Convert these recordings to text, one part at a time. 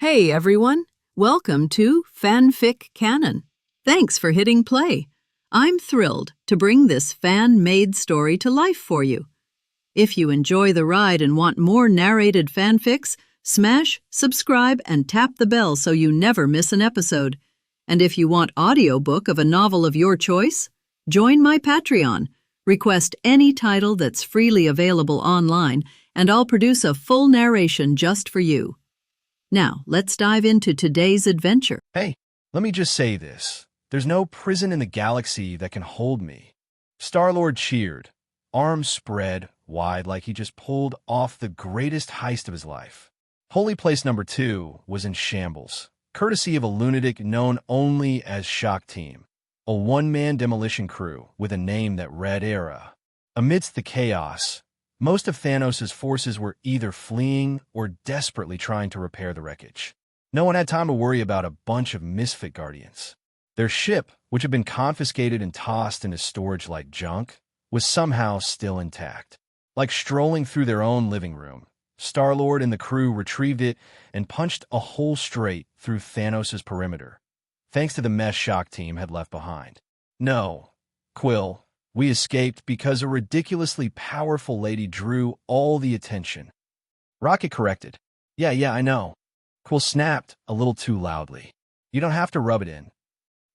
Hey everyone, welcome to FanFic Canon. Thanks for hitting play. I'm thrilled to bring this fan-made story to life for you. If you enjoy the ride and want more narrated fanfics, smash, subscribe, and tap the bell so you never miss an episode. And if you want audiobook of a novel of your choice, join my Patreon. Request any title that's freely available online, and I'll produce a full narration just for you. Now, let's dive into today's adventure. Hey, let me just say this. There's no prison in the galaxy that can hold me. Star-Lord cheered, arms spread wide like he just pulled off the greatest heist of his life. Holy Place number 2 was in shambles, courtesy of a lunatic known only as Shock Team, a one-man demolition crew with a name that read Era. Amidst the chaos, most of Thanos' forces were either fleeing or desperately trying to repair the wreckage. No one had time to worry about a bunch of misfit guardians. Their ship, which had been confiscated and tossed into storage like junk, was somehow still intact. Like strolling through their own living room, Star-Lord and the crew retrieved it and punched a hole straight through Thanos' perimeter, thanks to the mess Shock Team had left behind. No, Quill, we escaped because a ridiculously powerful lady drew all the attention. Rocket corrected. Yeah, I know. Quill snapped a little too loudly. You don't have to rub it in.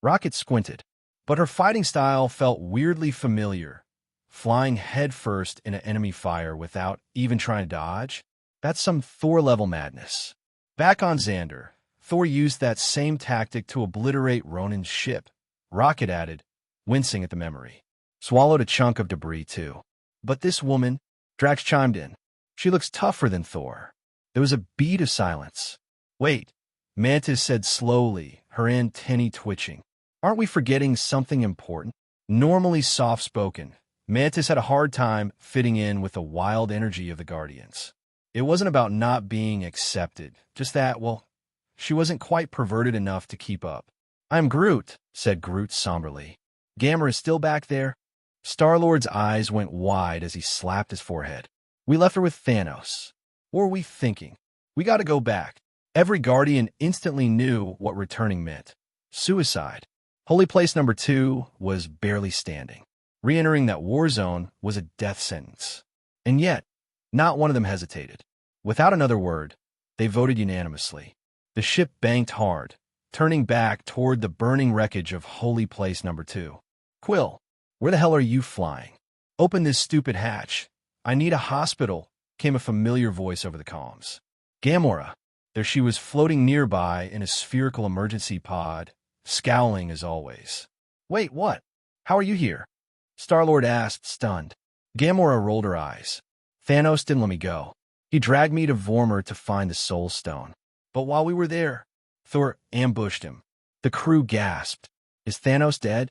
Rocket squinted, but her fighting style felt weirdly familiar. Flying headfirst into enemy fire without even trying to dodge? That's some Thor-level madness. Back on Xander, Thor used that same tactic to obliterate Ronan's ship. Rocket added, wincing at the memory. Swallowed a chunk of debris, too. But this woman, Drax chimed in. She looks tougher than Thor. There was a beat of silence. Wait, Mantis said slowly, her antennae twitching. Aren't we forgetting something important? Normally soft-spoken, Mantis had a hard time fitting in with the wild energy of the Guardians. It wasn't about not being accepted, just that, well, she wasn't quite perverted enough to keep up. I'm Groot, said Groot somberly. Gamora is still back there? Star-Lord's eyes went wide as he slapped his forehead. We left her with Thanos. What were we thinking? We gotta go back. Every Guardian instantly knew what returning meant. Suicide. Holy Place number 2 was barely standing. Re-entering that war zone was a death sentence. And yet, not one of them hesitated. Without another word, they voted unanimously. The ship banked hard, turning back toward the burning wreckage of Holy Place number 2. Quill, where the hell are you flying? Open this stupid hatch. I need a hospital, came a familiar voice over the comms. Gamora, there she was floating nearby in a spherical emergency pod, scowling as always. Wait, what? How are you here? Star-Lord asked, stunned. Gamora rolled her eyes. Thanos didn't let me go. He dragged me to Vormir to find the Soul Stone. But while we were there, Thor ambushed him. The crew gasped. Is Thanos dead?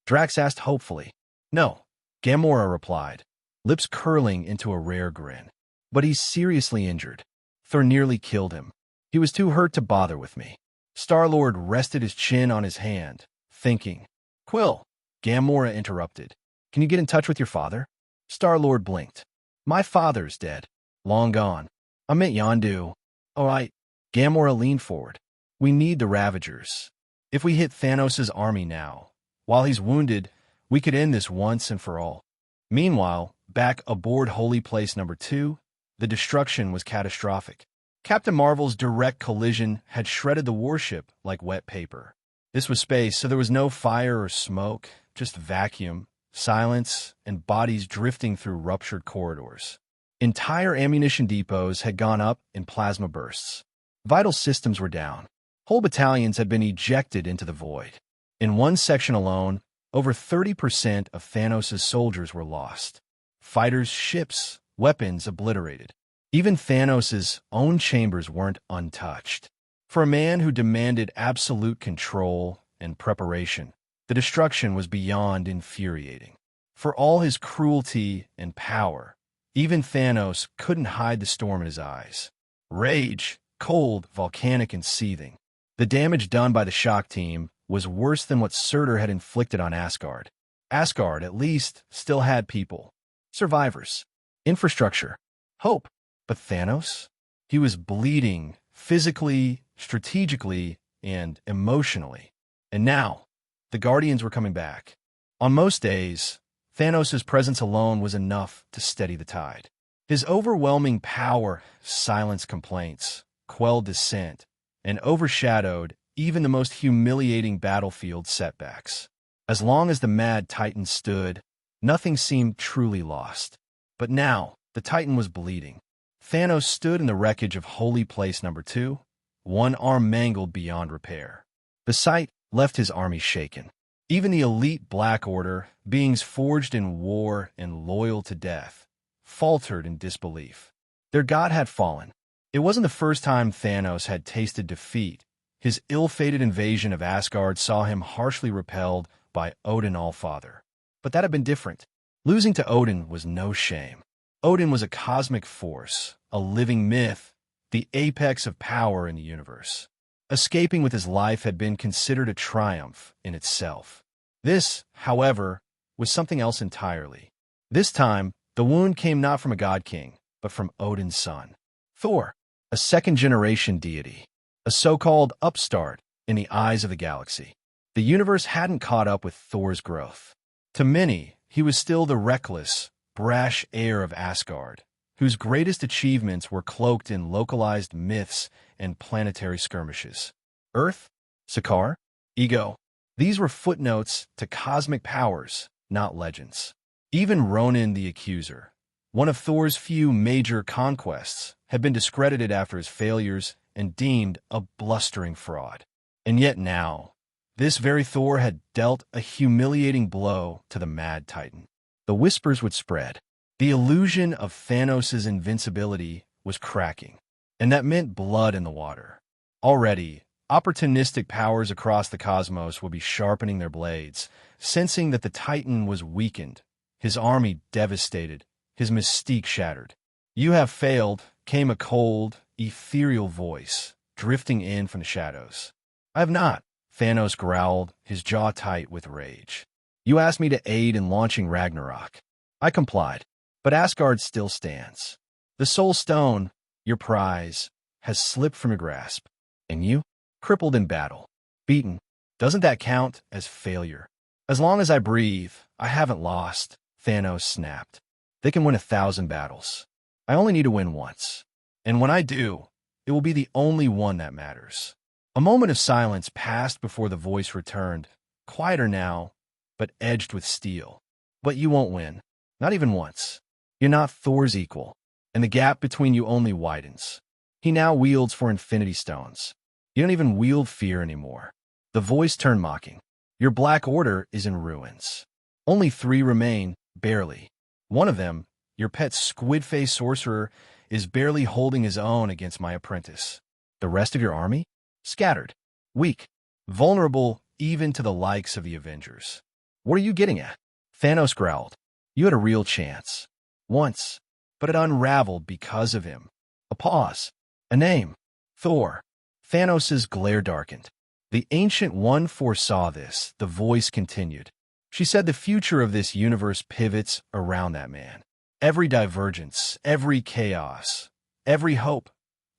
Drax asked hopefully. No, Gamora replied, lips curling into a rare grin. But he's seriously injured. Thor nearly killed him. He was too hurt to bother with me. Star-Lord rested his chin on his hand, thinking. Quill, Gamora interrupted. Can you get in touch with your father? Star-Lord blinked. My father's dead. Long gone. I meant Yondu. All right. Gamora leaned forward. We need the Ravagers. If we hit Thanos' army now, while he's wounded, we could end this once and for all. Meanwhile, back aboard Holy Place number 2, the destruction was catastrophic. Captain Marvel's direct collision had shredded the warship like wet paper. This was space, so there was no fire or smoke, just vacuum, silence, and bodies drifting through ruptured corridors. Entire ammunition depots had gone up in plasma bursts. Vital systems were down. Whole battalions had been ejected into the void. In one section alone, over 30% of Thanos' soldiers were lost. Fighters, ships, weapons obliterated. Even Thanos' own chambers weren't untouched. For a man who demanded absolute control and preparation, the destruction was beyond infuriating. For all his cruelty and power, even Thanos couldn't hide the storm in his eyes. Rage, cold, volcanic, and seething. The damage done by the Shock Team was worse than what Surtur had inflicted on Asgard. Asgard, at least, still had people. Survivors. Infrastructure. Hope. But Thanos? He was bleeding, physically strategically, and emotionally. And now, the Guardians were coming back. On most days, Thanos' presence alone was enough to steady the tide. His overwhelming power silenced complaints, quelled dissent, and overshadowed even the most humiliating battlefield setbacks. As long as the Mad Titan stood, nothing seemed truly lost. But now, the Titan was bleeding. Thanos stood in the wreckage of Holy Place Number 2, one arm mangled beyond repair. The sight left his army shaken. Even the elite Black Order, beings forged in war and loyal to death, faltered in disbelief. Their god had fallen. It wasn't the first time Thanos had tasted defeat. His ill-fated invasion of Asgard saw him harshly repelled by Odin Allfather. But that had been different. Losing to Odin was no shame. Odin was a cosmic force, a living myth, the apex of power in the universe. Escaping with his life had been considered a triumph in itself. This, however, was something else entirely. This time, the wound came not from a god-king, but from Odin's son, Thor, a second-generation deity, a so-called upstart in the eyes of the galaxy. The universe hadn't caught up with Thor's growth. To many, he was still the reckless, brash heir of Asgard, whose greatest achievements were cloaked in localized myths and planetary skirmishes. Earth, Sakaar, ego. These were footnotes to cosmic powers, not legends. Even Ronan the Accuser, one of Thor's few major conquests, had been discredited after his failures and deemed a blustering fraud. And yet now, this very Thor had dealt a humiliating blow to the Mad Titan. The whispers would spread. The illusion of Thanos' invincibility was cracking, and that meant blood in the water. Already, opportunistic powers across the cosmos would be sharpening their blades, sensing that the Titan was weakened, his army devastated, his mystique shattered. "You have failed," came a cold, ethereal voice, drifting in from the shadows. "I have not," Thanos growled, his jaw tight with rage. "You asked me to aid in launching Ragnarok. I complied, but Asgard still stands. The Soul Stone, your prize, has slipped from your grasp. And you? Crippled in battle. Beaten. Doesn't that count as failure? As long as I breathe, I haven't lost," Thanos snapped. "They can win 1,000 battles. I only need to win once. And when I do, it will be the only one that matters." A moment of silence passed before the voice returned, quieter now, but edged with steel. "But you won't win. Not even once. You're not Thor's equal, and the gap between you only widens. He now wields for Infinity Stones. You don't even wield fear anymore." The voice turned mocking. "Your Black Order is in ruins. Only 3 remain, barely. One of them, your pet squid-faced sorcerer, is barely holding his own against my apprentice. The rest of your army? Scattered, weak, vulnerable even to the likes of the Avengers. What are you getting at?" Thanos growled. "You had a real chance. Once, but it unraveled because of him." A pause. A name. Thor. Thanos' glare darkened. "The Ancient One foresaw this," the voice continued. "She said the future of this universe pivots around that man. Every divergence, every chaos, every hope,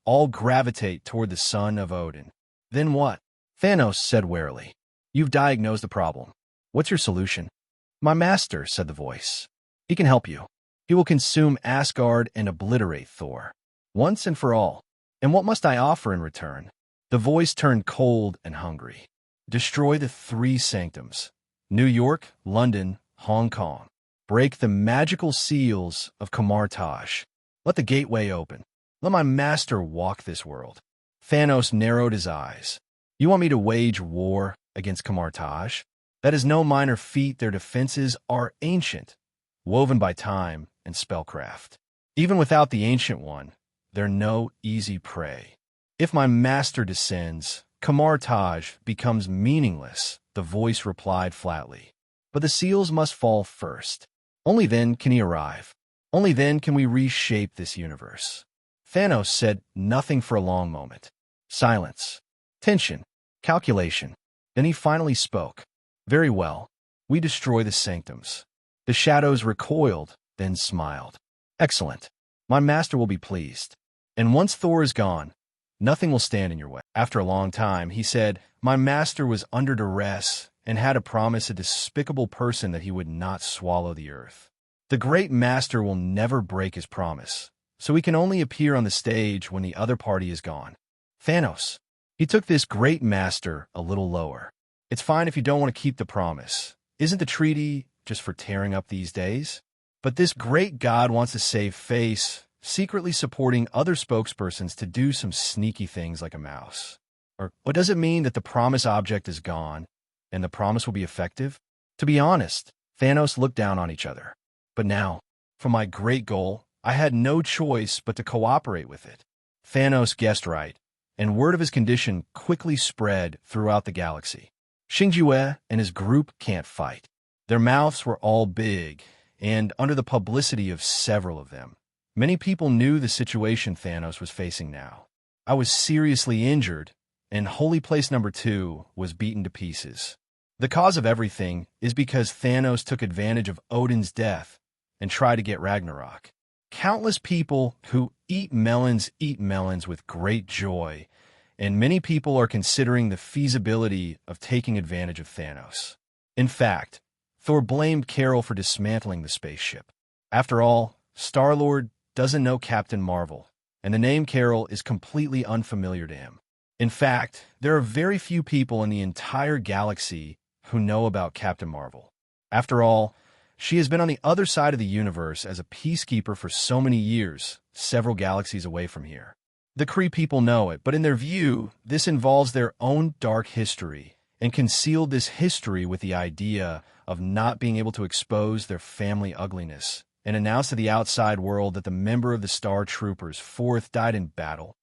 all gravitate toward the son of Odin." "Then what?" Thanos said warily. "You've diagnosed the problem. What's your solution?" "My master," said the voice. "He can help you. He will consume Asgard and obliterate Thor, once and for all." "And what must I offer in return?" The voice turned cold and hungry. "Destroy the 3 sanctums. New York, London, Hong Kong. Break the magical seals of Kamartaj. Let the gateway open. Let my master walk this world." Thanos narrowed his eyes. "You want me to wage war against Kamartaj? That is no minor feat. Their defenses are ancient, woven by time and spellcraft. Even without the Ancient One, they're no easy prey. If my master descends, Kamartaj becomes meaningless," the voice replied flatly. "But the seals must fall first. Only then can he arrive. Only then can we reshape this universe." Thanos said nothing for a long moment. Silence. Tension. Calculation. Then he finally spoke. "Very well. We destroy the sanctums." The shadows recoiled, then smiled. "Excellent. My master will be pleased. And once Thor is gone, Nothing will stand in your way. After a long time, he said, "My master was under duress and had to promise a despicable person that he would not swallow the earth. The great master will never break his promise, so he can only appear on the stage when the other party is gone. Thanos." He took this great master a little lower. "It's fine if you don't want to keep the promise. Isn't the treaty just for tearing up these days? But this great god wants to save face, secretly supporting other spokespersons to do some sneaky things like a mouse. Or does it mean that the promise object is gone, and the promise will be effective?" To be honest, Thanos looked down on each other. But now, for my great goal, I had no choice but to cooperate with it. Thanos guessed right, and word of his condition quickly spread throughout the galaxy. Xingjue and his group can't fight. Their mouths were all big, and under the publicity of several of them, many people knew the situation Thanos was facing now. I was seriously injured, and Holy Place number 2 was beaten to pieces. The cause of everything is because Thanos took advantage of Odin's death and tried to get Ragnarok. Countless people who eat melons with great joy, and many people are considering the feasibility of taking advantage of Thanos. In fact, Thor blamed Carol for dismantling the spaceship. After all, Star-Lord doesn't know Captain Marvel, and the name Carol is completely unfamiliar to him. In fact, there are very few people in the entire galaxy who know about Captain Marvel. After all, she has been on the other side of the universe as a peacekeeper for so many years, several galaxies away from here. The Kree people know it, but in their view, this involves their own dark history, and concealed this history with the idea of not being able to expose their family ugliness, and announce to the outside world that the member of the Star Troopers 4th died in battle.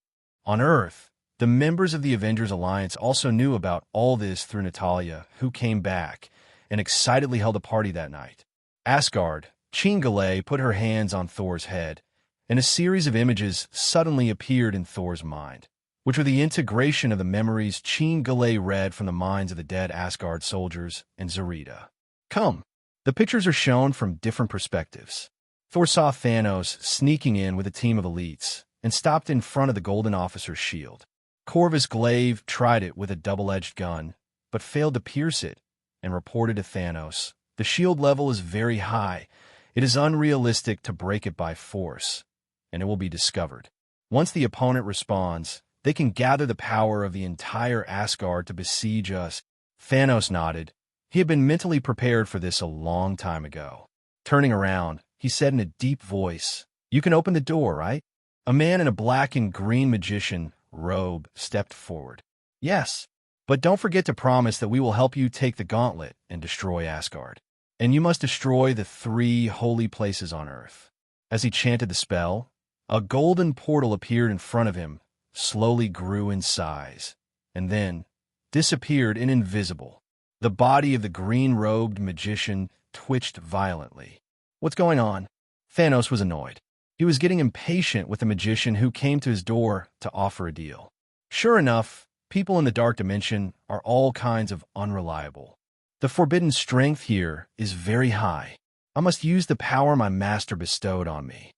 On Earth, the members of the Avengers Alliance also knew about all this through Natalia, who came back and excitedly held a party that night. Asgard, Chingale put her hands on Thor's head, and a series of images suddenly appeared in Thor's mind, which were the integration of the memories Chingale read from the minds of the dead Asgard soldiers and Zarita. Come. The pictures are shown from different perspectives. Thor saw Thanos sneaking in with a team of elites and stopped in front of the Golden Officer's shield. Corvus Glaive tried it with a double-edged gun, but failed to pierce it, and reported to Thanos, "The shield level is very high. It is unrealistic to break it by force, and it will be discovered. Once the opponent responds, they can gather the power of the entire Asgard to besiege us." Thanos nodded. He had been mentally prepared for this a long time ago. Turning around, he said in a deep voice, "You can open the door, right?" A man in a black and green magician robe stepped forward. "Yes, but don't forget to promise that we will help you take the gauntlet and destroy Asgard. And you must destroy the 3 holy places on Earth." As he chanted the spell, a golden portal appeared in front of him, slowly grew in size, and then disappeared invisible. The body of the green-robed magician twitched violently. "What's going on?" Thanos was annoyed. He was getting impatient with the magician who came to his door to offer a deal. Sure enough, people in the dark dimension are all kinds of unreliable. The forbidden strength here is very high. I must use the power my master bestowed on me.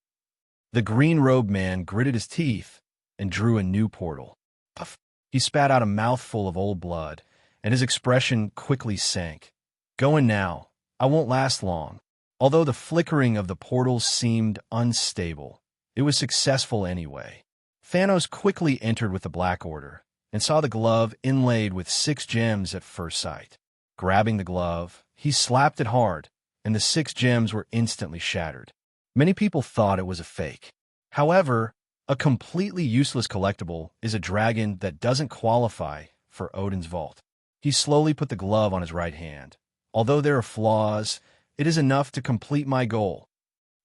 The green-robed man gritted his teeth and drew a new portal. Puff! He spat out a mouthful of old blood, and his expression quickly sank. "Go in now. I won't last long." Although the flickering of the portals seemed unstable, it was successful anyway. Thanos quickly entered with the Black Order, and saw the glove inlaid with 6 gems at first sight. Grabbing the glove, he slapped it hard, and the 6 gems were instantly shattered. Many people thought it was a fake. However, a completely useless collectible is a dragon that doesn't qualify for Odin's vault. He slowly put the glove on his right hand. "Although there are flaws, it is enough to complete my goal.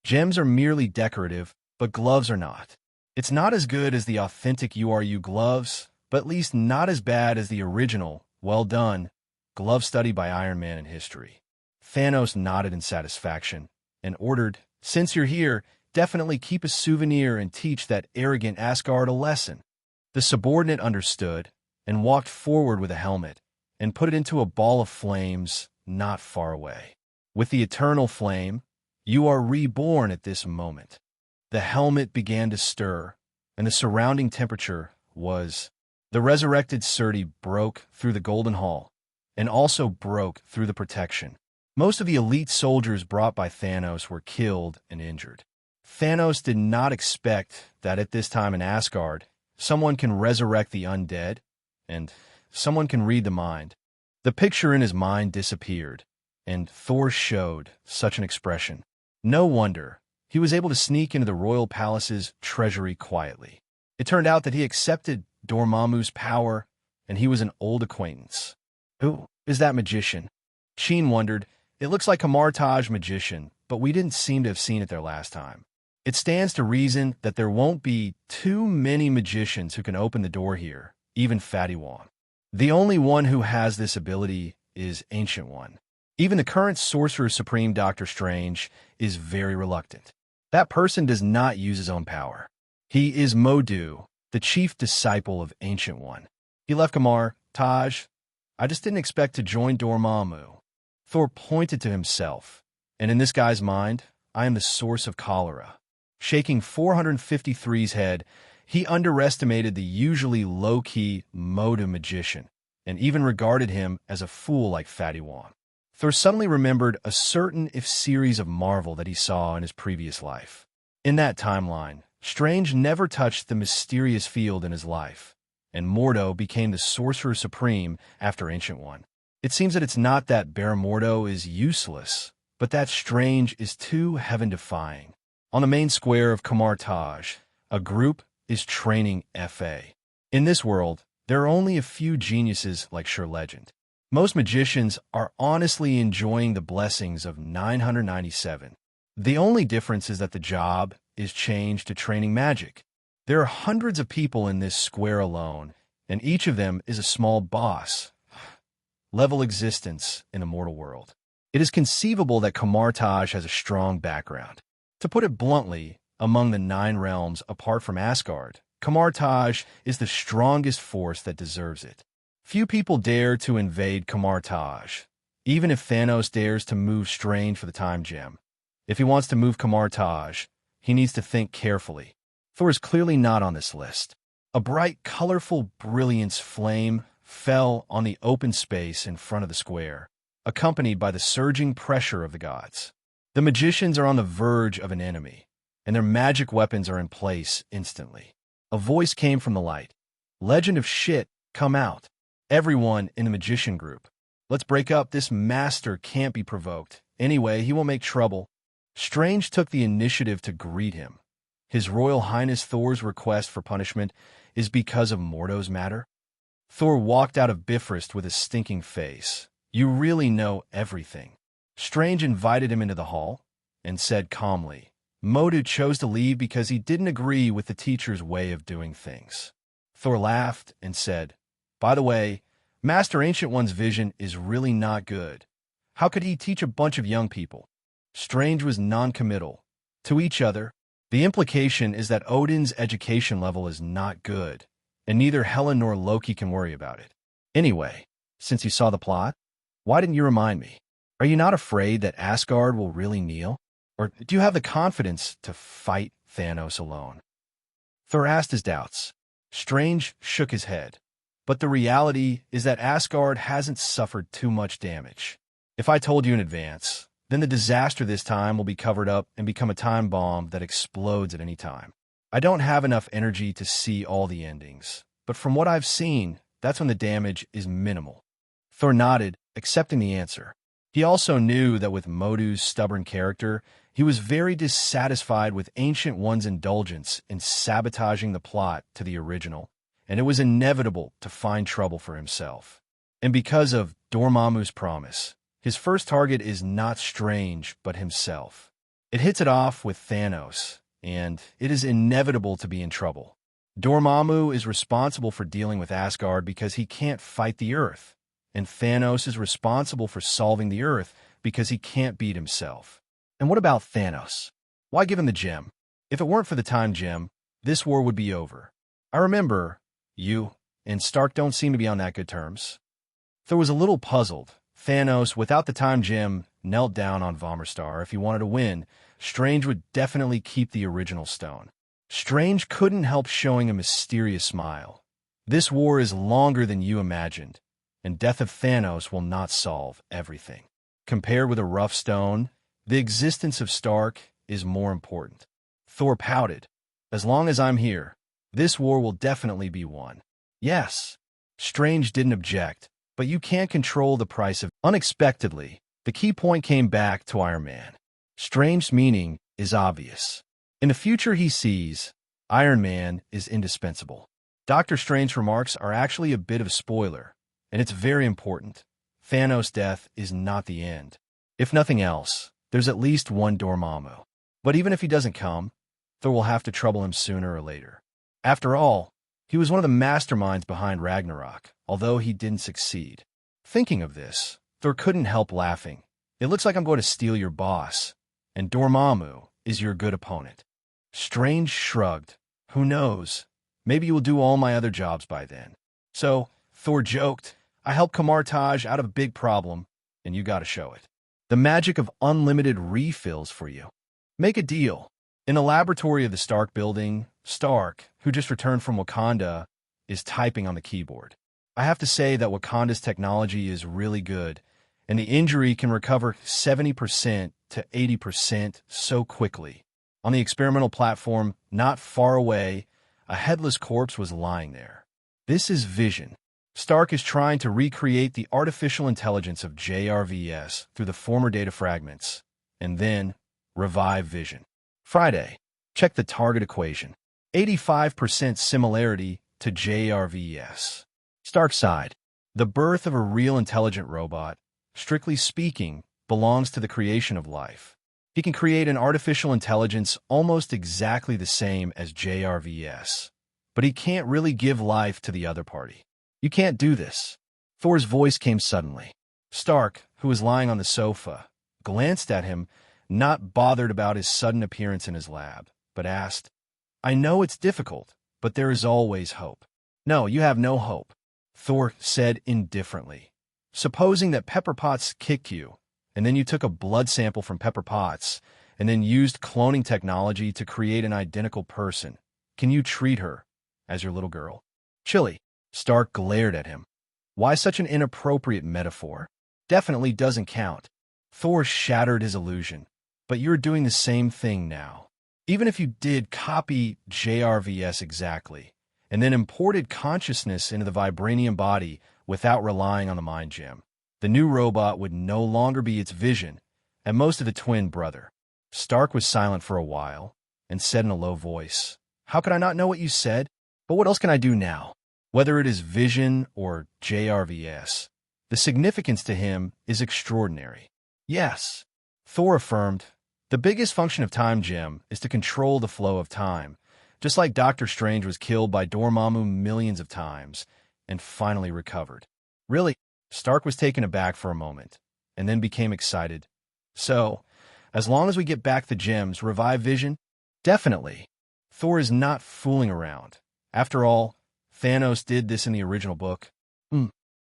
Gems are merely decorative, but gloves are not. It's not as good as the authentic URU gloves, but at least not as bad as the original, well done, glove study by Iron Man in history." Thanos nodded in satisfaction and ordered, "Since you're here, definitely keep a souvenir and teach that arrogant Asgard a lesson." The subordinate understood and walked forward with a helmet and put it into a ball of flames not far away. With the eternal flame, you are reborn at this moment. The helmet began to stir, and the surrounding temperature was the resurrected Surti broke through the Golden Hall and also broke through the protection. Most of the elite soldiers brought by Thanos were killed and injured. Thanos did not expect that at this time in Asgard, someone can resurrect the undead, and someone can read the mind. The picture in his mind disappeared, and Thor showed such an expression. No wonder he was able to sneak into the royal palace's treasury quietly. It turned out that he accepted Dormammu's power, and he was an old acquaintance. Who is that magician? Sheen wondered. It looks like a Martaj magician, but we didn't seem to have seen it there last time. It stands to reason that there won't be too many magicians who can open the door here, even Fatty Wong. The only one who has this ability is Ancient One. Even the current Sorcerer Supreme Doctor Strange is very reluctant. That person does not use his own power. He is Modu, the chief disciple of Ancient One. He left Kamar, Taj. I just didn't expect to join Dormammu. Thor pointed to himself, and in this guy's mind, I am the source of cholera. Shaking 453's head, he underestimated the usually low-key Modu magician, and even regarded him as a fool like Fatty Wong. Thor suddenly remembered a certain series of marvel that he saw in his previous life. In that timeline, Strange never touched the mysterious field in his life, and Mordo became the Sorcerer Supreme after Ancient One. It seems that it's not that Bear Mordo is useless, but that Strange is too heaven-defying. On the main square of Kamar Taj, a group is training FA. In this world, there are only a few geniuses like Sure Legend. Most magicians are honestly enjoying the blessings of 997. The only difference is that the job is changed to training magic. There are hundreds of people in this square alone, and each of them is a small boss level existence in the mortal world. It is conceivable that Kamar Taj has a strong background. To put it bluntly, among the 9 realms apart from Asgard, Kamar Taj is the strongest force that deserves it. Few people dare to invade Kamar Taj, even if Thanos dares to move Strange for the Time Gem. If he wants to move Kamar Taj, he needs to think carefully. Thor is clearly not on this list. A bright, colorful brilliance flame fell on the open space in front of the square, accompanied by the surging pressure of the gods. The magicians are on the verge of an enemy, and their magic weapons are in place instantly. A voice came from the light. Legend of shit, come out. Everyone in the magician group. Let's break up. This master can't be provoked. Anyway, he won't make trouble. Strange took the initiative to greet him. His Royal Highness Thor's request for punishment is because of Mordo's matter? Thor walked out of Bifrost with a stinking face. You really know everything. Strange invited him into the hall and said calmly, Modu chose to leave because he didn't agree with the teacher's way of doing things. Thor laughed and said, by the way, Master Ancient One's vision is really not good. How could he teach a bunch of young people? Strange was non-committal. To each other, the implication is that Odin's education level is not good, and neither Helen nor Loki can worry about it. Anyway, since you saw the plot, why didn't you remind me? Are you not afraid that Asgard will really kneel? Or do you have the confidence to fight Thanos alone? Thor asked his doubts. Strange shook his head. But the reality is that Asgard hasn't suffered too much damage. If I told you in advance, then the disaster this time will be covered up and become a time bomb that explodes at any time. I don't have enough energy to see all the endings, but from what I've seen, that's when the damage is minimal. Thor nodded, accepting the answer. He also knew that with Modu's stubborn character, he was very dissatisfied with Ancient One's indulgence in sabotaging the plot to the original, and it was inevitable to find trouble for himself. And because of Dormammu's promise, his first target is not Strange, but himself. It hits it off with Thanos, and it is inevitable to be in trouble. Dormammu is responsible for dealing with Asgard because he can't fight the Earth, and Thanos is responsible for solving the Earth because he can't beat himself. And what about Thanos? Why give him the gem? If it weren't for the Time Gem, this war would be over. I remember you and Stark don't seem to be on that good terms. Thor was a little puzzled. Thanos, without the Time Gem, knelt down on Vomerstar. If he wanted to win, Strange would definitely keep the original stone. Strange couldn't help showing a mysterious smile. This war is longer than you imagined, and death of Thanos will not solve everything. Compared with a rough stone, the existence of Stark is more important. Thor pouted. As long as I'm here, this war will definitely be won. Yes. Strange didn't object, but you can't control the price of... Unexpectedly, the key point came back to Iron Man. Strange's meaning is obvious. In the future he sees, Iron Man is indispensable. Dr. Strange's remarks are actually a bit of a spoiler, and it's very important. Thanos' death is not the end. If nothing else, there's at least one Dormammu. But even if he doesn't come, Thor will have to trouble him sooner or later. After all, he was one of the masterminds behind Ragnarok, although he didn't succeed. Thinking of this, Thor couldn't help laughing. It looks like I'm going to steal your boss, and Dormammu is your good opponent. Strange shrugged. Who knows? Maybe you will do all my other jobs by then. So, Thor joked, I helped Kamartaj out of a big problem, and you gotta show it. The magic of unlimited refills for you. Make a deal. In the laboratory of the Stark building, Stark, who just returned from Wakanda, is typing on the keyboard. I have to say that Wakanda's technology is really good, and the injury can recover 70% to 80% so quickly. On the experimental platform, not far away, a headless corpse was lying there. This is Vision. Stark is trying to recreate the artificial intelligence of JRVS through the former data fragments, and then revive Vision. Friday, check the target equation. 85% similarity to JRVS. Stark sighed. The birth of a real intelligent robot, strictly speaking, belongs to the creation of life. He can create an artificial intelligence almost exactly the same as JRVS, but he can't really give life to the other party. You can't do this. Thor's voice came suddenly. Stark, who was lying on the sofa, glanced at him, not bothered about his sudden appearance in his lab, but asked, I know it's difficult, but there is always hope. No, you have no hope, Thor said indifferently. Supposing that Pepper Potts kicked you, and then you took a blood sample from Pepper Potts, and then used cloning technology to create an identical person, can you treat her as your little girl? Chilly. Stark glared at him. Why such an inappropriate metaphor? Definitely doesn't count. Thor shattered his illusion. But you're doing the same thing now. Even if you did copy JRVS exactly, and then imported consciousness into the vibranium body without relying on the mind gem, the new robot would no longer be its vision, and most of the twin brother. Stark was silent for a while, and said in a low voice, How could I not know what you said? But what else can I do now? Whether it is Vision or JRVS, the significance to him is extraordinary. Yes, Thor affirmed, the biggest function of Time Gem is to control the flow of time, just like Doctor Strange was killed by Dormammu millions of times and finally recovered. Really? Stark was taken aback for a moment, and then became excited. So, as long as we get back the gems, revive Vision? Definitely. Thor is not fooling around. After all, Thanos did this in the original book.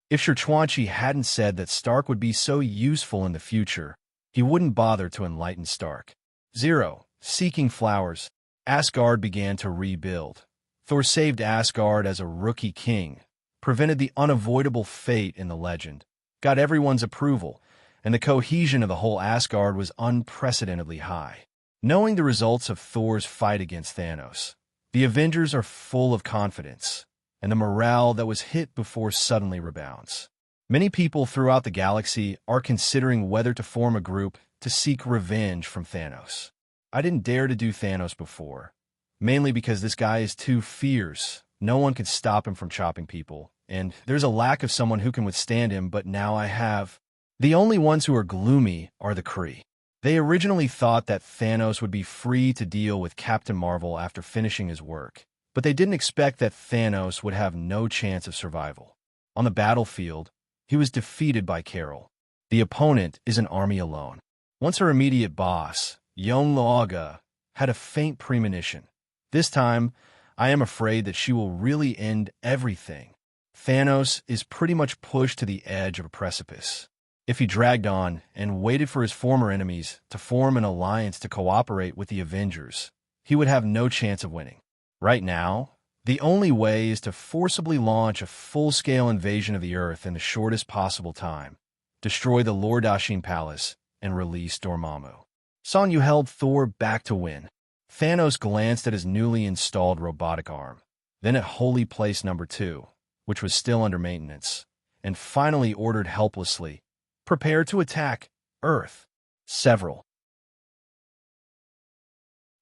If Shir-Chuanchi hadn't said that Stark would be so useful in the future, he wouldn't bother to enlighten Stark. 0. Seeking flowers. Asgard began to rebuild. Thor saved Asgard as a rookie king, prevented the unavoidable fate in the legend, got everyone's approval, and the cohesion of the whole Asgard was unprecedentedly high. Knowing the results of Thor's fight against Thanos, the Avengers are full of confidence, and the morale that was hit before suddenly rebounds. Many people throughout the galaxy are considering whether to form a group to seek revenge from Thanos. I didn't dare to do Thanos before, mainly because this guy is too fierce. No one can stop him from chopping people, and there's a lack of someone who can withstand him, but now I have. The only ones who are gloomy are the Kree. They originally thought that Thanos would be free to deal with Captain Marvel after finishing his work, but they didn't expect that Thanos would have no chance of survival. On the battlefield, he was defeated by Carol. The opponent is an army alone. Once her immediate boss, Yonloaga, had a faint premonition. This time, I am afraid that she will really end everything. Thanos is pretty much pushed to the edge of a precipice. If he dragged on and waited for his former enemies to form an alliance to cooperate with the Avengers, he would have no chance of winning. Right now, The only way is to forcibly launch a full-scale invasion of the Earth in the shortest possible time, destroy the Lordashin Palace, and release Dormammu. Sonyu held Thor back to win. Thanos glanced at his newly installed robotic arm, then at Holy Place number 2, which was still under maintenance, and finally ordered helplessly, "Prepare to attack Earth." Several.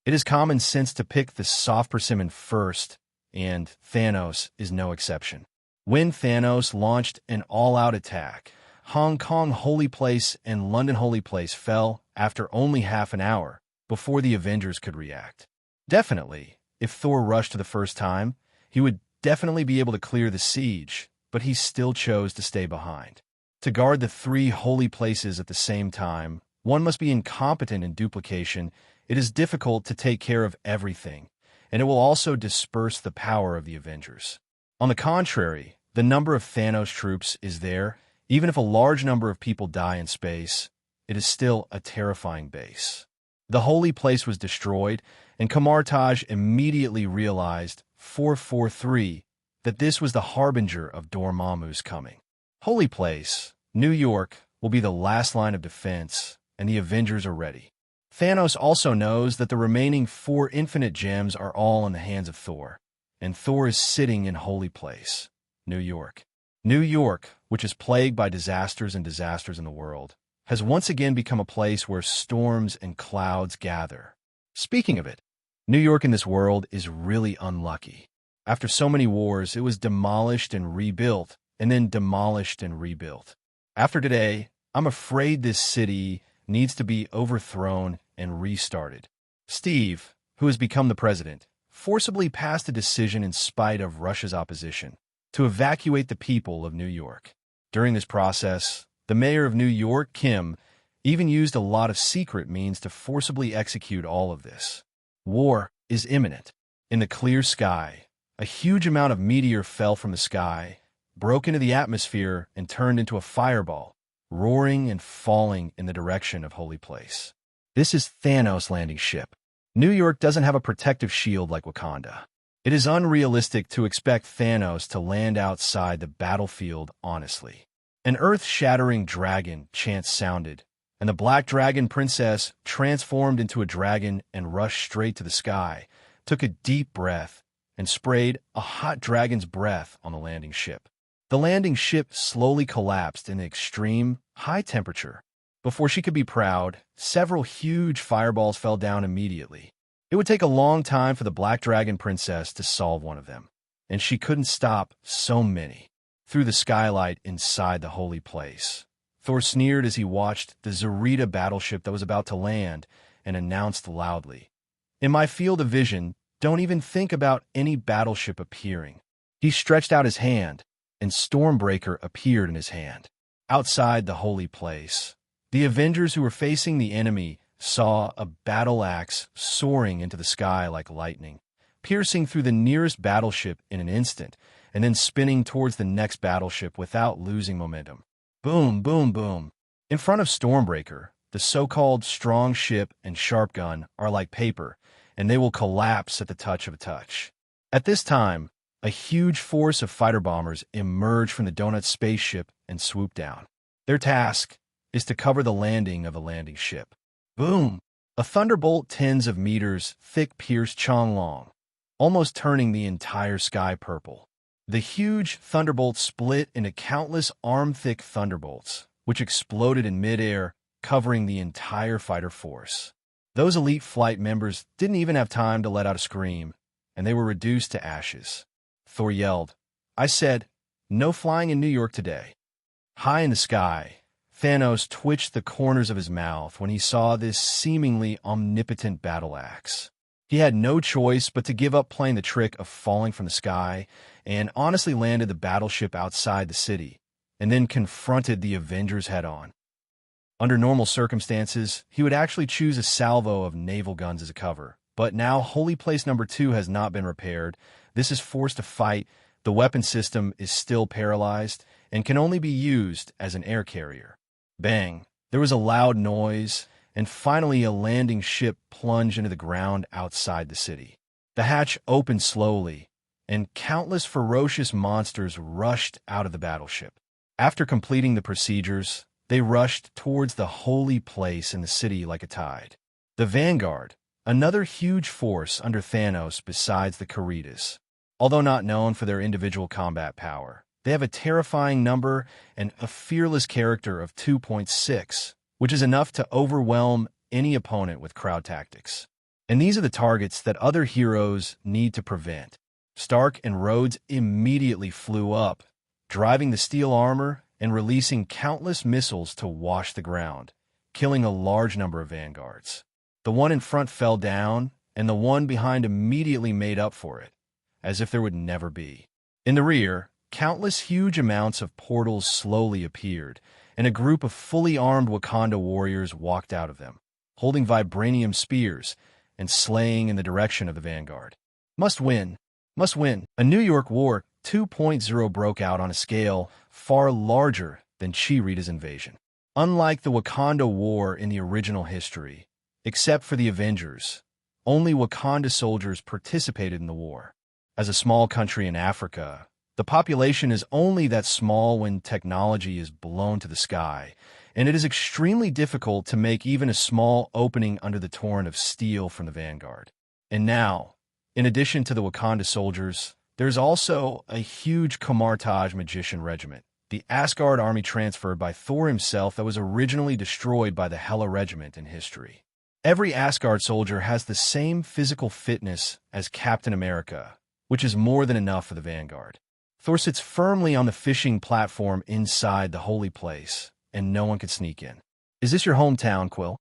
It is common sense to pick the soft persimmon first, and Thanos is no exception. When Thanos launched an all-out attack, Hong Kong Holy Place and London Holy Place fell after only half an hour before the Avengers could react. Definitely, if Thor rushed the first time, he would definitely be able to clear the siege, but he still chose to stay behind. To guard the 3 holy places at the same time, one must be incompetent in duplication. It is difficult to take care of everything, and it will also disperse the power of the Avengers. On the contrary, the number of Thanos troops is there. Even if a large number of people die in space, it is still a terrifying base. The holy place was destroyed, and Kamartaj immediately realized, 443, that this was the harbinger of Dormammu's coming. Holy Place, New York, will be the last line of defense, and the Avengers are ready. Thanos also knows that the remaining 4 infinite gems are all in the hands of Thor, and Thor is sitting in Holy Place, New York. New York, which is plagued by disasters and disasters in the world, has once again become a place where storms and clouds gather. Speaking of it, New York in this world is really unlucky. After so many wars, it was demolished and rebuilt, and then demolished and rebuilt. After today, I'm afraid this city needs to be overthrown and restarted. Steve, who has become the president, forcibly passed a decision in spite of Russia's opposition to evacuate the people of New York. During this process, the mayor of New York, Kim, even used a lot of secret means to forcibly execute all of this. War is imminent. In the clear sky, a huge amount of meteor fell from the sky, broke into the atmosphere, and turned into a fireball, roaring and falling in the direction of Holy Place. This is Thanos' landing ship. New York doesn't have a protective shield like Wakanda. It is unrealistic to expect Thanos to land outside the battlefield honestly. An earth-shattering dragon chant sounded, and the Black Dragon Princess transformed into a dragon and rushed straight to the sky, took a deep breath, and sprayed a hot dragon's breath on the landing ship. The landing ship slowly collapsed in the extreme, high temperature. Before she could be proud, several huge fireballs fell down immediately. It would take a long time for the Black Dragon Princess to solve one of them, and she couldn't stop so many. Through the skylight inside the holy place, Thor sneered as he watched the Zarita battleship that was about to land and announced loudly, "In my field of vision, don't even think about any battleship appearing." He stretched out his hand, and Stormbreaker appeared in his hand. Outside the holy place, the Avengers who were facing the enemy saw a battle axe soaring into the sky like lightning, piercing through the nearest battleship in an instant, and then spinning towards the next battleship without losing momentum. Boom, boom, boom. In front of Stormbreaker, the so-called strong ship and sharp gun are like paper, and they will collapse at the touch of a touch. At this time, a huge force of fighter bombers emerge from the Donut spaceship and swoop down. Their task is to cover the landing of the landing ship. Boom! A thunderbolt tens of meters thick pierced Chonglong, almost turning the entire sky purple. The huge thunderbolt split into countless arm-thick thunderbolts, which exploded in midair, covering the entire fighter force. Those elite flight members didn't even have time to let out a scream, and they were reduced to ashes. Thor yelled, "I said, no flying in New York today." High in the sky, Thanos twitched the corners of his mouth when he saw this seemingly omnipotent battle axe. He had no choice but to give up playing the trick of falling from the sky and honestly landed the battleship outside the city, and then confronted the Avengers head-on. Under normal circumstances, he would actually choose a salvo of naval guns as a cover, but now Holy Place number 2 has not been repaired. This is forced to fight. The weapon system is still paralyzed and can only be used as an air carrier. Bang! There was a loud noise, and finally a landing ship plunged into the ground outside the city. The hatch opened slowly, and countless ferocious monsters rushed out of the battleship. After completing the procedures, they rushed towards the holy place in the city like a tide. The Vanguard, another huge force under Thanos besides the Caritas. Although not known for their individual combat power, they have a terrifying number and a fearless character of 2.6, which is enough to overwhelm any opponent with crowd tactics. And these are the targets that other heroes need to prevent. Stark and Rhodes immediately flew up, driving the steel armor and releasing countless missiles to wash the ground, killing a large number of vanguards. The one in front fell down, and the one behind immediately made up for it, as if there would never be. In the rear, countless huge amounts of portals slowly appeared, and a group of fully armed Wakanda warriors walked out of them, holding vibranium spears and slaying in the direction of the Vanguard. Must win. Must win. A New York War 2.0 broke out on a scale far larger than Chirita's invasion. Unlike the Wakanda War in the original history, except for the Avengers, only Wakanda soldiers participated in the war. As a small country in Africa, the population is only that small when technology is blown to the sky, and it is extremely difficult to make even a small opening under the torrent of steel from the Vanguard. And now, in addition to the Wakanda soldiers, there's also a huge Kamartaj magician regiment, the Asgard army transferred by Thor himself that was originally destroyed by the Hela regiment in history. Every Asgard soldier has the same physical fitness as Captain America, which is more than enough for the Vanguard. Thor sits firmly on the fishing platform inside the holy place, and no one can sneak in. Is this your hometown, Quill?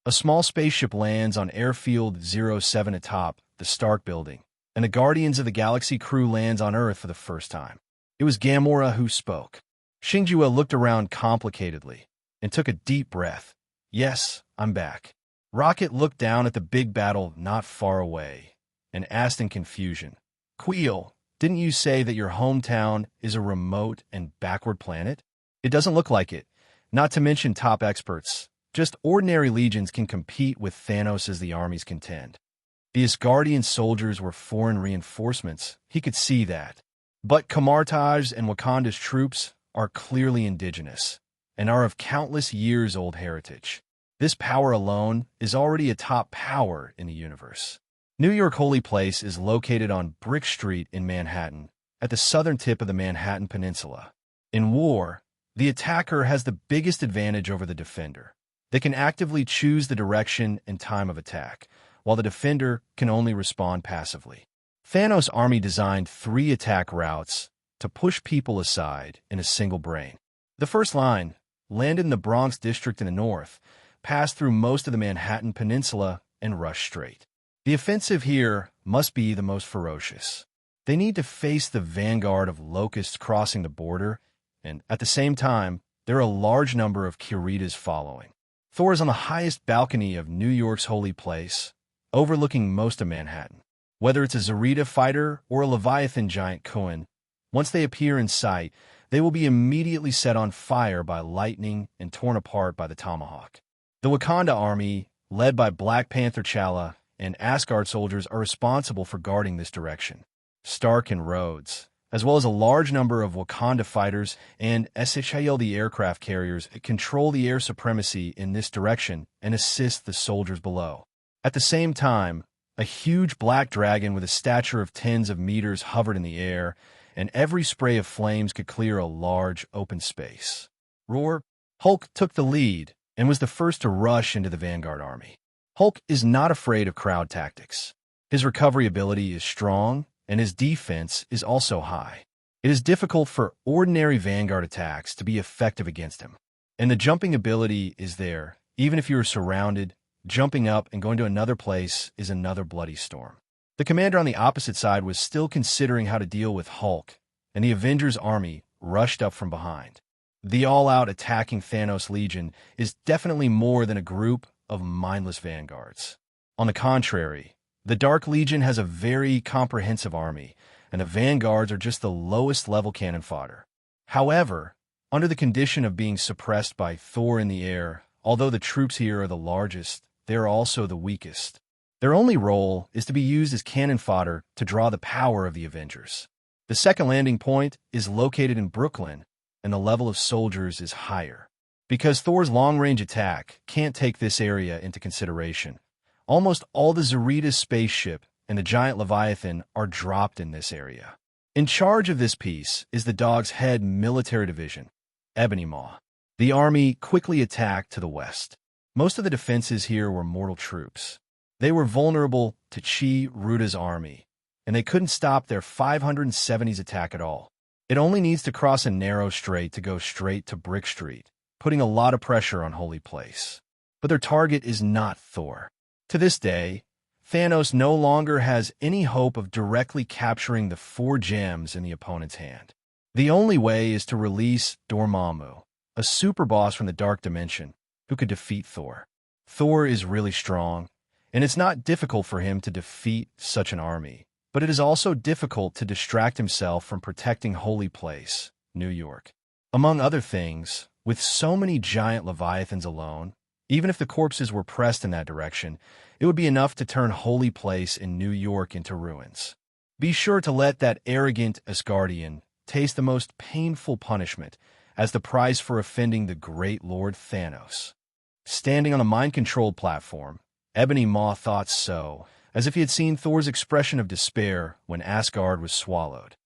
A small spaceship lands on Airfield 07 atop the Stark building, and the Guardians of the Galaxy crew lands on Earth for the first time. It was Gamora who spoke. Xingjue looked around complicatedly and took a deep breath. Yes, I'm back. Rocket looked down at the big battle not far away and asked in confusion, Quill, didn't you say that your hometown is a remote and backward planet? It doesn't look like it. Not to mention top experts. Just ordinary legions can compete with Thanos as the armies contend. The Asgardian soldiers were foreign reinforcements. He could see that. But Kamartaj and Wakanda's troops are clearly indigenous and are of countless years-old heritage. This power alone is already a top power in the universe. New York Holy Place is located on Brick Street in Manhattan, at the southern tip of the Manhattan Peninsula. In war, the attacker has the biggest advantage over the defender. They can actively choose the direction and time of attack, while the defender can only respond passively. Thanos' army designed 3 attack routes to push people aside in a single brain. The first line, landed in the Bronx district in the north, passed through most of the Manhattan Peninsula and rushed straight. The offensive here must be the most ferocious. They need to face the vanguard of locusts crossing the border, and at the same time, there are a large number of Caritas following. Thor is on the highest balcony of New York's holy place, overlooking most of Manhattan. Whether it's a Zarita fighter or a Leviathan giant Kuan, once they appear in sight, they will be immediately set on fire by lightning and torn apart by the tomahawk. The Wakanda army, led by Black Panther T'Challa, and Asgard soldiers are responsible for guarding this direction. Stark and Rhodes, as well as a large number of Wakanda fighters and SHIL the aircraft carriers, control the air supremacy in this direction and assist the soldiers below. At the same time, a huge black dragon with a stature of tens of meters hovered in the air, and every spray of flames could clear a large open space. Roar! Hulk took the lead and was the first to rush into the Vanguard army. Hulk is not afraid of crowd tactics. His recovery ability is strong, and his defense is also high. It is difficult for ordinary Vanguard attacks to be effective against him. And the jumping ability is there. Even if you are surrounded, jumping up and going to another place is another bloody storm. The commander on the opposite side was still considering how to deal with Hulk, and the Avengers army rushed up from behind. The all-out attacking Thanos Legion is definitely more than a group of mindless vanguards. On the contrary, the Dark Legion has a very comprehensive army, and the vanguards are just the lowest level cannon fodder. However, under the condition of being suppressed by Thor in the air, although the troops here are the largest, they are also the weakest. Their only role is to be used as cannon fodder to draw the power of the Avengers. The second landing point is located in Brooklyn, and the level of soldiers is higher. Because Thor's long-range attack can't take this area into consideration, almost all the Zarita's spaceship and the giant Leviathan are dropped in this area. In charge of this piece is the Dog's Head military division, Ebony Maw. The army quickly attacked to the west. Most of the defenses here were mortal troops. They were vulnerable to Chi Ruta's army, and they couldn't stop their 570's attack at all. It only needs to cross a narrow strait to go straight to Brick Street, putting a lot of pressure on Holy Place. But their target is not Thor. To this day, Thanos no longer has any hope of directly capturing the 4 gems in the opponent's hand. The only way is to release Dormammu, a super boss from the Dark Dimension, who could defeat Thor. Thor is really strong, and it's not difficult for him to defeat such an army, but it is also difficult to distract himself from protecting Holy Place, New York. Among other things, with so many giant Leviathans alone, even if the corpses were pressed in that direction, it would be enough to turn Holy Place in New York into ruins. Be sure to let that arrogant Asgardian taste the most painful punishment as the price for offending the great Lord Thanos. Standing on a mind-controlled platform, Ebony Maw thought so, as if he had seen Thor's expression of despair when Asgard was swallowed.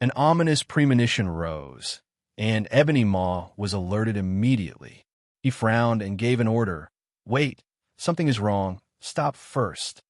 An ominous premonition rose, and Ebony Maw was alerted immediately. He frowned and gave an order. "Wait, something is wrong. Stop first."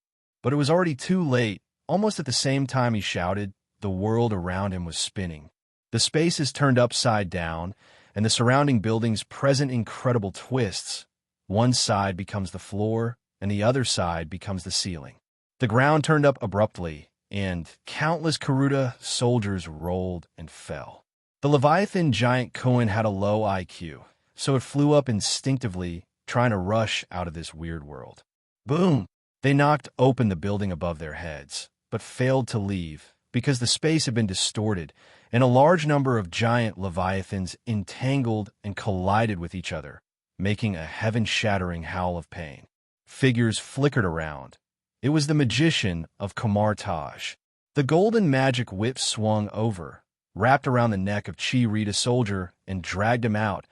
But it was already too late. Almost at the same time he shouted, the world around him was spinning. The spaces turned upside down, and the surrounding buildings present incredible twists. One side becomes the floor, and the other side becomes the ceiling. The ground turned up abruptly, and countless Karuta soldiers rolled and fell. The Leviathan giant Cohen had a low IQ, so it flew up instinctively, trying to rush out of this weird world. Boom! They knocked open the building above their heads, but failed to leave because the space had been distorted, and a large number of giant Leviathans entangled and collided with each other, making a heaven-shattering howl of pain. Figures flickered around. It was the magician of Kamar Taj. The golden magic whip swung over, wrapped around the neck of Chi Rita soldier, and dragged him out,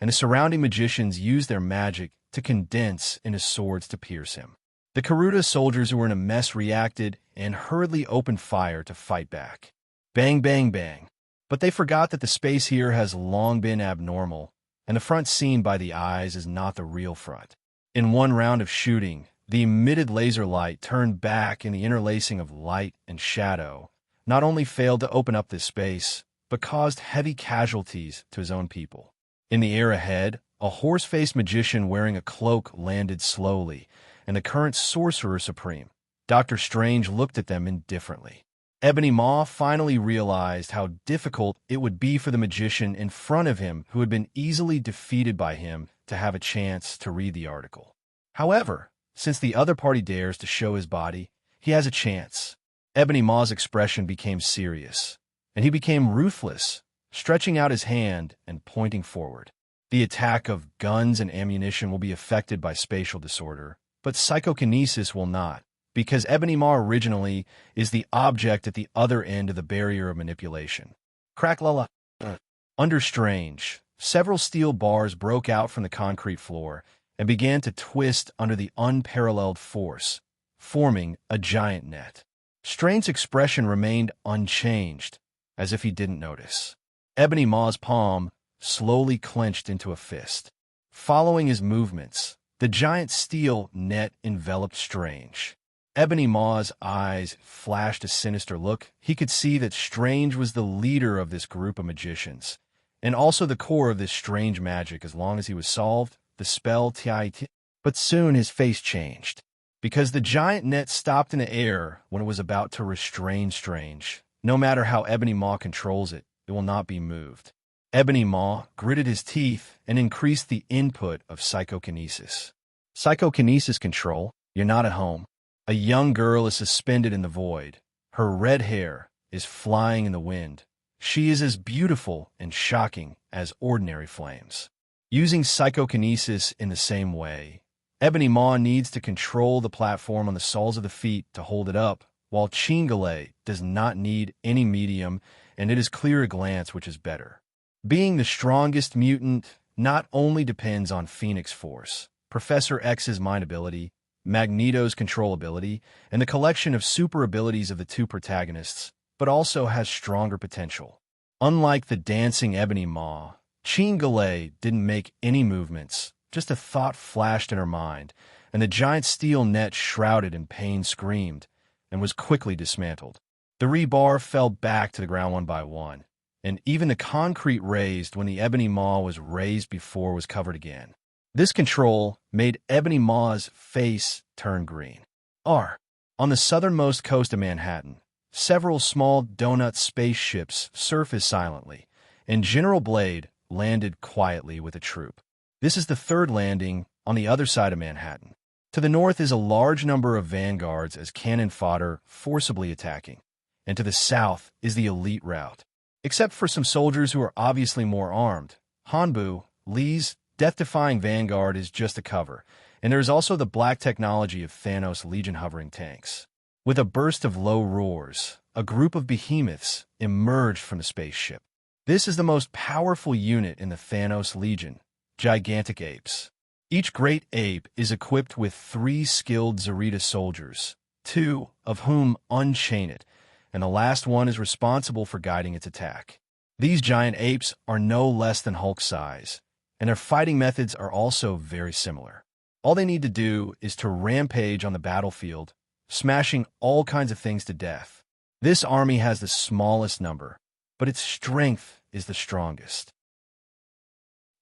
and the surrounding magicians used their magic to condense into swords to pierce him. The Karuta soldiers who were in a mess reacted and hurriedly opened fire to fight back. Bang, bang, bang. But they forgot that the space here has long been abnormal, and the front seen by the eyes is not the real front. In one round of shooting, the emitted laser light turned back, and the interlacing of light and shadow not only failed to open up this space, but caused heavy casualties to his own people. In the air ahead, a horse-faced magician wearing a cloak landed slowly, and the current Sorcerer Supreme, Dr. Strange, looked at them indifferently. Ebony Maw finally realized how difficult it would be for the magician in front of him, who had been easily defeated by him, to have a chance to read the article. However, since the other party dares to show his body, he has a chance. Ebony Maw's expression became serious, and he became ruthless, stretching out his hand and pointing forward. The attack of guns and ammunition will be affected by spatial disorder, but psychokinesis will not, because Ebony Maw originally is the object at the other end of the barrier of manipulation. Crack la la. Under Strange, several steel bars broke out from the concrete floor and began to twist under the unparalleled force, forming a giant net. Strange's expression remained unchanged, as if he didn't notice. Ebony Maw's palm slowly clenched into a fist. Following his movements, the giant steel net enveloped Strange. Ebony Maw's eyes flashed a sinister look. He could see that Strange was the leader of this group of magicians, and also the core of this strange magic. As long as he was solved, the spell TIT. But soon his face changed, because the giant net stopped in the air when it was about to restrain Strange. No matter how Ebony Maw controls it, it will not be moved. Ebony Maw gritted his teeth and increased the input of psychokinesis. Psychokinesis control, you're not at home. A young girl is suspended in the void. Her red hair is flying in the wind. She is as beautiful and shocking as ordinary flames. Using psychokinesis in the same way, Ebony Maw needs to control the platform on the soles of the feet to hold it up, while Chingale does not need any medium, and it is clear at a glance which is better. Being the strongest mutant not only depends on Phoenix Force, Professor X's mind ability, Magneto's control ability, and the collection of super abilities of the two protagonists, but also has stronger potential. Unlike the dancing Ebony Maw, Chingale didn't make any movements, just a thought flashed in her mind, and the giant steel net shrouded in pain screamed, and was quickly dismantled. The rebar fell back to the ground one by one, and even the concrete raised when the Ebony Maw was raised before was covered again. This control made Ebony Maw's face turn green. On the southernmost coast of Manhattan, several small donut spaceships surfaced silently, and General Blade landed quietly with a troop. This is the third landing on the other side of Manhattan. To the north is a large number of vanguards as cannon fodder forcibly attacking, and to the south is the elite route. Except for some soldiers who are obviously more armed, Hanbu, Lee's death-defying vanguard is just a cover, and there is also the black technology of Thanos' Legion hovering tanks. With a burst of low roars, a group of behemoths emerged from the spaceship. This is the most powerful unit in the Thanos Legion, gigantic apes. Each great ape is equipped with 3 skilled Zarita soldiers, 2 of whom unchain it, and the last one is responsible for guiding its attack. These giant apes are no less than Hulk size, and their fighting methods are also very similar. All they need to do is to rampage on the battlefield, smashing all kinds of things to death. This army has the smallest number, but its strength is the strongest.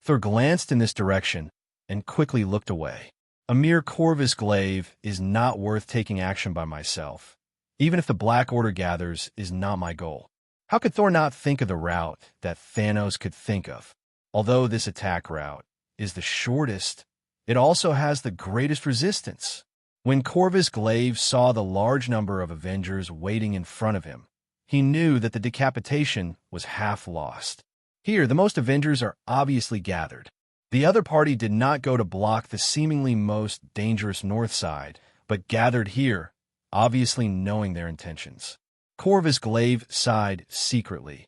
Thor glanced in this direction and quickly looked away. A mere Corvus Glaive is not worth taking action by myself. Even if the Black Order gathers is not my goal. How could Thor not think of the route that Thanos could think of? Although this attack route is the shortest, it also has the greatest resistance. When Corvus Glaive saw the large number of Avengers waiting in front of him, he knew that the decapitation was half lost. Here, the most Avengers are obviously gathered. The other party did not go to block the seemingly most dangerous north side, but gathered here, obviously knowing their intentions. Corvus Glaive sighed secretly.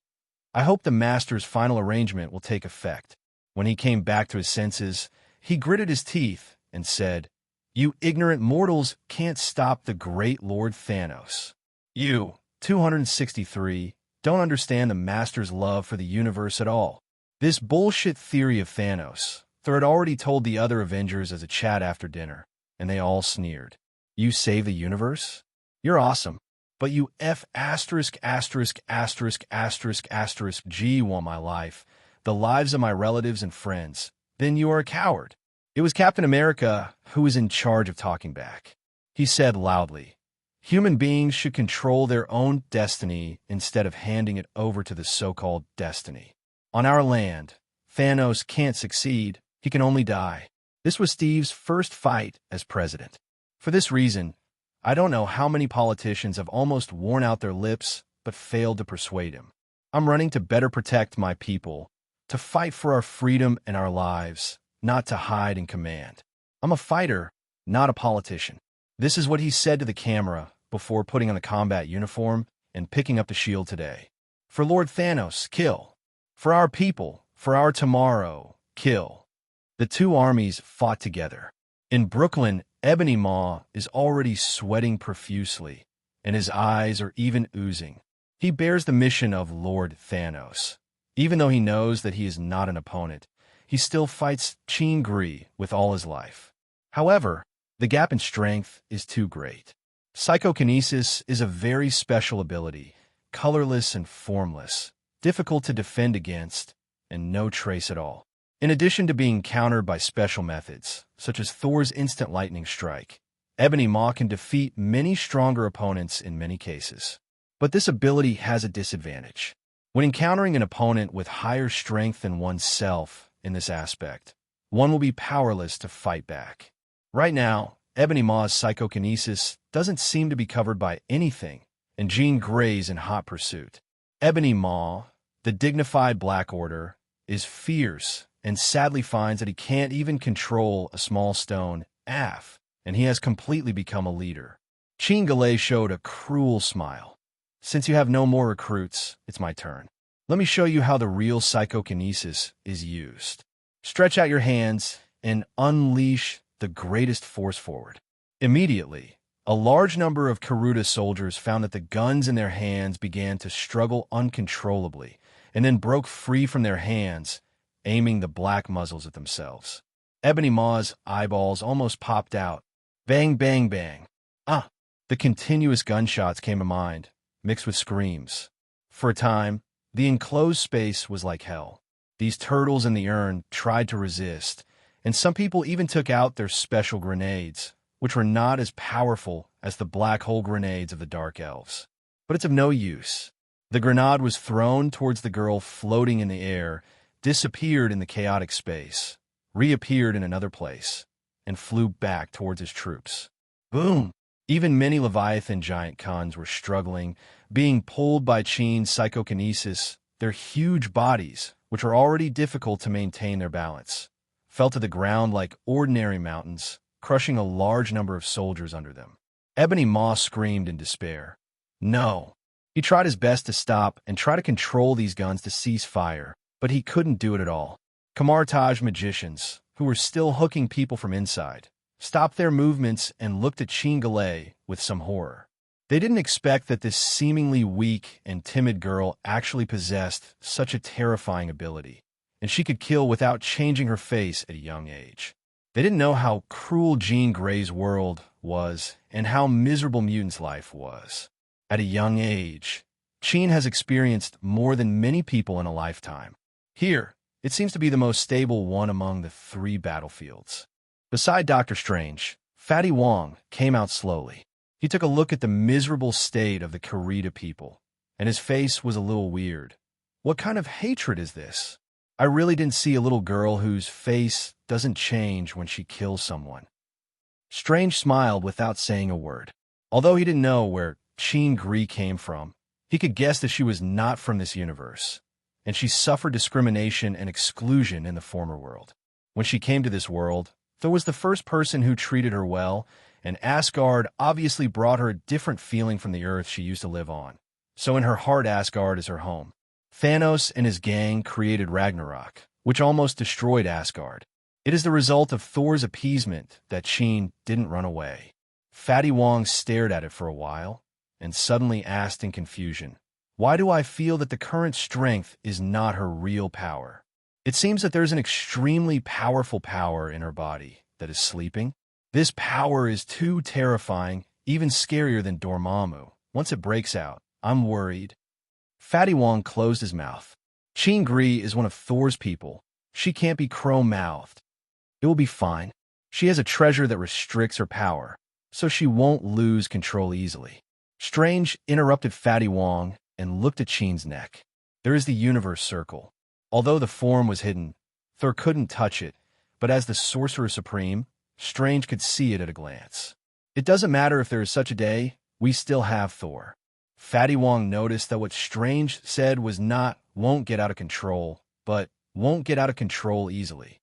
I hope the Master's final arrangement will take effect. When he came back to his senses, he gritted his teeth and said, "You ignorant mortals can't stop the great Lord Thanos. You, 263, don't understand the Master's love for the universe at all. This bullshit theory of Thanos, Thor had already told the other Avengers as a chat after dinner, and they all sneered. You save the universe? You're awesome. But you G want my life, the lives of my relatives and friends. Then you are a coward." It was Captain America who was in charge of talking back. He said loudly, "Human beings should control their own destiny instead of handing it over to the so-called destiny. On our land, Thanos can't succeed, he can only die." This was Steve's first fight as president. For this reason, I don't know how many politicians have almost worn out their lips but failed to persuade him. I'm running to better protect my people, to fight for our freedom and our lives, not to hide and command. I'm a fighter, not a politician. This is what he said to the camera before putting on the combat uniform and picking up the shield today. For Lord Thanos, kill. For our people, for our tomorrow, kill. The two armies fought together. In Brooklyn, Ebony Maw is already sweating profusely, and his eyes are even oozing. He bears the mission of Lord Thanos. Even though he knows that he is not an opponent, he still fights Chingri with all his life. However, the gap in strength is too great. Psychokinesis is a very special ability, colorless and formless, difficult to defend against, and no trace at all. In addition to being countered by special methods, such as Thor's instant lightning strike, Ebony Maw can defeat many stronger opponents in many cases. But this ability has a disadvantage. When encountering an opponent with higher strength than oneself in this aspect, one will be powerless to fight back. Right now, Ebony Maw's psychokinesis doesn't seem to be covered by anything, and Jean Grey's in hot pursuit. Ebony Maw, the dignified Black Order, is fierce and sadly finds that he can't even control a small stone Af, and he has completely become a leader. Jean Gallet showed a cruel smile. Since you have no more recruits, it's my turn. Let me show you how the real psychokinesis is used. Stretch out your hands and unleash the greatest force forward. Immediately, a large number of Karuta soldiers found that the guns in their hands began to struggle uncontrollably, and then broke free from their hands, aiming the black muzzles at themselves. Ebony Maw's eyeballs almost popped out. Bang, bang, bang. Ah! The continuous gunshots came to mind, mixed with screams. For a time, the enclosed space was like hell. These turtles in the urn tried to resist, and some people even took out their special grenades, which were not as powerful as the black hole grenades of the Dark Elves. But it's of no use. The grenade was thrown towards the girl floating in the air, disappeared in the chaotic space, reappeared in another place, and flew back towards his troops. Boom! Even many Leviathan giant Khans were struggling, being pulled by Qin's psychokinesis. Their huge bodies, which are already difficult to maintain their balance, fell to the ground like ordinary mountains, crushing a large number of soldiers under them. Ebony Maw screamed in despair. No! He tried his best to stop and try to control these guns to cease fire, but he couldn't do it at all. Kamartaj magicians, who were still hooking people from inside, stopped their movements and looked at Jean Gallet with some horror. They didn't expect that this seemingly weak and timid girl actually possessed such a terrifying ability, and she could kill without changing her face at a young age. They didn't know how cruel Jean Grey's world was and how miserable mutants' life was. At a young age, Jean has experienced more than many people in a lifetime. Here, it seems to be the most stable one among the three battlefields. Beside Dr. Strange, Fatty Wong came out slowly. He took a look at the miserable state of the Karita people, and his face was a little weird. What kind of hatred is this? I really didn't see a little girl whose face doesn't change when she kills someone. Strange smiled without saying a word. Although he didn't know where Jean Grey came from, he could guess that she was not from this universe, and she suffered discrimination and exclusion in the former world. When she came to this world, Thor was the first person who treated her well, and Asgard obviously brought her a different feeling from the Earth she used to live on. So in her heart, Asgard is her home. Thanos and his gang created Ragnarok, which almost destroyed Asgard. It is the result of Thor's appeasement that Jean didn't run away. Fatty Wong stared at it for a while, and suddenly asked in confusion, "Why do I feel that the current strength is not her real power? It seems that there's an extremely powerful power in her body that is sleeping. This power is too terrifying, even scarier than Dormammu. Once it breaks out, I'm worried." Fatty Wong closed his mouth. Jean Grey is one of Thor's people. She can't be crow-mouthed. It will be fine. She has a treasure that restricts her power, so she won't lose control easily. Strange interrupted Fatty Wong and looked at Jean's neck. There is the universe circle. Although the form was hidden, Thor couldn't touch it, but as the Sorcerer Supreme, Strange could see it at a glance. It doesn't matter if there is such a day, we still have Thor. Fatty Wong noticed that what Strange said was not "won't get out of control," but "won't get out of control easily."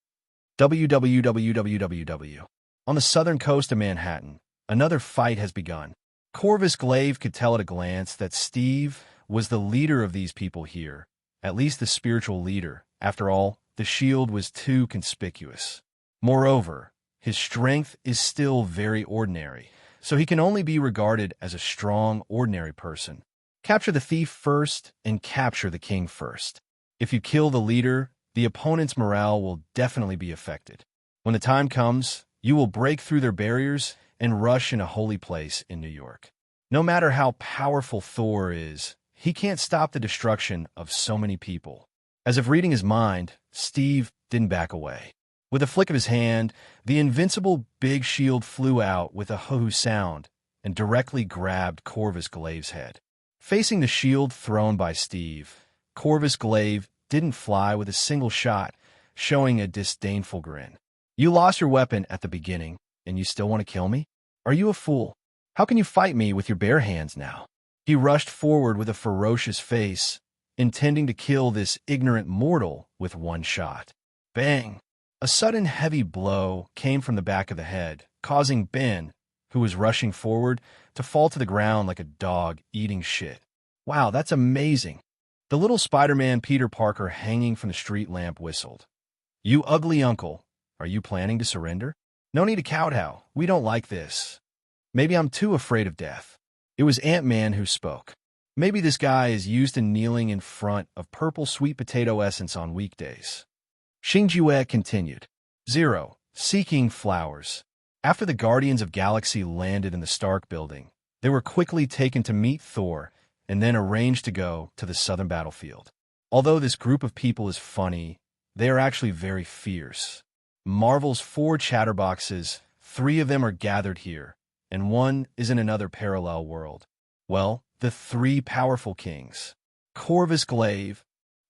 www. On the southern coast of Manhattan, another fight has begun. Corvus Glaive could tell at a glance that Steve was the leader of these people here, at least the spiritual leader. After all, the shield was too conspicuous. Moreover, his strength is still very ordinary, so he can only be regarded as a strong, ordinary person. Capture the thief first and capture the king first. If you kill the leader, the opponent's morale will definitely be affected. When the time comes, you will break through their barriers and rush in a holy place in New York. No matter how powerful Thor is, he can't stop the destruction of so many people. As if reading his mind, Steve didn't back away. With a flick of his hand, the invincible big shield flew out with a hoo-hoo sound and directly grabbed Corvus Glaive's head. Facing the shield thrown by Steve, Corvus Glaive didn't fly with a single shot, showing a disdainful grin. "You lost your weapon at the beginning, and you still want to kill me? Are you a fool? How can you fight me with your bare hands now?" He rushed forward with a ferocious face, intending to kill this ignorant mortal with one shot. Bang! A sudden heavy blow came from the back of the head, causing Ben, who was rushing forward, to fall to the ground like a dog eating shit. Wow, that's amazing. The little Spider-Man Peter Parker hanging from the street lamp whistled. You ugly uncle, are you planning to surrender? No need to kowtow. We don't like this. Maybe I'm too afraid of death. It was Ant-Man who spoke. Maybe this guy is used to kneeling in front of purple sweet potato essence on weekdays. Xingjue continued. 0. Seeking flowers. After the Guardians of Galaxy landed in the Stark building, they were quickly taken to meet Thor and then arranged to go to the southern battlefield. Although this group of people is funny, they are actually very fierce. Marvel's 4 chatterboxes, 3 of them are gathered here, and 1 is in another parallel world. Well, the 3 powerful kings. Corvus Glaive.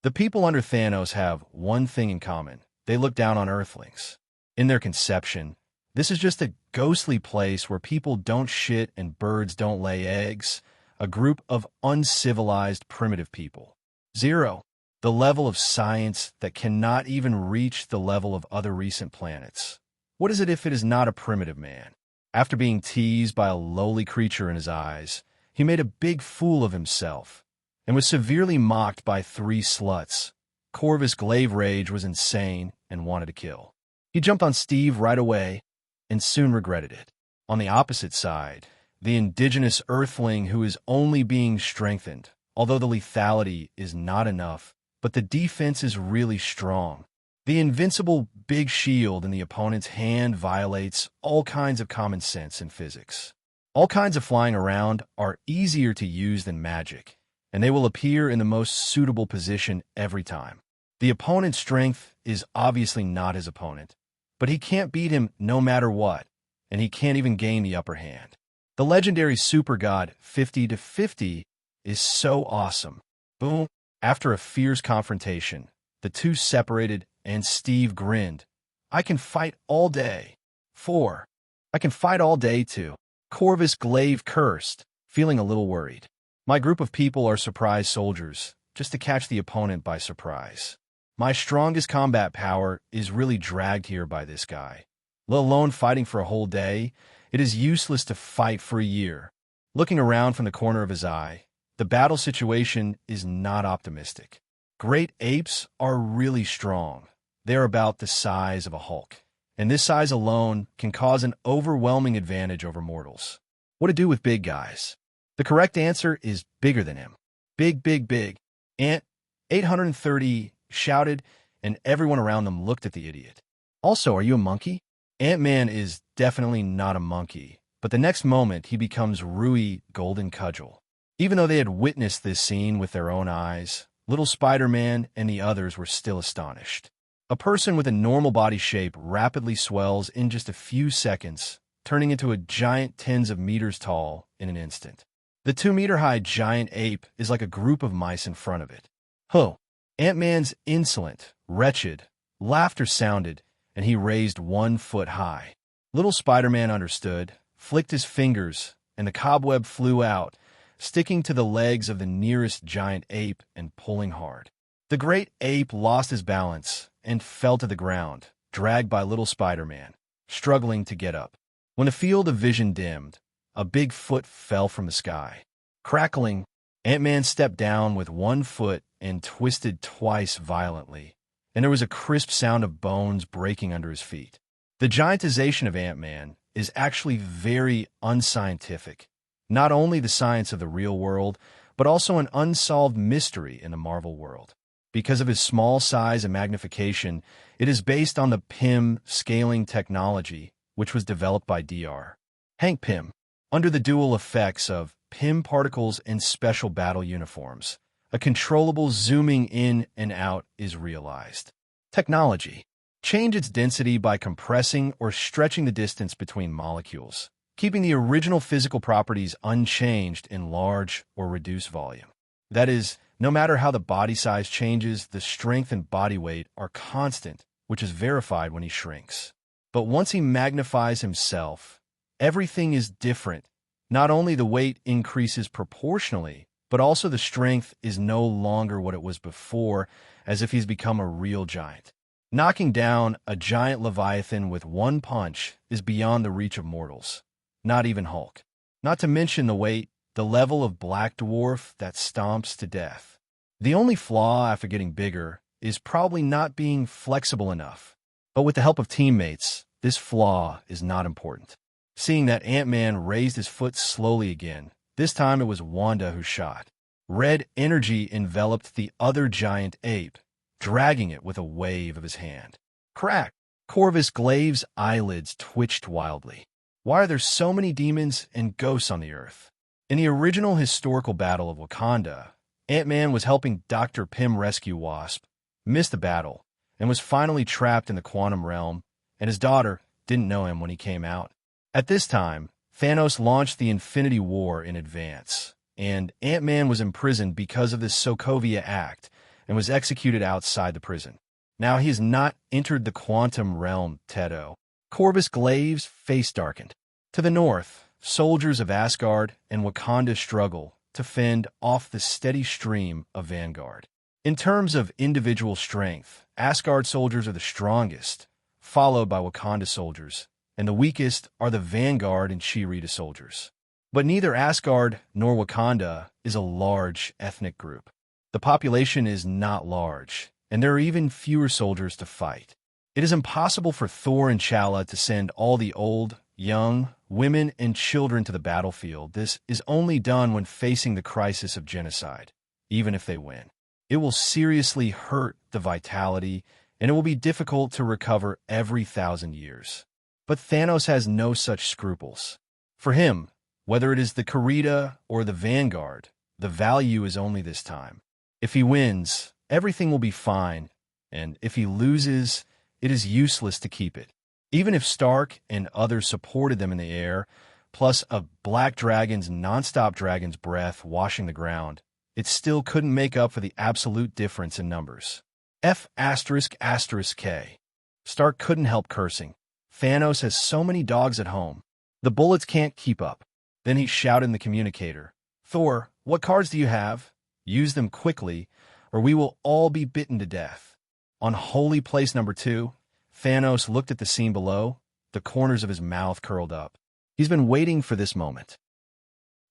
The people under Thanos have one thing in common. They look down on Earthlings. In their conception, this is just a ghostly place where people don't shit and birds don't lay eggs, a group of uncivilized primitive people. 0. The level of science that cannot even reach the level of other recent planets. What is it if it is not a primitive man? After being teased by a lowly creature in his eyes, he made a big fool of himself and was severely mocked by 3 sluts. Corvus Glaive rage was insane and wanted to kill. He jumped on Steve right away and soon regretted it. On the opposite side, the indigenous Earthling who is only being strengthened, although the lethality is not enough, but the defense is really strong. The invincible big shield in the opponent's hand violates all kinds of common sense and physics. All kinds of flying around are easier to use than magic, and they will appear in the most suitable position every time. The opponent's strength is obviously not his opponent, but he can't beat him no matter what, and he can't even gain the upper hand. The legendary super god 50-50 is so awesome. Boom. After a fierce confrontation, the 2 separated and Steve grinned. I can fight all day. 4. I can fight all day too. Corvus Glaive cursed, feeling a little worried. My group of people are surprise soldiers, just to catch the opponent by surprise. My strongest combat power is really dragged here by this guy. Let alone fighting for a whole day, it is useless to fight for a year. Looking around from the corner of his eye, the battle situation is not optimistic. Great apes are really strong. They are about the size of a Hulk, and this size alone can cause an overwhelming advantage over mortals. What to do with big guys? The correct answer is bigger than him. Big, big, big. Ant 830 shouted, and everyone around them looked at the idiot. Also, are you a monkey? Ant-Man is definitely not a monkey, but the next moment he becomes Rui Golden Cudgel. Even though they had witnessed this scene with their own eyes, little Spider-Man and the others were still astonished. A person with a normal body shape rapidly swells in just a few seconds, turning into a giant tens of meters tall in an instant. The 2-meter-high giant ape is like a group of mice in front of it. Ho! Ant-Man's insolent, wretched laughter sounded, and he raised 1 foot high. Little Spider-Man understood, flicked his fingers, and the cobweb flew out, sticking to the legs of the nearest giant ape and pulling hard. The great ape lost his balance and fell to the ground, dragged by little Spider-Man, struggling to get up. When the field of vision dimmed, a big foot fell from the sky. Crackling, Ant-Man stepped down with 1 foot and twisted twice violently, and there was a crisp sound of bones breaking under his feet. The giantization of Ant-Man is actually very unscientific. Not only the science of the real world, but also an unsolved mystery in the Marvel world. Because of his small size and magnification, it is based on the Pym scaling technology, which was developed by Dr. Hank Pym. Under the dual effects of Pym particles and special battle uniforms, a controllable zooming in and out is realized. Technology. Change its density by compressing or stretching the distance between molecules, keeping the original physical properties unchanged in large or reduced volume. That is, no matter how the body size changes, the strength and body weight are constant, which is verified when he shrinks. But once he magnifies himself, everything is different. Not only the weight increases proportionally, but also the strength is no longer what it was before, as if he's become a real giant. Knocking down a giant leviathan with one punch is beyond the reach of mortals, not even Hulk. Not to mention the weight, the level of black dwarf that stomps to death. The only flaw after getting bigger is probably not being flexible enough. But with the help of teammates, this flaw is not important. Seeing that Ant-Man raised his foot slowly again, this time it was Wanda who shot. Red energy enveloped the other giant ape, dragging it with a wave of his hand. Crack! Corvus Glaive's eyelids twitched wildly. Why are there so many demons and ghosts on the Earth? In the original historical battle of Wakanda, Ant-Man was helping Dr. Pym rescue Wasp, missed the battle, and was finally trapped in the quantum realm, and his daughter didn't know him when he came out. At this time, Thanos launched the Infinity War in advance, and Ant-Man was imprisoned because of the Sokovia Act and was executed outside the prison. Now he has not entered the quantum realm, Tedo. Corvus Glaive's face darkened. To the north, soldiers of Asgard and Wakanda struggle to fend off the steady stream of Vanguard. In terms of individual strength, Asgard soldiers are the strongest, followed by Wakanda soldiers, and the weakest are the Vanguard and Chirita soldiers. But neither Asgard nor Wakanda is a large ethnic group. The population is not large, and there are even fewer soldiers to fight. It is impossible for Thor and T'Challa to send all the old, young, women, and children to the battlefield. This is only done when facing the crisis of genocide, even if they win. It will seriously hurt the vitality, and it will be difficult to recover every 1,000 years. But Thanos has no such scruples. For him, whether it is the Chirita or the Vanguard, the value is only this time. If he wins, everything will be fine, and if he loses, it is useless to keep it. Even if Stark and others supported them in the air, plus a black dragon's nonstop dragon's breath washing the ground, it still couldn't make up for the absolute difference in numbers. F***K. Stark couldn't help cursing. Thanos has so many dogs at home. The bullets can't keep up. Then he shouted in the communicator, "Thor, what cards do you have? Use them quickly, or we will all be bitten to death." On holy place number 2, Thanos looked at the scene below, the corners of his mouth curled up. He's been waiting for this moment.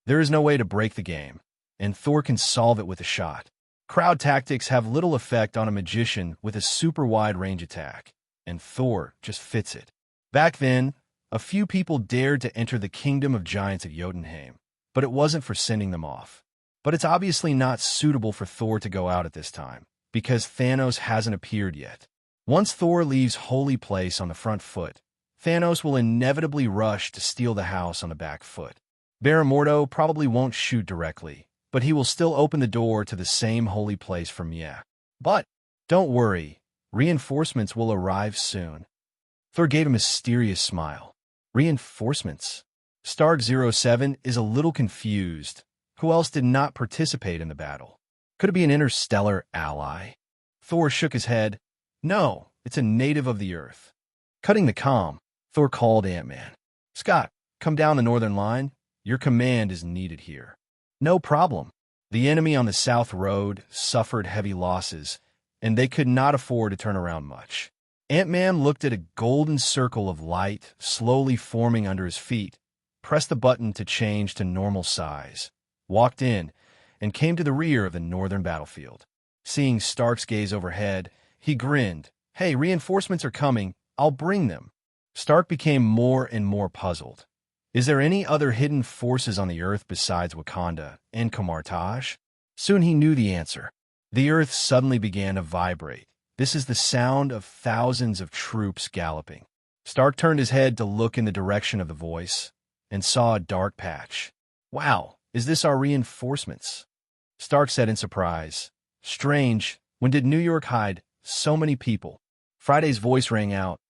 There is no way to break the game, and Thor can solve it with a shot. Crowd tactics have little effect on a magician with a super wide range attack, and Thor just fits it. Back then, a few people dared to enter the kingdom of giants at Jotunheim, but it wasn't for sending them off. But it's obviously not suitable for Thor to go out at this time, because Thanos hasn't appeared yet. Once Thor leaves Holy Place on the front foot, Thanos will inevitably rush to steal the house on the back foot. Baramordo probably won't shoot directly, but he will still open the door to the same Holy Place from Mia. But don't worry, reinforcements will arrive soon. Thor gave a mysterious smile. Reinforcements? Stark-07 is a little confused. Who else did not participate in the battle? Could it be an interstellar ally? Thor shook his head. No, it's a native of the Earth. Cutting the comm, Thor called Ant-Man. "Scott, come down the northern line. Your command is needed here." "No problem." The enemy on the South Road suffered heavy losses, and they could not afford to turn around much. Ant-Man looked at a golden circle of light slowly forming under his feet, pressed the button to change to normal size, walked in, and came to the rear of the northern battlefield. Seeing Stark's gaze overhead, he grinned. "Hey, reinforcements are coming. I'll bring them." Stark became more and more puzzled. Is there any other hidden forces on the Earth besides Wakanda and Kamartaj? Soon he knew the answer. The Earth suddenly began to vibrate. This is the sound of thousands of troops galloping. Stark turned his head to look in the direction of the voice and saw a dark patch. "Wow, is this our reinforcements?" Stark said in surprise. "Strange, when did New York hide so many people?" Friday's voice rang out.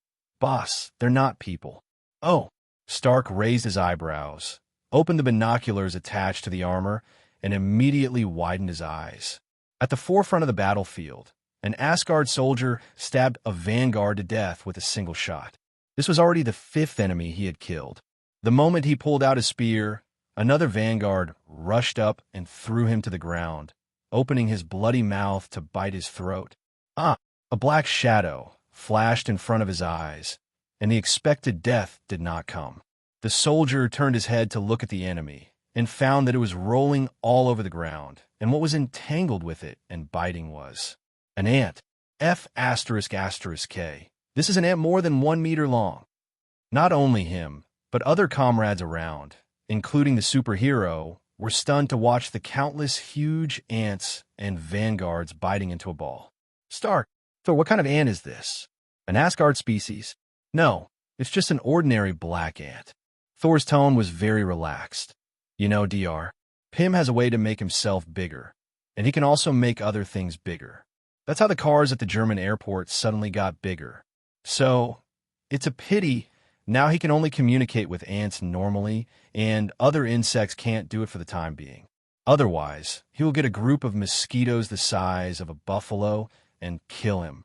"Boss, they're not people." "Oh." Stark raised his eyebrows, opened the binoculars attached to the armor, and immediately widened his eyes. At the forefront of the battlefield, an Asgard soldier stabbed a Vanguard to death with a single shot. This was already the 5th enemy he had killed. The moment he pulled out his spear, another Vanguard rushed up and threw him to the ground, opening his bloody mouth to bite his throat. A black shadow, flashed in front of his eyes, and the expected death did not come. The soldier turned his head to look at the enemy and found that it was rolling all over the ground, and what was entangled with it and biting was an ant. F***K. This is an ant more than 1 meter long. Not only him, but other comrades around, including the superhero, were stunned to watch the countless huge ants and vanguards biting into a ball. Stark, Thor, what kind of ant is this? An Asgard species? No, it's just an ordinary black ant. Thor's tone was very relaxed. You know, Dr. Pym has a way to make himself bigger, and he can also make other things bigger. That's how the cars at the German airport suddenly got bigger. So, it's a pity now he can only communicate with ants normally, and other insects can't do it for the time being. Otherwise, he will get a group of mosquitoes the size of a buffalo and kill him.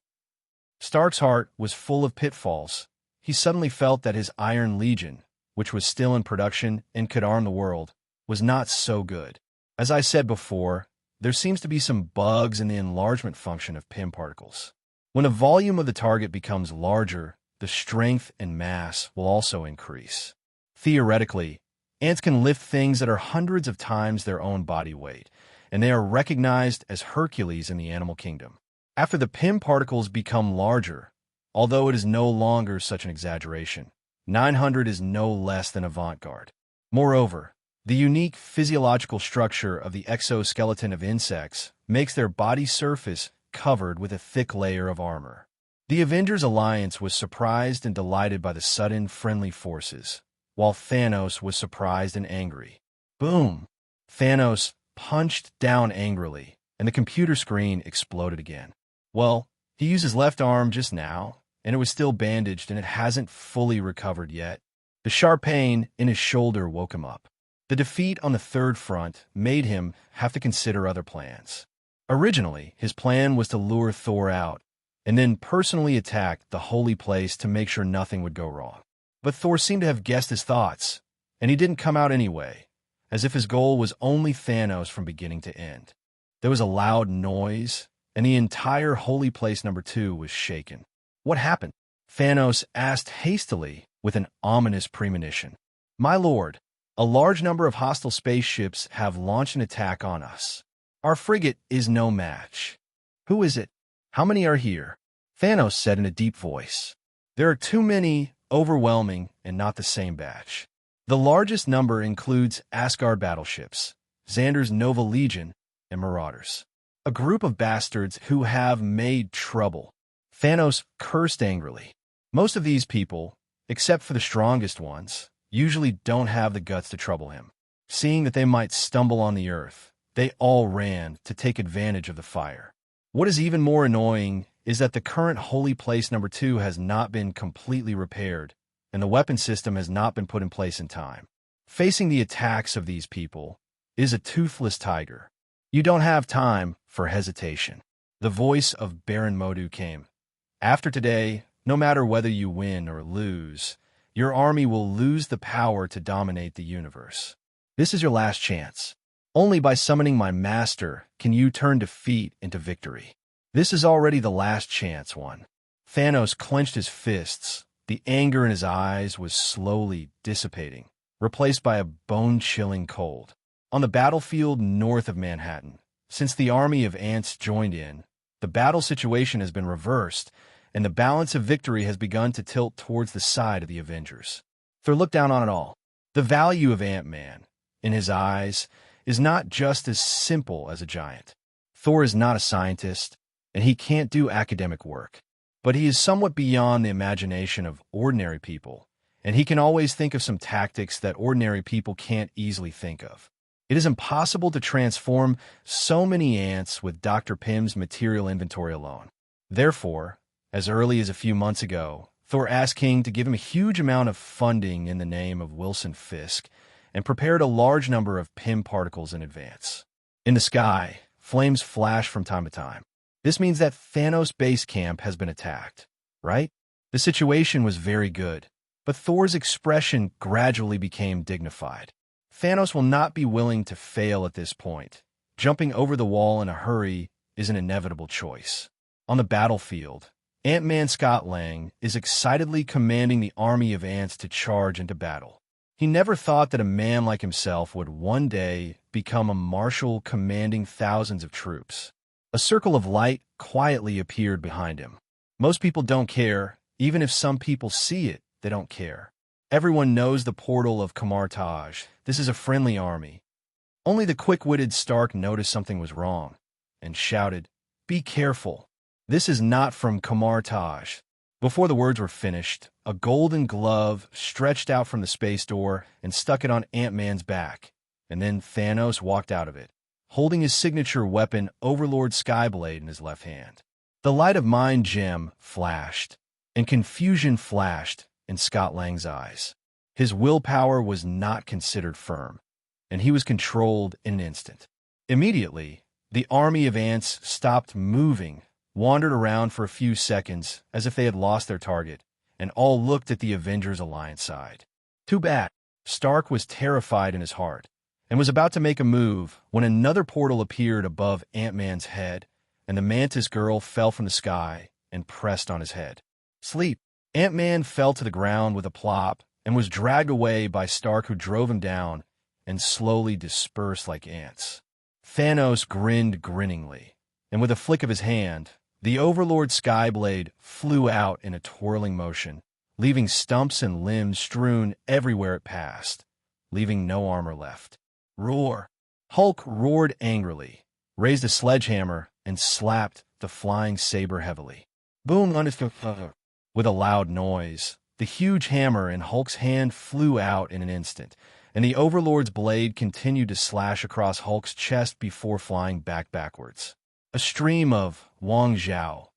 Stark's heart was full of pitfalls. He suddenly felt that his Iron Legion, which was still in production and could arm the world, was not so good. As I said before, there seems to be some bugs in the enlargement function of Pym particles. When the volume of the target becomes larger, the strength and mass will also increase. Theoretically, ants can lift things that are hundreds of times their own body weight, and they are recognized as Hercules in the animal kingdom. After the Pym particles become larger, although it is no longer such an exaggeration, 900 is no less than avant-garde. Moreover, the unique physiological structure of the exoskeleton of insects makes their body surface covered with a thick layer of armor. The Avengers alliance was surprised and delighted by the sudden friendly forces, while Thanos was surprised and angry. Boom! Thanos punched down angrily, and the computer screen exploded again. Well, he used his left arm just now, and it was still bandaged and it hasn't fully recovered yet. The sharp pain in his shoulder woke him up. The defeat on the third front made him have to consider other plans. Originally, his plan was to lure Thor out, and then personally attack the holy place to make sure nothing would go wrong. But Thor seemed to have guessed his thoughts, and he didn't come out anyway, as if his goal was only Thanos from beginning to end. There was a loud noise, and the entire holy place number 2 was shaken. What happened? Thanos asked hastily with an ominous premonition. My lord, a large number of hostile spaceships have launched an attack on us. Our frigate is no match. Who is it? How many are here? Thanos said in a deep voice. There are too many, overwhelming, and not the same batch. The largest number includes Asgard battleships, Xander's Nova Legion, and Marauders. A group of bastards who have made trouble. Thanos cursed angrily. Most of these people, except for the strongest ones, usually don't have the guts to trouble him. Seeing that they might stumble on the earth, they all ran to take advantage of the fire. What is even more annoying is that the current holy place number 2 has not been completely repaired, and the weapon system has not been put in place in time. Facing the attacks of these people is a toothless tiger. You don't have time for hesitation. The voice of Baron Modu came. After today, no matter whether you win or lose, your army will lose the power to dominate the universe. This is your last chance. Only by summoning my master can you turn defeat into victory. This is already the last chance one. Thanos clenched his fists. The anger in his eyes was slowly dissipating, replaced by a bone-chilling cold. On the battlefield north of Manhattan, since the army of ants joined in, the battle situation has been reversed, and the balance of victory has begun to tilt towards the side of the Avengers. Thor looked down on it all. The value of Ant-Man, in his eyes, is not just as simple as a giant. Thor is not a scientist, and he can't do academic work. But he is somewhat beyond the imagination of ordinary people, and he can always think of some tactics that ordinary people can't easily think of. It is impossible to transform so many ants with Dr. Pym's material inventory alone. Therefore, as early as a few months ago, Thor asked King to give him a huge amount of funding in the name of Wilson Fisk, and prepared a large number of Pym particles in advance. In the sky, flames flash from time to time. This means that Thanos' base camp has been attacked, right? The situation was very good, but Thor's expression gradually became dignified. Thanos will not be willing to fail at this point. Jumping over the wall in a hurry is an inevitable choice. On the battlefield, Ant-Man Scott Lang is excitedly commanding the army of ants to charge into battle. He never thought that a man like himself would one day become a marshal commanding thousands of troops. A circle of light quietly appeared behind him. Most people don't care. Even if some people see it, they don't care. Everyone knows the portal of Kamartaj. This is a friendly army. Only the quick-witted Stark noticed something was wrong and shouted, "Be careful. This is not from Kamartaj." Before the words were finished, a golden glove stretched out from the space door and stuck it on Ant-Man's back, and then Thanos walked out of it, holding his signature weapon Overlord Skyblade in his left hand. The light of Mind Gem flashed, and confusion flashed in Scott Lang's eyes. His willpower was not considered firm, and he was controlled in an instant. Immediately, the army of ants stopped moving, wandered around for a few seconds as if they had lost their target, and all looked at the Avengers Alliance side. Too bad. Stark was terrified in his heart, and was about to make a move when another portal appeared above Ant-Man's head, and the Mantis girl fell from the sky and pressed on his head. Sleep. Ant-Man fell to the ground with a plop and was dragged away by Stark, who drove him down and slowly dispersed like ants. Thanos grinned grinningly, and with a flick of his hand, the Overlord Skyblade flew out in a twirling motion, leaving stumps and limbs strewn everywhere it passed, leaving no armor left. Roar! Hulk roared angrily, raised a sledgehammer, and slapped the flying saber heavily. Boom! With a loud noise, the huge hammer in Hulk's hand flew out in an instant, and the Overlord's blade continued to slash across Hulk's chest before flying backwards. A stream of Wang Zhao,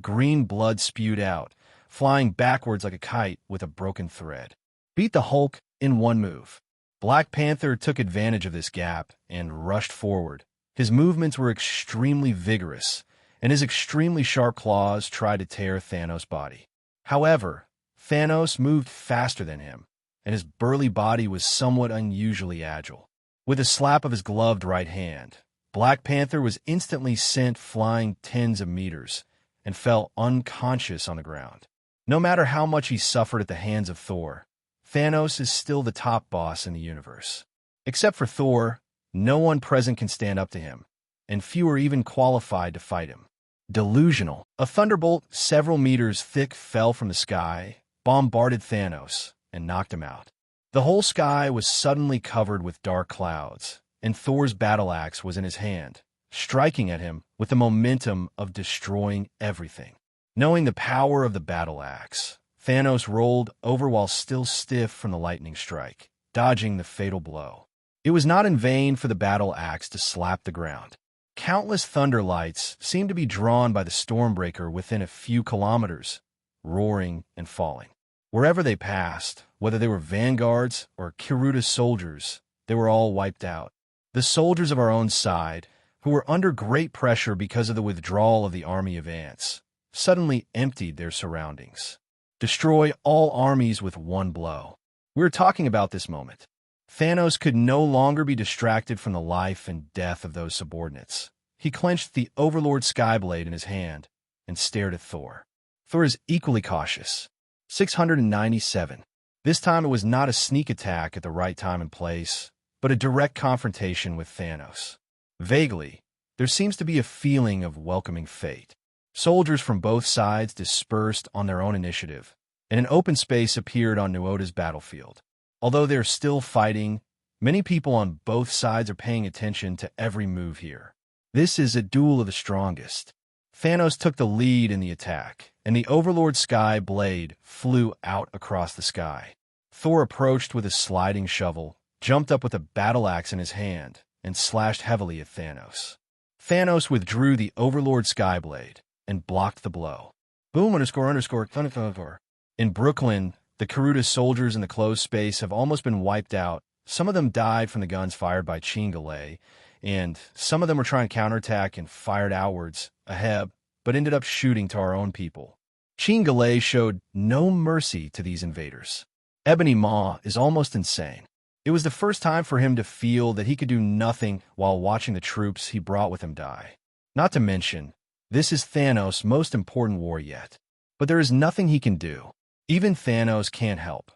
green blood spewed out, flying backwards like a kite with a broken thread. Beat the Hulk in one move. Black Panther took advantage of this gap and rushed forward. His movements were extremely vigorous, and his extremely sharp claws tried to tear Thanos' body. However, Thanos moved faster than him, and his burly body was somewhat unusually agile. With a slap of his gloved right hand, Black Panther was instantly sent flying tens of meters and fell unconscious on the ground. No matter how much he suffered at the hands of Thor, Thanos is still the top boss in the universe. Except for Thor, no one present can stand up to him, and few are even qualified to fight him. Delusional. A thunderbolt several meters thick fell from the sky, bombarded Thanos, and knocked him out. The whole sky was suddenly covered with dark clouds, and Thor's battle axe was in his hand, striking at him with the momentum of destroying everything. Knowing the power of the battle axe, Thanos rolled over while still stiff from the lightning strike, dodging the fatal blow. It was not in vain for the battle axe to slap the ground. Countless thunder lights seemed to be drawn by the Stormbreaker within a few kilometers, roaring and falling. Wherever they passed, whether they were vanguards or Kiruda's soldiers, they were all wiped out. The soldiers of our own side, who were under great pressure because of the withdrawal of the army of ants, suddenly emptied their surroundings. Destroy all armies with one blow. We were talking about this moment. Thanos could no longer be distracted from the life and death of those subordinates. He clenched the Overlord Skyblade in his hand and stared at Thor. Thor is equally cautious. 697. This time it was not a sneak attack at the right time and place, but a direct confrontation with Thanos. Vaguely, there seems to be a feeling of welcoming fate. Soldiers from both sides dispersed on their own initiative, and an open space appeared on Nuoda's battlefield. Although they're still fighting, many people on both sides are paying attention to every move here. This is a duel of the strongest. Thanos took the lead in the attack, and the Overlord Sky Blade flew out across the sky. Thor approached with a sliding shovel, jumped up with a battle axe in his hand, and slashed heavily at Thanos. Thanos withdrew the Overlord Skyblade and blocked the blow. Boom ___. In Brooklyn, the Kiruda soldiers in the closed space have almost been wiped out. Some of them died from the guns fired by Chingale, and some of them were trying to counterattack and fired outwards, ahead, but ended up shooting to our own people. Chingale showed no mercy to these invaders. Ebony Maw is almost insane. It was the first time for him to feel that he could do nothing while watching the troops he brought with him die. Not to mention, this is Thanos' most important war yet. But there is nothing he can do. Even Thanos can't help.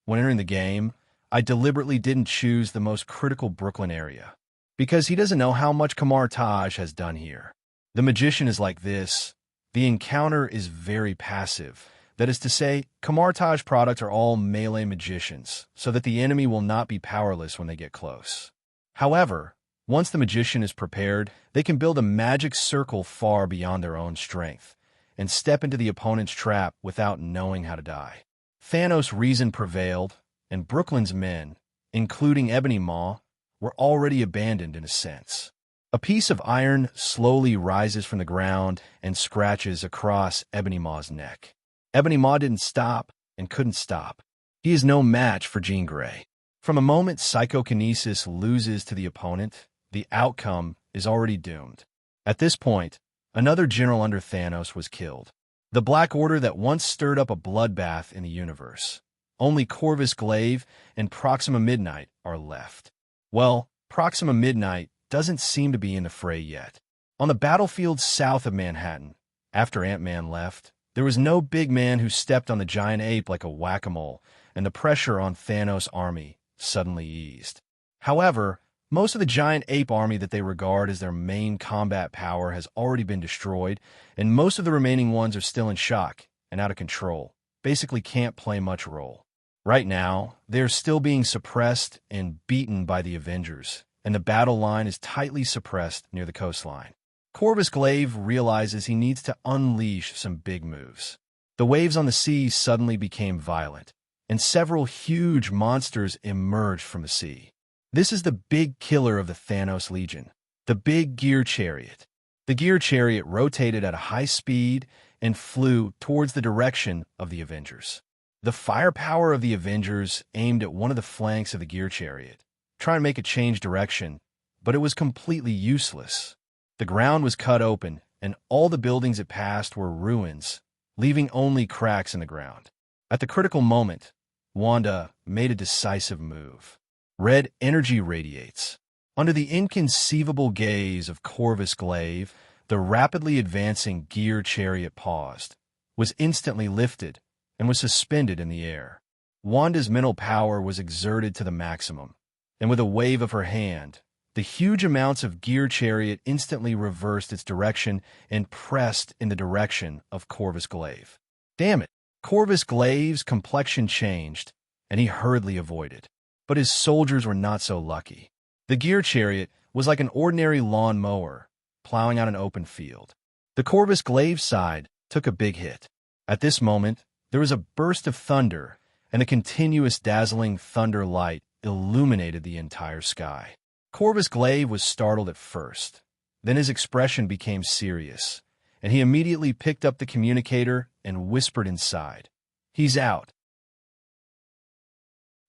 When entering the game, I deliberately didn't choose the most critical Brooklyn area, because he doesn't know how much Kamar Taj has done here. The magician is like this. The encounter is very passive. That is to say, Kamar Taj products are all melee magicians, so that the enemy will not be powerless when they get close. However, once the magician is prepared, they can build a magic circle far beyond their own strength, and step into the opponent's trap without knowing how to die. Thanos' reason prevailed, and Brooklyn's men, including Ebony Maw, were already abandoned in a sense. A piece of iron slowly rises from the ground and scratches across Ebony Maw's neck. Ebony Maw didn't stop and couldn't stop. He is no match for Jean Grey. From a moment psychokinesis loses to the opponent, the outcome is already doomed. At this point, another general under Thanos was killed. The Black Order that once stirred up a bloodbath in the universe. Only Corvus Glaive and Proxima Midnight are left. Well, Proxima Midnight doesn't seem to be in the fray yet. On the battlefield south of Manhattan, after Ant-Man left, there was no big man who stepped on the giant ape like a whack-a-mole, and the pressure on Thanos' army suddenly eased. However, most of the giant ape army that they regard as their main combat power has already been destroyed, and most of the remaining ones are still in shock and out of control, basically can't play much role. Right now, they are still being suppressed and beaten by the Avengers, and the battle line is tightly suppressed near the coastline. Corvus Glaive realizes he needs to unleash some big moves. The waves on the sea suddenly became violent, and several huge monsters emerged from the sea. This is the big killer of the Thanos Legion, the big gear chariot. The gear chariot rotated at a high speed and flew towards the direction of the Avengers. The firepower of the Avengers aimed at one of the flanks of the gear chariot, trying to make it change direction, but it was completely useless. The ground was cut open, and all the buildings it passed were ruins, leaving only cracks in the ground. At the critical moment, Wanda made a decisive move. Red energy radiates. Under the inconceivable gaze of Corvus Glaive, the rapidly advancing gear chariot paused, was instantly lifted, and was suspended in the air. Wanda's mental power was exerted to the maximum, and with a wave of her hand, the huge amounts of gear chariot instantly reversed its direction and pressed in the direction of Corvus Glaive. Damn it! Corvus Glaive's complexion changed, and he hurriedly avoided. But his soldiers were not so lucky. The gear chariot was like an ordinary lawn mower, plowing out an open field. The Corvus Glaive side took a big hit. At this moment, there was a burst of thunder, and a continuous dazzling thunder light illuminated the entire sky. Corvus Glaive was startled at first. Then his expression became serious, and he immediately picked up the communicator and whispered inside. "He's out."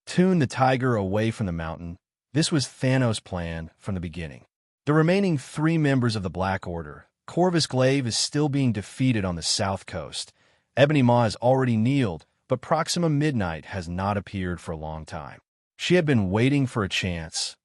Tune the tiger away from the mountain. This was Thanos' plan from the beginning. The remaining 3 members of the Black Order, Corvus Glaive is still being defeated on the south coast. Ebony Maw has already kneeled, but Proxima Midnight has not appeared for a long time. She had been waiting for a chance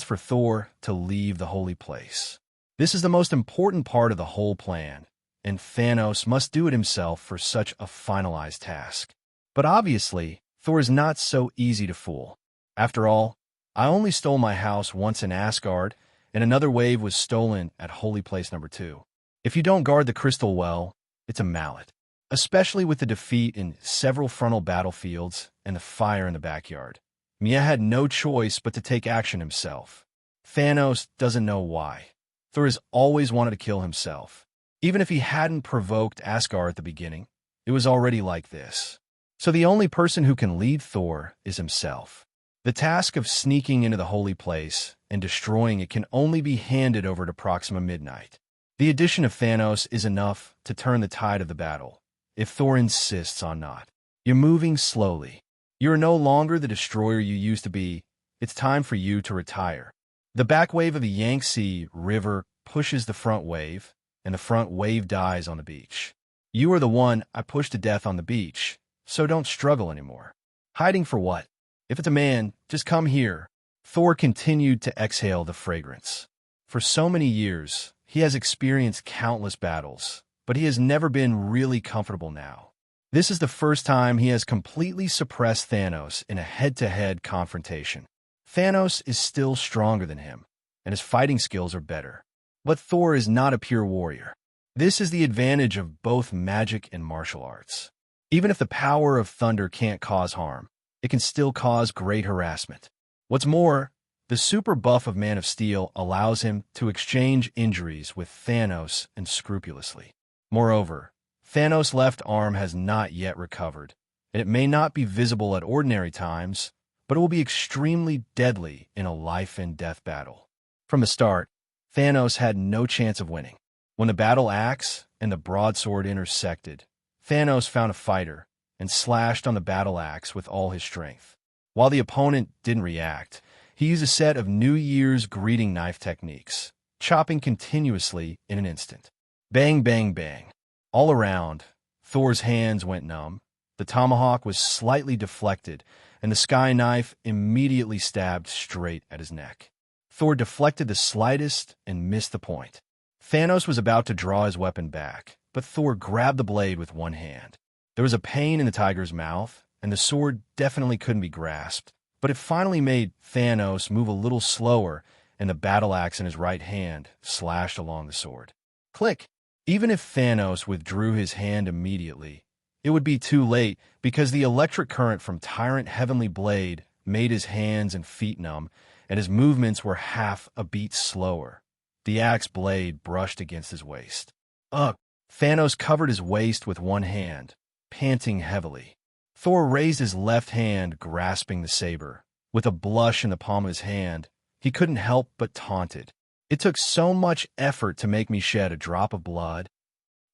for Thor to leave the holy place. This is the most important part of the whole plan, and Thanos must do it himself for such a finalized task. But obviously, Thor is not so easy to fool. After all, I only stole my house once in Asgard, and another wave was stolen at Holy Place number 2. If you don't guard the crystal well, it's a mallet. Especially with the defeat in several frontal battlefields and the fire in the backyard. Mia had no choice but to take action himself. Thanos doesn't know why. Thor has always wanted to kill himself. Even if he hadn't provoked Asgard at the beginning, it was already like this. So the only person who can lead Thor is himself. The task of sneaking into the holy place and destroying it can only be handed over to Proxima Midnight. The addition of Thanos is enough to turn the tide of the battle, if Thor insists on not. You're moving slowly. You are no longer the destroyer you used to be. It's time for you to retire. The back wave of the Yangtze River pushes the front wave, and the front wave dies on the beach. You are the one I pushed to death on the beach, so don't struggle anymore. Hiding for what? If it's a man, just come here. Thor continued to exhale the fragrance. For so many years, he has experienced countless battles, but he has never been really comfortable now. This is the first time he has completely suppressed Thanos in a head-to-head confrontation. Thanos is still stronger than him, and his fighting skills are better. But Thor is not a pure warrior. This is the advantage of both magic and martial arts. Even if the power of thunder can't cause harm, it can still cause great harassment. What's more, the super buff of Man of Steel allows him to exchange injuries with Thanos unscrupulously. Moreover, Thanos' left arm has not yet recovered, and it may not be visible at ordinary times, but it will be extremely deadly in a life-and-death battle. From the start, Thanos had no chance of winning. When the battle axe and the broadsword intersected, Thanos found a fighter and slashed on the battle axe with all his strength. While the opponent didn't react, he used a set of New Year's greeting knife techniques, chopping continuously in an instant. Bang, bang, bang. All around, Thor's hands went numb, the tomahawk was slightly deflected, and the sky knife immediately stabbed straight at his neck. Thor deflected the slightest and missed the point. Thanos was about to draw his weapon back, but Thor grabbed the blade with one hand. There was a pain in the tiger's mouth, and the sword definitely couldn't be grasped, but it finally made Thanos move a little slower, and the battle axe in his right hand slashed along the sword. Click! Even if Thanos withdrew his hand immediately, it would be too late because the electric current from Tyrant Heavenly Blade made his hands and feet numb, and his movements were half a beat slower. The axe blade brushed against his waist. Ugh! Thanos covered his waist with one hand, panting heavily. Thor raised his left hand, grasping the saber. With a blush in the palm of his hand, he couldn't help but taunt it. It took so much effort to make me shed a drop of blood.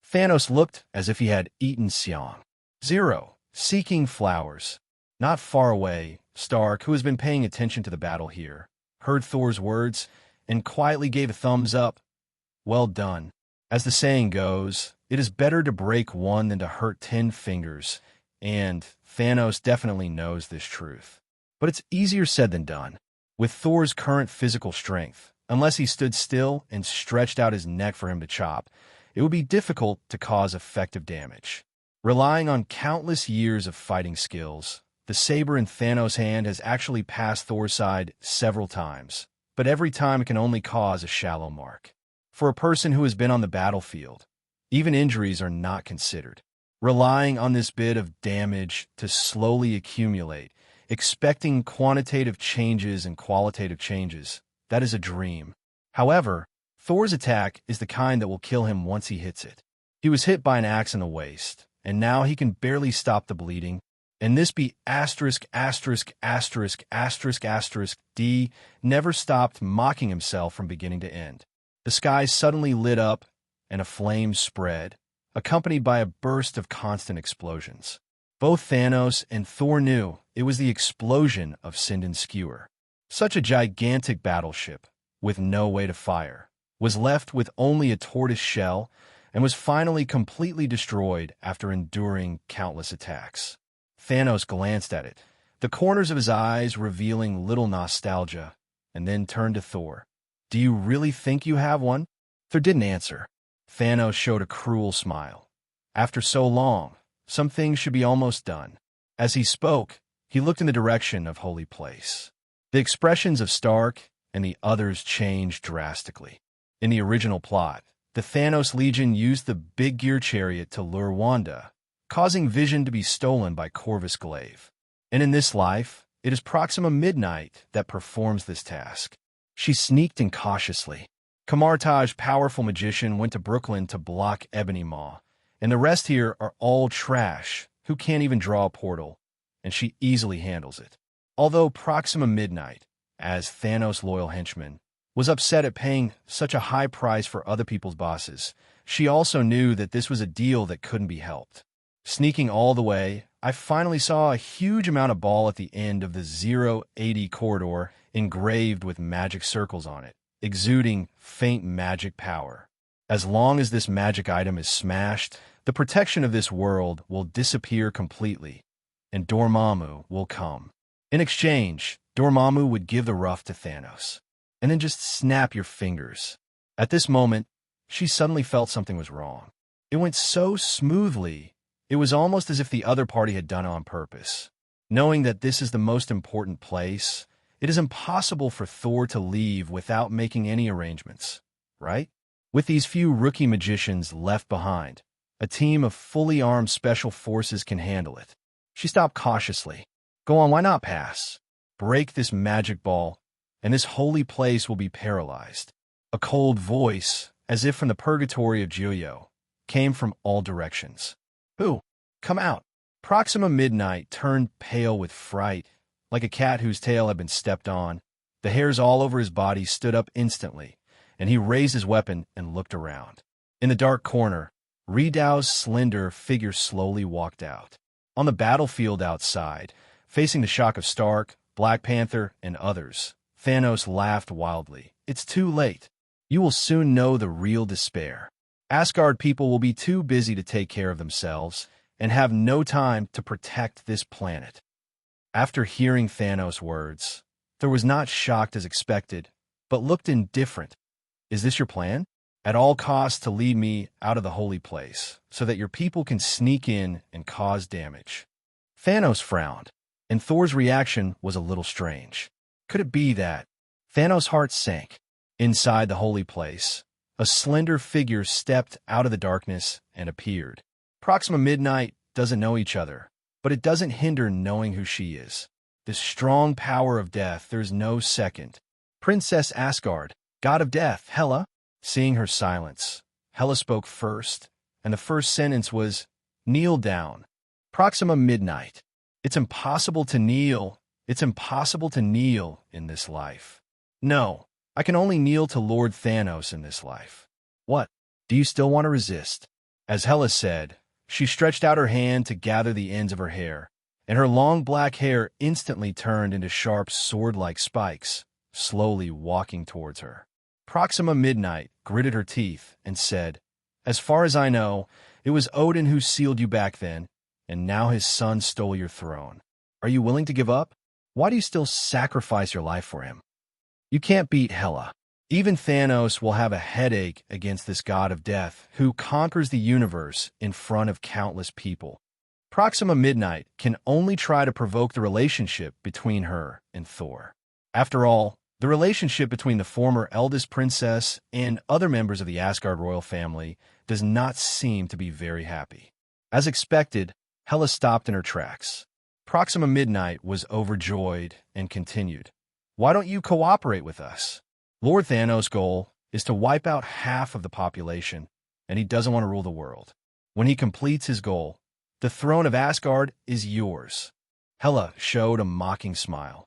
Thanos looked as if he had eaten Xiang. Zero, seeking flowers. Not far away, Stark, who has been paying attention to the battle here, heard Thor's words and quietly gave a thumbs up. Well done. As the saying goes, it is better to break one than to hurt 10 fingers, and Thanos definitely knows this truth. But it's easier said than done. With Thor's current physical strength, unless he stood still and stretched out his neck for him to chop, it would be difficult to cause effective damage. Relying on countless years of fighting skills, the saber in Thanos' hand has actually passed Thor's side several times, but every time it can only cause a shallow mark. For a person who has been on the battlefield, even injuries are not considered. Relying on this bit of damage to slowly accumulate, expecting quantitative changes and qualitative changes, that is a dream. However, Thor's attack is the kind that will kill him once he hits it. He was hit by an axe in the waist, and now he can barely stop the bleeding. And this be D never stopped mocking himself from beginning to end. The sky suddenly lit up, and a flame spread, accompanied by a burst of constant explosions. Both Thanos and Thor knew it was the explosion of Sinden's skewer. Such a gigantic battleship, with no way to fire, was left with only a tortoise shell and was finally completely destroyed after enduring countless attacks. Thanos glanced at it, the corners of his eyes revealing little nostalgia, and then turned to Thor. "Do you really think you have one?" Thor didn't answer. Thanos showed a cruel smile. After so long, some things should be almost done. As he spoke, he looked in the direction of Holy Place. The expressions of Stark and the others changed drastically. In the original plot, the Thanos Legion used the big gear chariot to lure Wanda, causing Vision to be stolen by Corvus Glaive. And in this life, it is Proxima Midnight that performs this task. She sneaked in cautiously. Kamartaj, powerful magician, went to Brooklyn to block Ebony Maw, and the rest here are all trash who can't even draw a portal, and she easily handles it. Although Proxima Midnight, as Thanos' loyal henchman, was upset at paying such a high price for other people's bosses, she also knew that this was a deal that couldn't be helped. Sneaking all the way, I finally saw a huge amount of ball at the end of the 080 corridor engraved with magic circles on it, exuding faint magic power. As long as this magic item is smashed, the protection of this world will disappear completely, and Dormammu will come. In exchange, Dormammu would give the ruff to Thanos, and then just snap your fingers. At this moment, she suddenly felt something was wrong. It went so smoothly, it was almost as if the other party had done it on purpose. Knowing that this is the most important place, it is impossible for Thor to leave without making any arrangements, right? With these few rookie magicians left behind, a team of fully armed special forces can handle it. She stopped cautiously. Go on, why not pass? Break this magic ball, and this holy place will be paralyzed. A cold voice, as if from the purgatory of Joyo, came from all directions. Who? Come out. Proxima Midnight turned pale with fright, like a cat whose tail had been stepped on. The hairs all over his body stood up instantly, and he raised his weapon and looked around. In the dark corner, Redow's slender figure slowly walked out. On the battlefield outside, facing the shock of Stark, Black Panther, and others, Thanos laughed wildly. It's too late. You will soon know the real despair. Asgard people will be too busy to take care of themselves and have no time to protect this planet. After hearing Thanos' words, Thor was not shocked as expected, but looked indifferent. Is this your plan? At all costs to lead me out of the holy place, so that your people can sneak in and cause damage. Thanos frowned, and Thor's reaction was a little strange. Could it be that? Thanos' heart sank. Inside the holy place, a slender figure stepped out of the darkness and appeared. Proxima Midnight doesn't know each other, but it doesn't hinder knowing who she is. This strong power of death, there's no second. Princess Asgard, god of death, Hela. Seeing her silence, Hela spoke first, and the first sentence was, kneel down. Proxima Midnight. It's impossible to kneel. It's impossible to kneel in this life. No, I can only kneel to Lord Thanos in this life. What? Do you still want to resist? As Hela said, she stretched out her hand to gather the ends of her hair, and her long black hair instantly turned into sharp sword-like spikes, slowly walking towards her. Proxima Midnight gritted her teeth and said, as far as I know, it was Odin who sealed you back then, and now his son stole your throne. Are you willing to give up? Why do you still sacrifice your life for him? You can't beat Hela. Even Thanos will have a headache against this god of death who conquers the universe in front of countless people. Proxima Midnight can only try to provoke the relationship between her and Thor. After all, the relationship between the former eldest princess and other members of the Asgard royal family does not seem to be very happy. As expected, Hela stopped in her tracks. Proxima Midnight was overjoyed and continued, why don't you cooperate with us? Lord Thanos' goal is to wipe out half of the population, and he doesn't want to rule the world. When he completes his goal, the throne of Asgard is yours. Hela showed a mocking smile.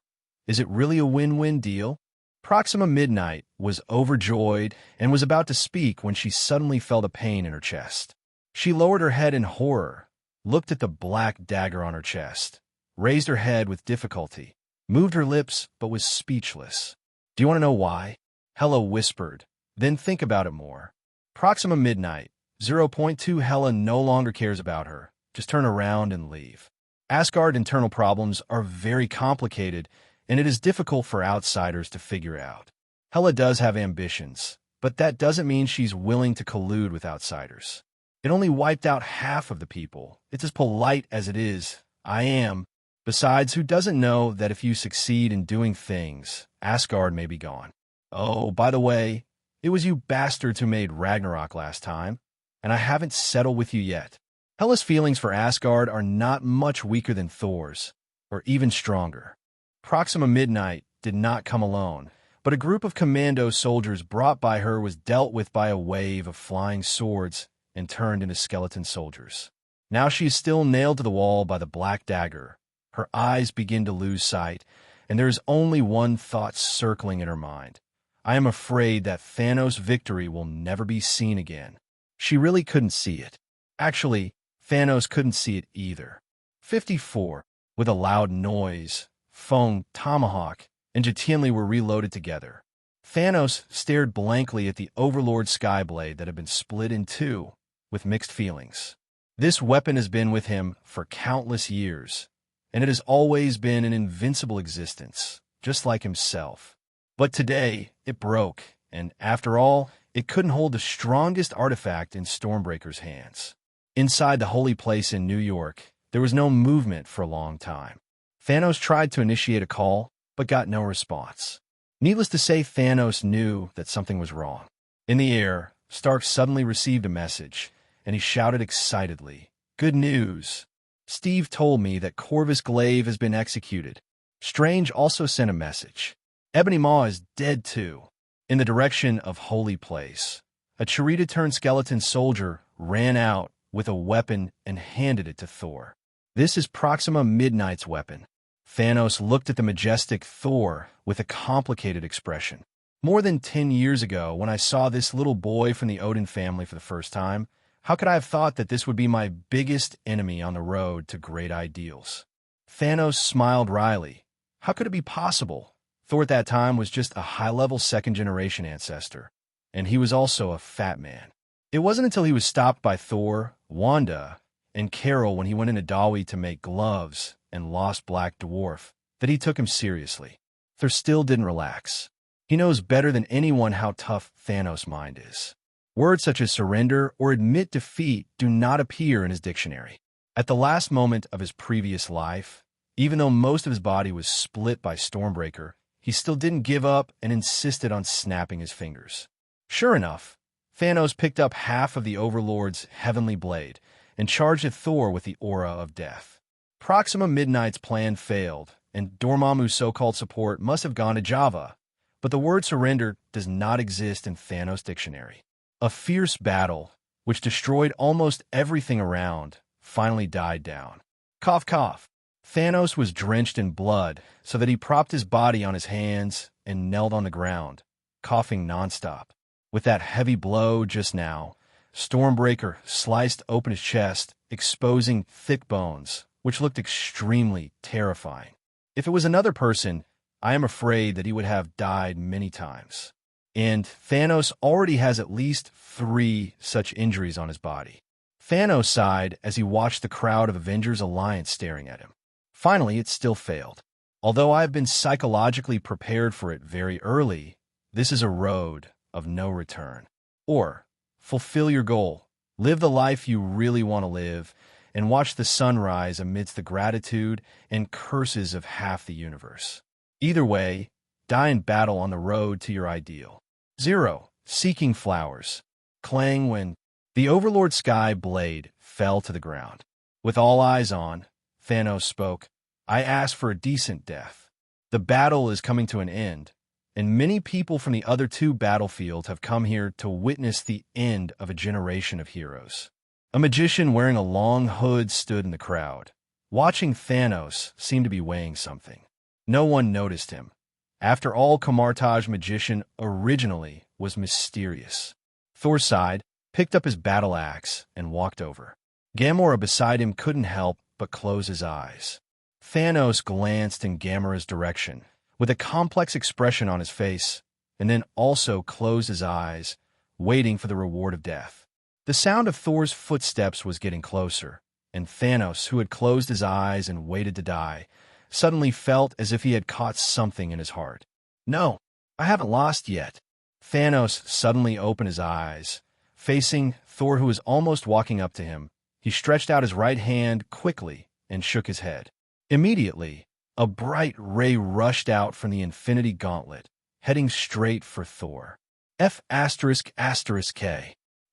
Is it really a win-win deal? Proxima Midnight was overjoyed and was about to speak when she suddenly felt a pain in her chest. She lowered her head in horror, looked at the black dagger on her chest, raised her head with difficulty, moved her lips but was speechless. Do you want to know why? Hela whispered. Then think about it more. Proxima Midnight, 0.2 Hela no longer cares about her. Just turn around and leave. Asgard internal problems are very complicated, and it is difficult for outsiders to figure out. Hela does have ambitions, but that doesn't mean she's willing to collude with outsiders. It only wiped out half of the people. It's as polite as it is. I am. Besides, who doesn't know that if you succeed in doing things, Asgard may be gone? Oh, by the way, it was you bastards who made Ragnarok last time, and I haven't settled with you yet. Hela's feelings for Asgard are not much weaker than Thor's, or even stronger. Proxima Midnight did not come alone, but a group of commando soldiers brought by her was dealt with by a wave of flying swords and turned into skeleton soldiers. Now she is still nailed to the wall by the black dagger. Her eyes begin to lose sight, and there is only one thought circling in her mind. I am afraid that Thanos' victory will never be seen again. She really couldn't see it. Actually, Thanos couldn't see it either. 54. With a loud noise, Fong, Tomahawk, and Jatianli were reloaded together. Thanos stared blankly at the Overlord Skyblade that had been split in two, with mixed feelings. This weapon has been with him for countless years, and it has always been an invincible existence, just like himself. But today, it broke, and after all, it couldn't hold the strongest artifact in Stormbreaker's hands. Inside the holy place in New York, there was no movement for a long time. Thanos tried to initiate a call, but got no response. Needless to say, Thanos knew that something was wrong. In the air, Stark suddenly received a message, and he shouted excitedly, "Good news! Steve told me that Corvus Glaive has been executed." Strange also sent a message. "Ebony Maw is dead too." In the direction of Holy Place, a Charita-turned-skeleton soldier ran out with a weapon and handed it to Thor. "This is Proxima Midnight's weapon." Thanos looked at the majestic Thor with a complicated expression. "More than 10 years ago, when I saw this little boy from the Odin family for the first time, how could I have thought that this would be my biggest enemy on the road to great ideals?" Thanos smiled wryly. How could it be possible? Thor at that time was just a high-level second-generation ancestor, and he was also a fat man. It wasn't until he was stopped by Thor, Wanda, and Carol when he went into Dawi to make gloves and lost Black Dwarf that he took him seriously. Thor still didn't relax. He knows better than anyone how tough Thanos' mind is. Words such as surrender or admit defeat do not appear in his dictionary. At the last moment of his previous life, even though most of his body was split by Stormbreaker, he still didn't give up and insisted on snapping his fingers. Sure enough, Thanos picked up half of the Overlord's heavenly blade and charged at Thor with the aura of death. Proxima Midnight's plan failed, and Dormammu's so-called support must have gone to Java, but the word surrender does not exist in Thanos' dictionary. A fierce battle, which destroyed almost everything around, finally died down. Cough, cough. Thanos was drenched in blood so that he propped his body on his hands and knelt on the ground, coughing nonstop. With that heavy blow just now, Stormbreaker sliced open his chest, exposing thick bones, which looked extremely terrifying. If it was another person, I am afraid that he would have died many times. And Thanos already has at least 3 such injuries on his body. Thanos sighed as he watched the crowd of Avengers Alliance staring at him. Finally, it still failed. Although I have been psychologically prepared for it very early, this is a road of no return. Or, fulfill your goal, live the life you really want to live, and watch the sun rise amidst the gratitude and curses of half the universe. Either way, die in battle on the road to your ideal. 0. Seeking flowers. Clang when the Overlord Sky Blade fell to the ground. With all eyes on, Thanos spoke, "I asked for a decent death. The battle is coming to an end, and many people from the other 2 battlefields have come here to witness the end of a generation of heroes." A magician wearing a long hood stood in the crowd. Watching Thanos seemed to be weighing something. No one noticed him. After all, Kamartaj magician originally was mysterious. Thor sighed, picked up his battle axe, and walked over. Gamora beside him couldn't help but close his eyes. Thanos glanced in Gamora's direction, with a complex expression on his face, and then also closed his eyes, waiting for the reward of death. The sound of Thor's footsteps was getting closer, and Thanos, who had closed his eyes and waited to die, suddenly felt as if he had caught something in his heart. "No, I haven't lost yet." Thanos suddenly opened his eyes. Facing Thor, who was almost walking up to him, he stretched out his right hand quickly and shook his head. Immediately, a bright ray rushed out from the Infinity Gauntlet, heading straight for Thor. F******K.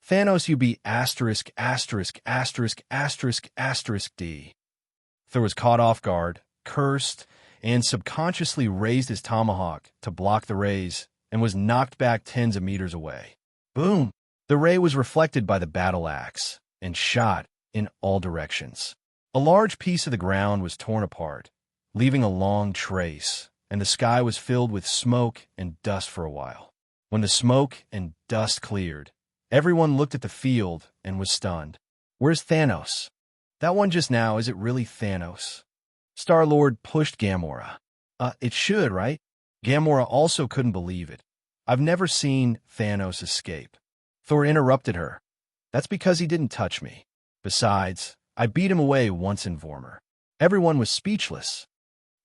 Thanos, you be *****D. Thor was caught off guard, cursed, and subconsciously raised his tomahawk to block the rays and was knocked back tens of meters away. Boom! The ray was reflected by the battle axe and shot in all directions. A large piece of the ground was torn apart, leaving a long trace, and the sky was filled with smoke and dust for a while. When the smoke and dust cleared, everyone looked at the field and was stunned. Where's Thanos? That one just now, is it really Thanos? Star-Lord pushed Gamora. It should, right? Gamora also couldn't believe it. I've never seen Thanos escape. Thor interrupted her. That's because he didn't touch me. Besides, I beat him away once in Vormir. Everyone was speechless.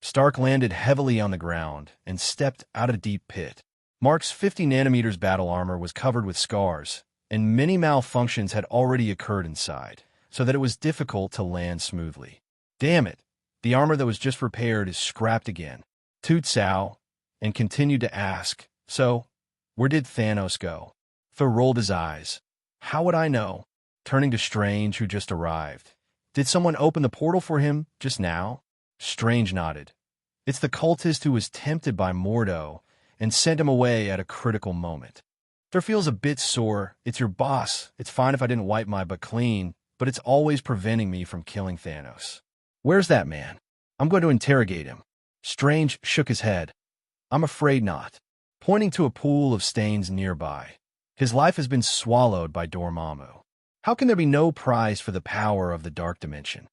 Stark landed heavily on the ground and stepped out of a deep pit. Mark's 50 nanometers battle armor was covered with scars, and many malfunctions had already occurred inside, so that it was difficult to land smoothly. Damn it, the armor that was just repaired is scrapped again. Toot Sao, and continued to ask, so, where did Thanos go? Thor rolled his eyes. How would I know? Turning to Strange, who just arrived. Did someone open the portal for him just now? Strange nodded. It's the cultist who was tempted by Mordo and sent him away at a critical moment. Thor feels a bit sore. It's your boss. It's fine if I didn't wipe my butt clean, but it's always preventing me from killing Thanos. Where's that man? I'm going to interrogate him. Strange shook his head. I'm afraid not. Pointing to a pool of stains nearby. His life has been swallowed by Dormammu. How can there be no prize for the power of the dark dimension?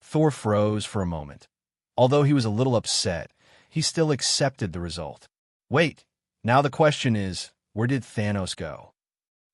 Thor froze for a moment. Although he was a little upset, he still accepted the result. Wait, now the question is, where did Thanos go?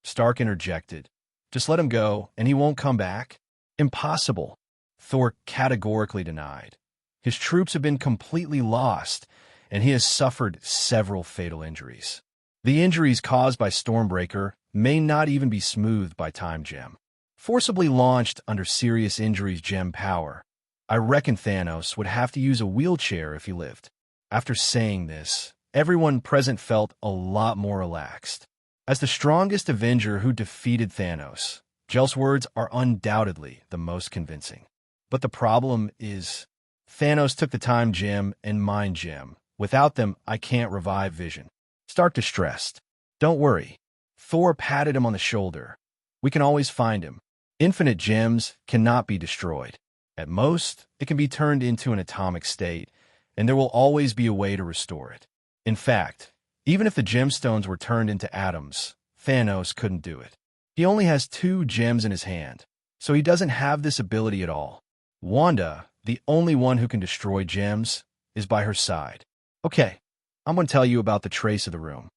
Stark interjected. Just let him go, and he won't come back? Impossible. Thor categorically denied. His troops have been completely lost, and he has suffered several fatal injuries. The injuries caused by Stormbreaker may not even be smoothed by Time Gem. Forcibly launched under serious injuries gem power, I reckon Thanos would have to use a wheelchair if he lived. After saying this, everyone present felt a lot more relaxed. As the strongest Avenger who defeated Thanos, Jel's words are undoubtedly the most convincing. But the problem is, Thanos took the Time Gem and Mind Gem. Without them, I can't revive Vision. Stark distressed. Don't worry. Thor patted him on the shoulder. We can always find him. Infinite gems cannot be destroyed. At most, it can be turned into an atomic state, and there will always be a way to restore it. In fact, even if the gemstones were turned into atoms, Thanos couldn't do it. He only has 2 gems in his hand, so he doesn't have this ability at all. Wanda, the only one who can destroy gems, is by her side. Okay, I'm going to tell you about the trace of the room.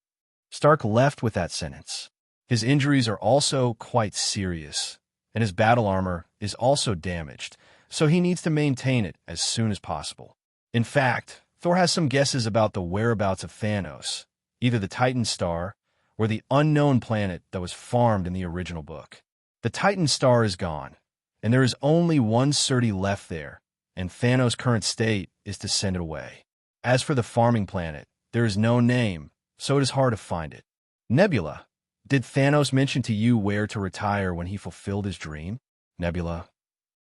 Stark left with that sentence. His injuries are also quite serious, and his battle armor is also damaged, so he needs to maintain it as soon as possible. In fact, Thor has some guesses about the whereabouts of Thanos, either the Titan Star or the unknown planet that was farmed in the original book. The Titan Star is gone, and there is only one Surti left there, and Thanos' current state is to send it away. As for the farming planet, there is no name, so it is hard to find it. Nebula, did Thanos mention to you where to retire when he fulfilled his dream? Nebula,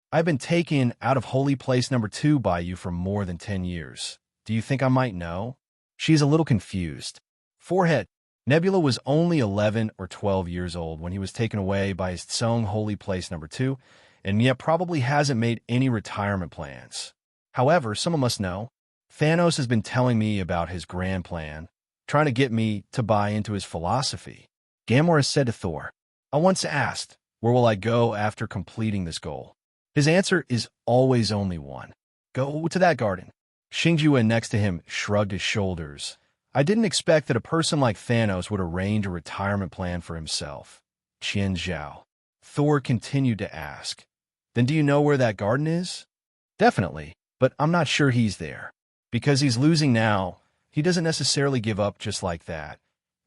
I've been taken out of Holy Place number 2 by you for more than 10 years. Do you think I might know? She is a little confused. Forehead, Nebula was only 11 or 12 years old when he was taken away by his Tsong Holy Place number 2, and yet probably hasn't made any retirement plans. However, someone must know. Thanos has been telling me about his grand plan, trying to get me to buy into his philosophy. Gamora said to Thor, I once asked, where will I go after completing this goal? His answer is always only one. Go to that garden. Xingjiwen next to him shrugged his shoulders. I didn't expect that a person like Thanos would arrange a retirement plan for himself. Qian Zhao. Thor continued to ask, then do you know where that garden is? Definitely, but I'm not sure he's there. Because he's losing now, he doesn't necessarily give up just like that,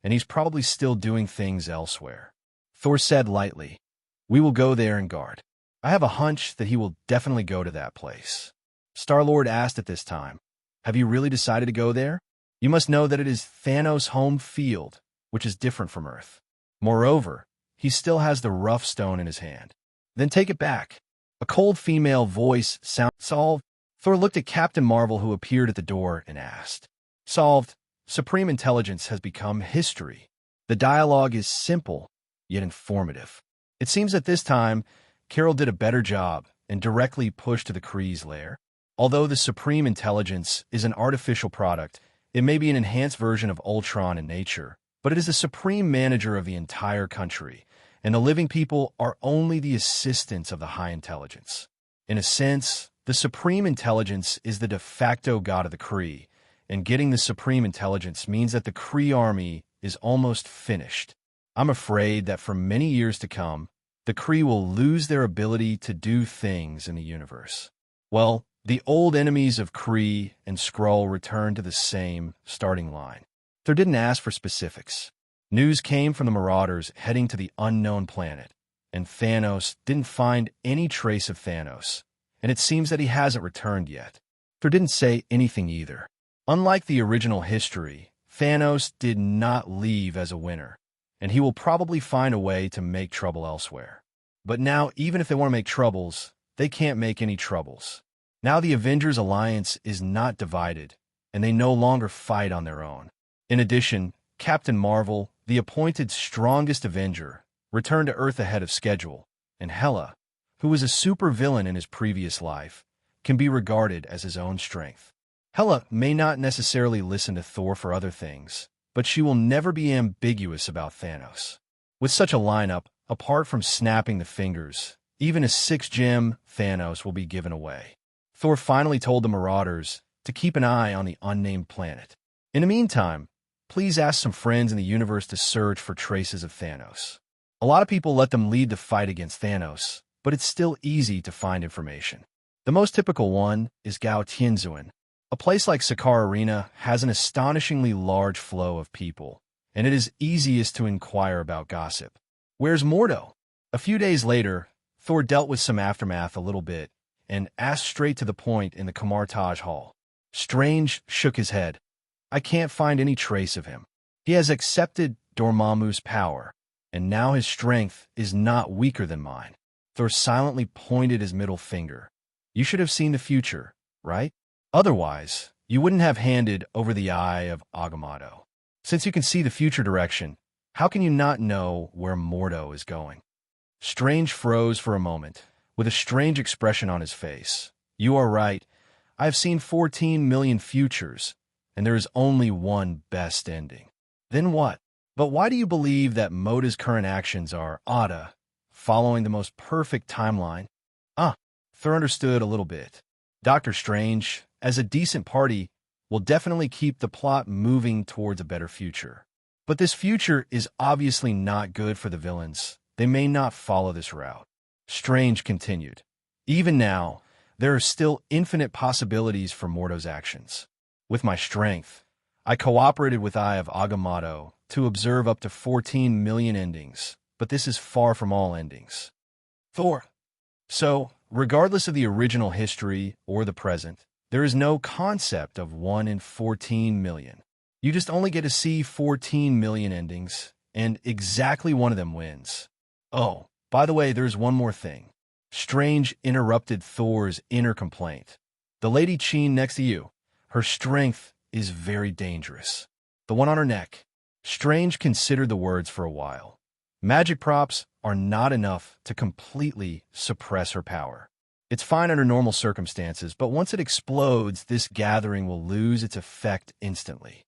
and he's probably still doing things elsewhere. Thor said lightly, we will go there and guard. I have a hunch that he will definitely go to that place. Star-Lord asked at this time, have you really decided to go there? You must know that it is Thanos' home field, which is different from Earth. Moreover, he still has the rough stone in his hand. Then take it back. A cold female voice sounded solved. Thor looked at Captain Marvel, who appeared at the door, and asked, solved. Supreme Intelligence has become history. The dialogue is simple, yet informative. It seems that this time, Carol did a better job and directly pushed to the Kree's lair. Although the Supreme Intelligence is an artificial product, it may be an enhanced version of Ultron in nature, but it is the supreme manager of the entire country, and the living people are only the assistants of the high intelligence. In a sense, the Supreme Intelligence is the de facto god of the Kree, and getting the Supreme Intelligence means that the Kree army is almost finished. I'm afraid that for many years to come, the Kree will lose their ability to do things in the universe. Well, the old enemies of Kree and Skrull return to the same starting line. Thor didn't ask for specifics. News came from the Marauders heading to the unknown planet, and Thanos didn't find any trace of Thanos, and it seems that he hasn't returned yet. Thor didn't say anything either. Unlike the original history, Thanos did not leave as a winner, and he will probably find a way to make trouble elsewhere. But now, even if they want to make troubles, they can't make any troubles. Now the Avengers alliance is not divided, and they no longer fight on their own. In addition, Captain Marvel, the appointed strongest Avenger, returned to Earth ahead of schedule, and Hela, who was a supervillain in his previous life, can be regarded as his own strength. Hela may not necessarily listen to Thor for other things, but she will never be ambiguous about Thanos. With such a lineup, apart from snapping the fingers, even a 6-gem Thanos will be given away. Thor finally told the Marauders to keep an eye on the unnamed planet. In the meantime, please ask some friends in the universe to search for traces of Thanos. A lot of people let them lead the fight against Thanos, but it's still easy to find information. The most typical one is Gao Tianzuan. A place like Sakar Arena has an astonishingly large flow of people, and it is easiest to inquire about gossip. Where's Mordo? A few days later, Thor dealt with some aftermath a little bit, and asked straight to the point in the Kamartaj Hall. Strange shook his head. I can't find any trace of him. He has accepted Dormammu's power, and now his strength is not weaker than mine. Thor silently pointed his middle finger. You should have seen the future, right? Otherwise, you wouldn't have handed over the eye of Agamotto. Since you can see the future direction, how can you not know where Mordo is going? Strange froze for a moment, with a strange expression on his face. You are right. I have seen 14 million futures, and there is only one best ending. Then what? But why do you believe that Moda's current actions are Ada, following the most perfect timeline? Thor understood a little bit. Doctor Strange, as a decent party, will definitely keep the plot moving towards a better future. But this future is obviously not good for the villains. They may not follow this route. Strange continued. Even now, there are still infinite possibilities for Mordo's actions. With my strength, I cooperated with Eye of Agamotto to observe up to 14 million endings, but this is far from all endings. Thor. So, regardless of the original history or the present, there is no concept of 1 in 14 million. You just only get to see 14 million endings, and exactly one of them wins. Oh, by the way, there's one more thing. Strange interrupted Thor's inner complaint. The lady Chin next to you, her strength is very dangerous. The one on her neck. Strange considered the words for a while. Magic props are not enough to completely suppress her power. It's fine under normal circumstances, but once it explodes, this gathering will lose its effect instantly.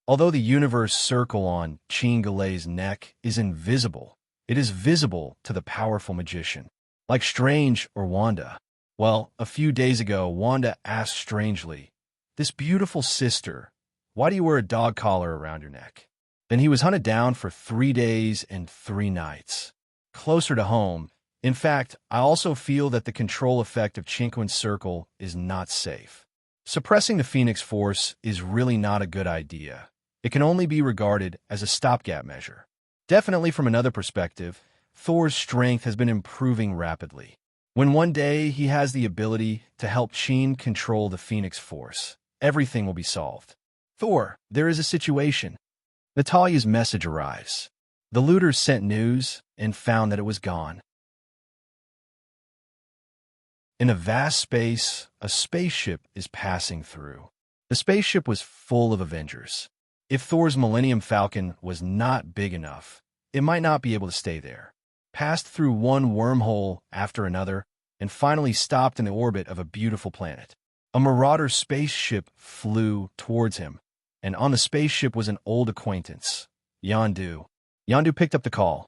Although the universe circle on Chin Galei's neck is invisible, it is visible to the powerful magician. Like Strange or Wanda. Well, a few days ago, Wanda asked strangely, "This beautiful sister, why do you wear a dog collar around your neck?" Then he was hunted down for 3 days and 3 nights. Closer to home, in fact, I also feel that the control effect of Chinquin's circle is not safe. Suppressing the Phoenix Force is really not a good idea. It can only be regarded as a stopgap measure. Definitely from another perspective, Thor's strength has been improving rapidly. When one day he has the ability to help Chin control the Phoenix Force, everything will be solved. Thor, there is a situation. Natalia's message arrives. The looters sent news and found that it was gone. In a vast space, a spaceship is passing through. The spaceship was full of Avengers. If Thor's Millennium Falcon was not big enough, it might not be able to stay there. Passed through one wormhole after another, and finally stopped in the orbit of a beautiful planet. A Marauder spaceship flew towards him, and on the spaceship was an old acquaintance, Yondu. Yondu picked up the call.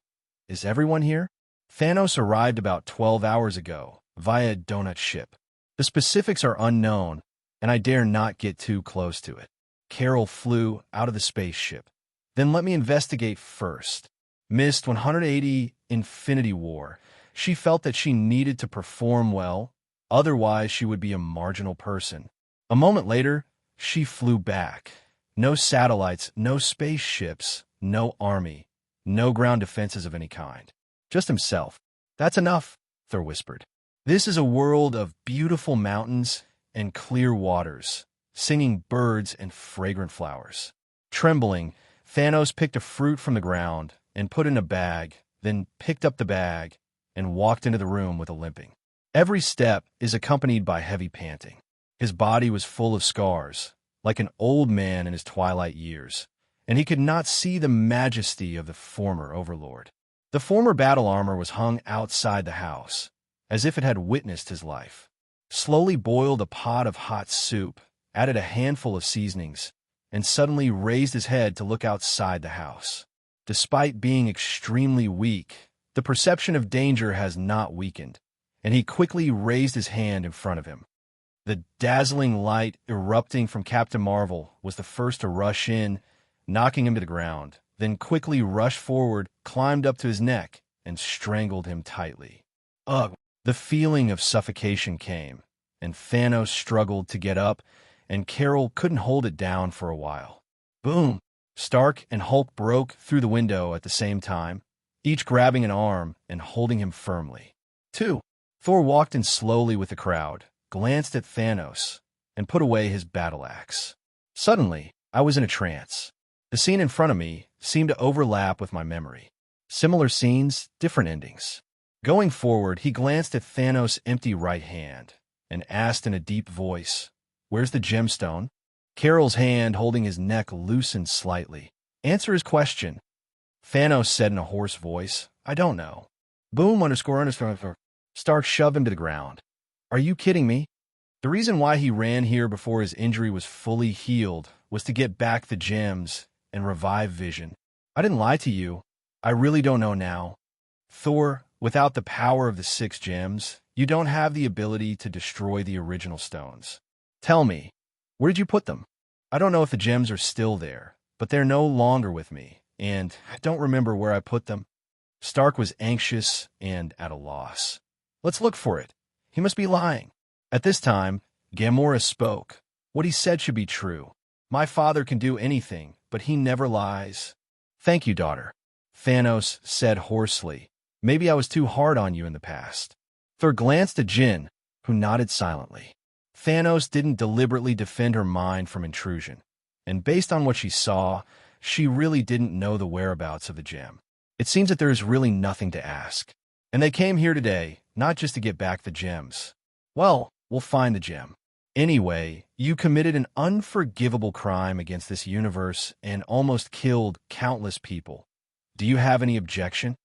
Is everyone here? Thanos arrived about 12 hours ago, via donut ship. The specifics are unknown, and I dare not get too close to it. Carol flew out of the spaceship. Then let me investigate first. Missed 180 Infinity War. She felt that she needed to perform well, otherwise she would be a marginal person. A moment later, she flew back. No satellites, no spaceships, no army, no ground defenses of any kind. Just himself. That's enough, Thor whispered. This is a world of beautiful mountains and clear waters, singing birds and fragrant flowers. Trembling, Thanos picked a fruit from the ground and put it in a bag, then picked up the bag and walked into the room with a limping. Every step is accompanied by heavy panting. His body was full of scars, like an old man in his twilight years, and he could not see the majesty of the former overlord. The former battle armor was hung outside the house, as if it had witnessed his life. Slowly boiled a pot of hot soup, added a handful of seasonings, and suddenly raised his head to look outside the house. Despite being extremely weak, the perception of danger has not weakened, and he quickly raised his hand in front of him. The dazzling light erupting from Captain Marvel was the first to rush in, knocking him to the ground, then quickly rushed forward, climbed up to his neck, and strangled him tightly. Ugh! The feeling of suffocation came, and Thanos struggled to get up, and Carol couldn't hold it down for a while. Boom! Stark and Hulk broke through the window at the same time, each grabbing an arm and holding him firmly. 2. Thor walked in slowly with the crowd, glanced at Thanos, and put away his battle axe. Suddenly, I was in a trance. The scene in front of me seemed to overlap with my memory. Similar scenes, different endings. Going forward, he glanced at Thanos' empty right hand and asked in a deep voice, "Where's the gemstone?" Carol's hand holding his neck loosened slightly. "Answer his question." Thanos said in a hoarse voice, "I don't know." Boom __. Stark shoved him to the ground. "Are you kidding me?" The reason why he ran here before his injury was fully healed was to get back the gems and revive Vision. I didn't lie to you. I really don't know now. Thor, without the power of the 6 gems, you don't have the ability to destroy the original stones. Tell me, where did you put them? I don't know if the gems are still there, but they're no longer with me, and I don't remember where I put them. Stark was anxious and at a loss. Let's look for it. He must be lying. At this time, Gamora spoke. What he said should be true. My father can do anything, but he never lies. Thank you, daughter. Thanos said hoarsely. Maybe I was too hard on you in the past. Thor glanced at Jin, who nodded silently. Thanos didn't deliberately defend her mind from intrusion, and based on what she saw, she really didn't know the whereabouts of the gem. It seems that there is really nothing to ask. And they came here today, not just to get back the gems. Well, we'll find the gem. Anyway, you committed an unforgivable crime against this universe and almost killed countless people. Do you have any objection?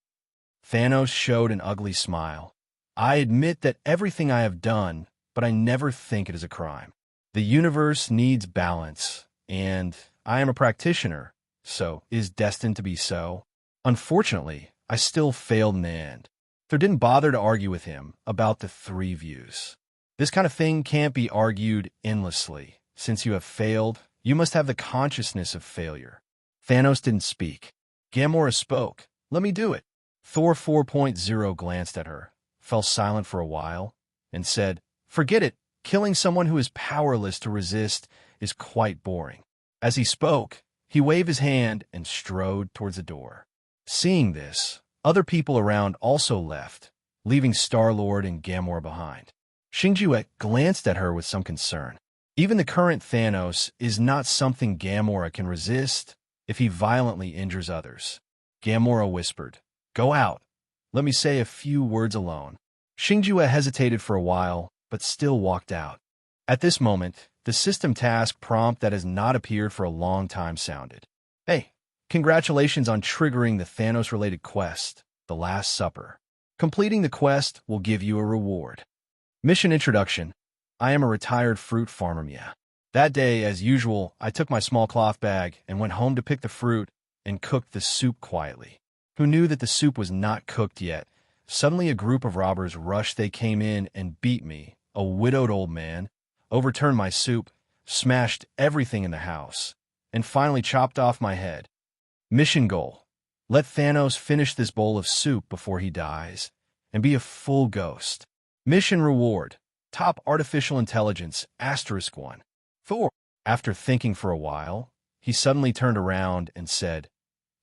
Thanos showed an ugly smile. I admit that everything I have done, but I never think it is a crime. The universe needs balance, and I am a practitioner, so is destined to be so. Unfortunately, I still failed in the end. Thor didn't bother to argue with him about the 3 views. This kind of thing can't be argued endlessly. Since you have failed, you must have the consciousness of failure. Thanos didn't speak. Gamora spoke. Let me do it. Thor 4.0 glanced at her, fell silent for a while, and said, Forget it. Killing someone who is powerless to resist is quite boring. As he spoke, he waved his hand and strode towards the door. Seeing this, other people around also left, leaving Star-Lord and Gamora behind. Xingjuet glanced at her with some concern. Even the current Thanos is not something Gamora can resist if he violently injures others. Gamora whispered, Go out. Let me say a few words alone. Xingjuet hesitated for a while, but still walked out. At this moment, the system task prompt that has not appeared for a long time sounded. Hey, congratulations on triggering the Thanos-related quest, The Last Supper. Completing the quest will give you a reward. Mission introduction. I am a retired fruit farmer, Mia. That day, as usual, I took my small cloth bag and went home to pick the fruit and cooked the soup quietly. Who knew that the soup was not cooked yet? Suddenly a group of robbers rushed. They came in and beat me, a widowed old man, overturned my soup, smashed everything in the house, and finally chopped off my head. Mission goal. Let Thanos finish this bowl of soup before he dies, and be a full ghost. Mission reward. Top artificial intelligence, *1. Thor. After thinking for a while, he suddenly turned around and said,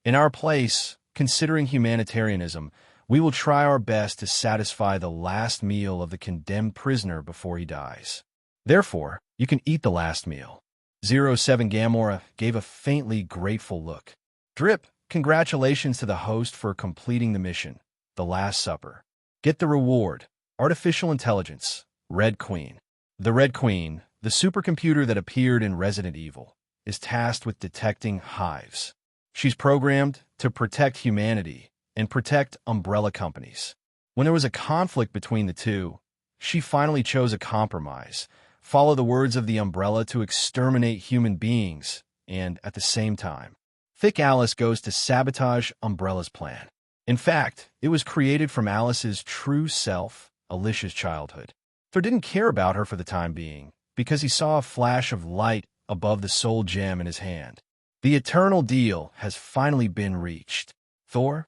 "In our place, considering humanitarianism, we will try our best to satisfy the last meal of the condemned prisoner before he dies. Therefore, you can eat the last meal." 07 Gamora gave a faintly grateful look. Drip, congratulations to the host for completing the mission, the Last Supper. Get the reward, artificial intelligence, Red Queen. The Red Queen, the supercomputer that appeared in Resident Evil, is tasked with detecting hives. She's programmed to protect humanity and protect umbrella companies. When there was a conflict between the two, she finally chose a compromise, follow the words of the umbrella to exterminate human beings, and at the same time, Thick Alice goes to sabotage Umbrella's plan. In fact, it was created from Alice's true self, Alicia's childhood. Thor didn't care about her for the time being, because he saw a flash of light above the soul gem in his hand. The eternal deal has finally been reached. Thor,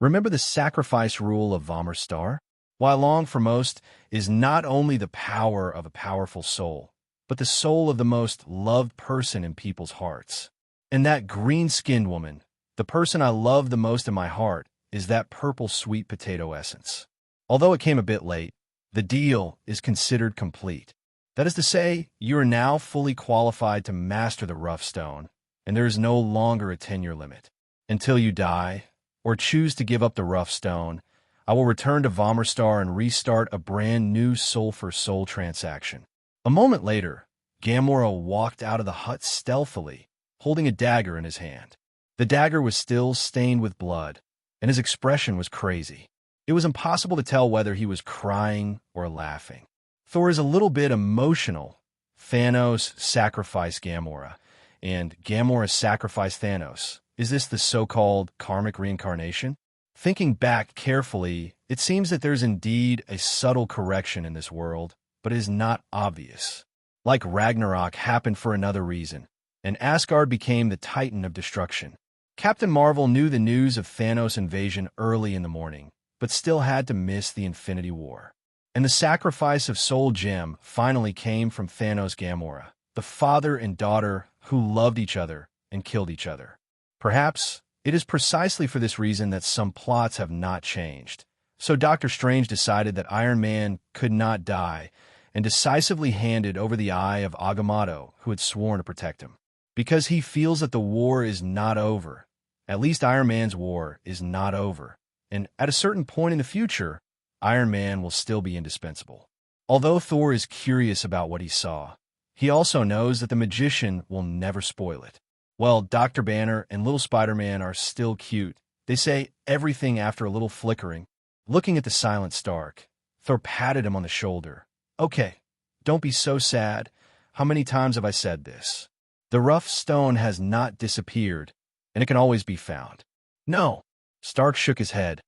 remember the sacrifice rule of Vamr Star? While long for most is not only the power of a powerful soul, but the soul of the most loved person in people's hearts. And that green-skinned woman, the person I love the most in my heart, is that purple sweet potato essence. Although it came a bit late, the deal is considered complete. That is to say, you are now fully qualified to master the rough stone, and there is no longer a tenure limit. Until you die, or choose to give up the rough stone, I will return to Vamr Star and restart a brand new soul-for-soul transaction. A moment later, Gamora walked out of the hut stealthily, holding a dagger in his hand. The dagger was still stained with blood, and his expression was crazy. It was impossible to tell whether he was crying or laughing. Thor is a little bit emotional. Thanos sacrificed Gamora, and Gamora sacrificed Thanos. Is this the so-called karmic reincarnation? Thinking back carefully, it seems that there's indeed a subtle correction in this world, but it is not obvious. Like Ragnarok happened for another reason, and Asgard became the Titan of destruction. Captain Marvel knew the news of Thanos' invasion early in the morning, but still had to miss the Infinity War. And the sacrifice of Soul Gem finally came from Thanos Gamora, the father and daughter who loved each other and killed each other. Perhaps it is precisely for this reason that some plots have not changed. So Doctor Strange decided that Iron Man could not die and decisively handed over the eye of Agamotto, who had sworn to protect him. Because he feels that the war is not over. At least Iron Man's war is not over. And at a certain point in the future, Iron Man will still be indispensable. Although Thor is curious about what he saw, he also knows that the magician will never spoil it. Well, Dr. Banner and Little Spider-Man are still cute. They say everything after a little flickering. Looking at the silent Stark, Thor patted him on the shoulder. "Okay, don't be so sad. How many times have I said this? The rough stone has not disappeared, and it can always be found." "No." Stark shook his head.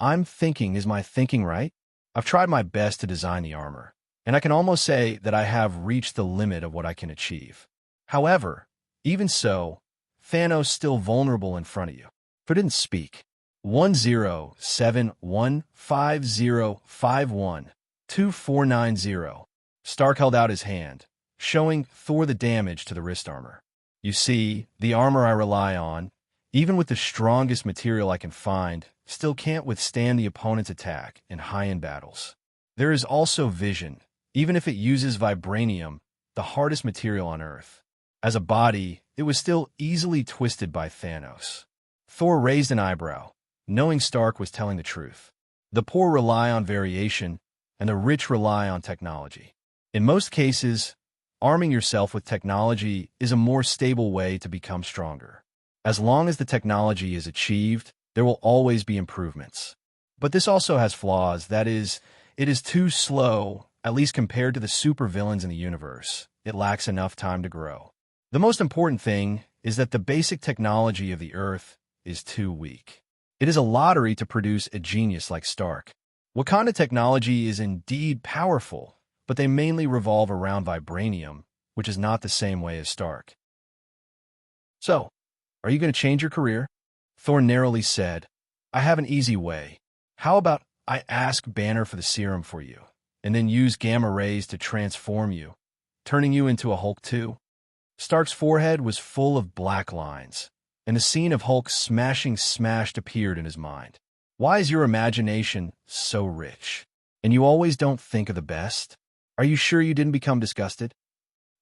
"I'm thinking, is my thinking right? I've tried my best to design the armor, and I can almost say that I have reached the limit of what I can achieve. However, even so, Thanos still vulnerable in front of you." Thor didn't speak. 107150512490. Stark held out his hand, showing Thor the damage to the wrist armor. "You see, the armor I rely on, even with the strongest material I can find, still can't withstand the opponent's attack in high-end battles. There is also vision, even if it uses vibranium, the hardest material on Earth. As a body, it was still easily twisted by Thanos." Thor raised an eyebrow, knowing Stark was telling the truth. The poor rely on variation, and the rich rely on technology. In most cases, arming yourself with technology is a more stable way to become stronger. As long as the technology is achieved, there will always be improvements. But this also has flaws. That is, it is too slow, at least compared to the supervillains in the universe. It lacks enough time to grow. The most important thing is that the basic technology of the Earth is too weak. It is a lottery to produce a genius like Stark. Wakanda technology is indeed powerful, but they mainly revolve around vibranium, which is not the same way as Stark. "So, are you going to change your career?" Thor narrowly said, "I have an easy way. How about I ask Banner for the serum for you, and then use gamma rays to transform you, turning you into a Hulk too?" Stark's forehead was full of black lines, and the scene of Hulk smashing Smashed appeared in his mind. Why is your imagination so rich? And you always don't think of the best? Are you sure you didn't become disgusted?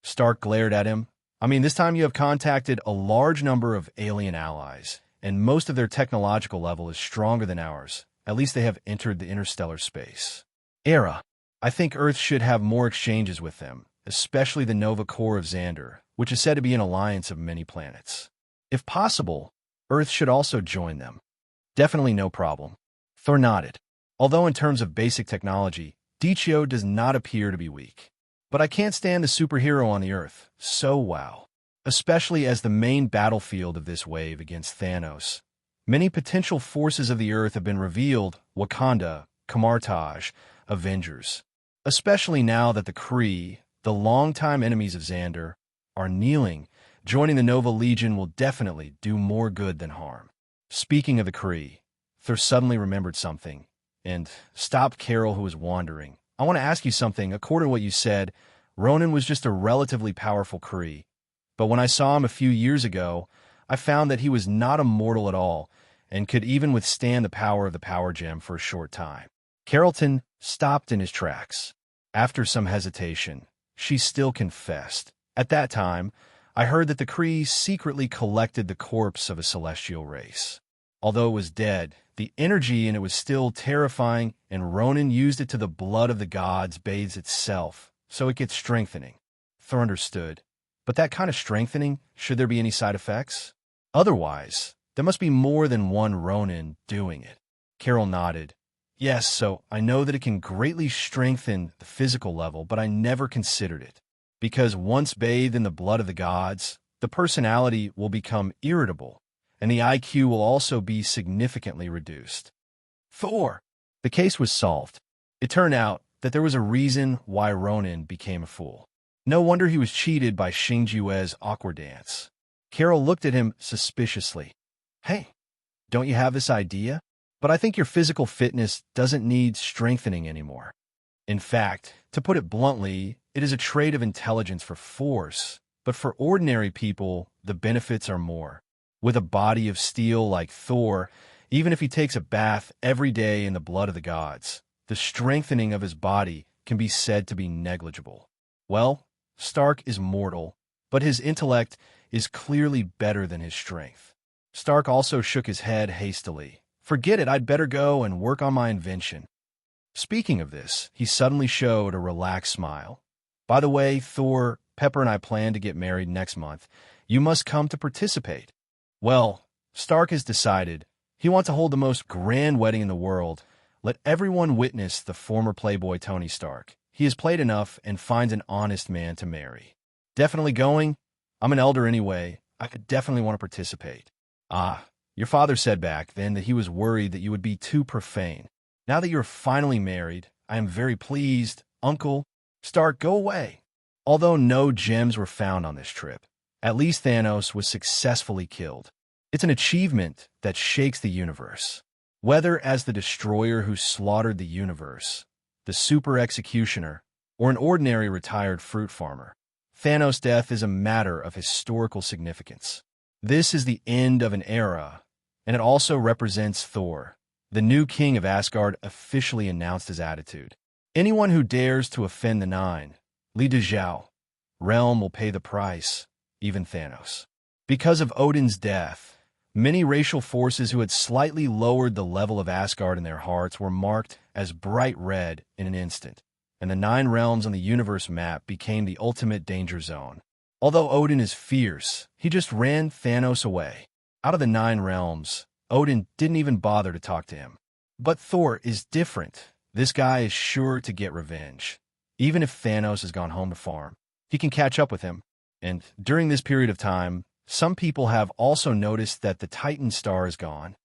Stark glared at him. I mean, this time you have contacted a large number of alien allies, and most of their technological level is stronger than ours. At least they have entered the interstellar space era. I think Earth should have more exchanges with them, especially the Nova Core of Xander, which is said to be an alliance of many planets. If possible, Earth should also join them. Definitely no problem. Thor nodded. Although in terms of basic technology, Dichio does not appear to be weak. But I can't stand the superhero on the Earth, so wow. Especially as the main battlefield of this wave against Thanos. Many potential forces of the Earth have been revealed: Wakanda, Kamartaj, Avengers. Especially now that the Kree, the longtime enemies of Xander, are kneeling, joining the Nova Legion will definitely do more good than harm. Speaking of the Kree, Thor suddenly remembered something, and stopped Carol, who was wandering. I want to ask you something. According to what you said, Ronan was just a relatively powerful Kree. But when I saw him a few years ago, I found that he was not a mortal at all, and could even withstand the power of the Power Gem for a short time. Carrollton stopped in his tracks. After some hesitation, she still confessed. At that time, I heard that the Kree secretly collected the corpse of a celestial race. Although it was dead, the energy in it was still terrifying, and Ronan used it to the blood of the gods bathes itself, so it gets strengthening. Thor understood. But that kind of strengthening, should there be any side effects? Otherwise, there must be more than one Ronan doing it. Carol nodded. Yes, so I know that it can greatly strengthen the physical level, but I never considered it. Because once bathed in the blood of the gods, the personality will become irritable, and the IQ will also be significantly reduced. Thor! The case was solved. It turned out that there was a reason why Ronan became a fool. No wonder he was cheated by Xing Jue's awkward dance. Carol looked at him suspiciously. Hey, don't you have this idea? But I think your physical fitness doesn't need strengthening anymore. In fact, to put it bluntly, it is a trait of intelligence for force, but for ordinary people, the benefits are more. With a body of steel like Thor, even if he takes a bath every day in the blood of the gods, the strengthening of his body can be said to be negligible. Well, Stark is mortal, but his intellect is clearly better than his strength. Stark also shook his head hastily. Forget it, I'd better go and work on my invention. Speaking of this, he suddenly showed a relaxed smile. By the way, Thor, Pepper and I plan to get married next month. You must come to participate. Well, Stark has decided. He wants to hold the most grand wedding in the world. Let everyone witness the former playboy Tony Stark. He has played enough and finds an honest man to marry. Definitely going? I'm an elder anyway. I could definitely want to participate. Ah, your father said back then that he was worried that you would be too profane. Now that you're finally married, I am very pleased. Uncle, Stark, go away. Although no gems were found on this trip, at least Thanos was successfully killed. It's an achievement that shakes the universe. Whether as the destroyer who slaughtered the universe, the super executioner, or an ordinary retired fruit farmer, Thanos' death is a matter of historical significance. This is the end of an era, and it also represents Thor. The new king of Asgard officially announced his attitude. Anyone who dares to offend the Nine, Li Dezhou, realm will pay the price, even Thanos. Because of Odin's death, many racial forces who had slightly lowered the level of Asgard in their hearts were marked as bright red in an instant, and the 9 realms on the universe map became the ultimate danger zone. Although Odin is fierce, he just ran Thanos away. Out of the 9 realms, Odin didn't even bother to talk to him. But Thor is different. This guy is sure to get revenge. Even if Thanos has gone home to farm, he can catch up with him. And during this period of time, some people have also noticed that the Titan star is gone.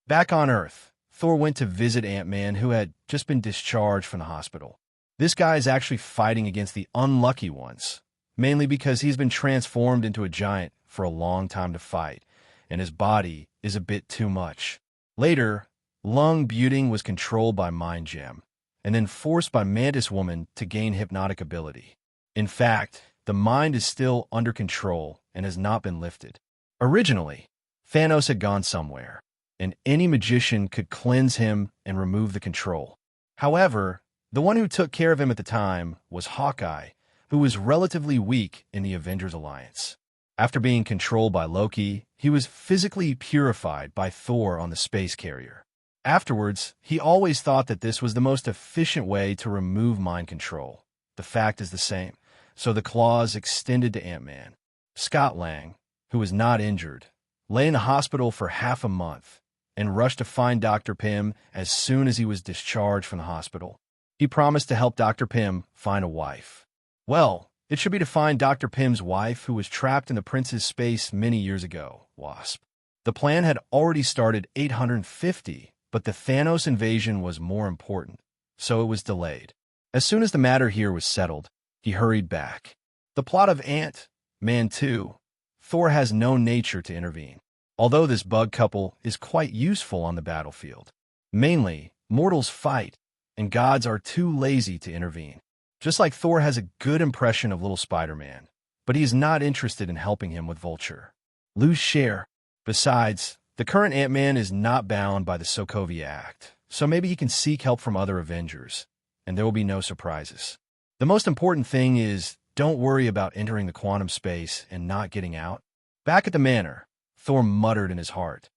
Back on Earth, Thor went to visit Ant-Man, who had just been discharged from the hospital. This guy is actually fighting against the unlucky ones, mainly because he's been transformed into a giant for a long time to fight, and his body is a bit too much. Later, Lung Buting was controlled by Mind Gem, and then forced by Mantis Woman to gain hypnotic ability. In fact, the mind is still under control and has not been lifted. Originally, Thanos had gone somewhere, and any magician could cleanse him and remove the control. However, the one who took care of him at the time was Hawkeye, who was relatively weak in the Avengers alliance. After being controlled by Loki, he was physically purified by Thor on the space carrier. Afterwards, he always thought that this was the most efficient way to remove mind control. The fact is the same, so the claws extended to Ant-Man. Scott Lang, who was not injured, lay in the hospital for half a month and rushed to find Dr. Pym as soon as he was discharged from the hospital. He promised to help Dr. Pym find a wife. Well, it should be to find Dr. Pym's wife, who was trapped in the prince's space many years ago, Wasp. The plan had already started 850, but the Thanos invasion was more important, so it was delayed. As soon as the matter here was settled, he hurried back. The plot of Ant-Man 2, Thor has no nature to intervene, although this bug couple is quite useful on the battlefield. Mainly, mortals fight, and gods are too lazy to intervene. Just like Thor has a good impression of little Spider-Man, but he is not interested in helping him with Vulture. Lose share. Besides, the current Ant-Man is not bound by the Sokovia Act, so maybe he can seek help from other Avengers, and there will be no surprises. The most important thing is, don't worry about entering the quantum space and not getting out. Back at the manor, Thor muttered in his heart.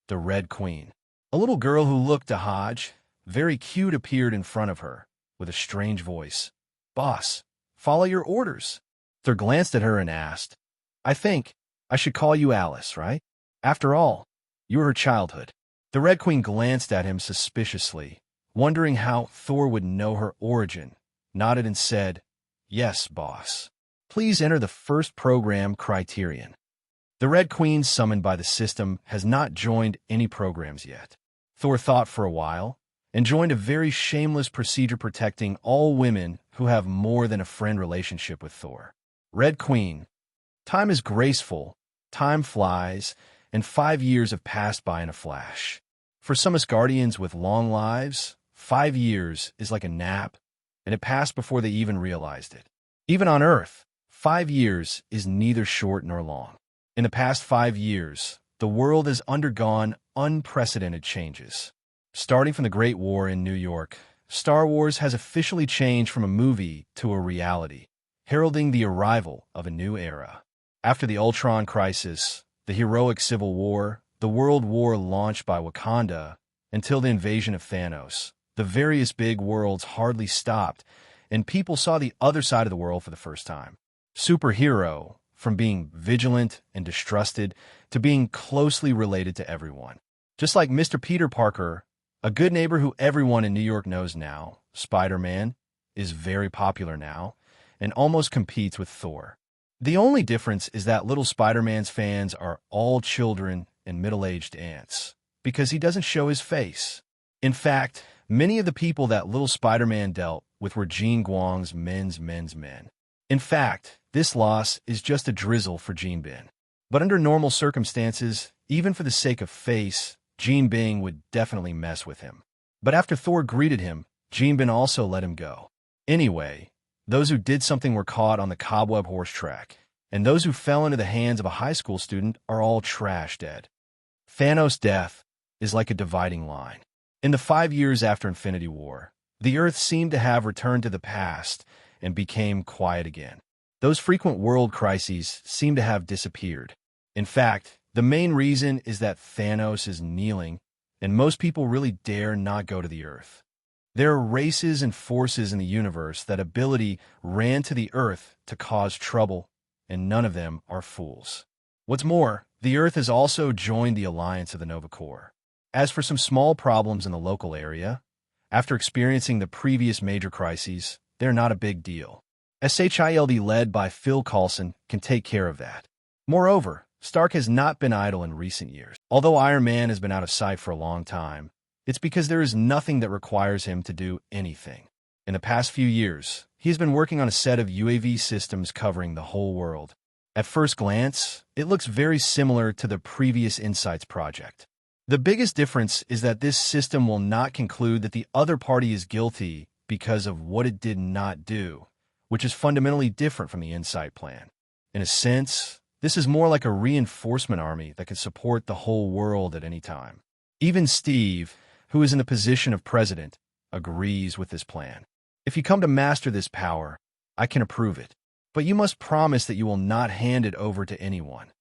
The Red Queen. A little girl who looked a Hodge, very cute, appeared in front of her, with a strange voice. Boss, follow your orders. Thor glanced at her and asked, I think I should call you Alice, right? After all, you were her childhood. The Red Queen glanced at him suspiciously, wondering how Thor would know her origin, nodded and said, Yes, boss. Please enter the first program criterion. The Red Queen summoned by the system has not joined any programs yet. Thor thought for a while, and joined a very shameless procedure protecting all women who have more than a friend relationship with Thor. Red Queen. Time is graceful, time flies, and 5 years have passed by in a flash. For some Asgardians with long lives, 5 years is like a nap, and it passed before they even realized it. Even on Earth, 5 years is neither short nor long. In the past 5 years, the world has undergone unprecedented changes. Starting from the Great War in New York, Star Wars has officially changed from a movie to a reality, heralding the arrival of a new era. After the Ultron crisis, the heroic Civil War, the World War launched by Wakanda, until the invasion of Thanos, the various big worlds hardly stopped, and people saw the other side of the world for the first time. Superhero, from being vigilant and distrusted to being closely related to everyone. Just like Mr. Peter Parker, a good neighbor who everyone in New York knows now, Spider-Man, is very popular now and almost competes with Thor. The only difference is that little Spider-Man's fans are all children and middle-aged ants, because he doesn't show his face. In fact, many of the people that little Spider-Man dealt with were Jean Guang's men's men. In fact, this loss is just a drizzle for Jean Bin. But under normal circumstances, even for the sake of face, Jean Bing would definitely mess with him. But after Thor greeted him, Jean Bin also let him go. Anyway, those who did something were caught on the cobweb horse track, and those who fell into the hands of a high school student are all trash dead. Thanos' death is like a dividing line. In the 5 years after Infinity War, the Earth seemed to have returned to the past and became quiet again. Those frequent world crises seem to have disappeared. In fact, the main reason is that Thanos is kneeling, and most people really dare not go to the Earth. There are races and forces in the universe that ability ran to the Earth to cause trouble, and none of them are fools. What's more, the Earth has also joined the alliance of the Nova Corps. As for some small problems in the local area, after experiencing the previous major crises, they're not a big deal. SHIELD led by Phil Coulson can take care of that. Moreover, Stark has not been idle in recent years. Although Iron Man has been out of sight for a long time, it's because there is nothing that requires him to do anything. In the past few years, he has been working on a set of UAV systems covering the whole world. At first glance, it looks very similar to the previous Insights project. The biggest difference is that this system will not conclude that the other party is guilty because of what it did not do, which is fundamentally different from the Insight plan. In a sense, this is more like a reinforcement army that can support the whole world at any time. Even Steve, who is in the position of president, agrees with this plan. If you come to master this power, I can approve it. But you must promise that you will not hand it over to anyone.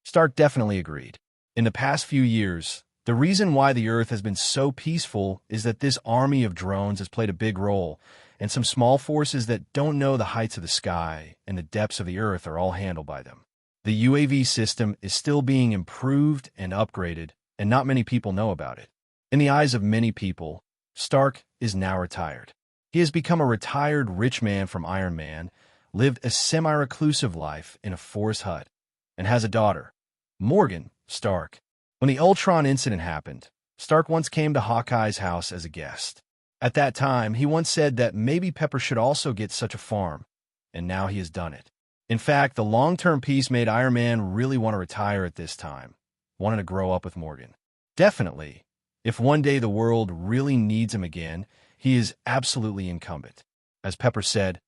Stark definitely agreed. In the past few years, the reason why the Earth has been so peaceful is that this army of drones has played a big role, and some small forces that don't know the heights of the sky and the depths of the Earth are all handled by them. The UAV system is still being improved and upgraded, and not many people know about it. In the eyes of many people, Stark is now retired. He has become a retired rich man from Iron Man, lived a semi-reclusive life in a forest hut, and has a daughter, Morgan Stark. When the Ultron incident happened, Stark once came to Hawkeye's house as a guest. At that time, he once said that maybe Pepper should also get such a farm, and now he has done it. In fact, the long-term peace made Iron Man really want to retire at this time, wanting to grow up with Morgan. Definitely, if one day the world really needs him again, he is absolutely incumbent. As Pepper said,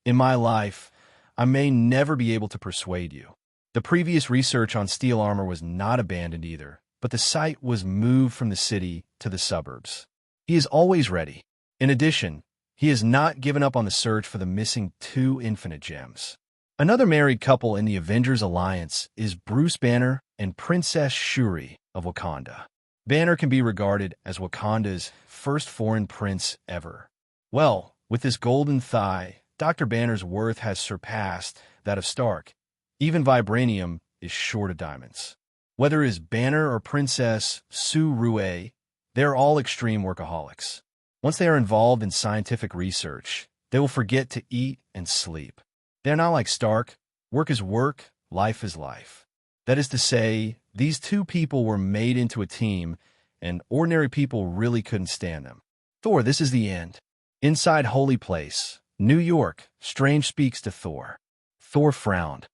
"In my life, I may never be able to persuade you." The previous research on steel armor was not abandoned either, but the site was moved from the city to the suburbs. He is always ready. In addition, he has not given up on the search for the missing 2 infinite gems. Another married couple in the Avengers alliance is Bruce Banner and Princess Shuri of Wakanda. Banner can be regarded as Wakanda's first foreign prince ever. Well, with this golden thigh, Dr. Banner's worth has surpassed that of Stark. Even vibranium is short of diamonds. Whether it is Banner or Princess Su Rue, they are all extreme workaholics. Once they are involved in scientific research, they will forget to eat and sleep. They are not like Stark. Work is work, life is life. That is to say, these 2 people were made into a team, and ordinary people really couldn't stand them. Thor, this is the end. Inside Holy Place, New York, Strange speaks to Thor. Thor frowned.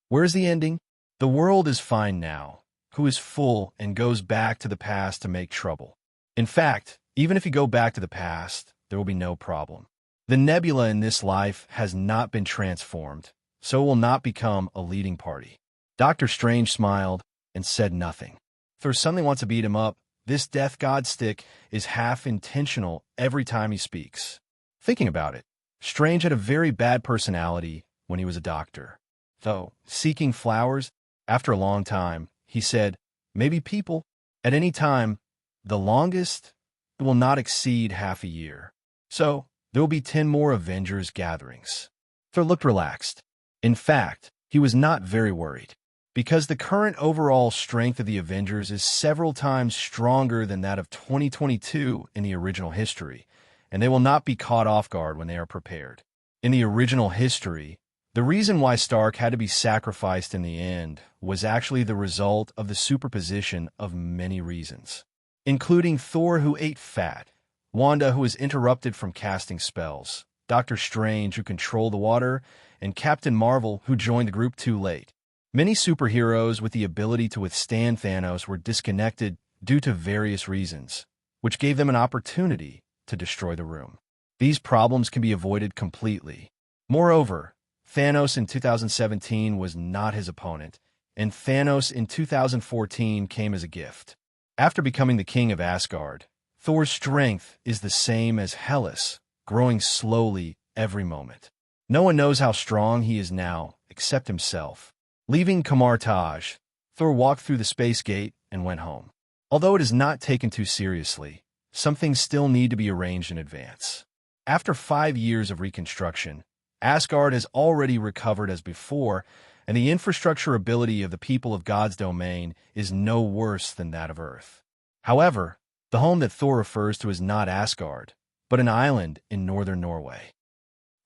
Where's the ending? The world is fine now. Who is full and goes back to the past to make trouble? In fact, even if you go back to the past, there will be no problem. The nebula in this life has not been transformed, so it will not become a leading party. Doctor Strange smiled and said nothing. Thor suddenly wants to beat him up. This death god stick is half intentional every time he speaks. Thinking about it, Strange had a very bad personality when he was a doctor. Though, seeking flowers, after a long time, he said, maybe people, at any time, the longest, it will not exceed half a year. So, there will be 10 more Avengers gatherings. Thor looked relaxed. In fact, he was not very worried, because the current overall strength of the Avengers is several times stronger than that of 2022 in the original history, and they will not be caught off guard when they are prepared. In the original history, the reason why Stark had to be sacrificed in the end was actually the result of the superposition of many reasons, including Thor who ate fat, Wanda who was interrupted from casting spells, Doctor Strange who controlled the water, and Captain Marvel who joined the group too late. Many superheroes with the ability to withstand Thanos were disconnected due to various reasons, which gave them an opportunity to destroy the room. These problems can be avoided completely. Moreover, Thanos in 2017 was not his opponent, and Thanos in 2014 came as a gift. After becoming the king of Asgard, Thor's strength is the same as Hellas, growing slowly every moment. No one knows how strong he is now, except himself. Leaving Kamar-Taj, Thor walked through the space gate and went home. Although it is not taken too seriously, some things still need to be arranged in advance. After 5 years of reconstruction, Asgard has already recovered as before, and the infrastructure ability of the people of God's domain is no worse than that of Earth. However, the home that Thor refers to is not Asgard, but an island in northern Norway.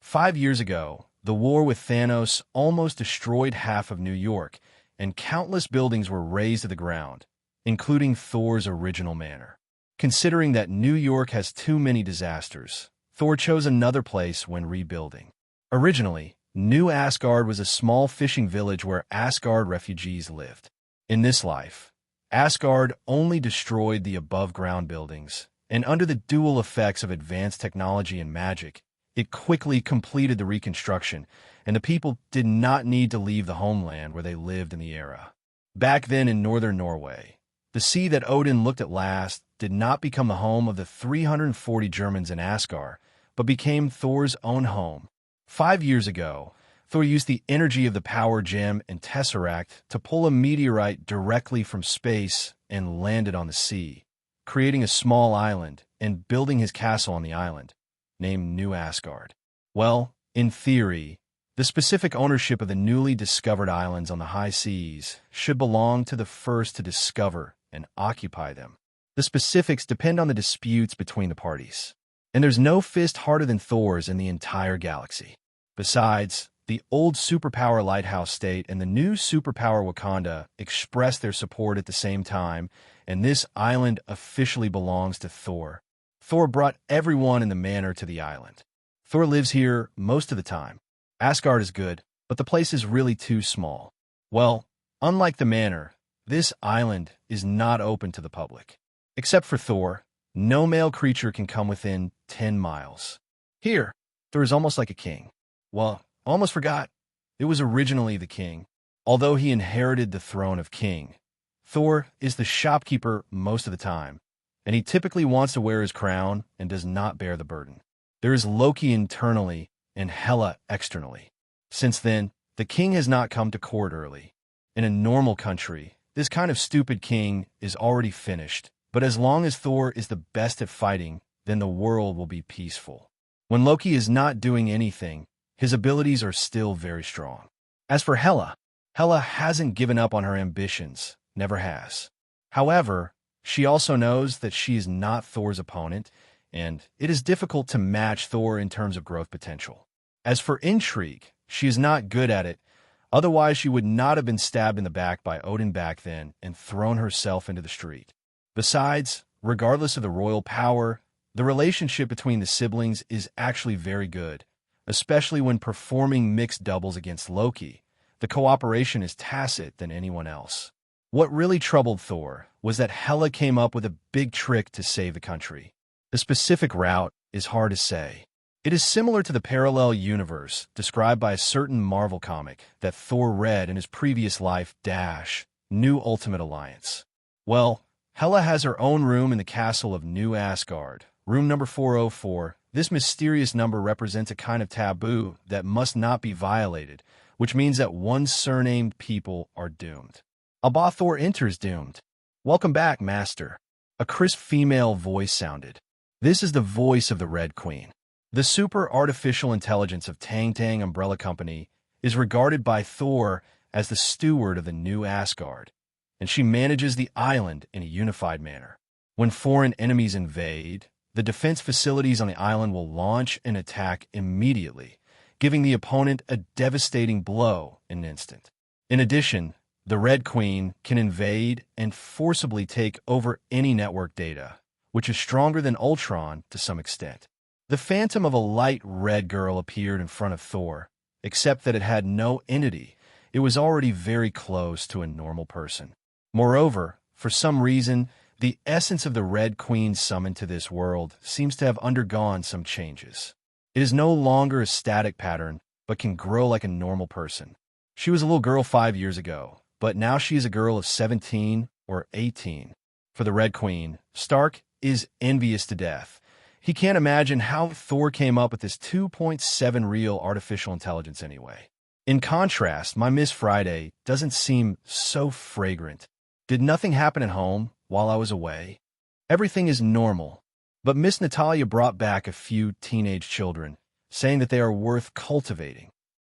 5 years ago, the war with Thanos almost destroyed half of New York, and countless buildings were razed to the ground, including Thor's original manor. Considering that New York has too many disasters, Thor chose another place when rebuilding. Originally, New Asgard was a small fishing village where Asgard refugees lived. In this life, Asgard only destroyed the above-ground buildings, and under the dual effects of advanced technology and magic, It quickly completed the reconstruction, and the people did not need to leave the homeland where they lived in the era. Back then in northern Norway, the sea that Odin looked at last did not become the home of the 340 Germans in Asgard, but became Thor's own home. 5 years ago, Thor used the energy of the Power Gem and Tesseract to pull a meteorite directly from space and land it on the sea, creating a small island and building his castle on the island, named New Asgard. Well, in theory, the specific ownership of the newly discovered islands on the high seas should belong to the first to discover and occupy them. The specifics depend on the disputes between the parties, and there's no fist harder than Thor's in the entire galaxy. Besides, the old superpower lighthouse state and the new superpower Wakanda expressed their support at the same time, and this island officially belongs to Thor. Thor brought everyone in the manor to the island. Thor lives here most of the time. Asgard is good, but the place is really too small. Well, unlike the manor, this island is not open to the public. Except for Thor, no male creature can come within 10 miles. Here, Thor is almost like a king. Well, almost forgot, it was originally the king. Although he inherited the throne of king, Thor is the shopkeeper most of the time, and he typically wants to wear his crown and does not bear the burden. There is Loki internally and Hela externally. Since then, the king has not come to court early. In a normal country, this kind of stupid king is already finished, but as long as Thor is the best at fighting, then the world will be peaceful. When Loki is not doing anything, his abilities are still very strong. As for Hela, Hela hasn't given up on her ambitions, never has. However, she also knows that she is not Thor's opponent, and it is difficult to match Thor in terms of growth potential. As for intrigue, she is not good at it, otherwise she would not have been stabbed in the back by Odin back then and thrown herself into the street. Besides, regardless of the royal power, the relationship between the siblings is actually very good, especially when performing mixed doubles against Loki. The cooperation is tacit than anyone else. What really troubled Thor was that Hela came up with a big trick to save the country. The specific route is hard to say. It is similar to the parallel universe described by a certain Marvel comic that Thor read in his previous life, New Ultimate Alliance. Well, Hela has her own room in the castle of New Asgard, room number 404. This mysterious number represents a kind of taboo that must not be violated, which means that one-surnamed people are doomed. Thor enters doomed. "Welcome back, Master." A crisp female voice sounded. This is the voice of the Red Queen. The super artificial intelligence of Tang Tang Umbrella Company is regarded by Thor as the steward of the New Asgard, and she manages the island in a unified manner. When foreign enemies invade, the defense facilities on the island will launch an attack immediately, giving the opponent a devastating blow in an instant. In addition, the Red Queen can invade and forcibly take over any network data, which is stronger than Ultron to some extent. The phantom of a light red girl appeared in front of Thor, except that it had no entity. It was already very close to a normal person. Moreover, for some reason, the essence of the Red Queen summoned to this world seems to have undergone some changes. It is no longer a static pattern, but can grow like a normal person. She was a little girl 5 years ago, but now she is a girl of 17 or 18. For the Red Queen, Stark is envious to death. He can't imagine how Thor came up with this 2.7 real artificial intelligence anyway. In contrast, my Miss Friday doesn't seem so fragrant. Did nothing happen at home while I was away? Everything is normal, but Miss Natalia brought back a few teenage children, saying that they are worth cultivating.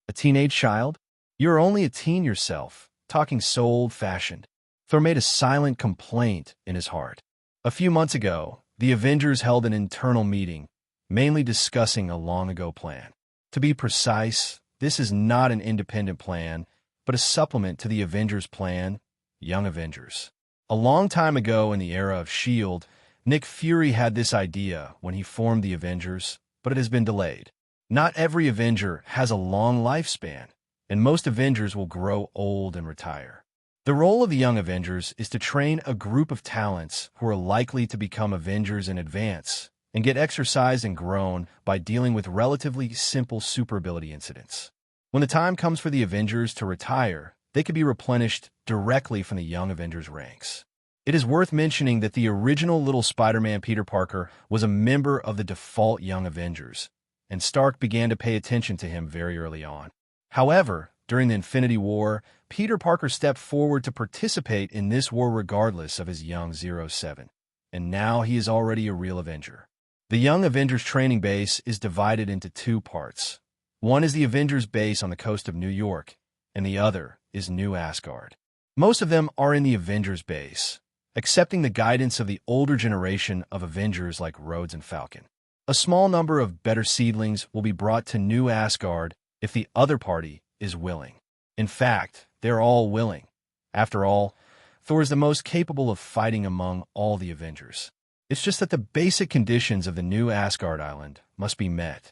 A teenage child? You're only a teen yourself, talking so old-fashioned. Thor made a silent complaint in his heart. A few months ago, the Avengers held an internal meeting, mainly discussing a long-ago plan. To be precise, this is not an independent plan, but a supplement to the Avengers plan, Young Avengers. A long time ago in the era of S.H.I.E.L.D., Nick Fury had this idea when he formed the Avengers, but it has been delayed. Not every Avenger has a long lifespan, and most Avengers will grow old and retire. The role of the Young Avengers is to train a group of talents who are likely to become Avengers in advance, and get exercised and grown by dealing with relatively simple super ability incidents. When the time comes for the Avengers to retire, they could be replenished directly from the young Avengers ranks. It is worth mentioning that the original little Spider-Man Peter Parker was a member of the default Young Avengers, and Stark began to pay attention to him very early on. However, during the Infinity War, Peter Parker stepped forward to participate in this war regardless of his young 07, and now he is already a real Avenger. The Young Avengers training base is divided into two parts. One is the Avengers base on the coast of New York, and the other is New Asgard. Most of them are in the Avengers base, accepting the guidance of the older generation of Avengers like Rhodes and Falcon. A small number of better seedlings will be brought to New Asgard if the other party is willing. In fact, they're all willing. After all, Thor is the most capable of fighting among all the Avengers. It's just that the basic conditions of the New Asgard island must be met.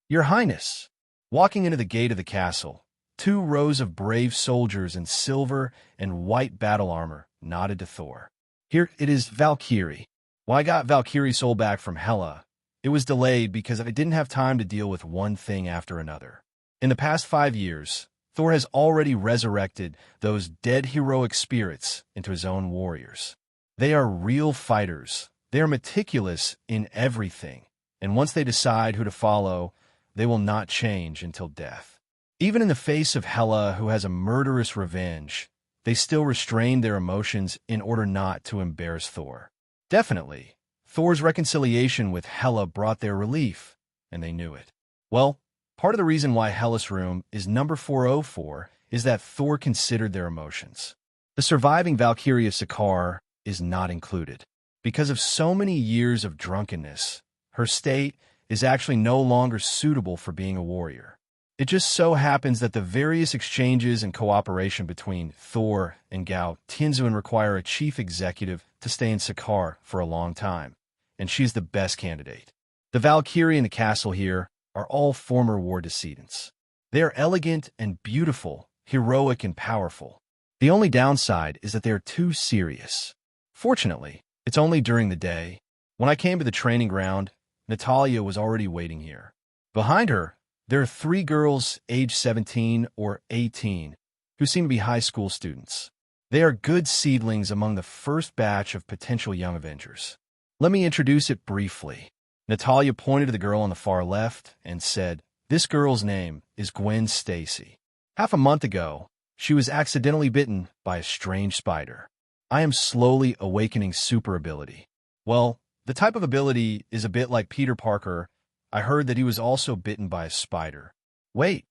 Your Highness, walking into the gate of the castle, 2 rows of brave soldiers in silver and white battle armor nodded to Thor. Here it is, Valkyrie. Well, I got Valkyrie's soul back from Hela. It was delayed because I didn't have time to deal with one thing after another. In the past 5 years, Thor has already resurrected those dead heroic spirits into his own warriors. They are real fighters. They are meticulous in everything, and once they decide who to follow, they will not change until death. Even in the face of Hela, who has a murderous revenge, they still restrain their emotions in order not to embarrass Thor. Definitely, Thor's reconciliation with Hela brought their relief, and they knew it. Well, part of the reason why Hela's room is number 404 is that Thor considered their emotions. The surviving Valkyrie of Sakaar is not included. Because of so many years of drunkenness, her state is actually no longer suitable for being a warrior. It just so happens that the various exchanges and cooperation between Thor and Gao Tinzuan require a chief executive to stay in Sakaar for a long time, and she's the best candidate. The Valkyrie in the castle here are all former war decedents. They are elegant and beautiful, heroic and powerful. The only downside is that they are too serious. Fortunately, it's only during the day. When I came to the training ground, Natalia was already waiting here. Behind her, there are 3 girls aged 17 or 18 who seem to be high school students. They are good seedlings among the first batch of potential young Avengers. Let me introduce it briefly. Natalia pointed to the girl on the far left and said, "This girl's name is Gwen Stacy. Half a month ago, she was accidentally bitten by a strange spider. I am slowly awakening super ability." Well, the type of ability is a bit like Peter Parker. I heard that he was also bitten by a spider. Wait,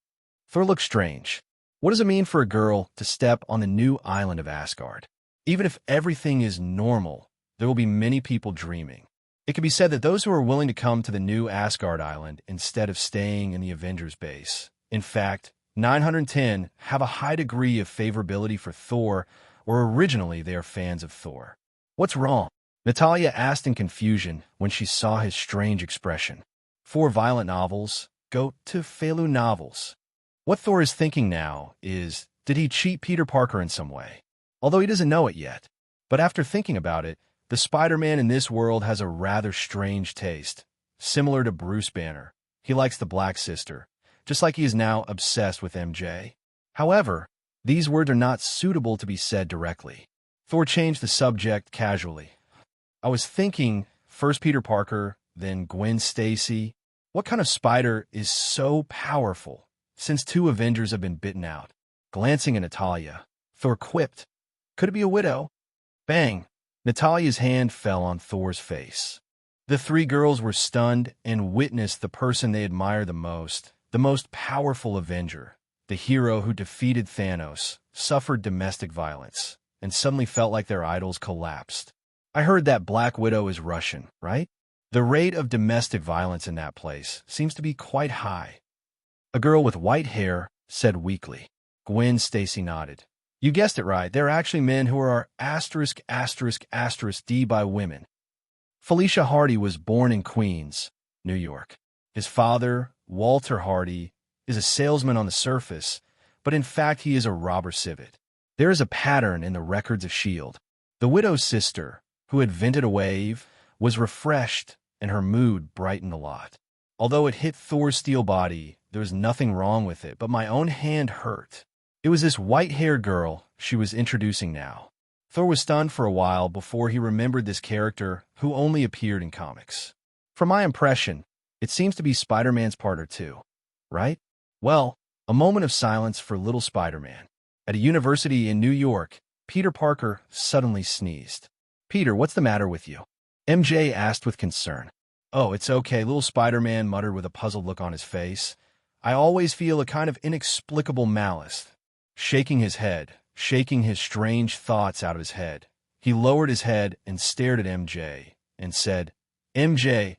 Thor looks strange. What does it mean for a girl to step on the new island of Asgard? Even if everything is normal, there will be many people dreaming. It can be said that those who are willing to come to the new Asgard island instead of staying in the Avengers base. In fact, 910 have a high degree of favorability for Thor, or originally they are fans of Thor. What's wrong? Natalia asked in confusion when she saw his strange expression. 4 violent novels go to Felu novels. What Thor is thinking now is, did he cheat Peter Parker in some way? Although he doesn't know it yet. But after thinking about it, the Spider-Man in this world has a rather strange taste. Similar to Bruce Banner, he likes the Black Sister, just like he is now obsessed with MJ. However, these words are not suitable to be said directly. Thor changed the subject casually. I was thinking, first Peter Parker, then Gwen Stacy. What kind of spider is so powerful since 2 Avengers have been bitten out? Glancing at Natalia, Thor quipped, "Could it be a widow?" Bang! Natalia's hand fell on Thor's face. The 3 girls were stunned and witnessed the person they admire the most powerful Avenger, the hero who defeated Thanos, suffered domestic violence, and suddenly felt like their idols collapsed. I heard that Black Widow is Russian, right? The rate of domestic violence in that place seems to be quite high. A girl with white hair said weakly. Gwen Stacy nodded. You guessed it right. There are actually men who are ****D by women. Felicia Hardy was born in Queens, New York. His father, Walter Hardy, is a salesman on the surface, but in fact he is a robber civet. There is a pattern in the records of S.H.I.E.L.D. The widow's sister, who had vented a wave, was refreshed and her mood brightened a lot. Although it hit Thor's steel body, there was nothing wrong with it, but my own hand hurt. It was this white-haired girl she was introducing now. Thor was stunned for a while before he remembered this character who only appeared in comics. From my impression, it seems to be Spider-Man's partner too, right? Well, a moment of silence for little Spider-Man. At a university in New York, Peter Parker suddenly sneezed. "Peter, what's the matter with you?" MJ asked with concern. "Oh, it's okay," little Spider-Man muttered with a puzzled look on his face. "I always feel a kind of inexplicable malice." Shaking his head, shaking his strange thoughts out of his head, he lowered his head and stared at MJ and said, "MJ,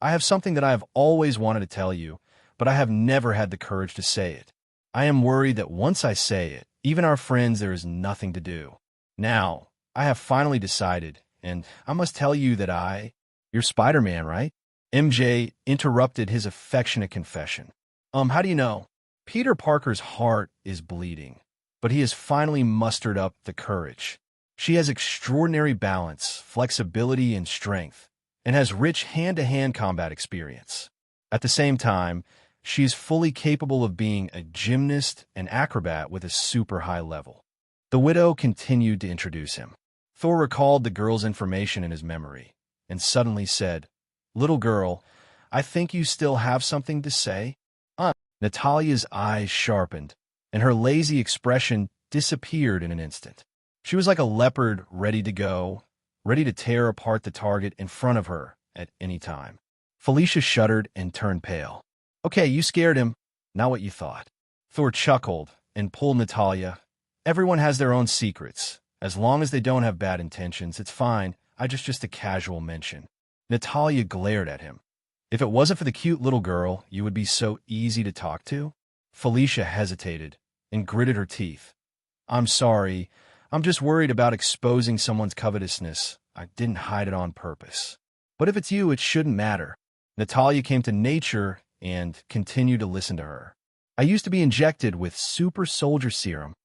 I have something that I have always wanted to tell you, but I have never had the courage to say it. I am worried that once I say it, even our friends, there is nothing to do. Now, I have finally decided, and I must tell you that you're Spider-Man, right?" MJ interrupted his affectionate confession. How do you know?" Peter Parker's heart is bleeding, but he has finally mustered up the courage. She has extraordinary balance, flexibility, and strength, and has rich hand-to-hand combat experience. At the same time, she is fully capable of being a gymnast and acrobat with a super high level. The widow continued to introduce him. Thor recalled the girl's information in his memory, and suddenly said, "Little girl, I think you still have something to say?" Natalia's eyes sharpened, and her lazy expression disappeared in an instant. She was like a leopard ready to go, ready to tear apart the target in front of her at any time. Felicia shuddered and turned pale. "Okay, you scared him. Not what you thought." Thor chuckled and pulled Natalia. "Everyone has their own secrets. As long as they don't have bad intentions, it's fine. Just a casual mention." Natalia glared at him. "If it wasn't for the cute little girl, you would be so easy to talk to?" Felicia hesitated and gritted her teeth. "I'm sorry. I'm just worried about exposing someone's covetousness. I didn't hide it on purpose. But if it's you, it shouldn't matter." Natalia came to nature and continued to listen to her. "I used to be injected with super soldier serum."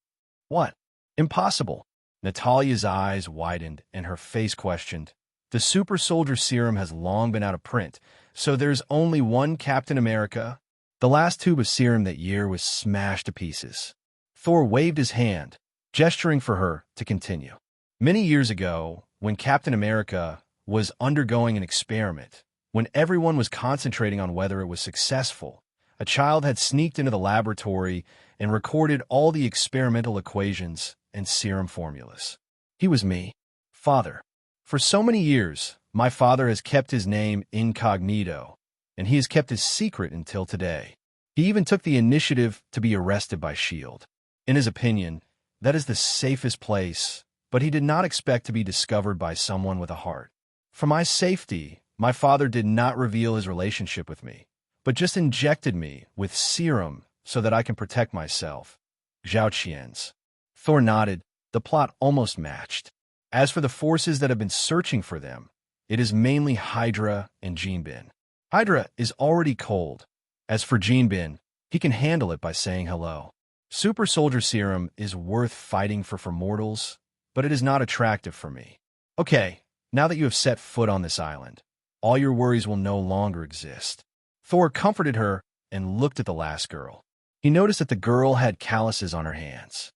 "What? Impossible." Natalia's eyes widened and her face questioned. "The super soldier serum has long been out of print, so there's only one Captain America." The last tube of serum that year was smashed to pieces. Thor waved his hand, gesturing for her to continue. "Many years ago, when Captain America was undergoing an experiment, when everyone was concentrating on whether it was successful, a child had sneaked into the laboratory and recorded all the experimental equations and serum formulas. He was me, father. For so many years, my father has kept his name incognito, and he has kept his secret until today. He even took the initiative to be arrested by S.H.I.E.L.D. In his opinion, that is the safest place, but he did not expect to be discovered by someone with a heart. For my safety, my father did not reveal his relationship with me, but just injected me with serum so that I can protect myself." Zhao Qian's. Thor nodded. The plot almost matched. As for the forces that have been searching for them, it is mainly Hydra and Jinbin. Hydra is already cold. As for Jinbin, he can handle it by saying hello. Super soldier serum is worth fighting for mortals, but it is not attractive for me. "Okay, now that you have set foot on this island, all your worries will no longer exist." Thor comforted her and looked at the last girl. He noticed that the girl had calluses on her hands.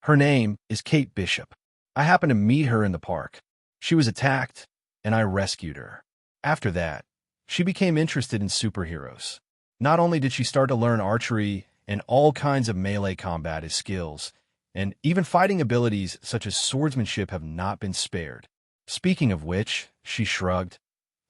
Her name is Kate Bishop. I happened to meet her in the park. She was attacked, and I rescued her. After that, she became interested in superheroes. Not only did she start to learn archery and all kinds of melee combat as skills, and even fighting abilities such as swordsmanship have not been spared. Speaking of which, she shrugged.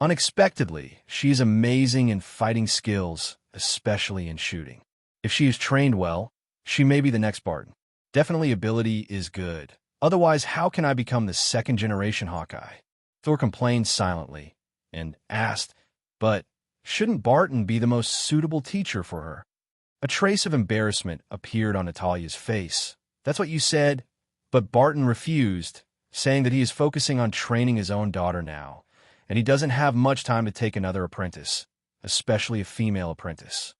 Unexpectedly, she is amazing in fighting skills, especially in shooting. If she is trained well, she may be the next Barton. Definitely ability is good. Otherwise, how can I become the second-generation Hawkeye? Thor complained silently and asked, "But shouldn't Barton be the most suitable teacher for her?" A trace of embarrassment appeared on Natalia's face. "That's what you said." But Barton refused, saying that he is focusing on training his own daughter now, and he doesn't have much time to take another apprentice, especially a female apprentice.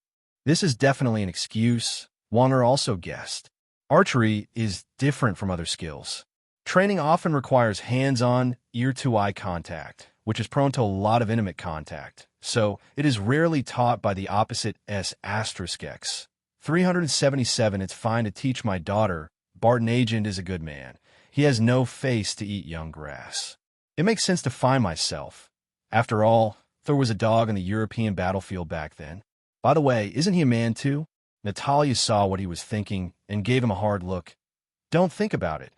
This is definitely an excuse, Warner also guessed. Archery is different from other skills. Training often requires hands-on, ear-to-eye contact, which is prone to a lot of intimate contact, so it is rarely taught by the opposite S asterisk X. 377 It's fine to teach my daughter. Barton Agent is a good man. He has no face to eat young grass. It makes sense to find myself. After all, Thor was a dog on the European battlefield back then. By the way, isn't he a man too? Natalia saw what he was thinking and gave him a hard look. Don't think about it.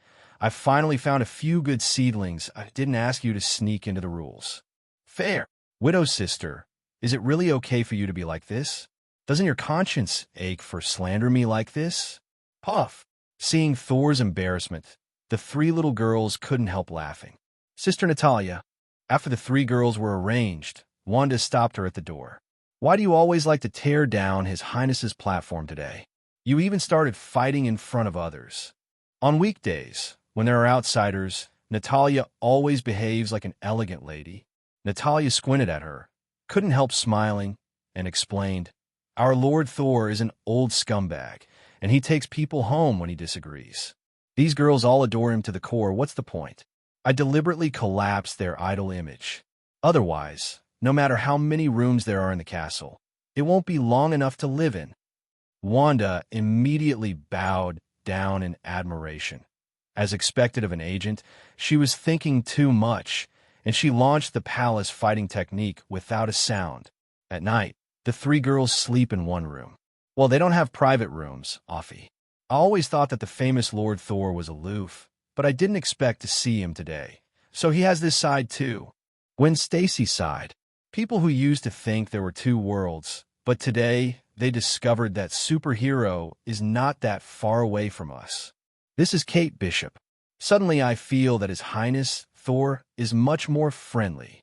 I finally found a few good seedlings. I didn't ask you to sneak into the rules. Fair. Widow sister, is it really okay for you to be like this? Doesn't your conscience ache for slandering me like this? Puff. Seeing Thor's embarrassment, the three little girls couldn't help laughing. Sister Natalia, after the three girls were arranged, Wanda stopped her at the door. Why do you always like to tear down His Highness's platform today? You even started fighting in front of others. On weekdays, when there are outsiders, Natalia always behaves like an elegant lady. Natalia squinted at her, couldn't help smiling, and explained, Our Lord Thor is an old scumbag, and he takes people home when he disagrees. These girls all adore him to the core. What's the point? I deliberately collapsed their idol image. Otherwise, no matter how many rooms there are in the castle, it won't be long enough to live in. Wanda immediately bowed down in admiration. As expected of an agent, she was thinking too much, and she launched the palace fighting technique without a sound. At night, the three girls sleep in one room. Well, they don't have private rooms, Offie. I always thought that the famous Lord Thor was aloof, but I didn't expect to see him today. So he has this side too. When Stacy sighed, people who used to think there were two worlds, but today they discovered that superhero is not that far away from us. This is Kate Bishop. Suddenly I feel that His Highness Thor is much more friendly.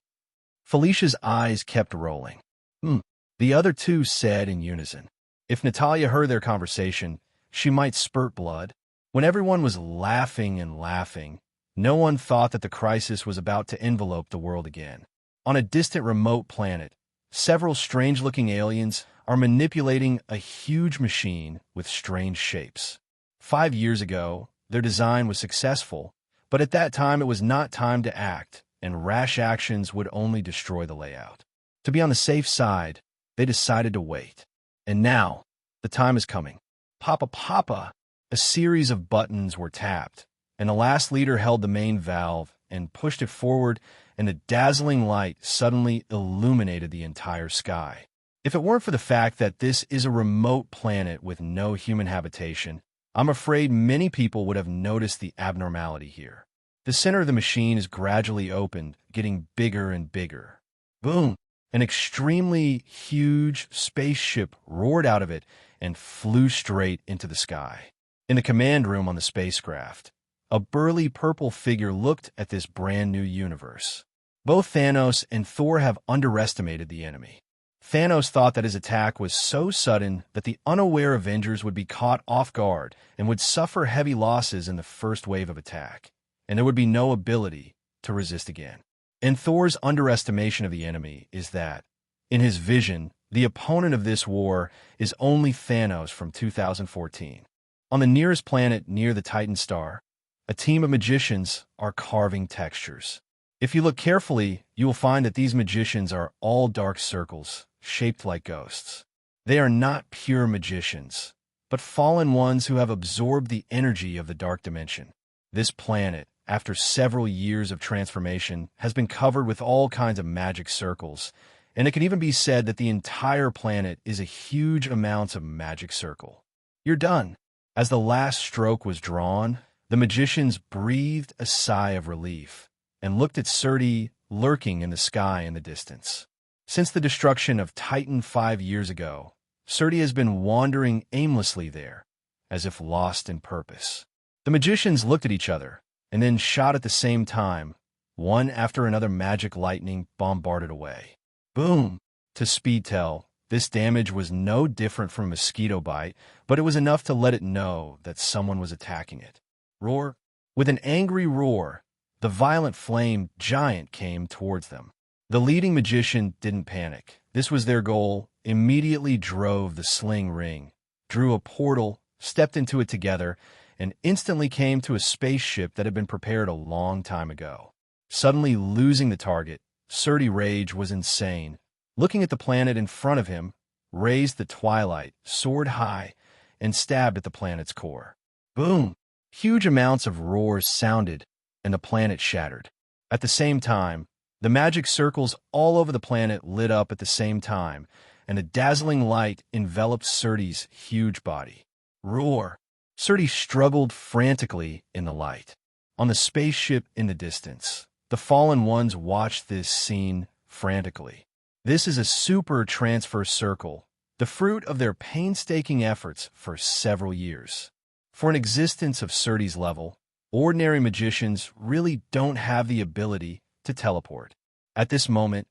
Felicia's eyes kept rolling. The other two said in unison. If Natalia heard their conversation, she might spurt blood. When everyone was laughing and laughing, no one thought that the crisis was about to envelope the world again. On a distant remote planet, several strange-looking aliens are manipulating a huge machine with strange shapes. 5 years ago, their design was successful, but at that time it was not time to act, and rash actions would only destroy the layout. To be on the safe side, they decided to wait. And now, the time is coming. Papa! A series of buttons were tapped, and the last leader held the main valve and pushed it forward, and the dazzling light suddenly illuminated the entire sky. If it weren't for the fact that this is a remote planet with no human habitation, I'm afraid many people would have noticed the abnormality here. The center of the machine is gradually opened, getting bigger and bigger. Boom! An extremely huge spaceship roared out of it and flew straight into the sky. In the command room on the spacecraft, a burly purple figure looked at this brand new universe. Both Thanos and Thor have underestimated the enemy. Thanos thought that his attack was so sudden that the unaware Avengers would be caught off guard and would suffer heavy losses in the first wave of attack, and there would be no ability to resist again. And Thor's underestimation of the enemy is that, in his vision, the opponent of this war is only Thanos from 2014. On the nearest planet near the Titan star, a team of magicians are carving textures. If you look carefully, you will find that these magicians are all dark circles, shaped like ghosts. They are not pure magicians, but fallen ones who have absorbed the energy of the dark dimension. This planet, after several years of transformation, has been covered with all kinds of magic circles, and it can even be said that the entire planet is a huge amount of magic circle. You're done. As the last stroke was drawn, the magicians breathed a sigh of relief and looked at Surti lurking in the sky in the distance. Since the destruction of Titan 5 years ago, Surti has been wandering aimlessly there, as if lost in purpose. The magicians looked at each other and then shot at the same time, one after another magic lightning bombarded away. Boom! To Speedtell, this damage was no different from a mosquito bite, but it was enough to let it know that someone was attacking it. Roar! With an angry roar, the violent flame giant came towards them. The leading magician didn't panic. This was their goal, immediately drove the sling ring, drew a portal, stepped into it together, and instantly came to a spaceship that had been prepared a long time ago. Suddenly losing the target, Surt's rage was insane. Looking at the planet in front of him, raised the twilight, soared high, and stabbed at the planet's core. Boom! Huge amounts of roars sounded, and the planet shattered. At the same time, the magic circles all over the planet lit up at the same time, and a dazzling light enveloped Surt's huge body. Roar! Surt struggled frantically in the light. On the spaceship in the distance, the fallen ones watched this scene frantically. This is a super transfer circle, the fruit of their painstaking efforts for several years. For an existence of Surt's level, ordinary magicians really don't have the ability to teleport. At this moment,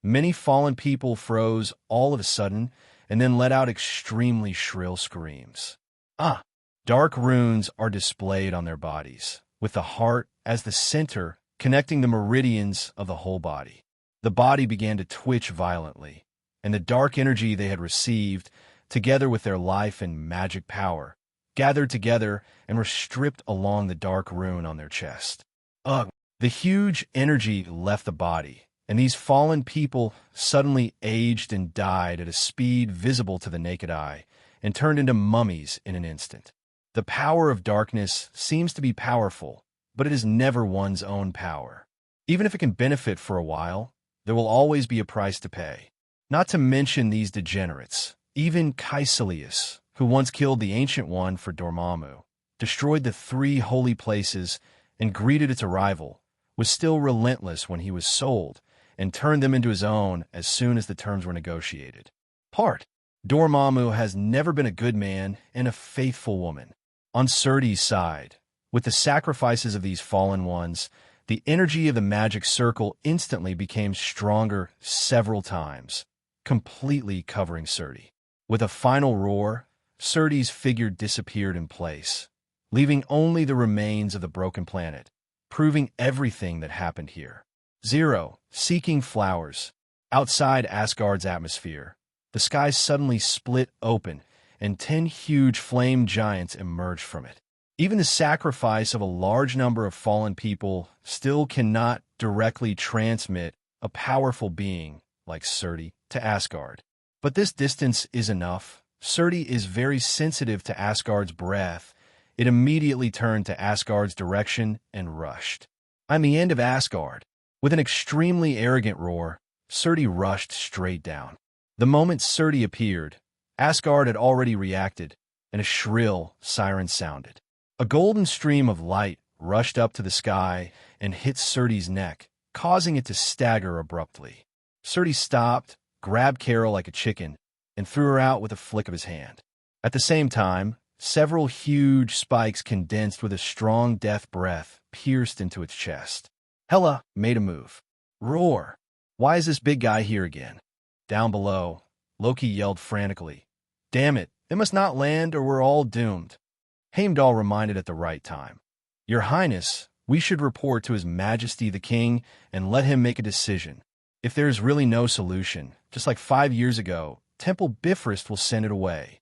many fallen people froze all of a sudden and then let out extremely shrill screams. Dark runes are displayed on their bodies, with the heart as the center connecting the meridians of the whole body. The body began to twitch violently, and the dark energy they had received, together with their life and magic power, gathered together and were stripped along the dark rune on their chest. The huge energy left the body, and these fallen people suddenly aged and died at a speed visible to the naked eye, and turned into mummies in an instant. The power of darkness seems to be powerful, but it is never one's own power. Even if it can benefit for a while, there will always be a price to pay. Not to mention these degenerates, even Caecilius, who once killed the Ancient One for Dormammu, destroyed the 3 holy places, and greeted its arrival, was still relentless when he was sold, and turned them into his own as soon as the terms were negotiated. Dormammu has never been a good man and a faithful woman. On Surt's side, with the sacrifices of these fallen ones, the energy of the magic circle instantly became stronger several times, completely covering Surt. With a final roar, Surt's figure disappeared in place, leaving only the remains of the broken planet, proving everything that happened here. Zero, seeking flowers. Outside Asgard's atmosphere, the sky suddenly split open, and 10 huge flame giants emerged from it. Even the sacrifice of a large number of fallen people still cannot directly transmit a powerful being like Surt to Asgard. But this distance is enough. Surt is very sensitive to Asgard's breath. It immediately turned to Asgard's direction and rushed. "I'm the end of Asgard." With an extremely arrogant roar, Surt rushed straight down. The moment Surt appeared, Asgard had already reacted, and a shrill siren sounded. A golden stream of light rushed up to the sky and hit Surt's neck, causing it to stagger abruptly. Surt stopped, grabbed Carol like a chicken, and threw her out with a flick of his hand. At the same time, several huge spikes condensed with a strong death breath pierced into its chest. Hela made a move. Roar! Why is this big guy here again? Down below, Loki yelled frantically. Damn it, it must not land or we're all doomed. Heimdall reminded at the right time. Your Highness, we should report to His Majesty the King and let him make a decision. If there is really no solution, just like 5 years ago, Temple Bifrost will send it away.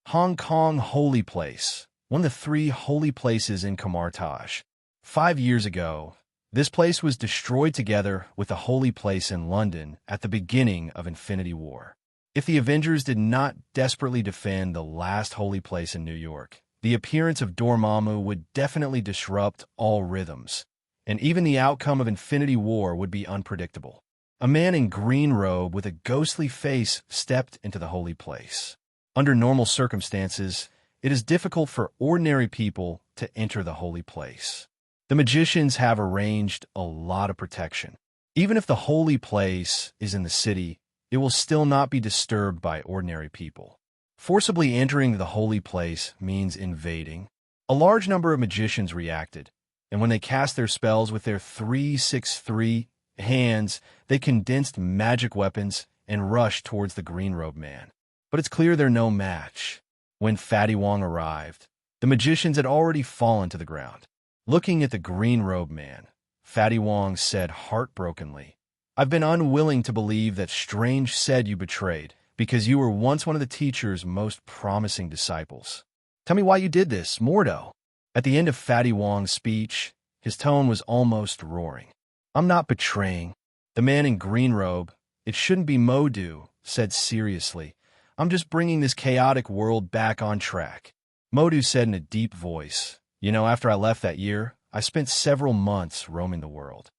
Hong Kong Holy Place, one of the 3 holy places in Camartage. 5 years ago, this place was destroyed together with the holy place in London at the beginning of Infinity War. If the Avengers did not desperately defend the last holy place in New York, the appearance of Dormammu would definitely disrupt all rhythms, and even the outcome of Infinity War would be unpredictable. A man in green robe with a ghostly face stepped into the holy place. Under normal circumstances, it is difficult for ordinary people to enter the holy place. The magicians have arranged a lot of protection. Even if the holy place is in the city, it will still not be disturbed by ordinary people. Forcibly entering the holy place means invading. A large number of magicians reacted, and when they cast their spells with their 3-6-3 hands, they condensed magic weapons and rushed towards the green-robed man. But it's clear they're no match. When Fatty Wong arrived, the magicians had already fallen to the ground. Looking at the green-robed man, Fatty Wong said heartbrokenly, I've been unwilling to believe that Strange said you betrayed, because you were once one of the teacher's most promising disciples. Tell me why you did this, Mordo. At the end of Fatty Wong's speech, his tone was almost roaring. I'm not betraying. The man in green robe, "It shouldn't be Modu," said seriously. "I'm just bringing this chaotic world back on track." Modu said in a deep voice, "After I left that year, I spent several months roaming the world.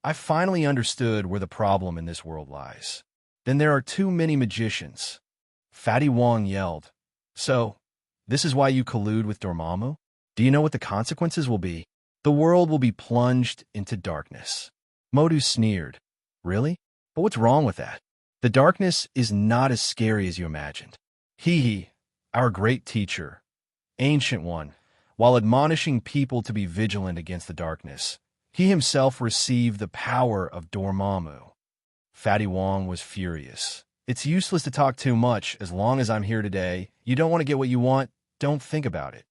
I finally understood where the problem in this world lies. Then there are too many magicians." Fatty Wong yelled, "So, this is why you collude with Dormammu? Do you know what the consequences will be? The world will be plunged into darkness." Modu sneered, "Really? But what's wrong with that? The darkness is not as scary as you imagined." He, our great teacher, Ancient One, while admonishing people to be vigilant against the darkness, he himself received the power of Dormammu. Fatty Wong was furious. "It's useless to talk too much. As long as I'm here today, you don't want to get what you want, don't think about it.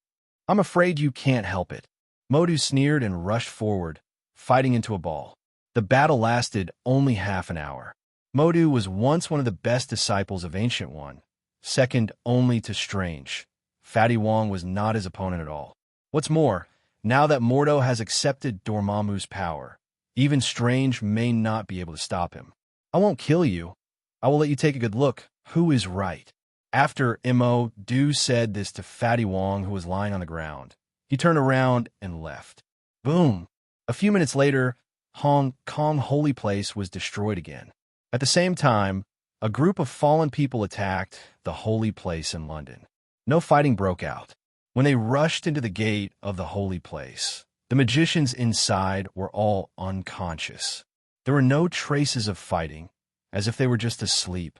I'm afraid you can't help it." Modu sneered and rushed forward, fighting into a ball. The battle lasted only half an hour. Modu was once one of the best disciples of Ancient One, second only to Strange. Fatty Wong was not his opponent at all. What's more, now that Mordo has accepted Dormammu's power, even Strange may not be able to stop him. "I won't kill you. I will let you take a good look. Who is right?" After Modu said this to Fatty Wong, who was lying on the ground, he turned around and left. Boom! A few minutes later, Hong Kong Holy Place was destroyed again. At the same time, a group of fallen people attacked the Holy Place in London. No fighting broke out. When they rushed into the gate of the Holy Place, the magicians inside were all unconscious. There were no traces of fighting, as if they were just asleep.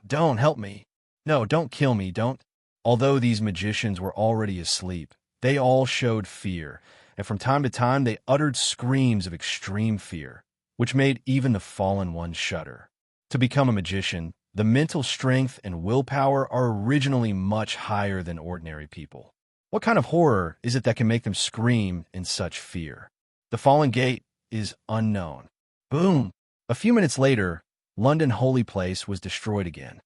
Don't help me. No, don't kill me, don't." Although these magicians were already asleep, they all showed fear, and from time to time they uttered screams of extreme fear, which made even the fallen ones shudder. To become a magician, the mental strength and willpower are originally much higher than ordinary people. What kind of horror is it that can make them scream in such fear? The fallen gate is unknown. Boom! A few minutes later, London Holy Place was destroyed again.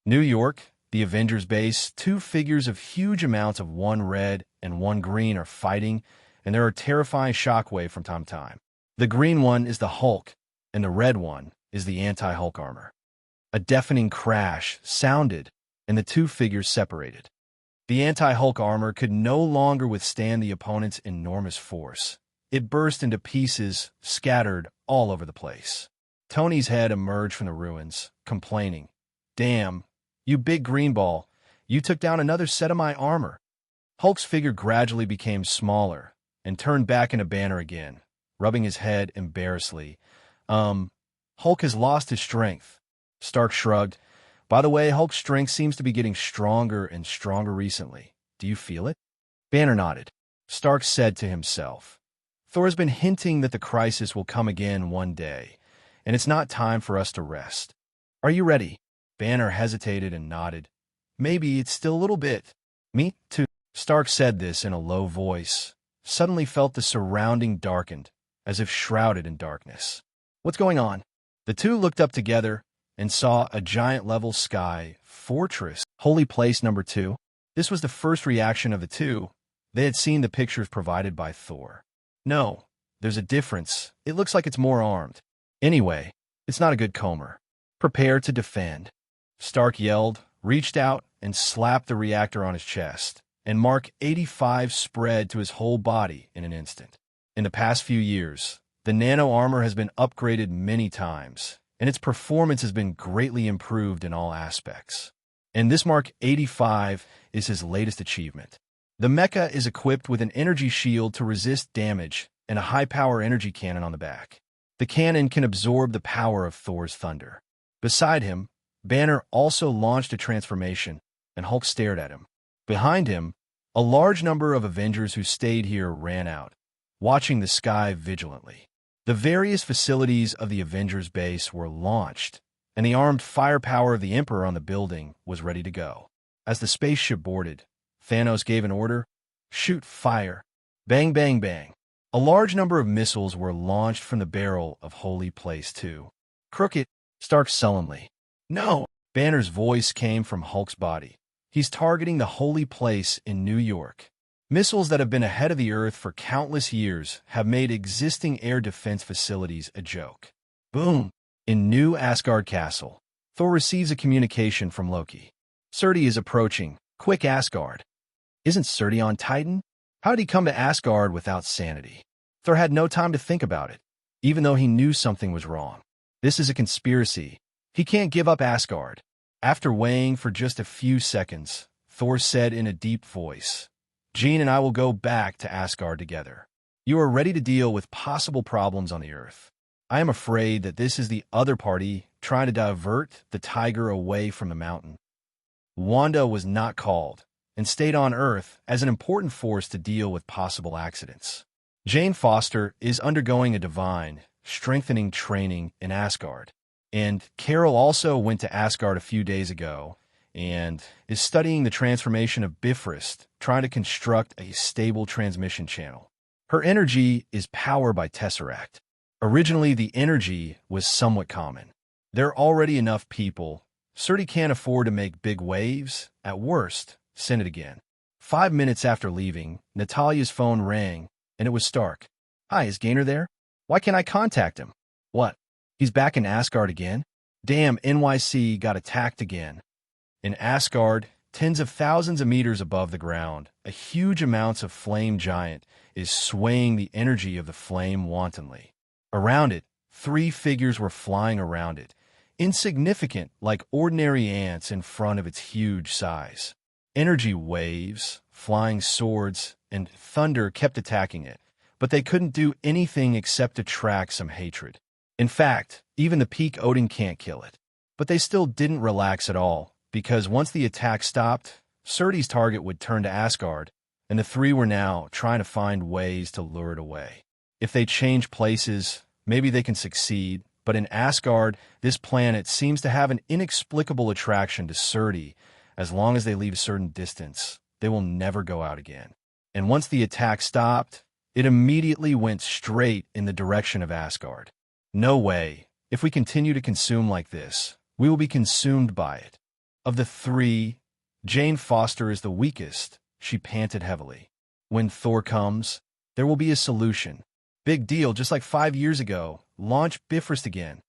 New York, the Avengers base, two figures of huge amounts of one red and one green are fighting, and there are terrifying shockwaves from time to time. The green one is the Hulk, and the red one is the anti-Hulk armor. A deafening crash sounded, and the two figures separated. The anti-Hulk armor could no longer withstand the opponent's enormous force. It burst into pieces, scattered all over the place. Tony's head emerged from the ruins, complaining, "Damn, you big green ball, you took down another set of my armor." Hulk's figure gradually became smaller and turned back into Banner again, rubbing his head embarrassedly. Hulk has lost his strength." Stark shrugged. "By the way, Hulk's strength seems to be getting stronger and stronger recently. Do you feel it?" Banner nodded. Stark said to himself, "Thor has been hinting that the crisis will come again one day, and it's not time for us to rest. Are you ready?" Banner hesitated and nodded. "Maybe it's still a little bit." "Me too." Stark said this in a low voice, suddenly felt the surrounding darkened, as if shrouded in darkness. "What's going on?" The two looked up together and saw a giant-level sky fortress, Holy Place number 2. This was the first reaction of the two. They had seen the pictures provided by Thor. "No, there's a difference. It looks like it's more armed. Anyway, it's not a good Comer. Prepare to defend." Stark yelled, reached out, and slapped the reactor on his chest, and Mark 85 spread to his whole body in an instant. In the past few years, the nano armor has been upgraded many times, and its performance has been greatly improved in all aspects. And this Mark 85 is his latest achievement. The mecha is equipped with an energy shield to resist damage and a high-power energy cannon on the back. The cannon can absorb the power of Thor's thunder. Beside him, Banner also launched a transformation, and Hulk stared at him. Behind him, a large number of Avengers who stayed here ran out, watching the sky vigilantly. The various facilities of the Avengers base were launched, and the armed firepower of the Emperor on the building was ready to go. As the spaceship boarded, Thanos gave an order, "Shoot fire." Bang, bang, bang. A large number of missiles were launched from the barrel of Holy Place 2. "Crooked," Stark sullenly. "No!" Banner's voice came from Hulk's body. "He's targeting the Holy Place in New York." Missiles that have been ahead of the Earth for countless years have made existing air defense facilities a joke. Boom! In New Asgard Castle, Thor receives a communication from Loki. Surtur is approaching. Quick, Asgard. Isn't Surtur on Titan? How did he come to Asgard without sanity? Thor had no time to think about it, even though he knew something was wrong. This is a conspiracy. He can't give up Asgard. After weighing for just a few seconds, Thor said in a deep voice, "Jean and I will go back to Asgard together. You are ready to deal with possible problems on the Earth. I am afraid that this is the other party trying to divert the tiger away from the mountain." Wanda was not called and stayed on Earth as an important force to deal with possible accidents. Jane Foster is undergoing a divine, strengthening training in Asgard. And Carol also went to Asgard a few days ago and is studying the transformation of Bifrost, trying to construct a stable transmission channel. Her energy is powered by Tesseract. Originally, the energy was somewhat common. There are already enough people. Surtur can't afford to make big waves. At worst, send it again. 5 minutes after leaving, Natalia's phone rang, and it was Stark. "Hi, is Gaynor there? Why can't I contact him?" "What? He's back in Asgard again? Damn, NYC got attacked again." In Asgard, tens of thousands of meters above the ground, a huge amount of flame giant is swaying the energy of the flame wantonly. Around it, 3 figures were flying around it, insignificant like ordinary ants in front of its huge size. Energy waves, flying swords, and thunder kept attacking it, but they couldn't do anything except attract some hatred. In fact, even the peak Odin can't kill it. But they still didn't relax at all, because once the attack stopped, Surtur's target would turn to Asgard, and the 3 were now trying to find ways to lure it away. If they change places, maybe they can succeed, but in Asgard, this planet seems to have an inexplicable attraction to Surtur. As long as they leave a certain distance, they will never go out again. And once the attack stopped, it immediately went straight in the direction of Asgard. No way. If we continue to consume like this, we will be consumed by it. Of the 3, Jane Foster is the weakest. She panted heavily. When Thor comes, there will be a solution. Big deal, just like 5 years ago. Launch Bifrost again.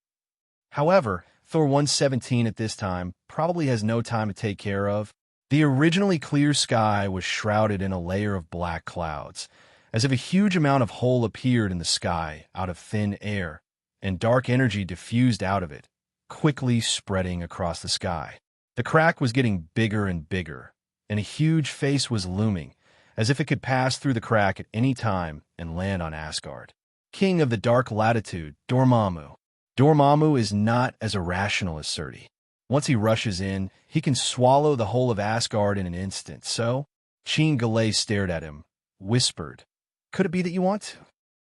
However, Thor 117 at this time probably has no time to take care of. The originally clear sky was shrouded in a layer of black clouds, as if a huge amount of hole appeared in the sky out of thin air, and dark energy diffused out of it, quickly spreading across the sky. The crack was getting bigger and bigger, and a huge face was looming, as if it could pass through the crack at any time and land on Asgard. King of the Dark Latitude, Dormammu. Dormammu is not as irrational as Surtur. Once he rushes in, he can swallow the whole of Asgard in an instant, so Jean Gallet stared at him, whispered, "Could it be that you want to?"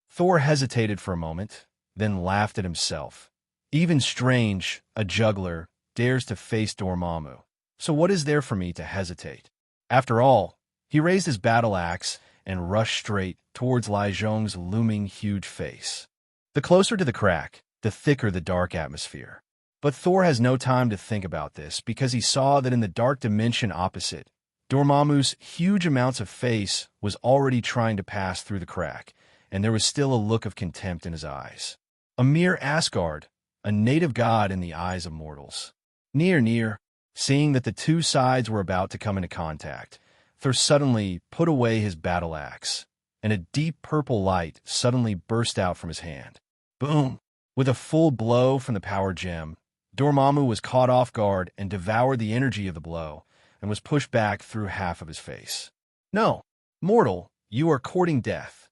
Thor hesitated for a moment, then laughed at himself. Even Strange, a juggler, dares to face Dormammu. So what is there for me to hesitate? After all, he raised his battle axe and rushed straight towards Li Zhong's looming huge face. The closer to the crack, the thicker the dark atmosphere. But Thor has no time to think about this because he saw that in the dark dimension opposite, Dormammu's huge amounts of face was already trying to pass through the crack, and there was still a look of contempt in his eyes. A mere Asgard, a native god in the eyes of mortals. Near, seeing that the 2 sides were about to come into contact, Thor suddenly put away his battle axe, and a deep purple light suddenly burst out from his hand. Boom! With a full blow from the power gem, Dormammu was caught off guard and devoured the energy of the blow, and was pushed back through half of his face. "No, mortal, you are courting death."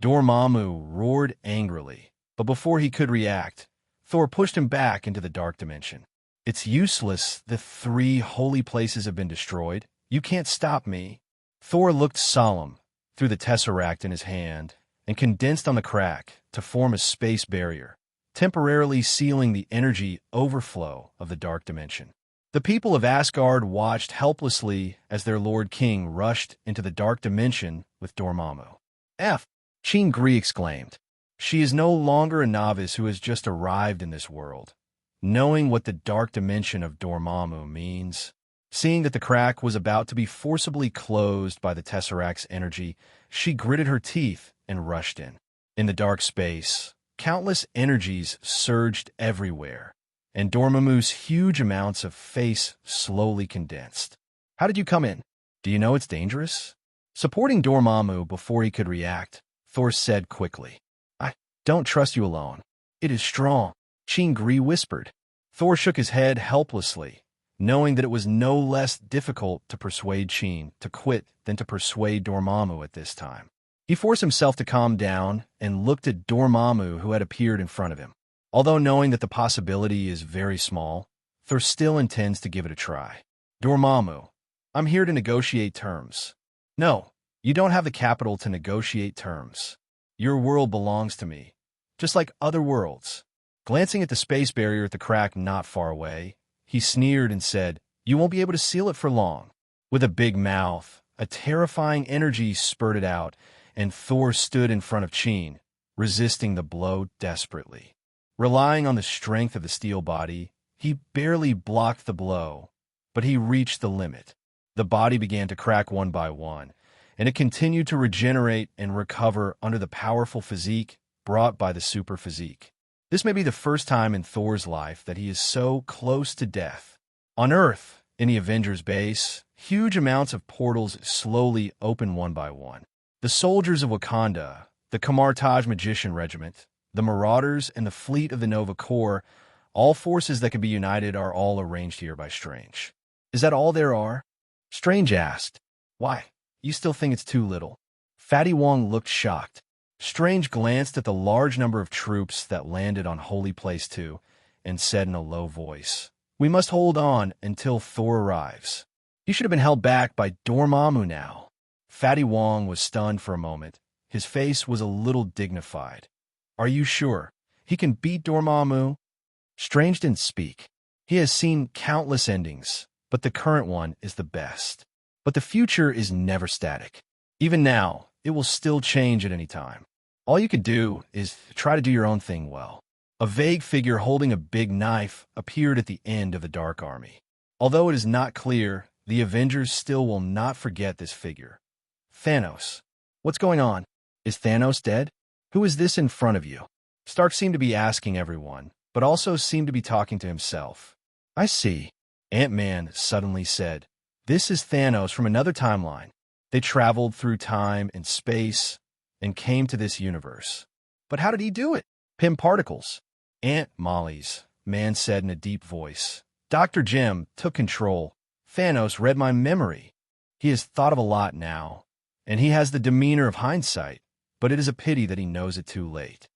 Dormammu roared angrily, but before he could react, Thor pushed him back into the dark dimension. "It's useless. The 3 holy places have been destroyed. You can't stop me." Thor looked solemn through the tesseract in his hand and condensed on the crack to form a space barrier, temporarily sealing the energy overflow of the dark dimension. The people of Asgard watched helplessly as their Lord King rushed into the dark dimension with Dormammu. Jean Grey exclaimed. She is no longer a novice who has just arrived in this world. Knowing what the dark dimension of Dormammu means, Seeing that the crack was about to be forcibly closed by the Tesseract's energy, she gritted her teeth and rushed in. In the dark space, countless energies surged everywhere, and Dormammu's huge amounts of face slowly condensed. "How did you come in? Do you know it's dangerous?" Supporting Dormammu before he could react, Thor said quickly, "I don't trust you alone. It is strong," Chingri whispered. Thor shook his head helplessly, knowing that it was no less difficult to persuade Chin to quit than to persuade Dormammu at this time. He forced himself to calm down and looked at Dormammu, who had appeared in front of him. Although knowing that the possibility is very small, Thor still intends to give it a try. "Dormammu, I'm here to negotiate terms." "No, you don't have the capital to negotiate terms. Your world belongs to me, just like other worlds." Glancing at the space barrier at the crack not far away, he sneered and said, "You won't be able to seal it for long." With a big mouth, a terrifying energy spurted out, and Thor stood in front of Chin, resisting the blow desperately. Relying on the strength of the steel body, he barely blocked the blow, but he reached the limit. The body began to crack one by one, and it continued to regenerate and recover under the powerful physique brought by the super physique. This may be the first time in Thor's life that he is so close to death. On Earth, in the Avengers base, huge amounts of portals slowly open one by one. The soldiers of Wakanda, the Kamartaj Magician Regiment, the Marauders, and the fleet of the Nova Corps, all forces that can be united, are all arranged here by Strange. "Is that all there are?" Strange asked. "Why, you still think it's too little?" Fatty Wong looked shocked. Strange glanced at the large number of troops that landed on Holy Place 2 and said in a low voice, "We must hold on until Thor arrives." He should have been held back by Dormammu now. Fatty Wong was stunned for a moment. His face was a little dignified. "Are you sure he can beat Dormammu?" Strange didn't speak. He has seen countless endings, but the current one is the best. But the future is never static. Even now, it will still change at any time. All you can do is try to do your own thing well. A vague figure holding a big knife appeared at the end of the Dark Army. Although it is not clear, the Avengers still will not forget this figure. "Thanos. What's going on? Is Thanos dead? Who is this in front of you?" Stark seemed to be asking everyone, but also seemed to be talking to himself. "I see," Ant-Man suddenly said. "This is Thanos from another timeline. They traveled through time and space and came to this universe." "But how did he do it?" "Pym particles." "Aunt Molly's," man said in a deep voice. "Dr. Jim took control. Thanos read my memory. He has thought of a lot now, and he has the demeanor of hindsight, but it is a pity that he knows it too late."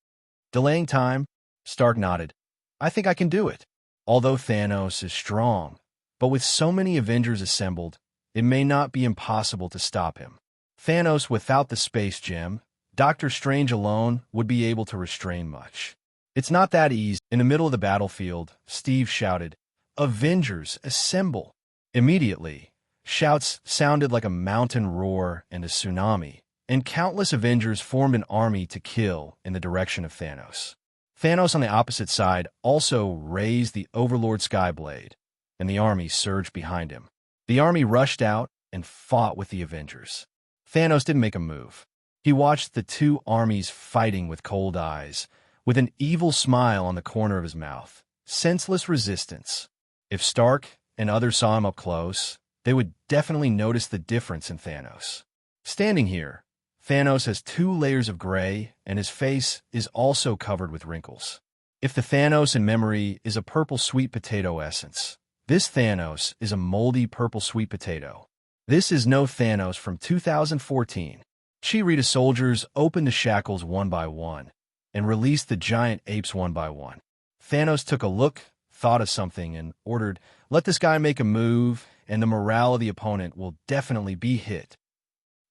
Delaying time, Stark nodded. "I think I can do it." Although Thanos is strong, but with so many Avengers assembled, it may not be impossible to stop him. Thanos without the space gem, Doctor Strange alone would be able to restrain much. It's not that easy. In the middle of the battlefield, Steve shouted, "Avengers, assemble!" Immediately, shouts sounded like a mountain roar and a tsunami, and countless Avengers formed an army to kill in the direction of Thanos. Thanos on the opposite side also raised the Overlord Skyblade, and the army surged behind him. The army rushed out and fought with the Avengers. Thanos didn't make a move. He watched the two armies fighting with cold eyes, with an evil smile on the corner of his mouth. Senseless resistance. If Stark and others saw him up close, they would definitely notice the difference in Thanos. Standing here, Thanos has 2 layers of gray, and his face is also covered with wrinkles. If the Thanos in memory is a purple sweet potato essence, this Thanos is a moldy purple sweet potato. This is no Thanos from 2014. Cheetah soldiers opened the shackles one by one and released the giant apes one by one. Thanos took a look, thought of something, and ordered, "Let this guy make a move, and the morale of the opponent will definitely be hit."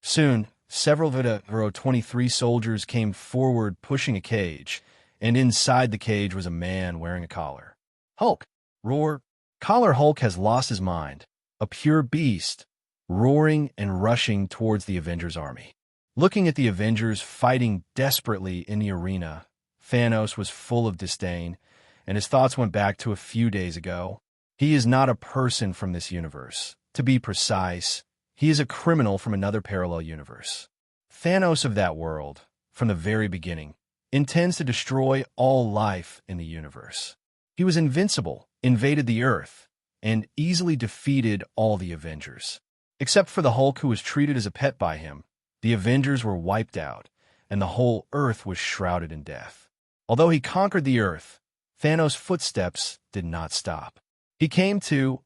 Soon, several of the 23 soldiers came forward pushing a cage, and inside the cage was a man wearing a collar. "Hulk!" Roar. Collar Hulk has lost his mind, a pure beast, roaring and rushing towards the Avengers army. Looking at the Avengers fighting desperately in the arena, Thanos was full of disdain, and his thoughts went back to a few days ago. He is not a person from this universe. To be precise, he is a criminal from another parallel universe. Thanos of that world, from the very beginning, intends to destroy all life in the universe. He was invincible, invaded the Earth, and easily defeated all the Avengers. Except for the Hulk, who was treated as a pet by him, the Avengers were wiped out, and the whole Earth was shrouded in death. Although he conquered the Earth, Thanos' footsteps did not stop. He came to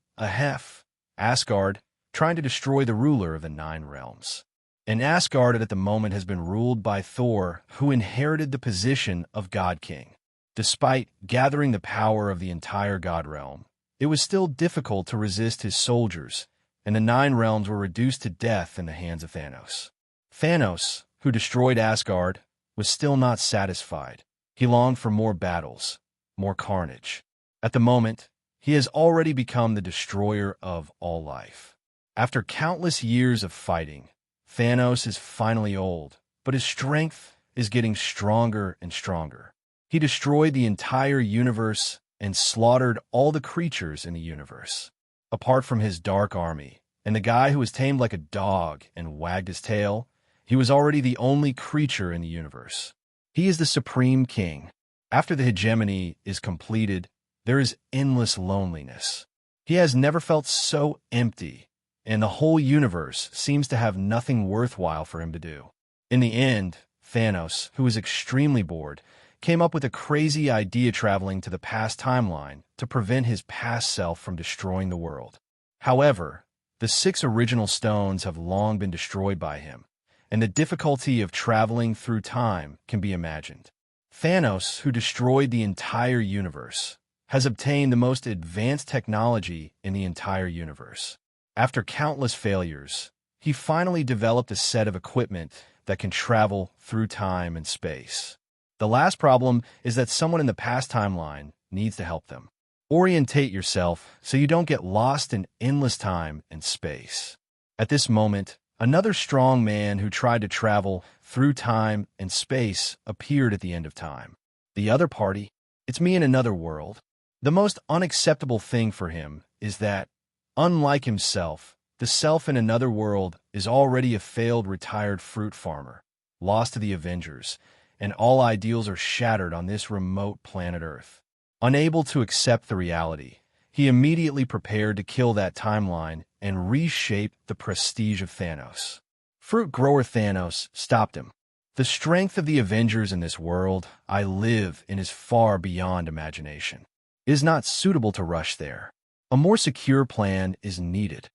Asgard, trying to destroy the ruler of the Nine Realms. And Asgard at the moment has been ruled by Thor, who inherited the position of God King. Despite gathering the power of the entire God realm, it was still difficult to resist his soldiers, and the Nine Realms were reduced to death in the hands of Thanos. Thanos, who destroyed Asgard, was still not satisfied. He longed for more battles, more carnage. At the moment, he has already become the destroyer of all life. After countless years of fighting, Thanos is finally old, but his strength is getting stronger and stronger. He destroyed the entire universe and slaughtered all the creatures in the universe. Apart from his dark army, and the guy who was tamed like a dog and wagged his tail, he was already the only creature in the universe. He is the supreme king. After the hegemony is completed, there is endless loneliness. He has never felt so empty, and the whole universe seems to have nothing worthwhile for him to do. In the end, Thanos, who was extremely bored, came up with a crazy idea traveling to the past timeline to prevent his past self from destroying the world. However, the 6 original stones have long been destroyed by him, and the difficulty of traveling through time can be imagined. Thanos, who destroyed the entire universe, has obtained the most advanced technology in the entire universe. After countless failures, he finally developed a set of equipment that can travel through time and space. The last problem is that someone in the past timeline needs to help them. Orientate yourself so you don't get lost in endless time and space. At this moment, another strong man who tried to travel through time and space appeared at the end of time. The other party, it's me in another world. The most unacceptable thing for him is that, unlike himself, the self in another world is already a failed retired fruit farmer, lost to the Avengers, and all ideals are shattered on this remote planet Earth. Unable to accept the reality, he immediately prepared to kill that timeline and reshape the prestige of Thanos. Fruit grower Thanos stopped him. The strength of the Avengers in this world I live in is far beyond imagination. It is not suitable to rush there. A more secure plan is needed.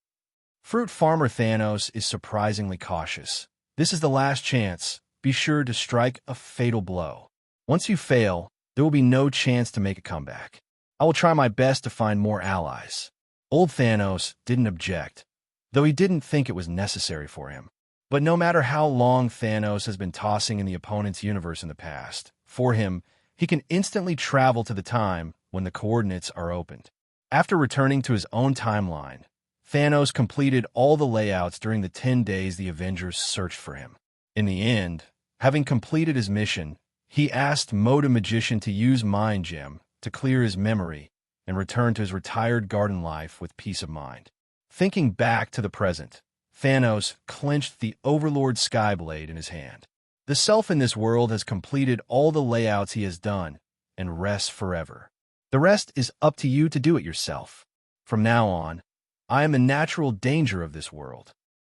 Fruit farmer Thanos is surprisingly cautious. This is the last chance. Be sure to strike a fatal blow. Once you fail, there will be no chance to make a comeback. I will try my best to find more allies. Old Thanos didn't object, though he didn't think it was necessary for him. But no matter how long Thanos has been tossing in the opponent's universe in the past, for him, he can instantly travel to the time when the coordinates are opened. After returning to his own timeline, Thanos completed all the layouts during the 10 days the Avengers searched for him. In the end, having completed his mission, he asked Moda Magician to use Mind Gem to clear his memory and return to his retired garden life with peace of mind. Thinking back to the present, Thanos clenched the Overlord Skyblade in his hand. The self in this world has completed all the layouts he has done and rests forever. The rest is up to you to do it yourself. From now on, I am the natural danger of this world.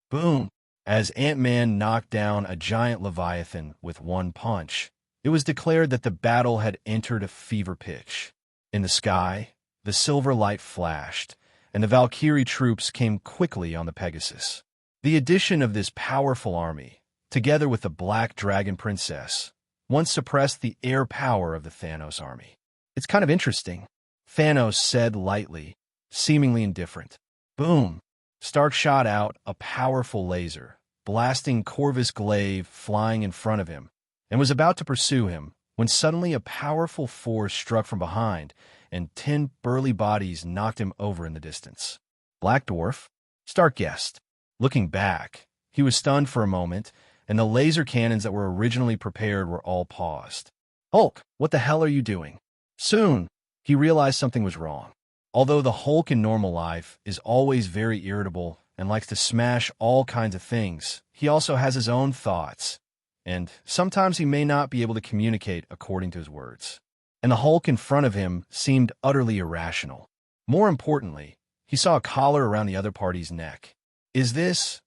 Boom! As Ant-Man knocked down a giant Leviathan with one punch, it was declared that the battle had entered a fever pitch. In the sky, the silver light flashed, and the Valkyrie troops came quickly on the Pegasus. The addition of this powerful army, together with the Black Dragon Princess, once suppressed the air power of the Thanos army. It's kind of interesting, Thanos said lightly, seemingly indifferent. Boom! Stark shot out a powerful laser, blasting Corvus Glaive flying in front of him, and was about to pursue him, when suddenly a powerful force struck from behind, and 10 burly bodies knocked him over in the distance. Black Dwarf? Stark guessed. Looking back, he was stunned for a moment, and the laser cannons that were originally prepared were all paused. Hulk, what the hell are you doing? Soon, he realized something was wrong. Although the Hulk in normal life is always very irritable and likes to smash all kinds of things, he also has his own thoughts, and sometimes he may not be able to communicate according to his words. And the Hulk in front of him seemed utterly irrational. More importantly, he saw a collar around the other party's neck. Is this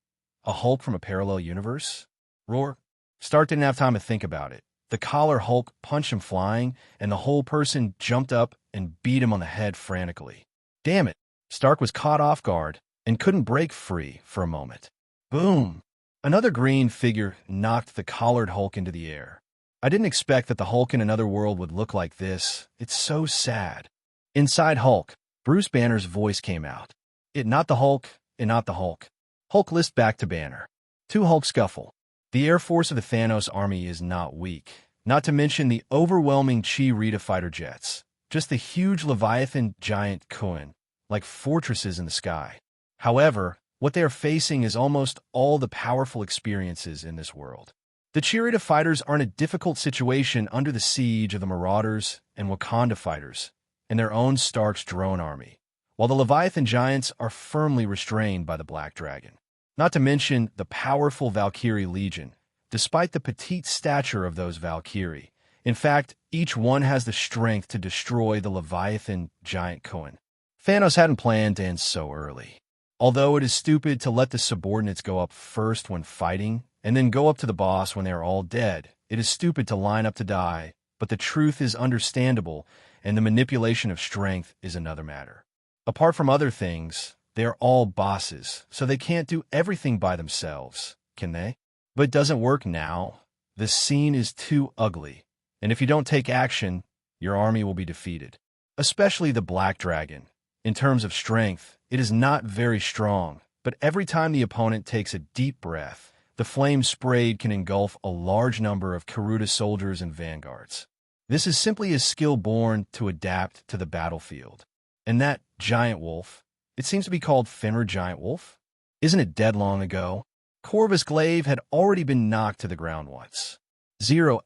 a Hulk from a parallel universe? Roar. Stark didn't have time to think about it. The collar Hulk punched him flying, and the whole person jumped up and beat him on the head frantically. Damn it! Stark was caught off guard and couldn't break free for a moment. Boom! Another green figure knocked the collared Hulk into the air. I didn't expect that the Hulk in another world would look like this. It's so sad. Inside Hulk, Bruce Banner's voice came out. It not the Hulk, it not the Hulk. Hulk lisped back to Banner. Two Hulk scuffle. The air force of the Thanos army is not weak, not to mention the overwhelming Chi-Rita fighter jets. Just the huge Leviathan giant Kuan, like fortresses in the sky. However, what they are facing is almost all the powerful experiences in this world. The Chi-Rita fighters are in a difficult situation under the siege of the Marauders and Wakanda fighters and their own Stark's drone army, while the Leviathan giants are firmly restrained by the Black Dragon. Not to mention the powerful Valkyrie Legion, despite the petite stature of those Valkyrie. In fact, each one has the strength to destroy the Leviathan giant Kuan. Thanos hadn't planned to end so early. Although it is stupid to let the subordinates go up first when fighting, and then go up to the boss when they are all dead, it is stupid to line up to die, but the truth is understandable, and the manipulation of strength is another matter. Apart from other things, they are all bosses, so they can't do everything by themselves, can they? But it doesn't work now. The scene is too ugly, and if you don't take action, your army will be defeated. Especially the Black Dragon. In terms of strength, it is not very strong, but every time the opponent takes a deep breath, the flame sprayed can engulf a large number of Karuta soldiers and vanguards. This is simply a skill born to adapt to the battlefield. And that giant wolf, it seems to be called Fenrir Giant Wolf. Isn't it dead long ago? Corvus Glaive had already been knocked to the ground once. 0*.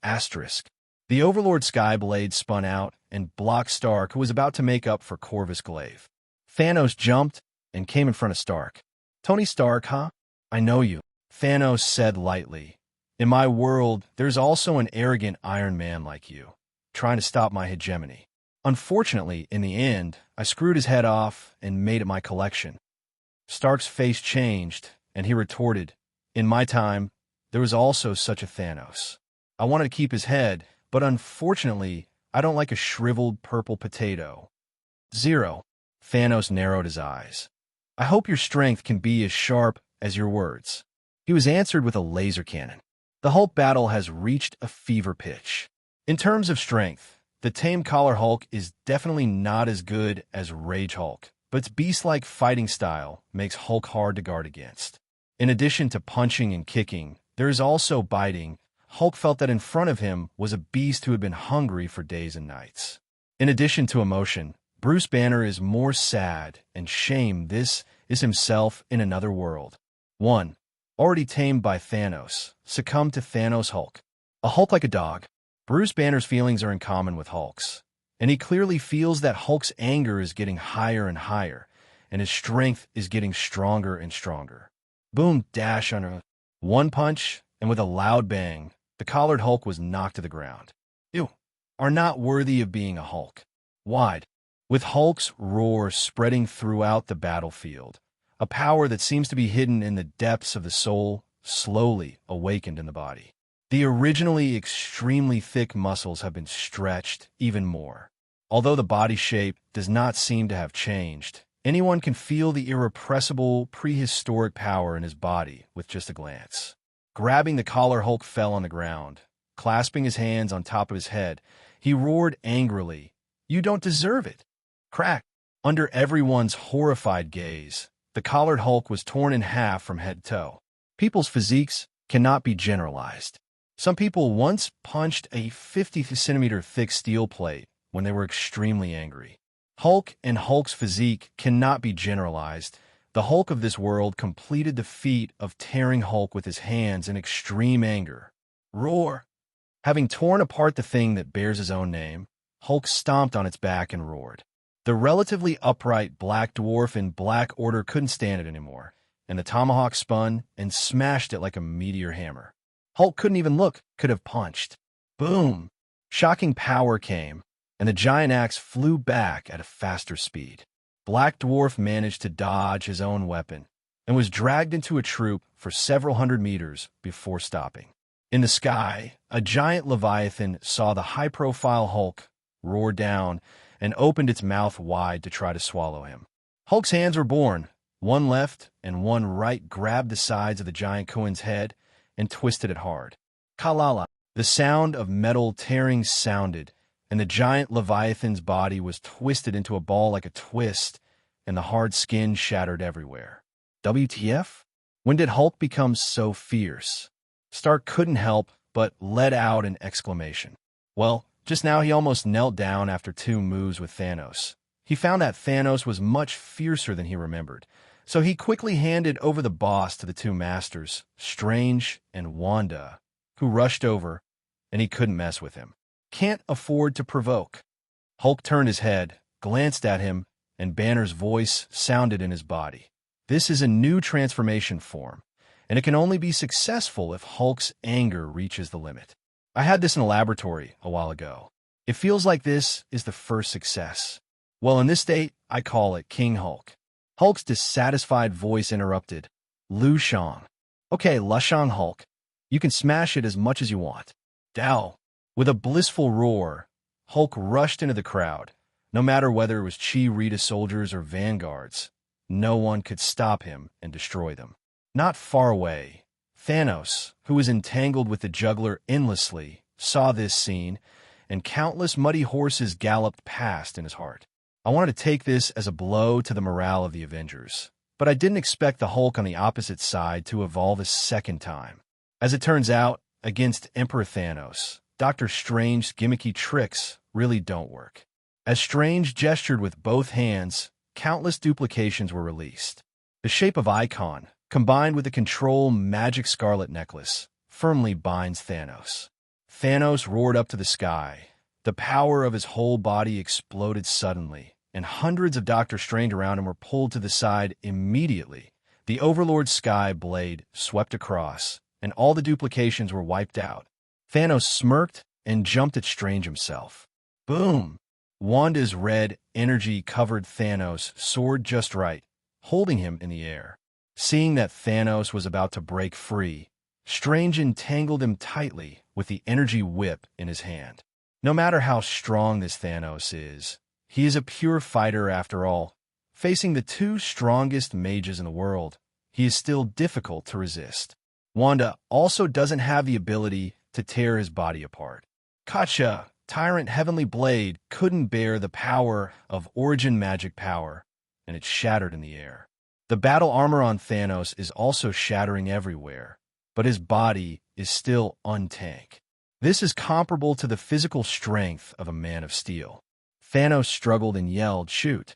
The Overlord Skyblade spun out and blocked Stark, who was about to make up for Corvus Glaive. Thanos jumped and came in front of Stark. Tony Stark, huh? I know you, Thanos said lightly. In my world, there's also an arrogant Iron Man like you, trying to stop my hegemony. Unfortunately, in the end, I screwed his head off and made it my collection. Stark's face changed, and he retorted, in my time, there was also such a Thanos. I wanted to keep his head, but unfortunately, I don't like a shriveled purple potato. 0. Thanos narrowed his eyes. I hope your strength can be as sharp as your words. He was answered with a laser cannon. The Hulk battle has reached a fever pitch. In terms of strength, the Tame Collar Hulk is definitely not as good as Rage Hulk, but its beast-like fighting style makes Hulk hard to guard against. In addition to punching and kicking, there is also biting. Hulk felt that in front of him was a beast who had been hungry for days and nights. In addition to emotion, Bruce Banner is more sad and shame. This is himself in another world. 1. Already tamed by Thanos, succumbed to Thanos Hulk. A Hulk like a dog. Bruce Banner's feelings are in common with Hulk's, and he clearly feels that Hulk's anger is getting higher and higher, and his strength is getting stronger and stronger. Boom, dash under one punch, and with a loud bang, the collared Hulk was knocked to the ground. You are not worthy of being a Hulk. Wide, with Hulk's roar spreading throughout the battlefield, a power that seems to be hidden in the depths of the soul slowly awakened in the body. The originally extremely thick muscles have been stretched even more. Although the body shape does not seem to have changed, anyone can feel the irrepressible, prehistoric power in his body with just a glance. Grabbing the collar, Hulk fell on the ground. Clasping his hands on top of his head, he roared angrily, "You don't deserve it!" Crack! Under everyone's horrified gaze, the collared Hulk was torn in half from head to toe. People's physiques cannot be generalized. Some people once punched a 50-centimeter thick steel plate when they were extremely angry. Hulk and Hulk's physique cannot be generalized. The Hulk of this world completed the feat of tearing Hulk with his hands in extreme anger. Roar! Having torn apart the thing that bears his own name, Hulk stomped on its back and roared. The relatively upright Black Dwarf in Black Order couldn't stand it anymore, and the tomahawk spun and smashed it like a meteor hammer. Hulk couldn't even look, could have punched. Boom! Shocking power came, and the giant axe flew back at a faster speed. Black Dwarf managed to dodge his own weapon and was dragged into a troop for several hundred meters before stopping. In the sky, a giant Leviathan saw the high-profile Hulk roar down and opened its mouth wide to try to swallow him. Hulk's hands were born. One left and one right grabbed the sides of the giant Koan's head and twisted it hard. Kalala! The sound of metal tearing sounded, and the giant Leviathan's body was twisted into a ball like a twist, and the hard skin shattered everywhere. WTF? When did Hulk become so fierce? Stark couldn't help but let out an exclamation. Well, just now he almost knelt down after 2 moves with Thanos. He found that Thanos was much fiercer than he remembered, so he quickly handed over the boss to the 2 masters, Strange and Wanda, who rushed over, and he couldn't mess with him. Can't afford to provoke. Hulk turned his head, glanced at him, and Banner's voice sounded in his body. This is a new transformation form, and it can only be successful if Hulk's anger reaches the limit. I had this in a laboratory a while ago. It feels like this is the first success. Well, in this state, I call it King Hulk. Hulk's dissatisfied voice interrupted. Lu Shang. Okay, Lushang Hulk. You can smash it as much as you want. Dow. With a blissful roar, Hulk rushed into the crowd. No matter whether it was Chi-Rita soldiers or vanguards, no one could stop him and destroy them. Not far away, Thanos, who was entangled with the juggler endlessly, saw this scene, and countless muddy horses galloped past in his heart. I wanted to take this as a blow to the morale of the Avengers, but I didn't expect the Hulk on the opposite side to evolve a second time. As it turns out, against Emperor Thanos, Dr. Strange's gimmicky tricks really don't work. As Strange gestured with both hands, countless duplications were released. The shape of Icon, combined with the Control Magic Scarlet Necklace, firmly binds Thanos. Thanos roared up to the sky. The power of his whole body exploded suddenly, and hundreds of Doctor Strange around him were pulled to the side immediately. The Overlord's sky blade swept across, and all the duplications were wiped out. Thanos smirked and jumped at Strange himself. Boom! Wanda's red energy covered Thanos' sword just right, holding him in the air. Seeing that Thanos was about to break free, Strange entangled him tightly with the energy whip in his hand. No matter how strong this Thanos is, he is a pure fighter after all. Facing the 2 strongest mages in the world, he is still difficult to resist. Wanda also doesn't have the ability to tear his body apart. Katja, Tyrant Heavenly Blade, couldn't bear the power of Origin Magic Power, and it shattered in the air. The battle armor on Thanos is also shattering everywhere, but his body is still untanked. This is comparable to the physical strength of a man of steel. Thanos struggled and yelled, "Shoot!"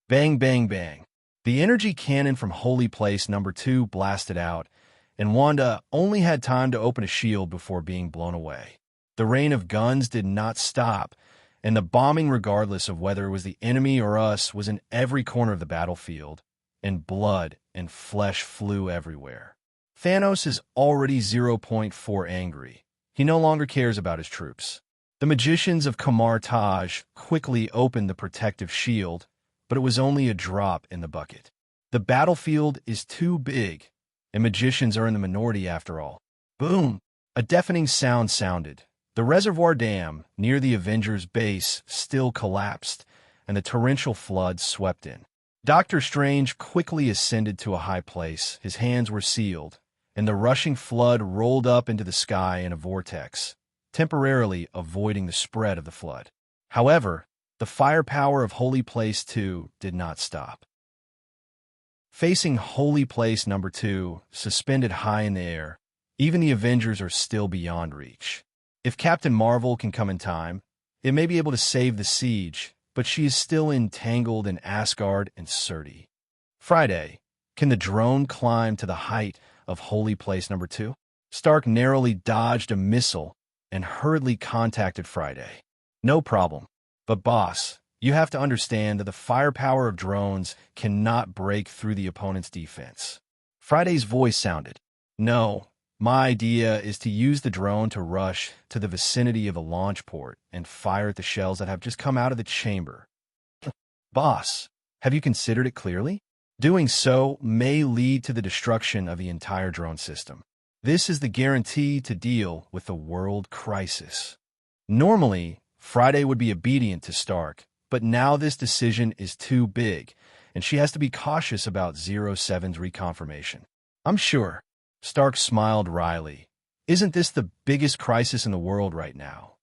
Bang, bang, bang. The energy cannon from Holy Place number 2 blasted out, and Wanda only had time to open a shield before being blown away. The rain of guns did not stop, and the bombing, regardless of whether it was the enemy or us, was in every corner of the battlefield, and blood and flesh flew everywhere. Thanos is already 0.4 angry. He no longer cares about his troops. The magicians of Kamar Taj quickly opened the protective shield, but it was only a drop in the bucket. The battlefield is too big, and magicians are in the minority after all. Boom! A deafening sound sounded. The reservoir dam near the Avengers' base still collapsed, and the torrential flood swept in. Doctor Strange quickly ascended to a high place. His hands were sealed, and the rushing flood rolled up into the sky in a vortex, temporarily avoiding the spread of the flood. However, the firepower of Holy Place 2 did not stop. Facing Holy Place number 2, suspended high in the air, even the Avengers are still beyond reach. If Captain Marvel can come in time, it may be able to save the siege, but she is still entangled in Asgard and Surti. Friday, can the drone climb to the height of Holy Place number 2? Stark narrowly dodged a missile and hurriedly contacted Friday. No problem. But boss, You have to understand that the firepower of drones cannot break through the opponent's defense. Friday's voice sounded. No, my idea is to use the drone to rush to the vicinity of a launch port and fire at the shells that have just come out of the chamber. Boss, have you considered it clearly? Doing so may lead to the destruction of the entire drone system. This is the guarantee to deal with the world crisis. Normally, Friday would be obedient to Stark, but now this decision is too big, and she has to be cautious about 07's reconfirmation. I'm sure. Stark smiled wryly. Isn't this the biggest crisis in the world right now?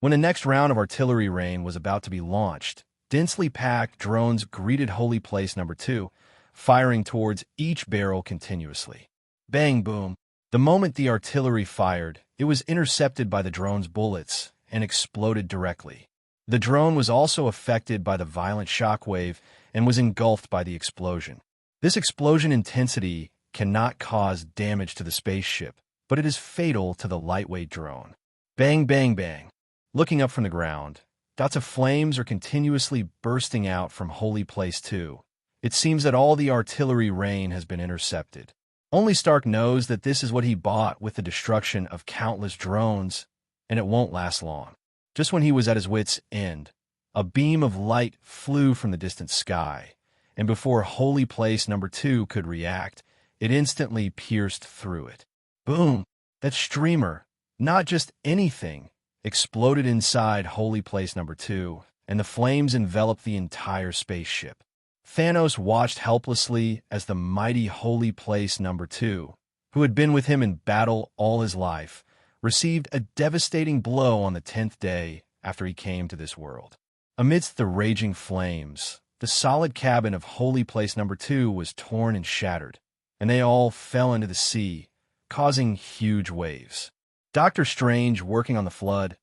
When the next round of artillery rain was about to be launched, densely packed drones greeted Holy Place number 2, firing towards each barrel continuously. Bang, boom. The moment the artillery fired, it was intercepted by the drone's bullets and exploded directly. The drone was also affected by the violent shockwave and was engulfed by the explosion. This explosion intensity cannot cause damage to the spaceship, but it is fatal to the lightweight drone. Bang, bang, bang. Looking up from the ground, dots of flames are continuously bursting out from Holy Place 2. It seems that all the artillery rain has been intercepted. Only Stark knows that this is what he bought with the destruction of countless drones, and it won't last long. Just when he was at his wit's end, a beam of light flew from the distant sky, and before Holy Place number 2 could react, it instantly pierced through it. Boom! That streamer, not just anything, exploded inside Holy Place number 2, and the flames enveloped the entire spaceship. Thanos watched helplessly as the mighty Holy Place number 2, who had been with him in battle all his life, received a devastating blow on the 10th day after he came to this world. Amidst the raging flames, the solid cabin of Holy Place number 2 was torn and shattered, and they all fell into the sea, causing huge waves. Doctor Strange, working on the flood,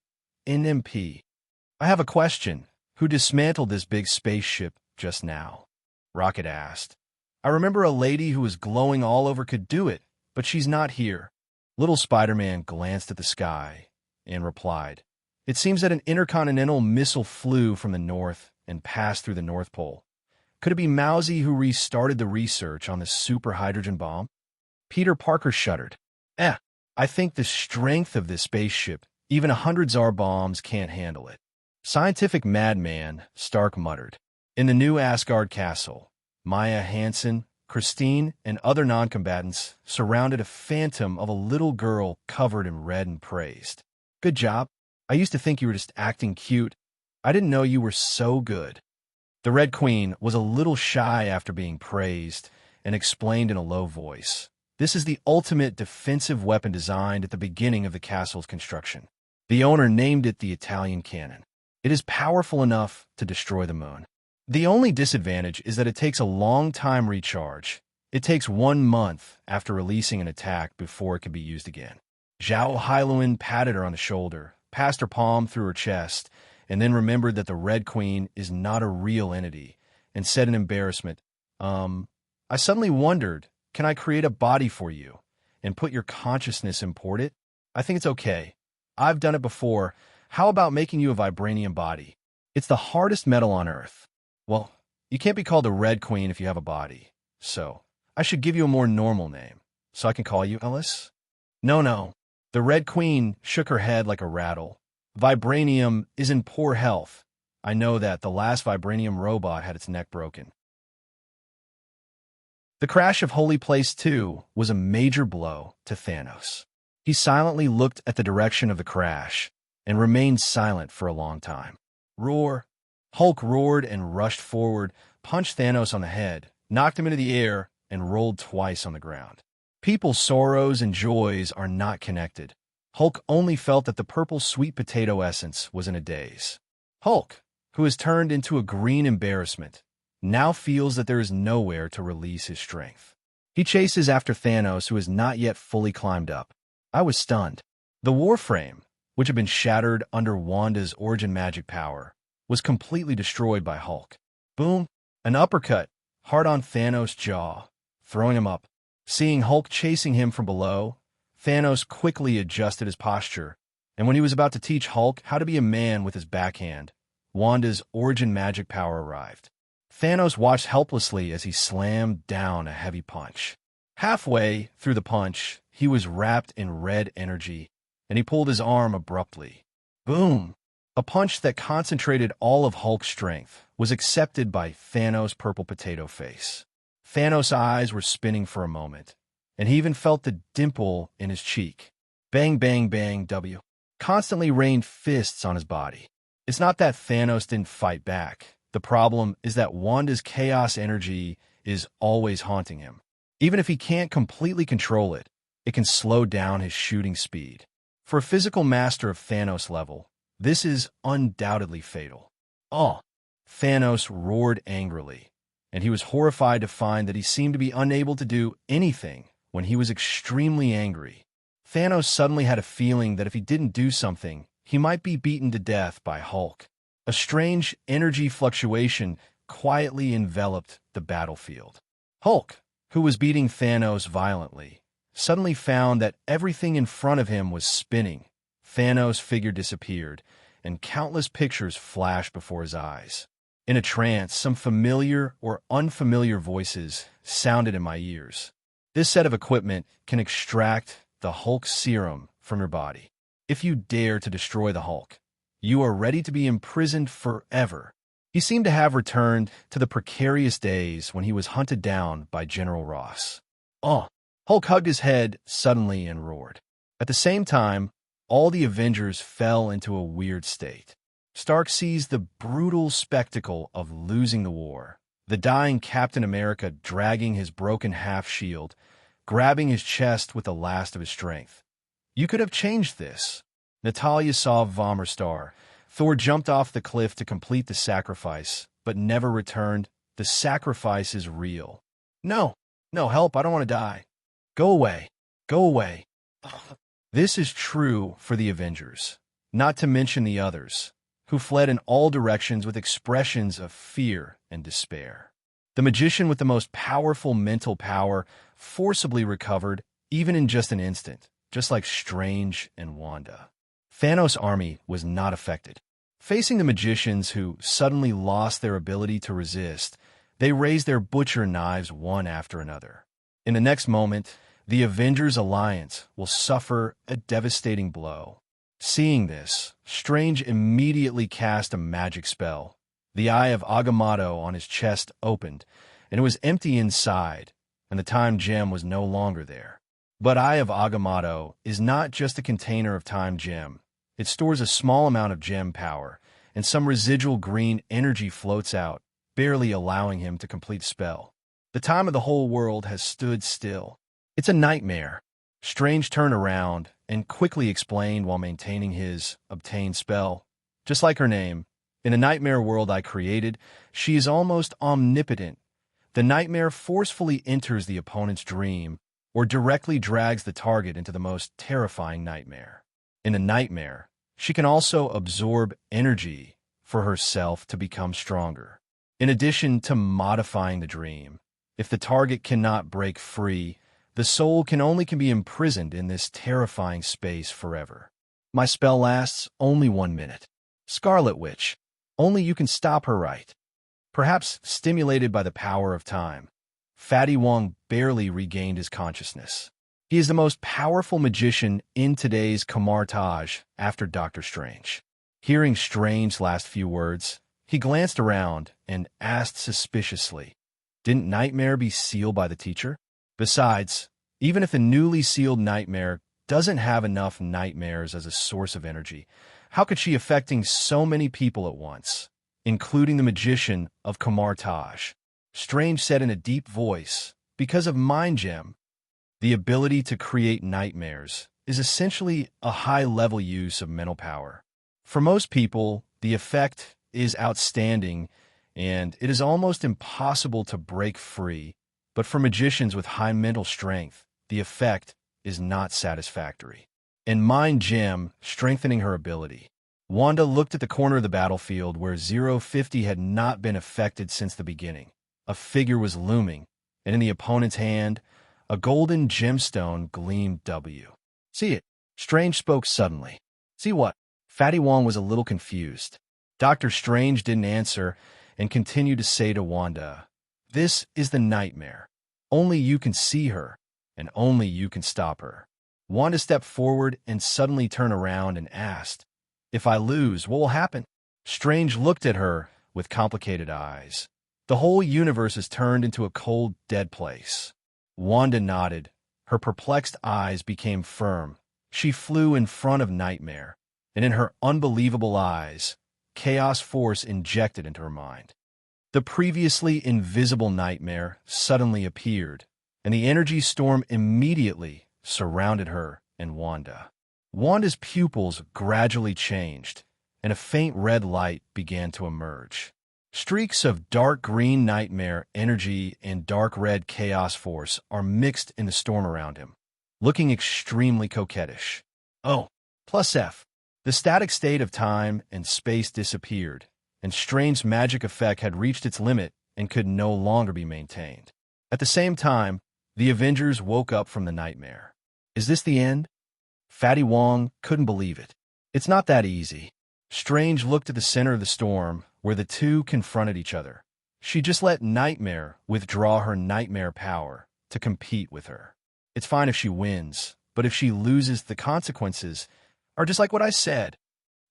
NMP. I have a question. Who dismantled this big spaceship just now? Rocket asked. I remember a lady who was glowing all over could do it, but she's not here. Little Spider-Man glanced at the sky and replied, It seems that an intercontinental missile flew from the north and passed through the North Pole. Could it be Mousy who restarted the research on the super hydrogen bomb? Peter Parker shuddered. I think the strength of this spaceship, even 100 Tsar bombs can't handle it. Scientific madman, Stark muttered. In the new Asgard castle, Maya Hansen, Christine, and other non-combatants surrounded a phantom of a little girl covered in red and praised. Good job. I used to think you were just acting cute. I didn't know you were so good. The Red Queen was a little shy after being praised and explained in a low voice. This is the ultimate defensive weapon designed at the beginning of the castle's construction. The owner named it the Italian cannon. It is powerful enough to destroy the moon. The only disadvantage is that it takes a long time recharge. It takes 1 month after releasing an attack before it can be used again. Zhao Hailuan patted her on the shoulder, passed her palm through her chest, and then remembered that the Red Queen is not a real entity, and said in embarrassment, I suddenly wondered, can I create a body for you and put your consciousness import it? I think it's okay. I've done it before. How about making you a vibranium body? It's the hardest metal on Earth. Well, you can't be called a Red Queen if you have a body. So, I should give you a more normal name. So I can call you Ellis? No. The Red Queen shook her head like a rattle. Vibranium is in poor health. I know that the last vibranium robot had its neck broken. The crash of Holy Place 2 was a major blow to Thanos. He silently looked at the direction of the crash and remained silent for a long time. Roar! Hulk roared and rushed forward, punched Thanos on the head, knocked him into the air, and rolled twice on the ground. People's sorrows and joys are not connected. Hulk only felt that the purple sweet potato essence was in a daze. Hulk, who has turned into a green embarrassment, now feels that there is nowhere to release his strength. He chases after Thanos, who has not yet fully climbed up. I was stunned. The Warframe, which had been shattered under Wanda's origin magic power, was completely destroyed by Hulk. Boom! An uppercut, hard on Thanos' jaw, throwing him up. Seeing Hulk chasing him from below, Thanos quickly adjusted his posture, and when he was about to teach Hulk how to be a man with his backhand, Wanda's origin magic power arrived. Thanos watched helplessly as he slammed down a heavy punch. Halfway through the punch, he was wrapped in red energy, and he pulled his arm abruptly. Boom! A punch that concentrated all of Hulk's strength was accepted by Thanos' purple potato face. Thanos' eyes were spinning for a moment, and he even felt the dimple in his cheek. Bang, bang, bang, W. Constantly rained fists on his body. It's not that Thanos didn't fight back. The problem is that Wanda's chaos energy is always haunting him. Even if he can't completely control it, it can slow down his shooting speed. For a physical master of Thanos level, this is undoubtedly fatal. Oh! Thanos roared angrily, and he was horrified to find that he seemed to be unable to do anything when he was extremely angry. Thanos suddenly had a feeling that if he didn't do something, he might be beaten to death by Hulk. A strange energy fluctuation quietly enveloped the battlefield. Hulk, who was beating Thanos violently, suddenly found that everything in front of him was spinning. Thanos' figure disappeared, and countless pictures flashed before his eyes. In a trance, some familiar or unfamiliar voices sounded in my ears. This set of equipment can extract the Hulk serum from your body. If you dare to destroy the Hulk, you are ready to be imprisoned forever. He seemed to have returned to the precarious days when he was hunted down by General Ross. Oh! Hulk hugged his head suddenly and roared. At the same time, all the Avengers fell into a weird state. Stark sees the brutal spectacle of losing the war, the dying Captain America dragging his broken half-shield, grabbing his chest with the last of his strength. You could have changed this. Natalya saw Vomerstar. Thor jumped off the cliff to complete the sacrifice, but never returned. The sacrifice is real. No, help, I don't want to die. Go away, go away. This is true for the Avengers, not to mention the others, who fled in all directions with expressions of fear and despair. The magician with the most powerful mental power forcibly recovered, even in just an instant, just like Strange and Wanda. Thanos' army was not affected. Facing the magicians who suddenly lost their ability to resist, they raised their butcher knives one after another. In the next moment, the Avengers Alliance will suffer a devastating blow. Seeing this, Strange immediately cast a magic spell. The eye of Agamotto on his chest opened, and it was empty inside, and the time gem was no longer there. But Eye of Agamotto is not just a container of time gem. It stores a small amount of gem power, and some residual green energy floats out, barely allowing him to complete the spell. The time of the whole world has stood still. It's a nightmare. Strange turned around and quickly explained while maintaining his obtained spell. Just like her name, in a nightmare world I created, she is almost omnipotent. The nightmare forcefully enters the opponent's dream or directly drags the target into the most terrifying nightmare. In a nightmare, she can also absorb energy for herself to become stronger. In addition to modifying the dream, if the target cannot break free, the soul can be imprisoned in this terrifying space forever. My spell lasts only 1 minute. Scarlet Witch. Only you can stop her, right? Perhaps stimulated by the power of time, Fatty Wong barely regained his consciousness. He is the most powerful magician in today's Kamartaj after Doctor Strange. Hearing Strange's last few words, he glanced around and asked suspiciously, "Didn't Nightmare be sealed by the teacher? Besides, even if the newly sealed Nightmare doesn't have enough nightmares as a source of energy, how could she affecting so many people at once, including the magician of Kamartaj?" Strange said in a deep voice, "Because of Mind Gem, the ability to create nightmares is essentially a high-level use of mental power. For most people, the effect is outstanding, and it is almost impossible to break free. But for magicians with high mental strength, the effect is not satisfactory." And Mind Gem strengthening her ability. Wanda looked at the corner of the battlefield where 050 had not been affected since the beginning. A figure was looming, and in the opponent's hand, a golden gemstone gleamed. W. "See it?" Strange spoke suddenly. "See what?" Fatty Wong was a little confused. Doctor Strange didn't answer and continued to say to Wanda, "This is the nightmare. Only you can see her, and only you can stop her." Wanda stepped forward and suddenly turned around and asked, "If I lose, what will happen?" Strange looked at her with complicated eyes. "The whole universe is turned into a cold, dead place." Wanda nodded. Her perplexed eyes became firm. She flew in front of Nightmare, and in her unbelievable eyes, chaos force injected into her mind. The previously invisible Nightmare suddenly appeared, and the energy storm immediately surrounded her and Wanda. Wanda's pupils gradually changed, and a faint red light began to emerge. Streaks of dark green Nightmare energy and dark red chaos force are mixed in the storm around him, looking extremely coquettish. Oh, plus F. The static state of time and space disappeared, and Strange's magic effect had reached its limit and could no longer be maintained. At the same time, the Avengers woke up from the nightmare. Is this the end? Fatty Wong couldn't believe it. It's not that easy. Strange looked at the center of the storm, where the two confronted each other. She just let Nightmare withdraw her nightmare power to compete with her. It's fine if she wins, but if she loses, the consequences are just like what I said.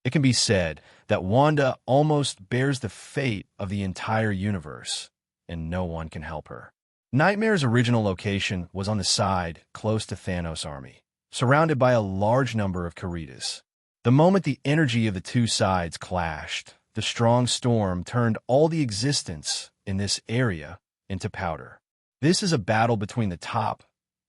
It can be said that Wanda almost bears the fate of the entire universe, and no one can help her. Nightmare's original location was on the side close to Thanos' army, surrounded by a large number of Caritas. The moment the energy of the two sides clashed, the strong storm turned all the existence in this area into powder. This is a battle between the top,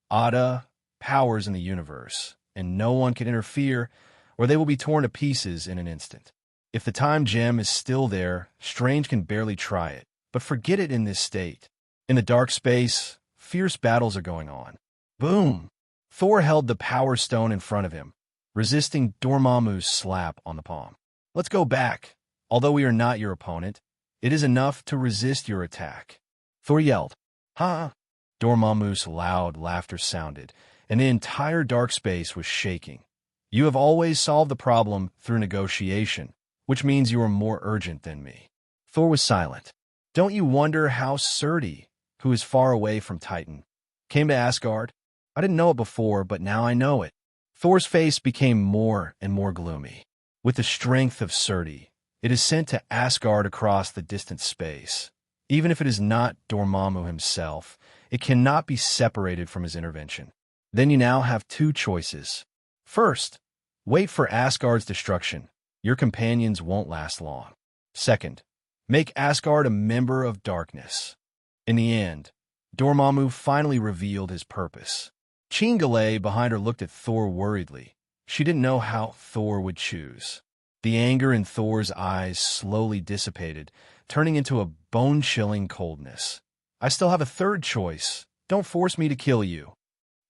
powers in the universe, and no one can interfere or they will be torn to pieces in an instant. If the time gem is still there, Strange can barely try it, but forget it in this state. In the dark space, fierce battles are going on. Boom! Thor held the power stone in front of him, resisting Dormammu's slap on the palm. Let's go back. Although we are not your opponent, it is enough to resist your attack. Thor yelled. Ha! Dormammu's loud laughter sounded, and the entire dark space was shaking. You have always solved the problem through negotiation, which means you are more urgent than me. Thor was silent. Don't you wonder how Surti, who is far away from Titan, came to Asgard? I didn't know it before, but now I know it. Thor's face became more and more gloomy. With the strength of Surti, it is sent to Asgard across the distant space. Even if it is not Dormammu himself, it cannot be separated from his intervention. Then you now have two choices. First, wait for Asgard's destruction. Your companions won't last long. Second, make Asgard a member of darkness. In the end, Dormammu finally revealed his purpose. Chingale behind her looked at Thor worriedly. She didn't know how Thor would choose. The anger in Thor's eyes slowly dissipated, turning into a bone-chilling coldness. I still have a third choice. Don't force me to kill you.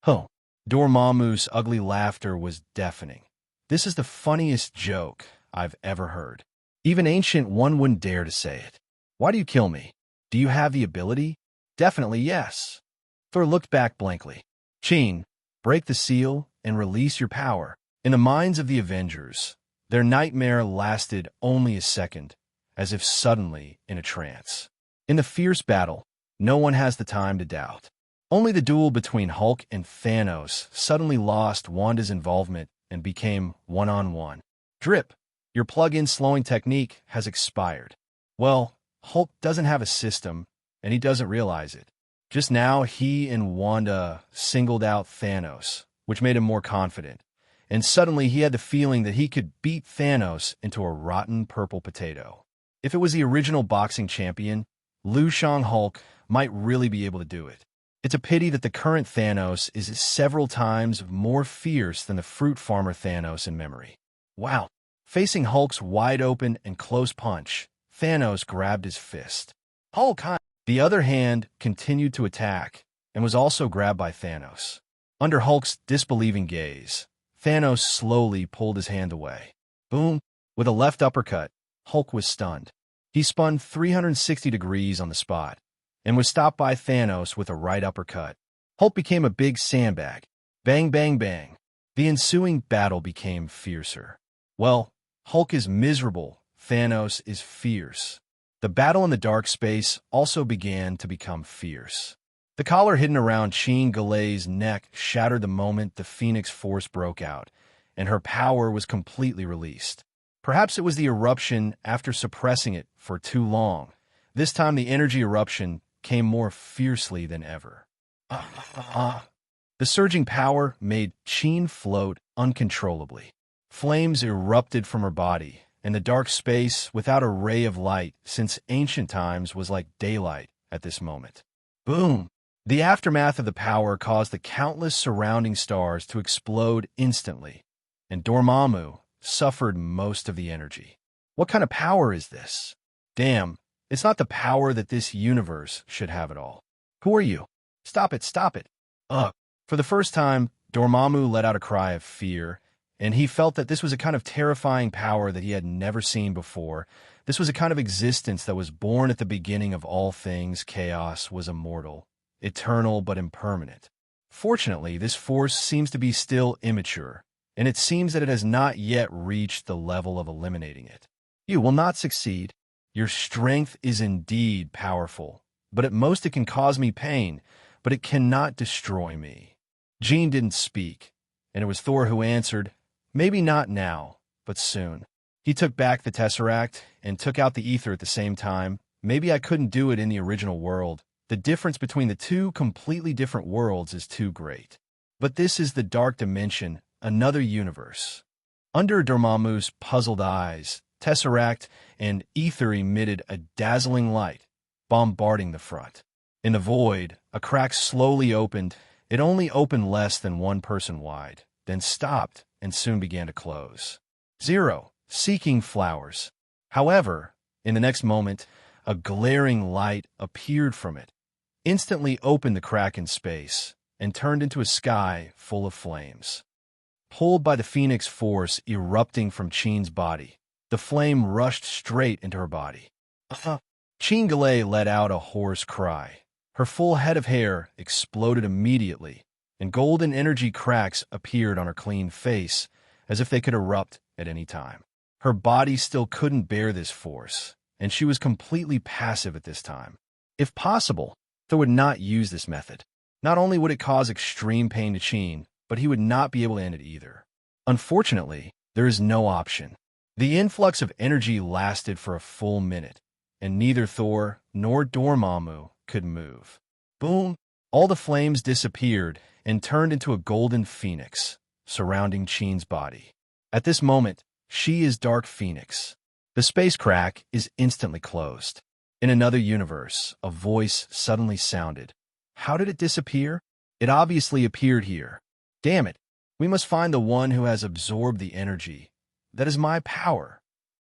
Huh. Dormammu's ugly laughter was deafening. This is the funniest joke I've ever heard. Even Ancient One wouldn't dare to say it. Why do you kill me? Do you have the ability? Definitely yes. Thor looked back blankly. Chin, break the seal and release your power. In the minds of the Avengers, their nightmare lasted only a second, as if suddenly in a trance. In the fierce battle, no one has the time to doubt. Only the duel between Hulk and Thanos suddenly lost Wanda's involvement and became one-on-one. Drip, your plug-in slowing technique has expired. Well, Hulk doesn't have a system, and he doesn't realize it. Just now, he and Wanda singled out Thanos, which made him more confident. And suddenly he had the feeling that he could beat Thanos into a rotten purple potato. If it was the original boxing champion, Liu Shang Hulk might really be able to do it. It's a pity that the current Thanos is several times more fierce than the fruit farmer Thanos in memory. Wow. Facing Hulk's wide-open and close punch, Thanos grabbed his fist. Hulk! The other hand continued to attack and was also grabbed by Thanos. Under Hulk's disbelieving gaze, Thanos slowly pulled his hand away. Boom! With a left uppercut, Hulk was stunned. He spun 360 degrees on the spot and was stopped by Thanos with a right uppercut. Hulk became a big sandbag. Bang, bang, bang. The ensuing battle became fiercer. Well, Hulk is miserable, Thanos is fierce. The battle in the dark space also began to become fierce. The collar hidden around Jean Galet's neck shattered the moment the Phoenix Force broke out, and her power was completely released. Perhaps it was the eruption after suppressing it for too long. This time the energy eruption came more fiercely than ever. The surging power made Jean float uncontrollably. Flames erupted from her body, and the dark space, without a ray of light since ancient times, was like daylight at this moment. Boom! The aftermath of the power caused the countless surrounding stars to explode instantly, and Dormammu suffered most of the energy. What kind of power is this? Damn, it's not the power that this universe should have at all. Who are you? Stop it, stop it. Ugh. For the first time, Dormammu let out a cry of fear, and he felt that this was a kind of terrifying power that he had never seen before. This was a kind of existence that was born at the beginning of all things. Chaos was immortal, eternal but impermanent. Fortunately, this force seems to be still immature, and it seems that it has not yet reached the level of eliminating it. You will not succeed. Your strength is indeed powerful, but at most it can cause me pain, but it cannot destroy me. Jean didn't speak, and it was Thor who answered, maybe not now, but soon. He took back the Tesseract and took out the ether at the same time. Maybe I couldn't do it in the original world. The difference between the two completely different worlds is too great. But this is the dark dimension, another universe. Under Dormammu's puzzled eyes, Tesseract and ether emitted a dazzling light, bombarding the front. In the void, a crack slowly opened. It only opened less than one person wide, then stopped and soon began to close. Zero, seeking flowers. However, in the next moment, a glaring light appeared from it, instantly opened the crack in space, and turned into a sky full of flames. Pulled by the Phoenix Force erupting from Jean's body, the flame rushed straight into her body. Jean Galet let out a hoarse cry. Her full head of hair exploded immediately, and golden energy cracks appeared on her clean face, as if they could erupt at any time. Her body still couldn't bear this force, and she was completely passive at this time. If possible, Thor would not use this method. Not only would it cause extreme pain to Jean, but he would not be able to end it either. Unfortunately, there is no option. The influx of energy lasted for a full minute, and neither Thor nor Dormammu could move. Boom! All the flames disappeared and turned into a golden phoenix, surrounding Jean's body. At this moment, she is Dark Phoenix. The space crack is instantly closed. In another universe, a voice suddenly sounded. How did it disappear? It obviously appeared here. Damn it! We must find the one who has absorbed the energy. That is my power.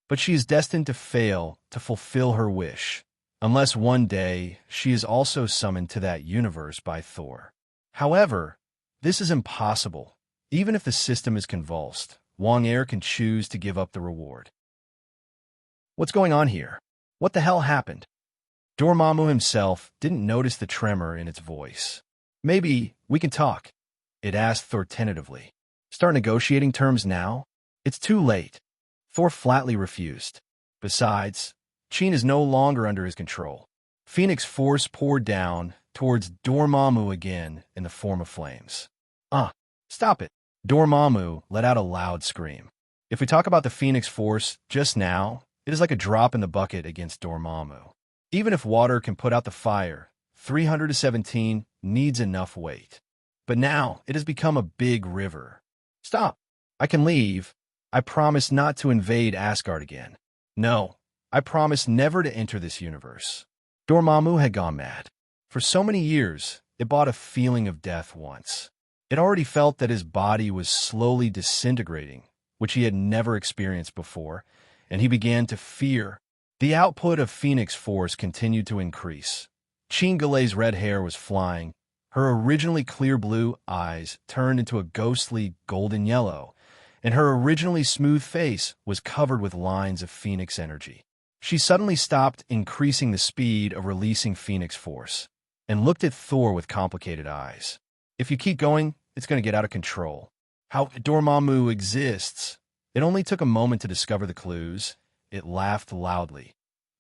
But she is destined to fail to fulfill her wish, unless one day she is also summoned to that universe by Thor. However, this is impossible. Even if the system is convulsed, Wong Air can choose to give up the reward. What's going on here? What the hell happened? Dormammu himself didn't notice the tremor in its voice. Maybe we can talk, it asked Thor tentatively. Start negotiating terms now? It's too late. Thor flatly refused. Besides, Jean is no longer under his control. Phoenix Force poured down towards Dormammu again in the form of flames. Stop it. Dormammu let out a loud scream. If we talk about the Phoenix Force just now, it is like a drop in the bucket against Dormammu. Even if water can put out the fire, 317 needs enough weight. But now it has become a big river. Stop. I can leave. I promise not to invade Asgard again. No, I promise never to enter this universe. Dormammu had gone mad. For so many years, it brought a feeling of death once. It already felt that his body was slowly disintegrating, which he had never experienced before, and he began to fear. The output of Phoenix Force continued to increase. Jean Galet's red hair was flying. Her originally clear blue eyes turned into a ghostly golden yellow, and her originally smooth face was covered with lines of Phoenix energy. She suddenly stopped increasing the speed of releasing Phoenix Force, and looked at Thor with complicated eyes. If you keep going, it's going to get out of control. How Dormammu exists. It only took a moment to discover the clues, it laughed loudly.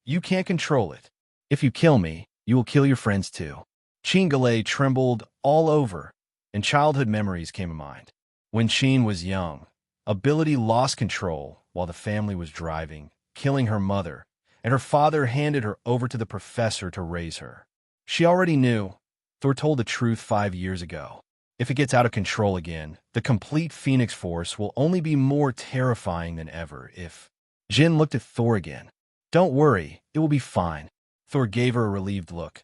You can't control it. If you kill me, you will kill your friends too. Chingale trembled all over, and childhood memories came to mind. When Sheen was young, ability lost control while the family was driving, killing her mother, and her father handed her over to the professor to raise her. She already knew. Thor told the truth 5 years ago. If it gets out of control again, the complete Phoenix Force will only be more terrifying than ever. If Jin looked at Thor again. Don't worry, it will be fine. Thor gave her a relieved look.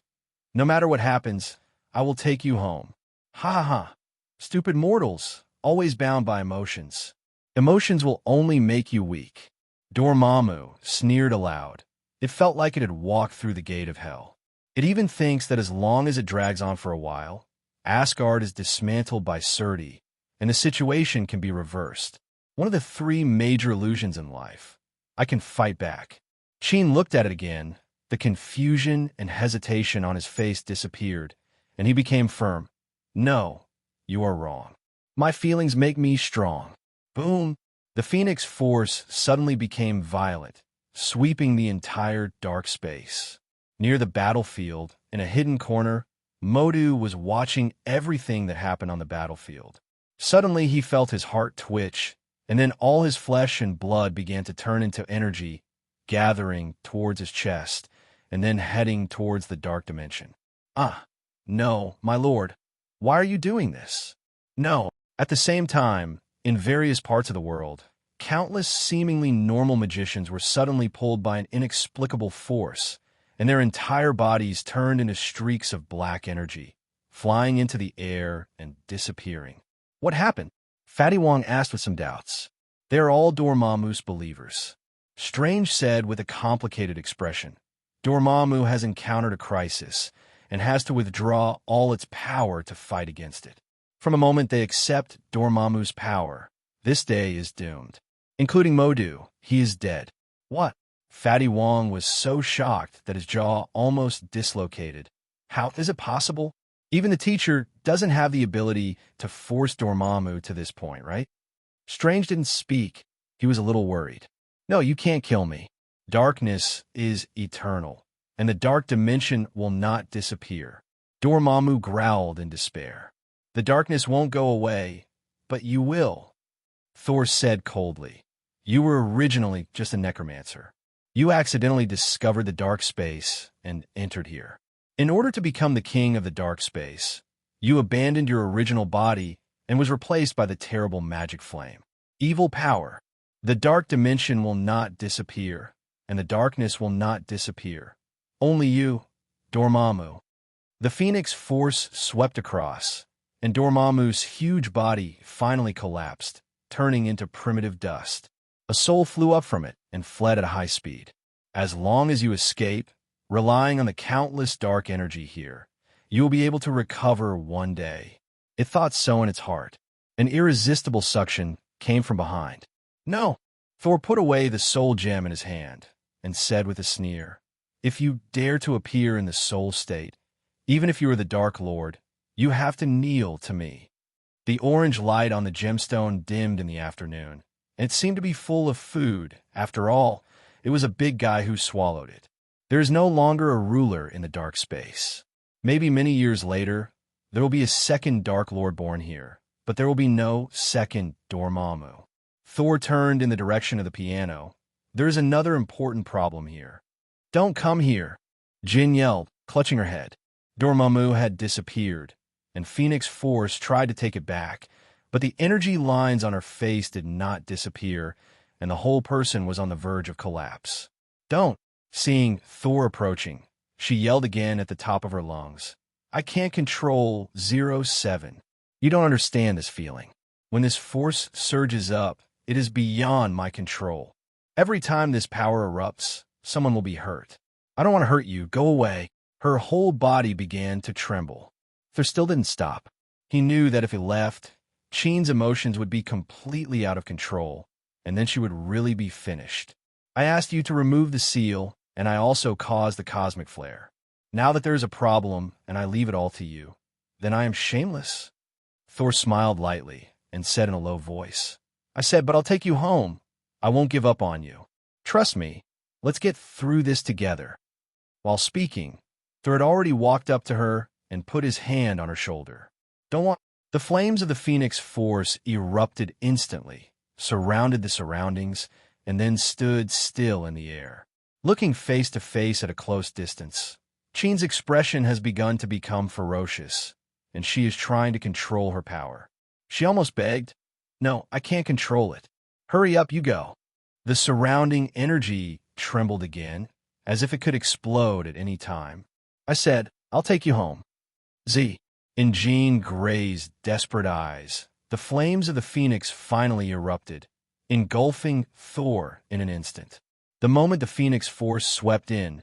No matter what happens, I will take you home. Ha ha ha. Stupid mortals, always bound by emotions. Emotions will only make you weak. Dormammu sneered aloud. It felt like it had walked through the gate of hell. It even thinks that as long as it drags on for a while, Asgard is dismantled by Surti, and the situation can be reversed. One of the 3 major illusions in life. I can fight back. Sheen looked at it again. The confusion and hesitation on his face disappeared, and he became firm. No, you are wrong. My feelings make me strong. Boom! The Phoenix Force suddenly became violent, sweeping the entire dark space. Near the battlefield, in a hidden corner, Modu was watching everything that happened on the battlefield. Suddenly he felt his heart twitch, and then all his flesh and blood began to turn into energy, gathering towards his chest, and then heading towards the dark dimension. Ah, no, my lord. Why are you doing this? No. At the same time, in various parts of the world, countless seemingly normal magicians were suddenly pulled by an inexplicable force, and their entire bodies turned into streaks of black energy, flying into the air and disappearing. What happened? Fatty Wong asked with some doubts. They're all Dormammu's believers. Strange said with a complicated expression. Dormammu has encountered a crisis and has to withdraw all its power to fight against it. From the moment they accept Dormammu's power, this day is doomed. Including Modu, he is dead. What? Fatty Wong was so shocked that his jaw almost dislocated. How is it possible? Even the teacher doesn't have the ability to force Dormammu to this point, right? Strange didn't speak. He was a little worried. No, you can't kill me. Darkness is eternal, and the dark dimension will not disappear. Dormammu growled in despair. The darkness won't go away, but you will. Thor said coldly. You were originally just a necromancer. You accidentally discovered the dark space and entered here. In order to become the king of the dark space, you abandoned your original body and was replaced by the terrible magic flame. Evil power. The dark dimension will not disappear, and the darkness will not disappear. Only you, Dormammu. The Phoenix Force swept across, and Dormammu's huge body finally collapsed, turning into primitive dust. A soul flew up from it and fled at a high speed. As long as you escape, relying on the countless dark energy here, you will be able to recover one day. It thought so in its heart. An irresistible suction came from behind. No! Thor put away the soul gem in his hand and said with a sneer, If you dare to appear in the soul state, even if you are the Dark Lord, you have to kneel to me. The orange light on the gemstone dimmed in the afternoon, and it seemed to be full of food. After all, it was a big guy who swallowed it. There is no longer a ruler in the dark space. Maybe many years later, there will be a second Dark Lord born here, but there will be no second Dormammu. Thor turned in the direction of the piano. There is another important problem here. Don't come here, Jin yelled, clutching her head. Dormammu had disappeared, and Phoenix Force tried to take it back, but the energy lines on her face did not disappear, and the whole person was on the verge of collapse. Don't! Seeing Thor approaching, she yelled again at the top of her lungs. I can't control 07. You don't understand this feeling. When this force surges up, it is beyond my control. Every time this power erupts, someone will be hurt. I don't want to hurt you. Go away. Her whole body began to tremble. Thor still didn't stop. He knew that if he left, Sheen's emotions would be completely out of control, and then she would really be finished. I asked you to remove the seal, and I also caused the cosmic flare. Now that there is a problem, and I leave it all to you, then I am shameless. Thor smiled lightly and said in a low voice, I said, but I'll take you home. I won't give up on you. Trust me, let's get through this together. While speaking, Thor had already walked up to her and put his hand on her shoulder. Don't want. The flames of the Phoenix Force erupted instantly, surrounded the surroundings, and then stood still in the air. Looking face to face at a close distance, Qin's expression has begun to become ferocious, and she is trying to control her power. She almost begged, "No, I can't control it. Hurry up, you go." The surrounding energy trembled again, as if it could explode at any time. I said, "I'll take you home." Z. In Jean Grey's desperate eyes, the flames of the Phoenix finally erupted, engulfing Thor in an instant. The moment the Phoenix Force swept in,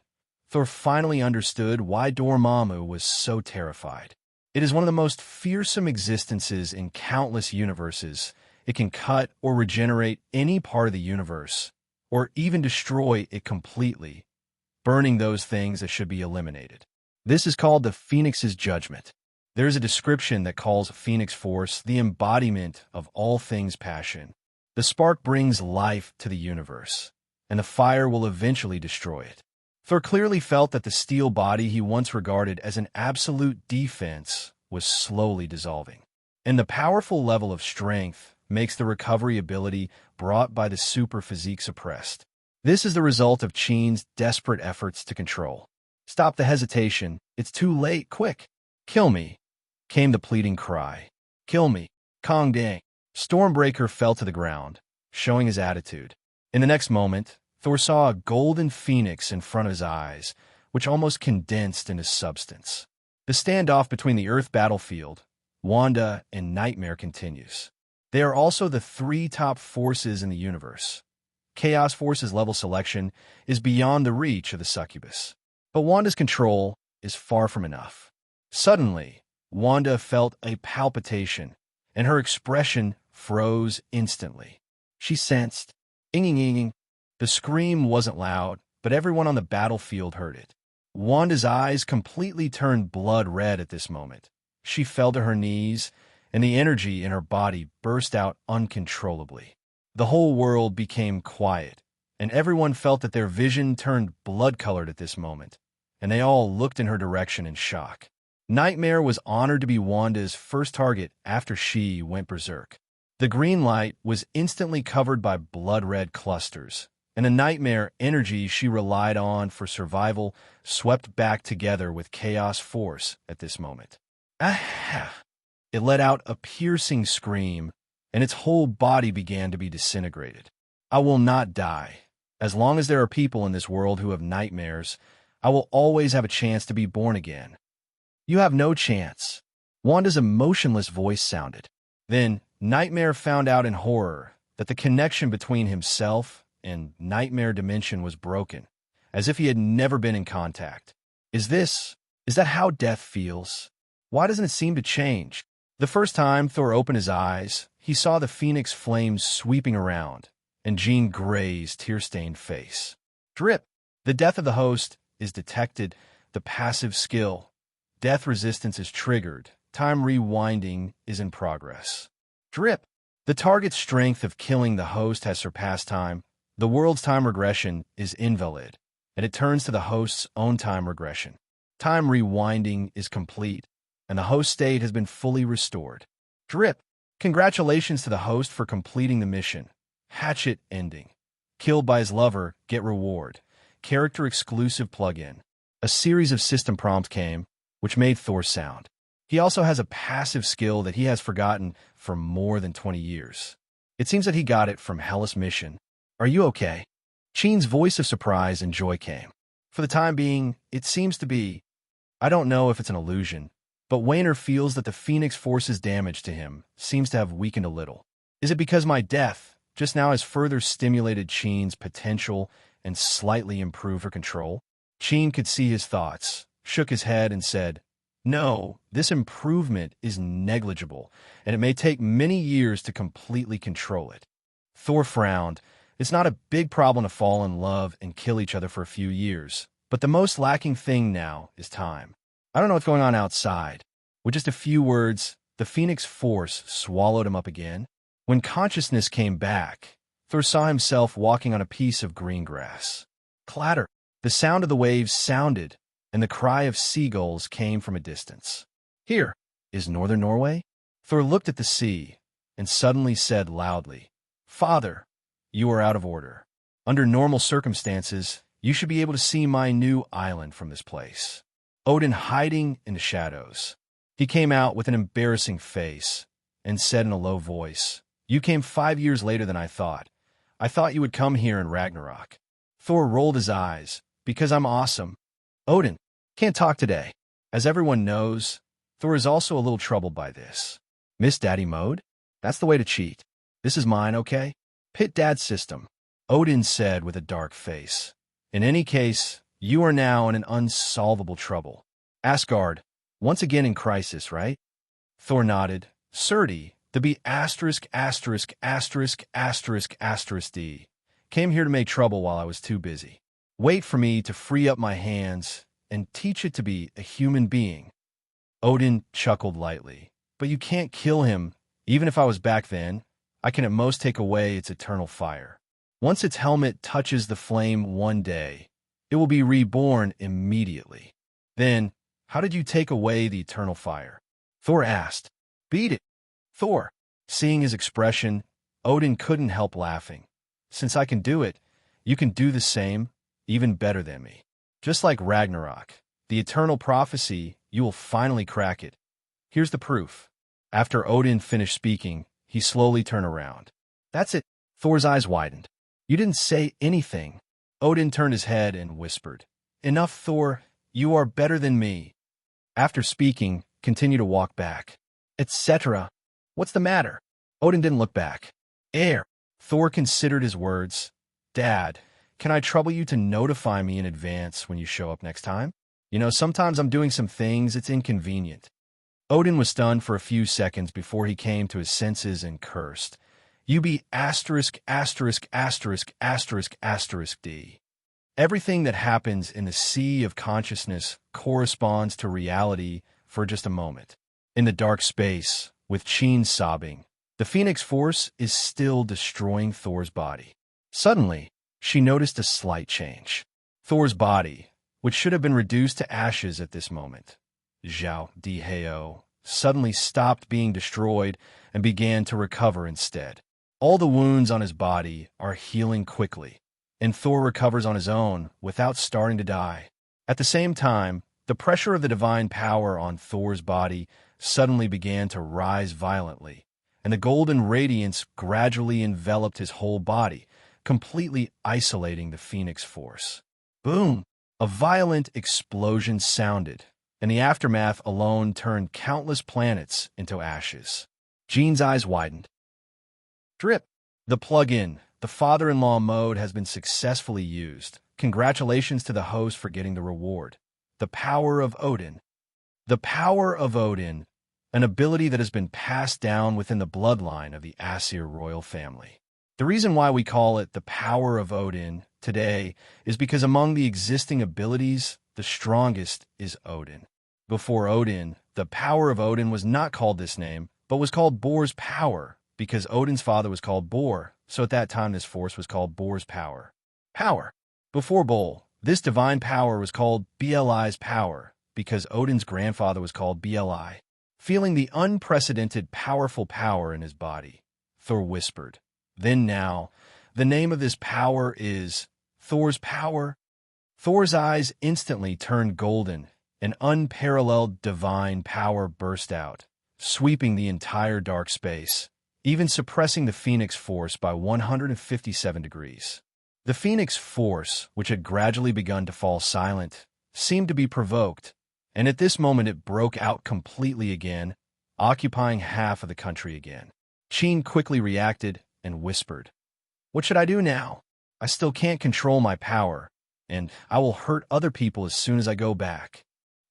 Thor finally understood why Dormammu was so terrified. It is one of the most fearsome existences in countless universes. It can cut or regenerate any part of the universe, or even destroy it completely, burning those things that should be eliminated. This is called the Phoenix's Judgment. There is a description that calls Phoenix Force the embodiment of all things passion. The spark brings life to the universe, and the fire will eventually destroy it. Thor clearly felt that the steel body he once regarded as an absolute defense was slowly dissolving. And the powerful level of strength makes the recovery ability brought by the super physique suppressed. This is the result of Qin's desperate efforts to control. "Stop the hesitation. It's too late. Quick. Kill me," came the pleading cry. "Kill me, Kong Dang." Stormbreaker fell to the ground, showing his attitude. In the next moment, Thor saw a golden phoenix in front of his eyes, which almost condensed into substance. The standoff between the Earth battlefield, Wanda, and Nightmare continues. They are also the three top forces in the universe. Chaos Force's level selection is beyond the reach of the succubus. But Wanda's control is far from enough. Suddenly, Wanda felt a palpitation, and her expression froze instantly. She sensed, "Inging." The scream wasn't loud, but everyone on the battlefield heard it. Wanda's eyes completely turned blood red at this moment. She fell to her knees, and the energy in her body burst out uncontrollably. The whole world became quiet, and everyone felt that their vision turned blood-colored at this moment, and they all looked in her direction in shock. Nightmare was honored to be Wanda's first target after she went berserk. The green light was instantly covered by blood-red clusters, and the Nightmare energy she relied on for survival swept back together with Chaos Force at this moment. Ah! It let out a piercing scream, and its whole body began to be disintegrated. "I will not die. As long as there are people in this world who have nightmares, I will always have a chance to be born again." "You have no chance," Wanda's emotionless voice sounded. Then Nightmare found out in horror that the connection between himself and Nightmare Dimension was broken, as if he had never been in contact. Is that how death feels? Why doesn't it seem to change? The first time Thor opened his eyes, he saw the Phoenix flames sweeping around, and Jean Grey's tear-stained face. Drip. The death of the host is detected, the passive skill. Death resistance is triggered. Time rewinding is in progress. Drip. The target's strength of killing the host has surpassed time. The world's time regression is invalid, and it turns to the host's own time regression. Time rewinding is complete, and the host state has been fully restored. Drip. Congratulations to the host for completing the mission. Hatchet ending. Killed by his lover, get reward. Character exclusive plugin. A series of system prompts came, which made Thor sound. He also has a passive skill that he has forgotten for more than 20 years. It seems that he got it from Hellas Mission. "Are you okay?" Qin's voice of surprise and joy came. "For the time being, it seems to be. I don't know if it's an illusion, but Wayner feels that the Phoenix Force's damage to him seems to have weakened a little. Is it because my death just now has further stimulated Qin's potential and slightly improved her control?" Qin could see his thoughts, shook his head, and said, "No, this improvement is negligible, and it may take many years to completely control it." Thor frowned. It's not a big problem to fall in love and kill each other for a few years, but the most lacking thing now is time. I don't know what's going on outside. With just a few words, the Phoenix Force swallowed him up again. When consciousness came back, Thor saw himself walking on a piece of green grass. Clatter! The sound of the waves sounded, and the cry of seagulls came from a distance. Here is northern Norway? Thor looked at the sea and suddenly said loudly, "Father, you are out of order. Under normal circumstances, you should be able to see my new island from this place." Odin hiding in the shadows. He came out with an embarrassing face and said in a low voice, "You came 5 years later than I thought. I thought you would come here in Ragnarok." Thor rolled his eyes. "Because I'm awesome." Odin, "Can't talk today." As everyone knows, Thor is also a little troubled by this. Miss Daddy mode? That's the way to cheat. This is mine, okay? Pit Dad system. Odin said with a dark face. "In any case, you are now in an unsolvable trouble. Asgard, once again in crisis, right?" Thor nodded. "Surdy, the B asterisk asterisk asterisk asterisk asterisk D, came here to make trouble while I was too busy. Wait for me to free up my hands and teach it to be a human being." Odin chuckled lightly. "But you can't kill him. Even if I was back then, I can at most take away its eternal fire. Once its helmet touches the flame one day, it will be reborn immediately." "Then, how did you take away the eternal fire?" Thor asked. "Beat it." Thor. Seeing his expression, Odin couldn't help laughing. "Since I can do it, you can do the same, even better than me. Just like Ragnarok, the eternal prophecy, you will finally crack it. Here's the proof." After Odin finished speaking, he slowly turned around. "That's it." Thor's eyes widened. "You didn't say anything." Odin turned his head and whispered, "Enough, Thor. You are better than me." After speaking, continue to walk back. Etc. "What's the matter?" Odin didn't look back. "Air." Thor considered his words. "Dad, can I trouble you to notify me in advance when you show up next time? You know, sometimes I'm doing some things, it's inconvenient." Odin was stunned for a few seconds before he came to his senses and cursed. "You be asterisk asterisk asterisk asterisk asterisk D. Everything that happens in the sea of consciousness corresponds to reality for just a moment. In the dark space, with Sheen sobbing, the Phoenix Force is still destroying Thor's body." Suddenly, she noticed a slight change. Thor's body, which should have been reduced to ashes at this moment, Zhao Diheo, suddenly stopped being destroyed and began to recover instead. All the wounds on his body are healing quickly, and Thor recovers on his own without starting to die. At the same time, the pressure of the divine power on Thor's body suddenly began to rise violently, and the golden radiance gradually enveloped his whole body, completely isolating the Phoenix Force. Boom! A violent explosion sounded, and the aftermath alone turned countless planets into ashes. Jean's eyes widened. Drip. The plug-in, the father-in-law mode, has been successfully used. Congratulations to the host for getting the reward. The Power of Odin. The Power of Odin, an ability that has been passed down within the bloodline of the Aesir royal family. The reason why we call it the Power of Odin today is because among the existing abilities, the strongest is Odin. Before Odin, the Power of Odin was not called this name, but was called Bor's Power, because Odin's father was called Bor, so at that time this force was called Bor's Power. Power. Before Bol, this divine power was called Bli's Power, because Odin's grandfather was called Bli. Feeling the unprecedented powerful power in his body, Thor whispered, "Then now, the name of this power is Thor's Power." Thor's eyes instantly turned golden. An unparalleled divine power burst out, sweeping the entire dark space, even suppressing the Phoenix Force by 157 degrees. The Phoenix Force, which had gradually begun to fall silent, seemed to be provoked, and at this moment it broke out completely again, occupying half of the country again. Sheen quickly reacted and whispered, "What should I do now? I still can't control my power, and I will hurt other people as soon as I go back."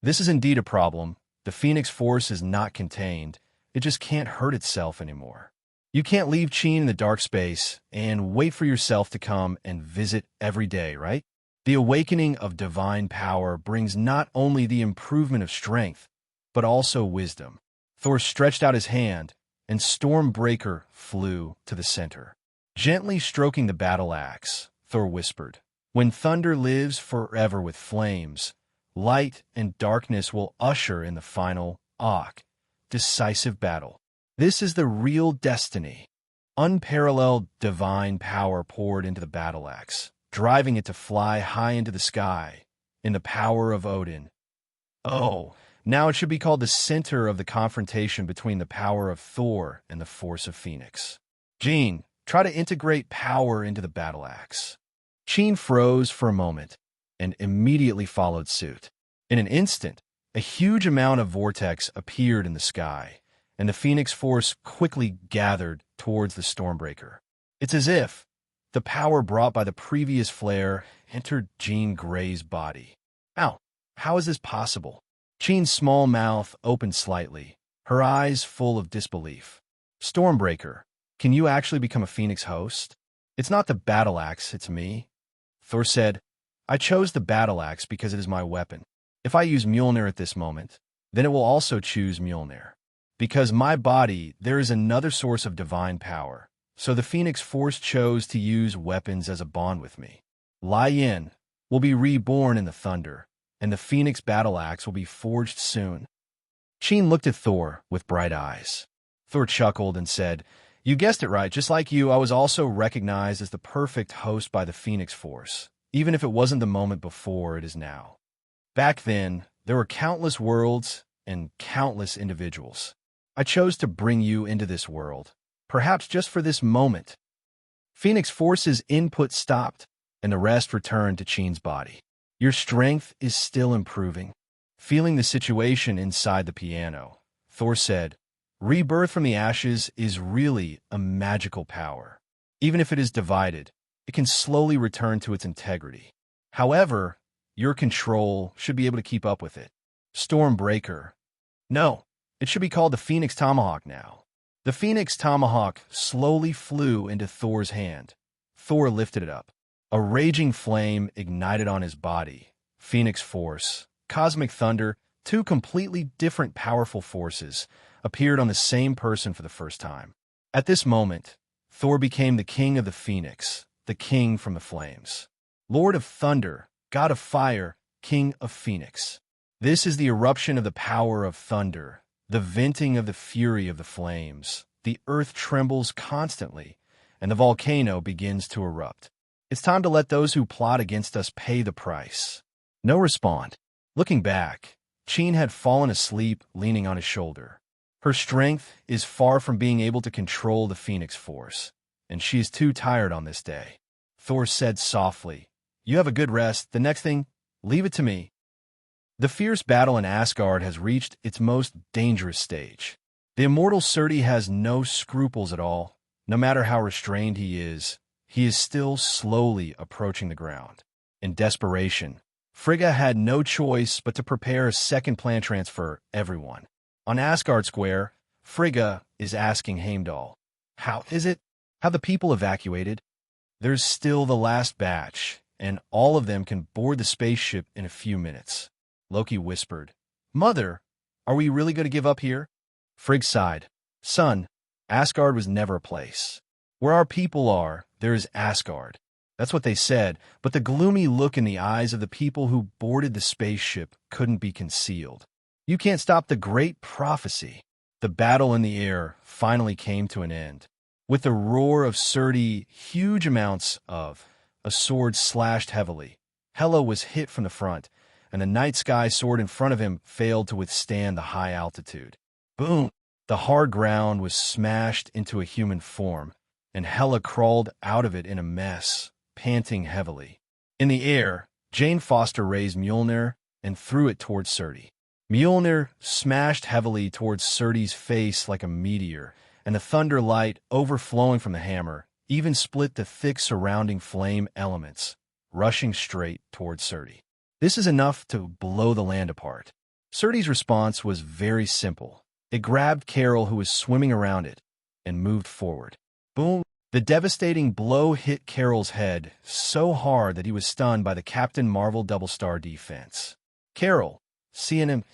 This is indeed a problem. The Phoenix Force is not contained. It just can't hurt itself anymore. You can't leave Sheen in the dark space and wait for yourself to come and visit every day, right? The awakening of divine power brings not only the improvement of strength, but also wisdom. Thor stretched out his hand, and Stormbreaker flew to the center. Gently stroking the battle axe, Thor whispered, "When thunder lives forever with flames, light and darkness will usher in the final, decisive battle. This is the real destiny." Unparalleled divine power poured into the battle axe, driving it to fly high into the sky, in the power of Odin. Oh, now it should be called the center of the confrontation between the power of Thor and the force of Phoenix. Jean, try to integrate power into the battle axe. Jean froze for a moment and immediately followed suit. In an instant, a huge amount of vortex appeared in the sky, and the Phoenix force quickly gathered towards the Stormbreaker. It's as if the power brought by the previous flare entered Jean Grey's body. How is this possible? Jean's small mouth opened slightly, her eyes full of disbelief. Stormbreaker, can you actually become a Phoenix host? It's not the battle axe, it's me. Thor said, I chose the battle axe because it is my weapon. If I use Mjolnir at this moment, then it will also choose Mjolnir. Because my body, there is another source of divine power. So the Phoenix Force chose to use weapons as a bond with me. Yin will be reborn in the thunder, and the Phoenix battle axe will be forged soon. Jean looked at Thor with bright eyes. Thor chuckled and said, You guessed it right. Just like you, I was also recognized as the perfect host by the Phoenix Force, even if it wasn't the moment before, it is now. Back then, there were countless worlds and countless individuals. I chose to bring you into this world, perhaps just for this moment. Phoenix Force's input stopped, and the rest returned to Jean's body. Your strength is still improving. Feeling the situation inside the piano, Thor said, Rebirth from the ashes is really a magical power. Even if it is divided, it can slowly return to its integrity. However, your control should be able to keep up with it. Stormbreaker. No, it should be called the Phoenix Tomahawk now. The Phoenix Tomahawk slowly flew into Thor's hand. Thor lifted it up. A raging flame ignited on his body. Phoenix Force, Cosmic Thunder, two completely different powerful forces, appeared on the same person for the first time. At this moment, Thor became the king of the Phoenix, the king from the flames. Lord of Thunder, God of Fire, King of Phoenix. This is the eruption of the power of thunder, the venting of the fury of the flames. The earth trembles constantly, and the volcano begins to erupt. It's time to let those who plot against us pay the price. No response. Looking back, Jean had fallen asleep leaning on his shoulder. Her strength is far from being able to control the Phoenix Force, and she is too tired on this day. Thor said softly, You have a good rest. The next thing, leave it to me. The fierce battle in Asgard has reached its most dangerous stage. The immortal Surtur has no scruples at all. No matter how restrained he is still slowly approaching the ground. In desperation, Frigga had no choice but to prepare a second plan transfer everyone. On Asgard Square, Frigga is asking Heimdall, How is it? Have the people evacuated? There's still the last batch, and all of them can board the spaceship in a few minutes. Loki whispered, Mother, are we really going to give up here? Frigg sighed, Son, Asgard was never a place. Where our people are, there is Asgard. That's what they said, but the gloomy look in the eyes of the people who boarded the spaceship couldn't be concealed. You can't stop the great prophecy. The battle in the air finally came to an end. With the roar of Surtur, huge amounts of a sword slashed heavily. Hela was hit from the front, and the night sky sword in front of him failed to withstand the high altitude. Boom! The hard ground was smashed into a human form, and Hela crawled out of it in a mess, panting heavily. In the air, Jane Foster raised Mjolnir and threw it towards Surtur. Mjolnir smashed heavily towards Surtur's face like a meteor, and the thunder light overflowing from the hammer even split the thick surrounding flame elements, rushing straight towards Surtur. This is enough to blow the land apart. Surtur's response was very simple. It grabbed Carol, who was swimming around it, and moved forward. Boom! The devastating blow hit Carol's head so hard that he was stunned by the Captain Marvel double star defense. Carol, seeing him,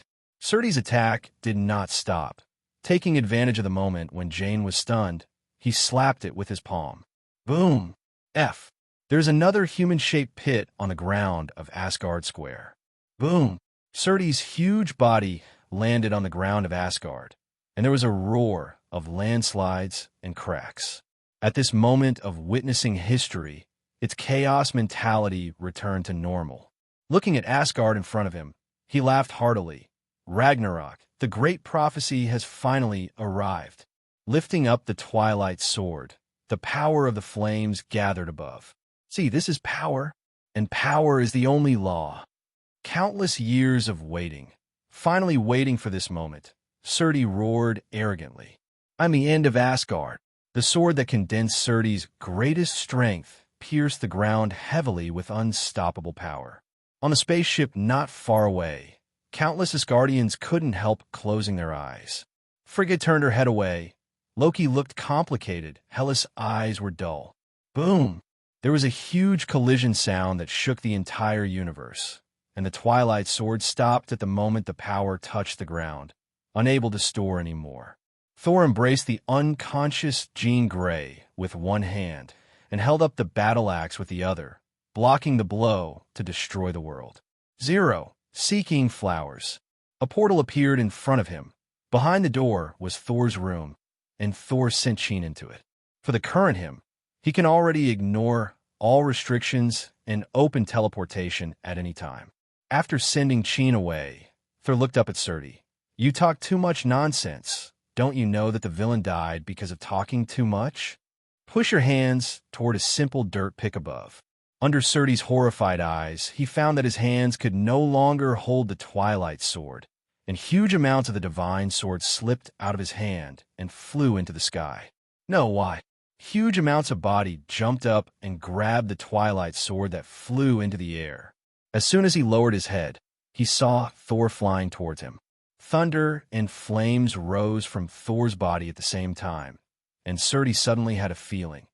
Surtur's attack did not stop. Taking advantage of the moment when Jane was stunned, he slapped it with his palm. Boom! F. There's another human-shaped pit on the ground of Asgard Square. Boom! Surtry's huge body landed on the ground of Asgard, and there was a roar of landslides and cracks. At this moment of witnessing history, its chaos mentality returned to normal. Looking at Asgard in front of him, he laughed heartily. Ragnarok, the great prophecy, has finally arrived. Lifting up the twilight sword, the power of the flames gathered above. See, this is power, and power is the only law. Countless years of waiting, finally waiting for this moment, Surtry roared arrogantly. I'm the end of Asgard. The sword that condensed Surtry's greatest strength pierced the ground heavily with unstoppable power. On the spaceship not far away, countless Asgardians couldn't help closing their eyes. Frigga turned her head away. Loki looked complicated. Hela's eyes were dull. Boom! There was a huge collision sound that shook the entire universe, and the Twilight Sword stopped at the moment the power touched the ground, unable to store anymore. Thor embraced the unconscious Jean Grey with one hand and held up the battle axe with the other, blocking the blow to destroy the world. Zero, seeking flowers. A portal appeared in front of him. Behind the door was Thor's room, and Thor sent Jean into it. For the current him, he can already ignore all restrictions and open teleportation at any time. After sending Jean away, Thor looked up at Surtry. You talk too much nonsense. Don't you know that the villain died because of talking too much? Push your hands toward a simple dirt pick above. Under Surtry's horrified eyes, he found that his hands could no longer hold the Twilight Sword, and huge amounts of the Divine Sword slipped out of his hand and flew into the sky. No, why? Huge amounts of body jumped up and grabbed the Twilight Sword that flew into the air. As soon as he lowered his head, he saw Thor flying towards him. Thunder and flames rose from Thor's body at the same time, and Surtry suddenly had a feeling.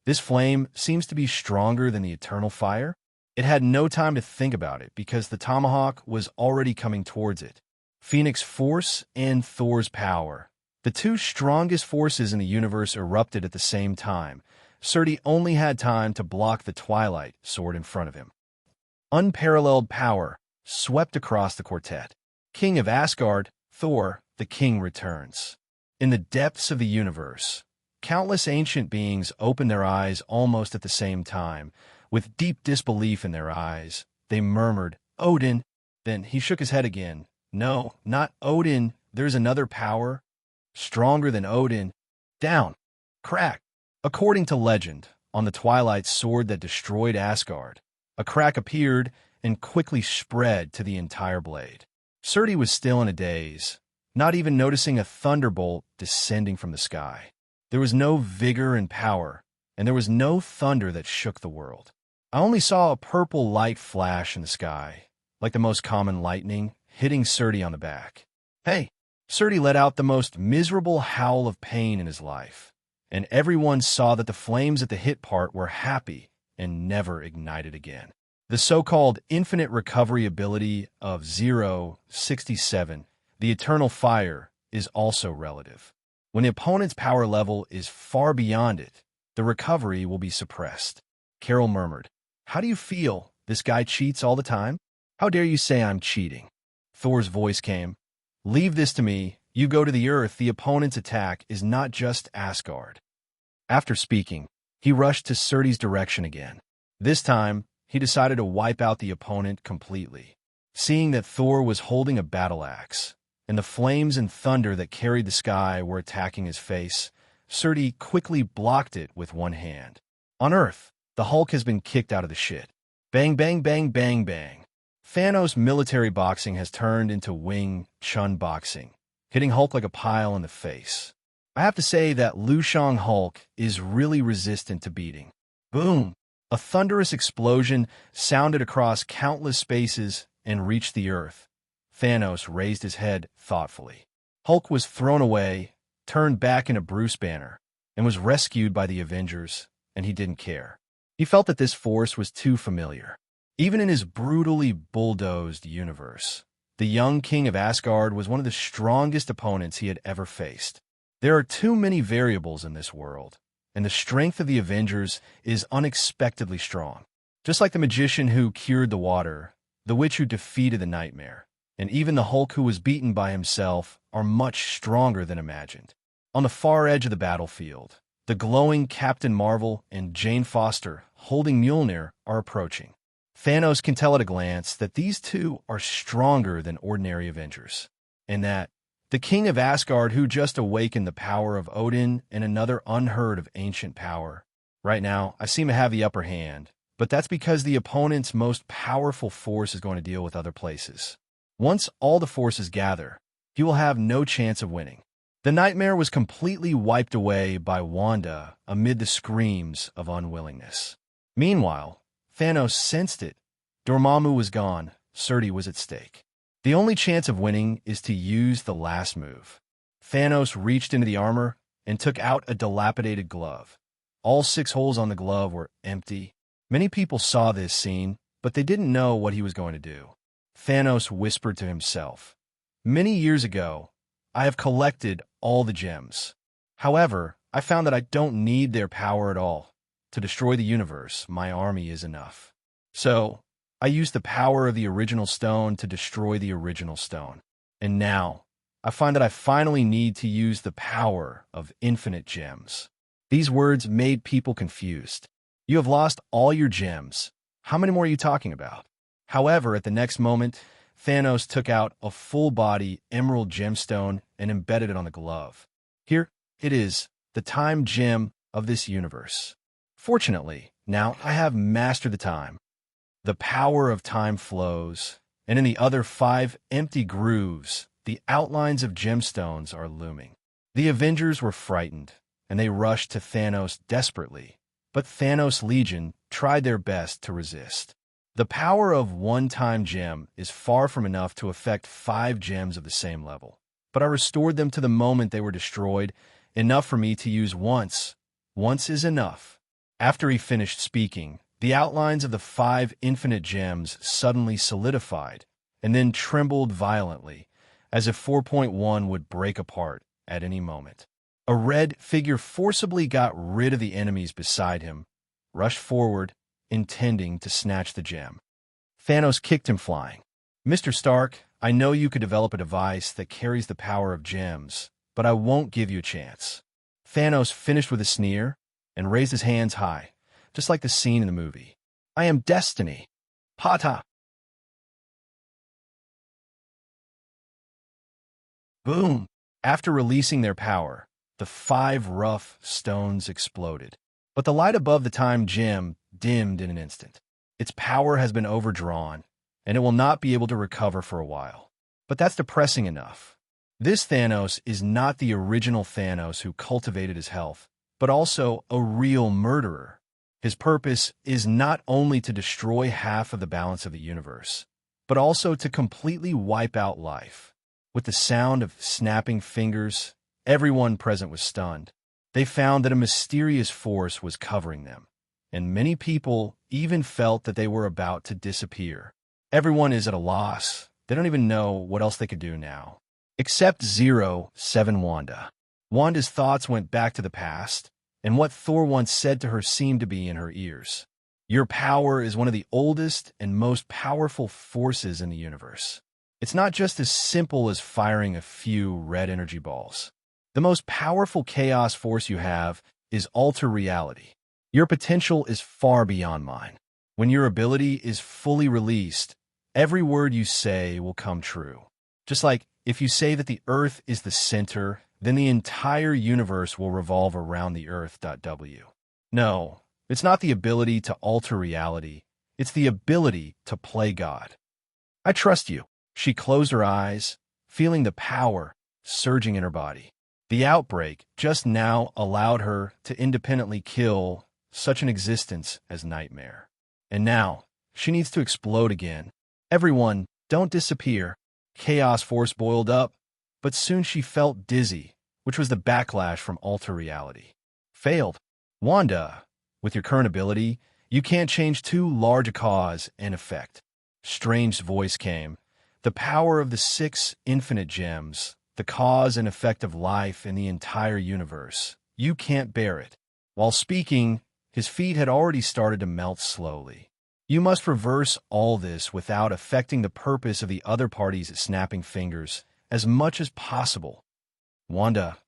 This flame seems to be stronger than the eternal fire. It had no time to think about it because the tomahawk was already coming towards it. Phoenix Force and Thor's power. The two strongest forces in the universe erupted at the same time. Surtry only had time to block the Twilight Sword in front of him. Unparalleled power swept across the quartet. King of Asgard, Thor, the king returns. In the depths of the universe, countless ancient beings opened their eyes almost at the same time. With deep disbelief in their eyes, they murmured, Odin. Then he shook his head again. No, not Odin. There's another power, stronger than Odin. Down. Crack. According to legend, on the Twilight Sword that destroyed Asgard, a crack appeared and quickly spread to the entire blade. Surtry was still in a daze, not even noticing a thunderbolt descending from the sky. There was no vigor and power, and there was no thunder that shook the world. I only saw a purple light flash in the sky, like the most common lightning, hitting Surtry on the back. Hey! Surtry let out the most miserable howl of pain in his life, and everyone saw that the flames at the hit part were happy and never ignited again. The so-called infinite recovery ability of 0.67, the eternal fire, is also relative. When the opponent's power level is far beyond it, the recovery will be suppressed. Carol murmured, How do you feel? This guy cheats all the time? How dare you say I'm cheating? Thor's voice came. Leave this to me. You go to the earth. The opponent's attack is not just Asgard. After speaking, he rushed to Surtry's direction again. This time, he decided to wipe out the opponent completely. Seeing that Thor was holding a battle axe, and the flames and thunder that carried the sky were attacking his face, Surtry quickly blocked it with one hand. On Earth, the Hulk has been kicked out of the shit. Bang, bang, bang, bang, bang. Thanos' military boxing has turned into Wing Chun boxing, hitting Hulk like a pile in the face. I have to say that Liu Shang Hulk is really resistant to beating. Boom! A thunderous explosion sounded across countless spaces and reached the earth. Thanos raised his head thoughtfully. Hulk was thrown away, turned back into Bruce Banner, and was rescued by the Avengers, and he didn't care. He felt that this force was too familiar. Even in his brutally bulldozed universe, the young king of Asgard was one of the strongest opponents he had ever faced. There are too many variables in this world, and the strength of the Avengers is unexpectedly strong. Just like the magician who cured the water, the witch who defeated the nightmare, and even the Hulk who was beaten by himself are much stronger than imagined. On the far edge of the battlefield, the glowing Captain Marvel and Jane Foster, holding Mjolnir, are approaching. Thanos can tell at a glance that these two are stronger than ordinary Avengers, and that the king of Asgard, who just awakened the power of Odin and another unheard of ancient power, right now I seem to have the upper hand, but that's because the opponent's most powerful force is going to deal with other places. Once all the forces gather, he will have no chance of winning. The nightmare was completely wiped away by Wanda amid the screams of unwillingness. Meanwhile, Thanos sensed it. Dormammu was gone. Surtur was at stake. The only chance of winning is to use the last move. Thanos reached into the armor and took out a dilapidated glove. All 6 holes on the glove were empty. Many people saw this scene, but they didn't know what he was going to do. Thanos whispered to himself, "Many years ago, I have collected all the gems. However, I found that I don't need their power at all. To destroy the universe, my army is enough. So, I used the power of the original stone to destroy the original stone. And now, I find that I finally need to use the power of infinite gems." These words made people confused. You have lost all your gems. How many more are you talking about? However, at the next moment, Thanos took out a full-body emerald gemstone and embedded it on the glove. Here it is, the time gem of this universe. Fortunately, now I have mastered the time. The power of time flows, and in the other 5 empty grooves, the outlines of gemstones are looming. The Avengers were frightened, and they rushed to Thanos desperately, but Thanos' Legion tried their best to resist. The power of one time gem is far from enough to affect 5 gems of the same level, but I restored them to the moment they were destroyed, enough for me to use once. Once is enough. After he finished speaking, the outlines of the 5 infinite gems suddenly solidified, and then trembled violently, as if 4.1 would break apart at any moment. A red figure forcibly got rid of the enemies beside him, rushed forward, intending to snatch the gem. Thanos kicked him flying. "Mr. Stark, I know you could develop a device that carries the power of gems, but I won't give you a chance." Thanos finished with a sneer and raised his hands high, just like the scene in the movie. "I am destiny. Pata." Boom! After releasing their power, the 5 rough stones exploded. But the light above the time gem dimmed in an instant. Its power has been overdrawn, and it will not be able to recover for a while. But that's depressing enough. This Thanos is not the original Thanos who cultivated his health, but also a real murderer. His purpose is not only to destroy half of the balance of the universe, but also to completely wipe out life. With the sound of snapping fingers, everyone present was stunned. They found that a mysterious force was covering them, and many people even felt that they were about to disappear. Everyone is at a loss. They don't even know what else they could do now. Except 07 Wanda. Wanda's thoughts went back to the past, and what Thor once said to her seemed to be in her ears. "Your power is one of the oldest and most powerful forces in the universe. It's not just as simple as firing a few red energy balls. The most powerful chaos force you have is alter reality. Your potential is far beyond mine. When your ability is fully released, every word you say will come true. Just like if you say that the Earth is the center, then the entire universe will revolve around the Earth. No, it's not the ability to alter reality. It's the ability to play God. I trust you." She closed her eyes, feeling the power surging in her body. The outbreak just now allowed her to independently kill such an existence as Nightmare. And now, she needs to explode again. "Everyone, don't disappear." Chaos Force boiled up, but soon she felt dizzy, which was the backlash from alter reality. "Failed. Wanda, with your current ability, you can't change too large a cause and effect." Strange's voice came. "The power of the 6 infinite gems, the cause and effect of life in the entire universe. You can't bear it. While speaking, his feet had already started to melt slowly. You must reverse all this without affecting the purpose of the other party's snapping fingers as much as possible. Wanda,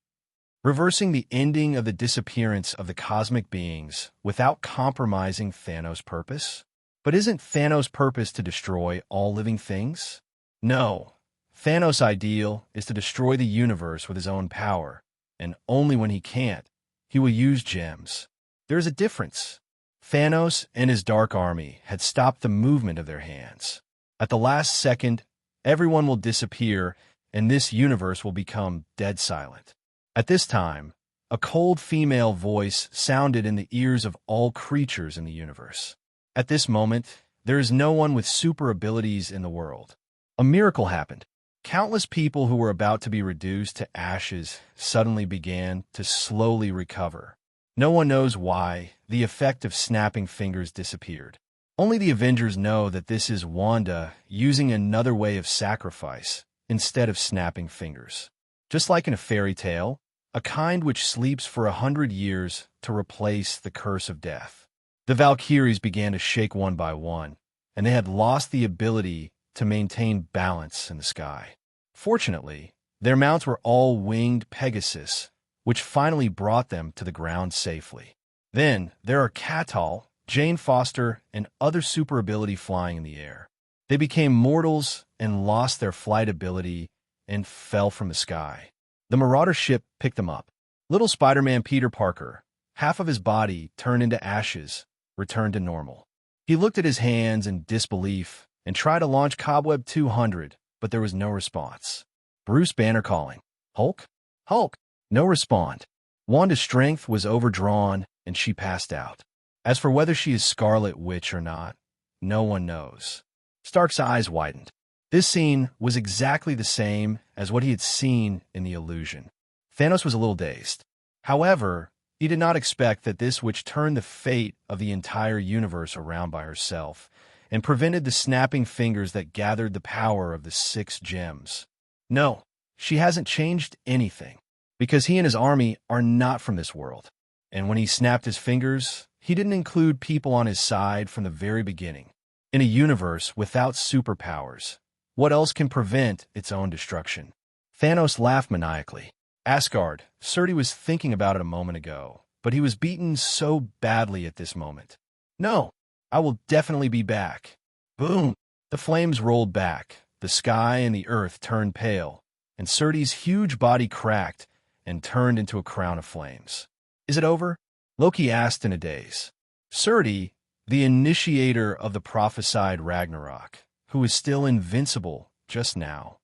reversing the ending of the disappearance of the cosmic beings without compromising Thanos' purpose? But isn't Thanos' purpose to destroy all living things? No. Thanos' ideal is to destroy the universe with his own power, and only when he can't, he will use gems. There is a difference. Thanos and his Dark Army had stopped the movement of their hands. At the last second, everyone will disappear, and this universe will become dead silent. At this time, a cold female voice sounded in the ears of all creatures in the universe. At this moment, there is no one with super abilities in the world. A miracle happened. Countless people who were about to be reduced to ashes suddenly began to slowly recover. No one knows why the effect of snapping fingers disappeared. Only the Avengers know that this is Wanda using another way of sacrifice instead of snapping fingers. Just like in a fairy tale, a kind which sleeps for 100 years to replace the curse of death. The Valkyries began to shake one by one, and they had lost the ability to maintain balance in the sky. Fortunately, their mounts were all winged Pegasus, which finally brought them to the ground safely. Then, there are Catal, Jane Foster, and other super ability flying in the air. They became mortals and lost their flight ability and fell from the sky. The Marauder ship picked them up. Little Spider-Man Peter Parker, half of his body turned into ashes, returned to normal. He looked at his hands in disbelief and tried to launch Cobweb 200, but there was no response. Bruce Banner calling, "Hulk? Hulk!" No response. Wanda's strength was overdrawn, and she passed out. As for whether she is Scarlet Witch or not, no one knows. Stark's eyes widened. This scene was exactly the same as what he had seen in the illusion. Thanos was a little dazed. However, he did not expect that this which turned the fate of the entire universe around by herself and prevented the snapping fingers that gathered the power of the 6 gems. No, she hasn't changed anything, because he and his army are not from this world. And when he snapped his fingers, he didn't include people on his side from the very beginning. In a universe without superpowers, what else can prevent its own destruction? Thanos laughed maniacally. Asgard, Surdy was thinking about it a moment ago, but he was beaten so badly at this moment. No, I will definitely be back. Boom! The flames rolled back, the sky and the earth turned pale, and Surdy's huge body cracked and turned into a crown of flames. Is it over? Loki asked in a daze. Surdy, the initiator of the prophesied Ragnarok, who is still invincible just now,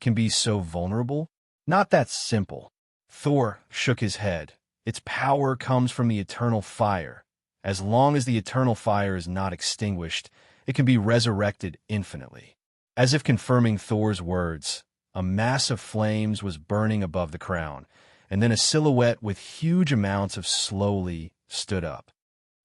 can be so vulnerable? Not that simple. Thor shook his head. Its power comes from the eternal fire. As long as the eternal fire is not extinguished, it can be resurrected infinitely. As if confirming Thor's words, a mass of flames was burning above the crown, and then a silhouette with huge amounts of slowly stood up.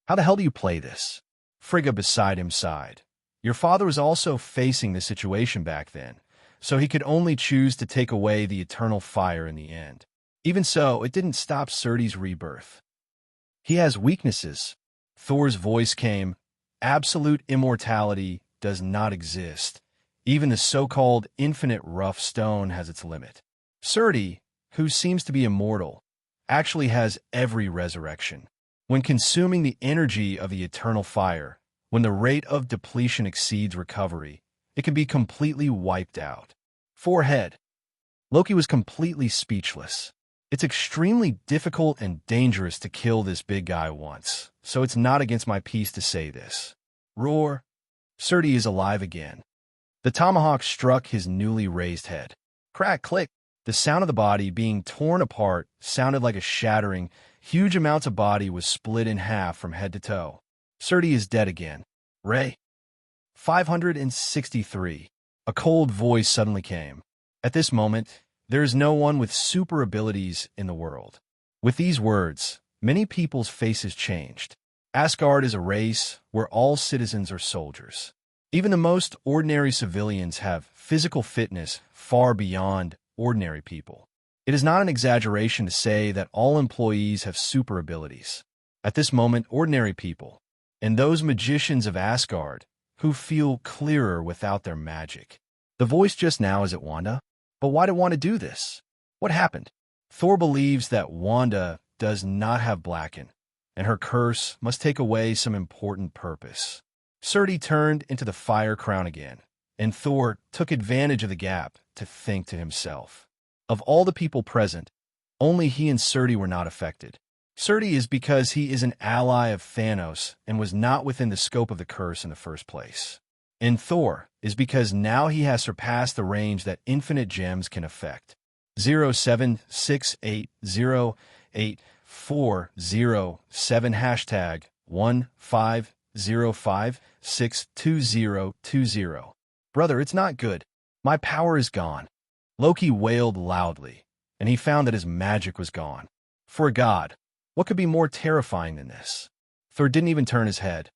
How the hell do you play this? Frigga beside him sighed. Your father was also facing this situation back then, so he could only choose to take away the eternal fire in the end. Even so, it didn't stop Surdy's rebirth. He has weaknesses. Thor's voice came. Absolute immortality does not exist. Even the so-called infinite rough stone has its limit. Surdy, who seems to be immortal, actually has every resurrection. When consuming the energy of the eternal fire, when the rate of depletion exceeds recovery, it can be completely wiped out. Forehead. Loki was completely speechless. It's extremely difficult and dangerous to kill this big guy once, so it's not against my peace to say this. Roar. Surdy is alive again. The tomahawk struck his newly raised head. Crack, click. The sound of the body being torn apart sounded like a shattering. Huge amounts of body was split in half from head to toe. Surdy is dead again. Ray. 563. A cold voice suddenly came. At this moment, there is no one with super abilities in the world. With these words, many people's faces changed. Asgard is a race where all citizens are soldiers. Even the most ordinary civilians have physical fitness far beyond ordinary people. It is not an exaggeration to say that all employees have super abilities. At this moment, ordinary people, and those magicians of Asgard, who feel clearer without their magic. The voice just now, is it Wanda? But why did Wanda do this? What happened? Thor believes that Wanda does not have Blacken, and her curse must take away some important purpose. Surti turned into the fire crown again, and Thor took advantage of the gap to think to himself. Of all the people present, only he and Surti were not affected. Surti is because he is an ally of Thanos and was not within the scope of the curse in the first place. And Thor is because now he has surpassed the range that infinite gems can affect. 076808407 hashtag 1505622020. Brother, it's not good. My power is gone. Loki wailed loudly, and he found that his magic was gone. For a god, what could be more terrifying than this? Thor didn't even turn his head.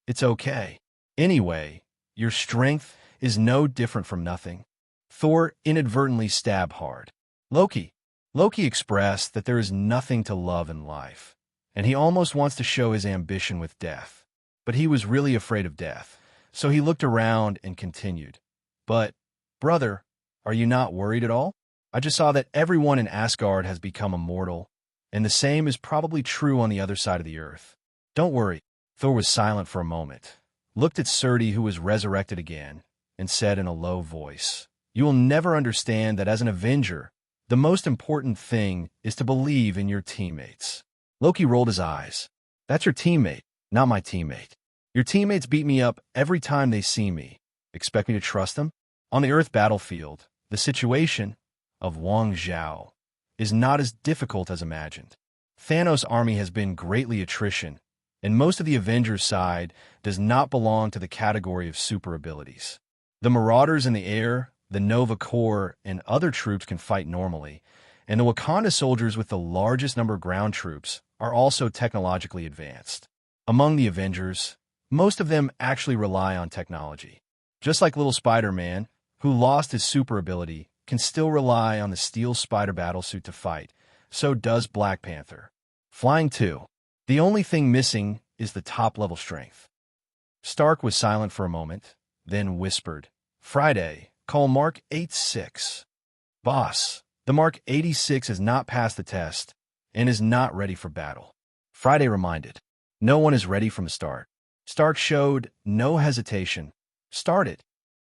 It's okay. Anyway, your strength is no different from nothing. Thor inadvertently stabbed hard. Loki expressed that there is nothing to love in life, and he almost wants to show his ambition with death. But he was really afraid of death, so he looked around and continued. But, brother, are you not worried at all? I just saw that everyone in Asgard has become immortal, and the same is probably true on the other side of the earth. Don't worry. Thor was silent for a moment, looked at Surti, who was resurrected again, and said in a low voice, "You will never understand that as an Avenger, the most important thing is to believe in your teammates." Loki rolled his eyes. That's your teammate, not my teammate. Your teammates beat me up every time they see me. Expect me to trust them? On the Earth battlefield, the situation of Wang Zhao is not as difficult as imagined. Thanos' army has been greatly attrition, and most of the Avengers side does not belong to the category of super abilities. The Marauders in the air, the Nova Corps, and other troops can fight normally, and the Wakanda soldiers with the largest number of ground troops are also technologically advanced. Among the Avengers, most of them actually rely on technology. Just like little Spider-Man, who lost his super ability, can still rely on the steel spider battlesuit to fight, so does Black Panther. Flying too. The only thing missing is the top-level strength. Stark was silent for a moment, then whispered, "Friday, call Mark 86. Boss, the Mark 86 has not passed the test and is not ready for battle." Friday reminded, "No one is ready from the start." Stark showed no hesitation. Started.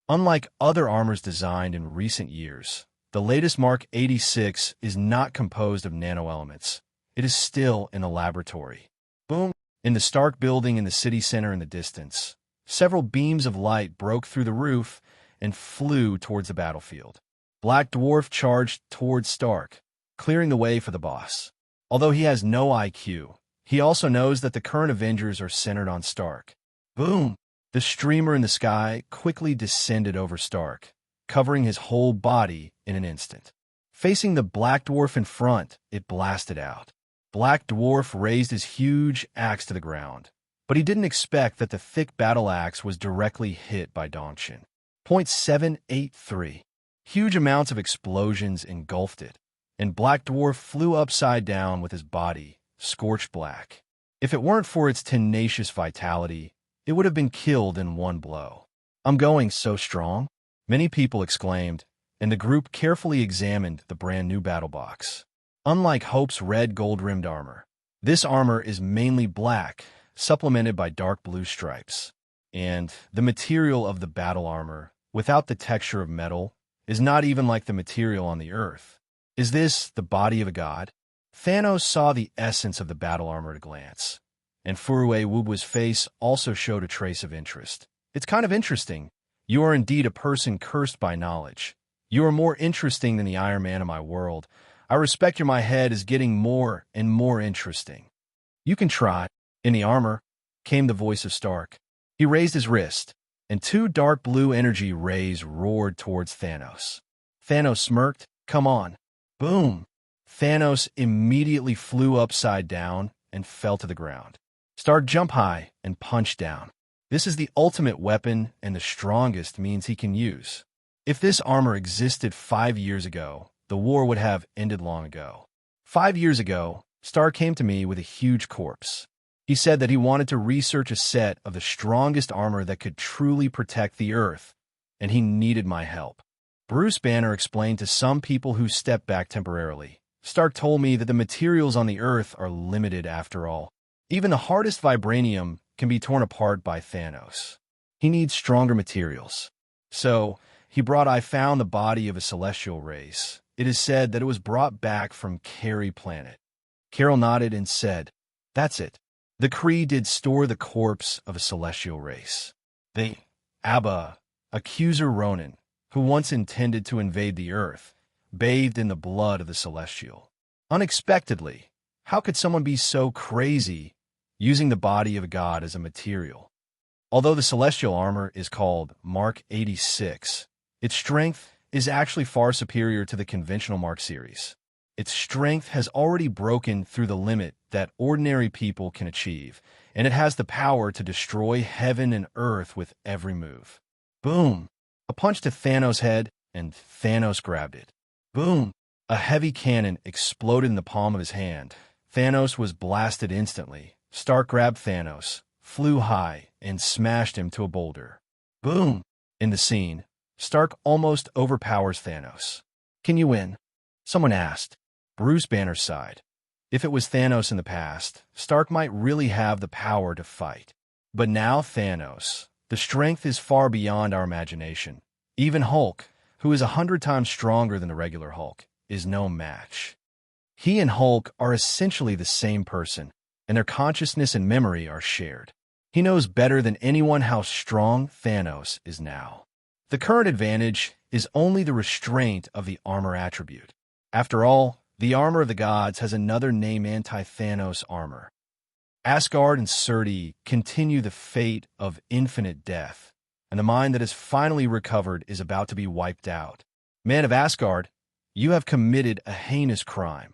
Unlike other armors designed in recent years, the latest Mark 86 is not composed of nanoelements. It is still in a laboratory. Boom! In the Stark building in the city center in the distance, several beams of light broke through the roof and flew towards the battlefield. Black Dwarf charged towards Stark, clearing the way for the boss. Although he has no IQ, he also knows that the current Avengers are centered on Stark. Boom! The streamer in the sky quickly descended over Stark, covering his whole body in an instant. Facing the Black Dwarf in front, it blasted out. Black Dwarf raised his huge axe to the ground, but he didn't expect that the thick battle axe was directly hit by Dongshin. .783. Huge amounts of explosions engulfed it, and Black Dwarf flew upside down with his body scorched black. If it weren't for its tenacious vitality, it would have been killed in one blow. "I'm going so strong," many people exclaimed, and the group carefully examined the brand new battle box. Unlike Hope's red gold-rimmed armor, this armor is mainly black, supplemented by dark blue stripes. And the material of the battle armor, without the texture of metal, is not even like the material on the Earth. Is this the body of a god? Thanos saw the essence of the battle armor at a glance, and Furue Wubu's face also showed a trace of interest. "It's kind of interesting. You are indeed a person cursed by knowledge. You are more interesting than the Iron Man of my world. I respect my head is getting more and more interesting. You can try." In the armor came the voice of Stark. He raised his wrist, and two dark blue energy rays roared towards Thanos. Thanos smirked. "Come on." Boom! Thanos immediately flew upside down and fell to the ground. Stark jumped high and punched down. This is the ultimate weapon and the strongest means he can use. If this armor existed 5 years ago, the war would have ended long ago. 5 years ago, Stark came to me with a huge corpse. He said that he wanted to research a set of the strongest armor that could truly protect the Earth, and he needed my help. Bruce Banner explained to some people who stepped back temporarily. Stark told me that the materials on the Earth are limited after all. Even the hardest vibranium can be torn apart by Thanos. He needs stronger materials. So, I found the body of a celestial race. It is said that it was brought back from Carrie Planet. Carol nodded and said, "That's it. The Kree did store the corpse of a celestial race. They, Abba, accuser Ronan, who once intended to invade the Earth, bathed in the blood of the celestial. Unexpectedly, how could someone be so crazy, using the body of a god as a material? Although the celestial armor is called Mark 86, its strength is actually far superior to the conventional Mark series. Its strength has already broken through the limit that ordinary people can achieve, and it has the power to destroy heaven and earth with every move. Boom! A punch to Thanos' head, and Thanos grabbed it. Boom! A heavy cannon exploded in the palm of his hand. Thanos was blasted instantly. Stark grabbed Thanos, flew high, and smashed him to a boulder. Boom! In the scene, Stark almost overpowers Thanos. "Can you win?" someone asked. Bruce Banner sighed. If it was Thanos in the past, Stark might really have the power to fight. But now Thanos, the strength is far beyond our imagination. Even Hulk, who is 100 times stronger than the regular Hulk, is no match. He and Hulk are essentially the same person, and their consciousness and memory are shared. He knows better than anyone how strong Thanos is now. The current advantage is only the restraint of the armor attribute. After all, the armor of the gods has another name: anti-Thanos armor. Asgard and Surti continue the fate of infinite death, and the mind that is finally recovered is about to be wiped out. Man of Asgard, you have committed a heinous crime.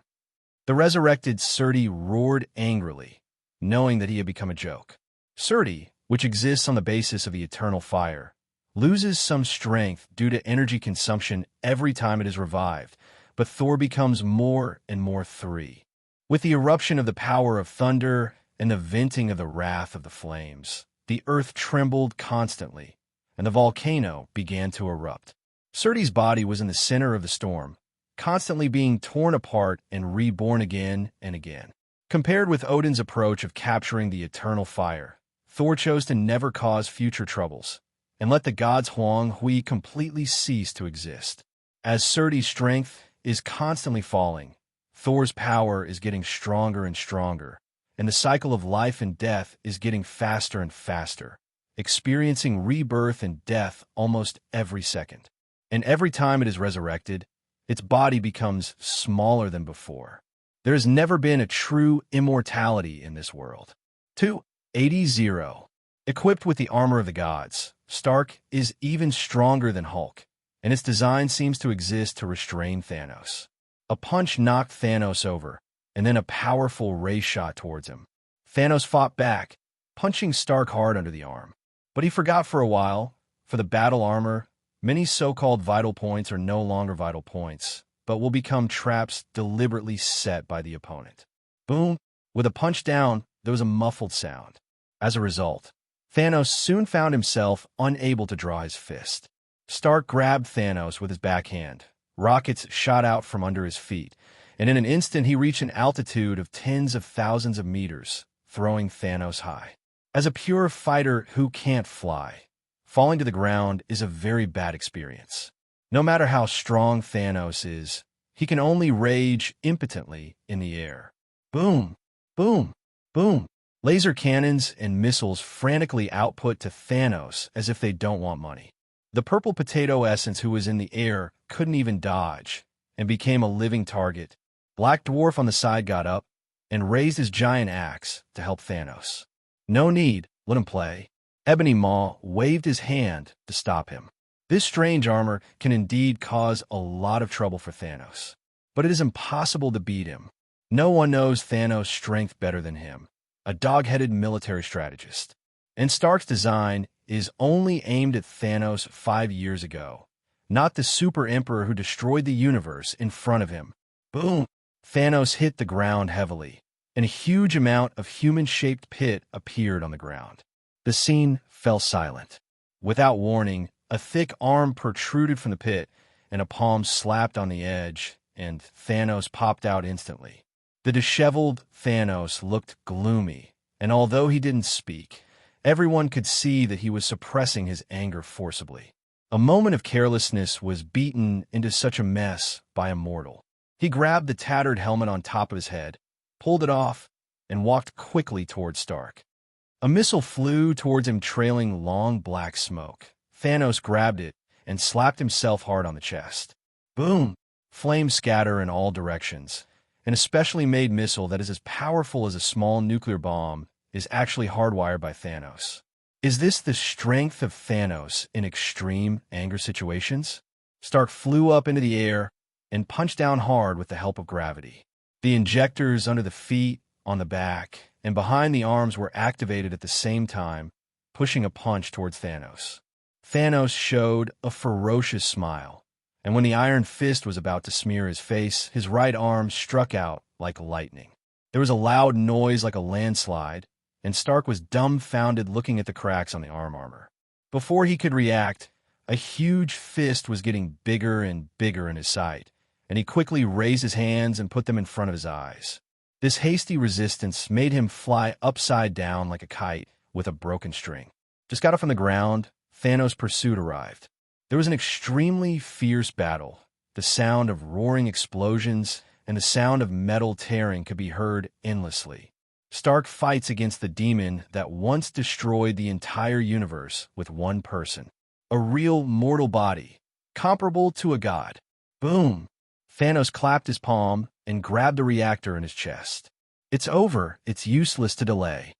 The resurrected Surti roared angrily, knowing that he had become a joke. Surti, which exists on the basis of the eternal fire, loses some strength due to energy consumption every time it is revived, but Thor becomes more and more three. With the eruption of the power of thunder and the venting of the wrath of the flames, the earth trembled constantly, and the volcano began to erupt. Surti's body was in the center of the storm, constantly being torn apart and reborn again and again. Compared with Odin's approach of capturing the eternal fire, Thor chose to never cause future troubles, and let the gods Huang Hui completely cease to exist. As Surti's strength is constantly falling, Thor's power is getting stronger and stronger, and the cycle of life and death is getting faster and faster, experiencing rebirth and death almost every second. And every time it is resurrected, its body becomes smaller than before. There has never been a true immortality in this world. 280. Equipped with the armor of the gods, Stark is even stronger than Hulk, and its design seems to exist to restrain Thanos. A punch knocked Thanos over, and then a powerful ray shot towards him. Thanos fought back, punching Stark hard under the arm. But he forgot for a while, for the battle armor, many so-called vital points are no longer vital points, but will become traps deliberately set by the opponent. Boom! With a punch down, there was a muffled sound. As a result, Thanos soon found himself unable to draw his fist. Stark grabbed Thanos with his backhand. Rockets shot out from under his feet, and in an instant he reached an altitude of tens of thousands of meters, throwing Thanos high. As a pure fighter who can't fly, falling to the ground is a very bad experience. No matter how strong Thanos is, he can only rage impotently in the air. Boom! Boom! Boom! Laser cannons and missiles frantically output to Thanos as if they don't want money. The purple potato essence who was in the air couldn't even dodge and became a living target. Black Dwarf on the side got up and raised his giant axe to help Thanos. No need, let him play. Ebony Maw waved his hand to stop him. This strange armor can indeed cause a lot of trouble for Thanos, but it is impossible to beat him. No one knows Thanos' strength better than him, a dog-headed military strategist. And Stark's design is only aimed at Thanos 5 years ago, not the super emperor who destroyed the universe in front of him. Boom! Thanos hit the ground heavily, and a huge amount of human-shaped pit appeared on the ground. The scene fell silent. Without warning, a thick arm protruded from the pit, and a palm slapped on the edge, and Thanos popped out instantly. The disheveled Thanos looked gloomy, and although he didn't speak, everyone could see that he was suppressing his anger forcibly. A moment of carelessness was beaten into such a mess by a mortal. He grabbed the tattered helmet on top of his head, pulled it off, and walked quickly towards Stark. A missile flew towards him, trailing long black smoke. Thanos grabbed it and slapped himself hard on the chest. Boom! Flames scatter in all directions. An especially made missile that is as powerful as a small nuclear bomb is actually hardwired by Thanos. Is this the strength of Thanos in extreme anger situations? Stark flew up into the air and punched down hard with the help of gravity. The injectors under the feet, on the back, and behind the arms were activated at the same time, pushing a punch towards Thanos. Thanos showed a ferocious smile, and when the iron fist was about to smear his face, his right arm struck out like lightning. There was a loud noise like a landslide, and Stark was dumbfounded looking at the cracks on the arm armor. Before he could react, a huge fist was getting bigger and bigger in his sight, and he quickly raised his hands and put them in front of his eyes. This hasty resistance made him fly upside down like a kite with a broken string. Just got off on the ground, Thanos' pursuit arrived. There was an extremely fierce battle. The sound of roaring explosions and the sound of metal tearing could be heard endlessly. Stark fights against the demon that once destroyed the entire universe with one person. A real mortal body, comparable to a god. Boom! Thanos clapped his palm and grabbed the reactor in his chest. It's over. It's useless to delay.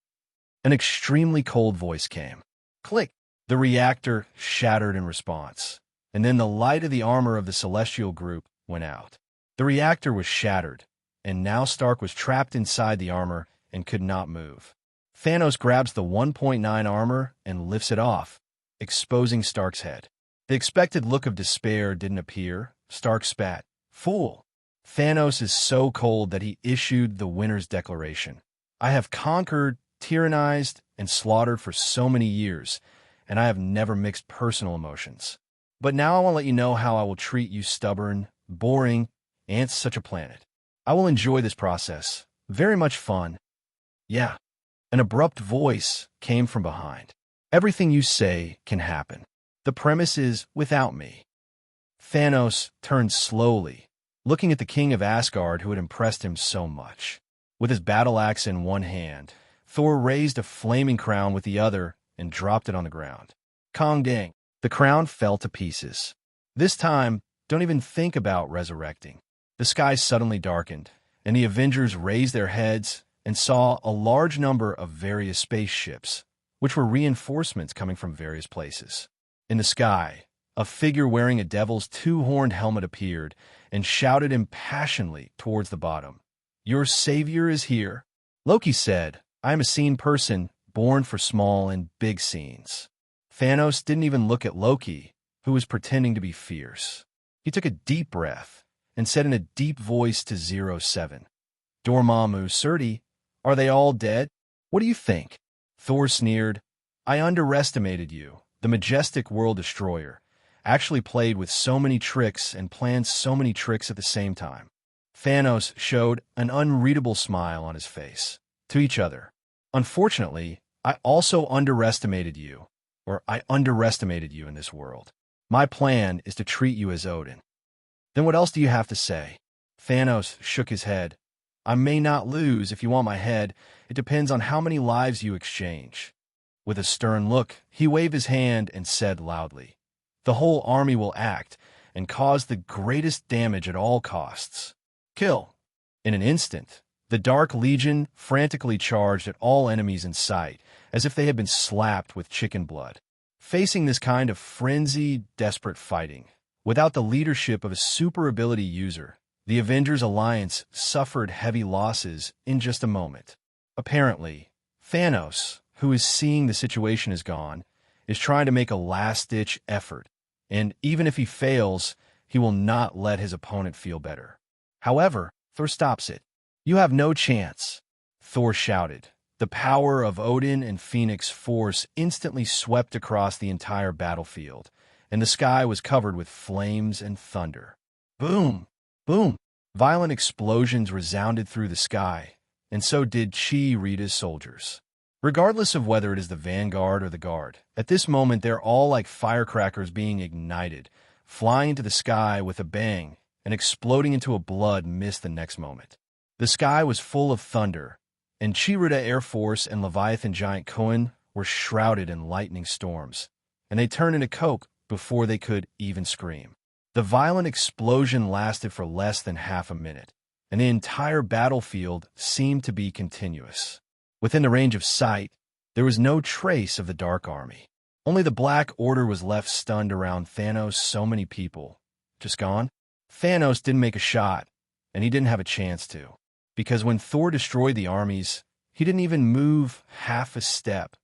An extremely cold voice came. Click! The reactor shattered in response, and then the light of the armor of the Celestial group went out. The reactor was shattered, and now Stark was trapped inside the armor and could not move. Thanos grabs the 1.9 armor and lifts it off, exposing Stark's head. The expected look of despair didn't appear. Stark spat. Fool! Thanos is so cold that he issued the winner's declaration. I have conquered, tyrannized, and slaughtered for so many years, and I have never mixed personal emotions. But now I want to let you know how I will treat you stubborn, boring ants such a planet. I will enjoy this process. Very much fun. Yeah. An abrupt voice came from behind. Everything you say can happen. The premise is without me. Thanos turned slowly, looking at the king of Asgard who had impressed him so much. With his battle axe in one hand, Thor raised a flaming crown with the other and dropped it on the ground. Kong dang! The crown fell to pieces. This time, don't even think about resurrecting. The sky suddenly darkened, and the Avengers raised their heads and saw a large number of various spaceships, which were reinforcements coming from various places. In the sky, a figure wearing a devil's two-horned helmet appeared and shouted impassionedly towards the bottom. Your savior is here. Loki said, I am a scene person, born for small and big scenes. Thanos didn't even look at Loki, who was pretending to be fierce. He took a deep breath and said in a deep voice to 07, Dormammu, Surti, are they all dead? What do you think? Thor sneered, I underestimated you. The majestic world destroyer actually played with so many tricks and planned so many tricks at the same time. Thanos showed an unreadable smile on his face. To each other. Unfortunately, I also underestimated you, or I underestimated you in this world. My plan is to treat you as Odin. Then what else do you have to say? Thanos shook his head. I may not lose if you want my head. It depends on how many lives you exchange. With a stern look, he waved his hand and said loudly, the whole army will act and cause the greatest damage at all costs. Kill. In an instant, the Dark Legion frantically charged at all enemies in sight, as if they had been slapped with chicken blood. Facing this kind of frenzied, desperate fighting, without the leadership of a super ability user, the Avengers Alliance suffered heavy losses in just a moment. Apparently, Thanos, who is seeing the situation is gone, is trying to make a last-ditch effort, and even if he fails, he will not let his opponent feel better. However, Thor stops it. You have no chance. Thor shouted. The power of Odin and Phoenix force instantly swept across the entire battlefield, and the sky was covered with flames and thunder. Boom! Boom! Violent explosions resounded through the sky, and so did Chi-Rita's soldiers. Regardless of whether it is the vanguard or the guard, at this moment they're all like firecrackers being ignited, flying into the sky with a bang and exploding into a blood mist the next moment. The sky was full of thunder, and Chi-Rita Air Force and Leviathan Giant Cohen were shrouded in lightning storms, and they turned into coke before they could even scream. The violent explosion lasted for less than half a minute, and the entire battlefield seemed to be continuous. Within the range of sight, there was no trace of the Dark Army. Only the Black Order was left stunned around Thanos. So many people. Just gone? Thanos didn't make a shot, and he didn't have a chance to. Because when Thor destroyed the armies, he didn't even move half a step.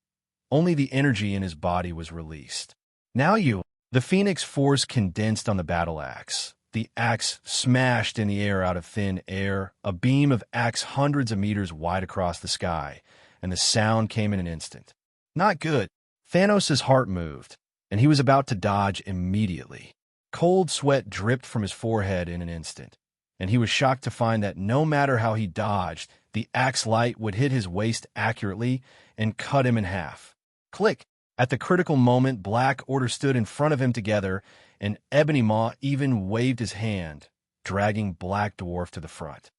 Only the energy in his body was released. The Phoenix Force condensed on the battle axe. The axe smashed in the air out of thin air, a beam of axe hundreds of meters wide across the sky, and the sound came in an instant. Not good. Thanos' heart moved, and he was about to dodge immediately. Cold sweat dripped from his forehead in an instant, and he was shocked to find that no matter how he dodged, the axe light would hit his waist accurately and cut him in half. Click! At the critical moment, Black Order stood in front of him together, and Ebony Maw even waved his hand, dragging Black Dwarf to the front.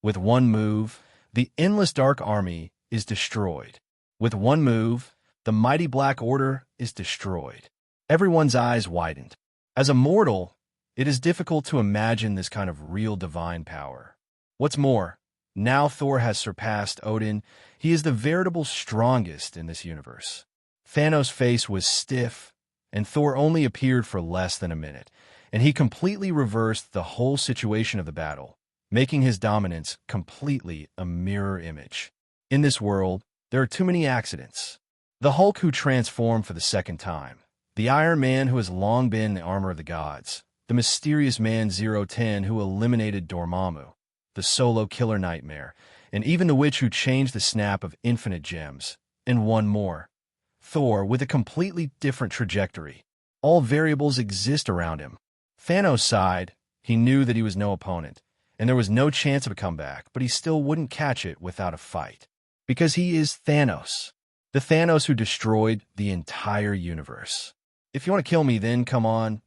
With one move, the endless Dark Army is destroyed. With one move, the mighty Black Order is destroyed. Everyone's eyes widened. As a mortal, it is difficult to imagine this kind of real divine power. What's more, now Thor has surpassed Odin. He is the veritable strongest in this universe. Thanos' face was stiff, and Thor only appeared for less than a minute, and he completely reversed the whole situation of the battle, making his dominance completely a mirror image. In this world, there are too many accidents. The Hulk who transformed for the second time, the Iron Man who has long been in the armor of the gods, the mysterious man 010 who eliminated Dormammu, the solo killer nightmare, and even the witch who changed the snap of infinite gems, and one more. Thor, with a completely different trajectory. All variables exist around him. Thanos sighed. He knew that he was no opponent, and there was no chance of a comeback, but he still wouldn't catch it without a fight. Because he is Thanos. The Thanos who destroyed the entire universe. If you want to kill me, then come on.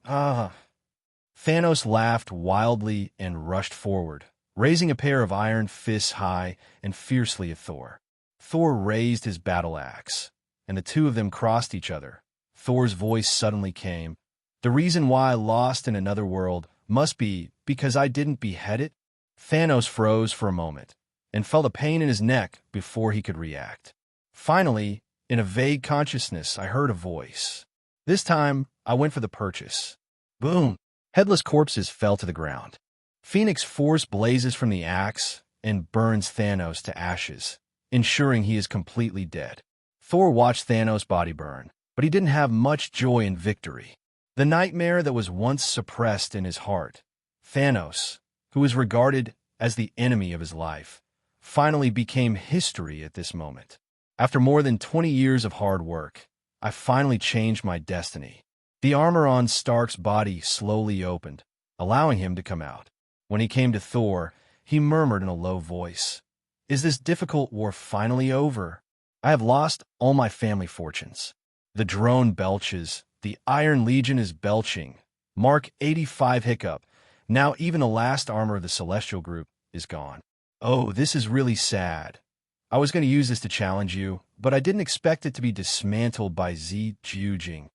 Thanos laughed wildly and rushed forward, raising a pair of iron fists high and fiercely at Thor. Thor raised his battle axe, and the two of them crossed each other. Thor's voice suddenly came. The reason why I lost in another world must be because I didn't behead it? Thanos froze for a moment and felt a pain in his neck before he could react. Finally, in a vague consciousness, I heard a voice. This time, I went for the purchase. Boom! Headless corpses fell to the ground. Phoenix Force blazes from the axe and burns Thanos to ashes, ensuring he is completely dead. Thor watched Thanos' body burn, but he didn't have much joy in victory. The nightmare that was once suppressed in his heart, Thanos, who was regarded as the enemy of his life, finally became history at this moment. After more than 20 years of hard work, I finally changed my destiny. The armor on Stark's body slowly opened, allowing him to come out. When he came to Thor, he murmured in a low voice, "Is this difficult war finally over? I have lost all my family fortunes." The drone belches. The Iron Legion is belching. Mark 85 hiccup. Now even the last armor of the Celestial Group is gone. Oh, this is really sad. I was going to use this to challenge you, but I didn't expect it to be dismantled by Jujing.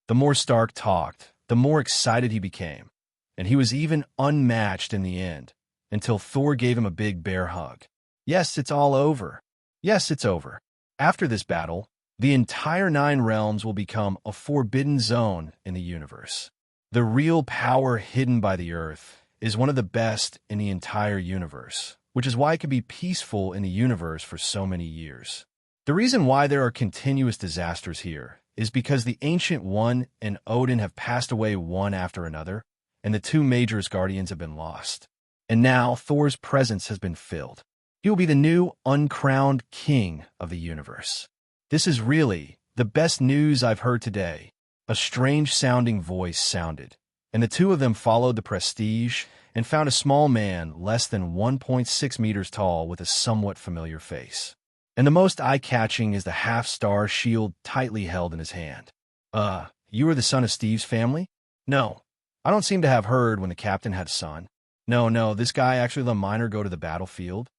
The more Stark talked, the more excited he became, and he was even unmatched in the end, until Thor gave him a big bear hug. Yes, it's all over. Yes, it's over. After this battle, the entire 9 realms will become a forbidden zone in the universe. The real power hidden by the Earth is one of the best in the entire universe, which is why it can be peaceful in the universe for so many years. The reason why there are continuous disasters here is because the Ancient One and Odin have passed away one after another, and the 2 major guardians have been lost. And now Thor's presence has been filled. He will be the new uncrowned king of the universe. This is really the best news I've heard today. A strange-sounding voice sounded, and the two of them followed the prestige and found a small man less than 1.6 meters tall with a somewhat familiar face. And the most eye-catching is the half-star shield tightly held in his hand. You are the son of Steve's family? No, I don't seem to have heard when the captain had a son. No, this guy actually let a miner go to the battlefield.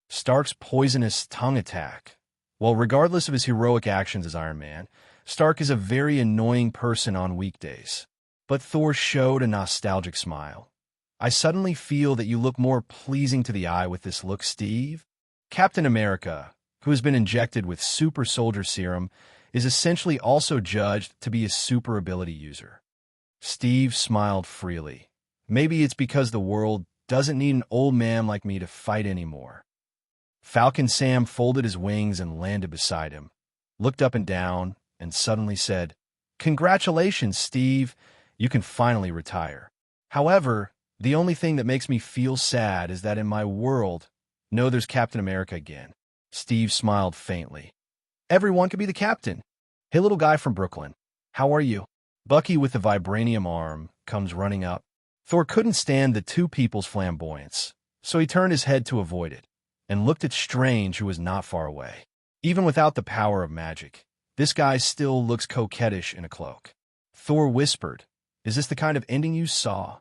Stark's poisonous tongue attack. Well, regardless of his heroic actions as Iron Man, Stark is a very annoying person on weekdays. But Thor showed a nostalgic smile. I suddenly feel that you look more pleasing to the eye with this look, Steve. Captain America, who has been injected with super soldier serum, is essentially also judged to be a super ability user. Steve smiled freely. Maybe it's because the world doesn't need an old man like me to fight anymore. Falcon Sam folded his wings and landed beside him, looked up and down, and suddenly said, "Congratulations, Steve. You can finally retire. However, the only thing that makes me feel sad is that in my world, no, there's Captain America again." Steve smiled faintly. "Everyone can be the captain. Hey, little guy from Brooklyn, how are you?" Bucky with the vibranium arm comes running up. Thor couldn't stand the two people's flamboyance, so he turned his head to avoid it, and looked at Strange, who was not far away. Even without the power of magic, this guy still looks coquettish in a cloak. Thor whispered, "Is this the kind of ending you saw?"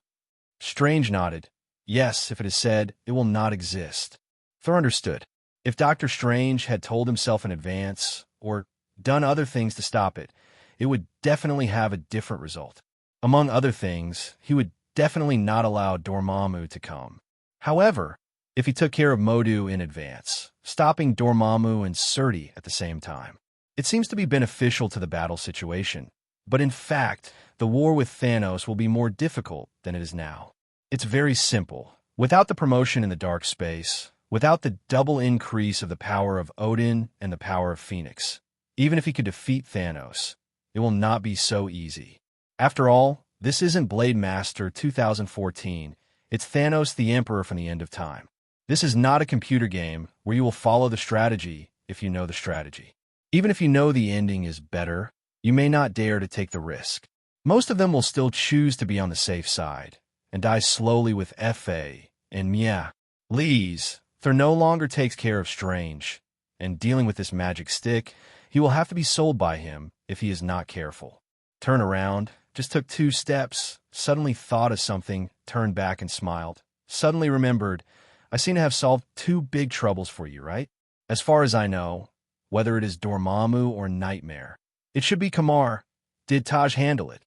Strange nodded. "Yes, if it is said, it will not exist." Thor understood. If Doctor Strange had told himself in advance, or done other things to stop it, it would definitely have a different result. Among other things, he would definitely not allow Dormammu to come. However, if he took care of Modu in advance, stopping Dormammu and Surti at the same time, it seems to be beneficial to the battle situation. But in fact, the war with Thanos will be more difficult than it is now. It's very simple. Without the promotion in the dark space, without the double increase of the power of Odin and the power of Phoenix, even if he could defeat Thanos, it will not be so easy. After all, this isn't Blade Master 2014. It's Thanos the Emperor from the end of time. This is not a computer game where you will follow the strategy if you know the strategy. Even if you know the ending is better, you may not dare to take the risk. Most of them will still choose to be on the safe side and die slowly with F.A. and Mia. Lees, Thor no longer takes care of Strange, and dealing with this magic stick, he will have to be sold by him if he is not careful. Turn around, just took 2 steps, suddenly thought of something, turned back and smiled. Suddenly remembered, I seem to have solved 2 big troubles for you, right? As far as I know, whether it is Dormammu or Nightmare, it should be Kamar. Did Taj handle it?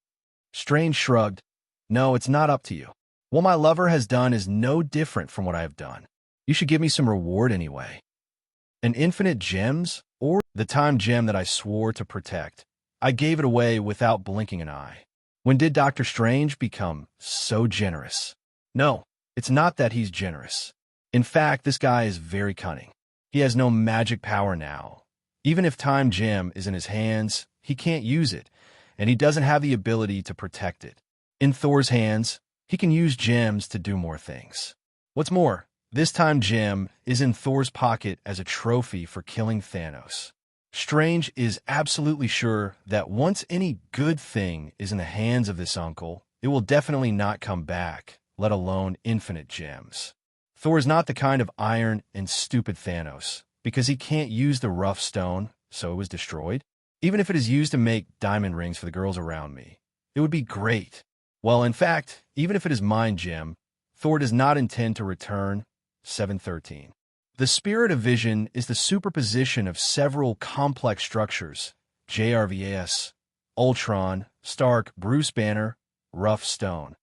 Strange shrugged. No, it's not up to you. What my lover has done is no different from what I have done. You should give me some reward anyway. An infinite gems, or the time gem that I swore to protect. I gave it away without blinking an eye. When did Doctor Strange become so generous? No, it's not that he's generous. In fact, this guy is very cunning. He has no magic power now. Even if time gem is in his hands, he can't use it, and he doesn't have the ability to protect it. In Thor's hands, he can use gems to do more things. What's more, this time gem is in Thor's pocket as a trophy for killing Thanos. Strange is absolutely sure that once any good thing is in the hands of this uncle, it will definitely not come back, let alone infinite gems. Thor is not the kind of iron and stupid Thanos, because he can't use the rough stone, so it was destroyed. Even if it is used to make diamond rings for the girls around me, it would be great. Well, in fact, even if it is mind gem, Thor does not intend to return. 713. The spirit of vision is the superposition of several complex structures, JRVS, Ultron, Stark, Bruce Banner, Rough Stone.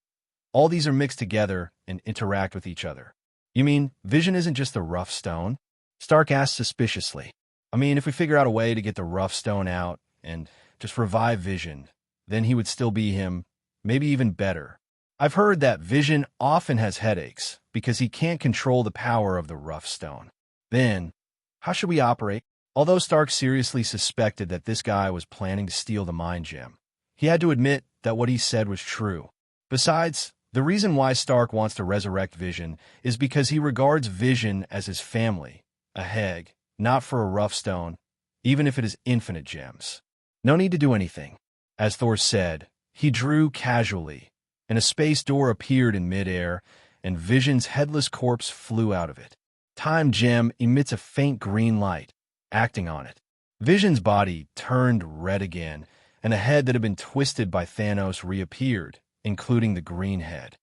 All these are mixed together and interact with each other. You mean vision isn't just the rough stone? Stark asked suspiciously. I mean, if we figure out a way to get the rough stone out and just revive Vision, then he would still be him, maybe even better. I've heard that Vision often has headaches because he can't control the power of the rough stone. Then, how should we operate? Although Stark seriously suspected that this guy was planning to steal the mind gem, he had to admit that what he said was true. Besides, the reason why Stark wants to resurrect Vision is because he regards Vision as his family, a heg, not for a rough stone, even if it is infinite gems. No need to do anything. As Thor said, he drew casually, and a space door appeared in midair, and Vision's headless corpse flew out of it. Time gem emits a faint green light, acting on it. Vision's body turned red again, and a head that had been twisted by Thanos reappeared, including the green head.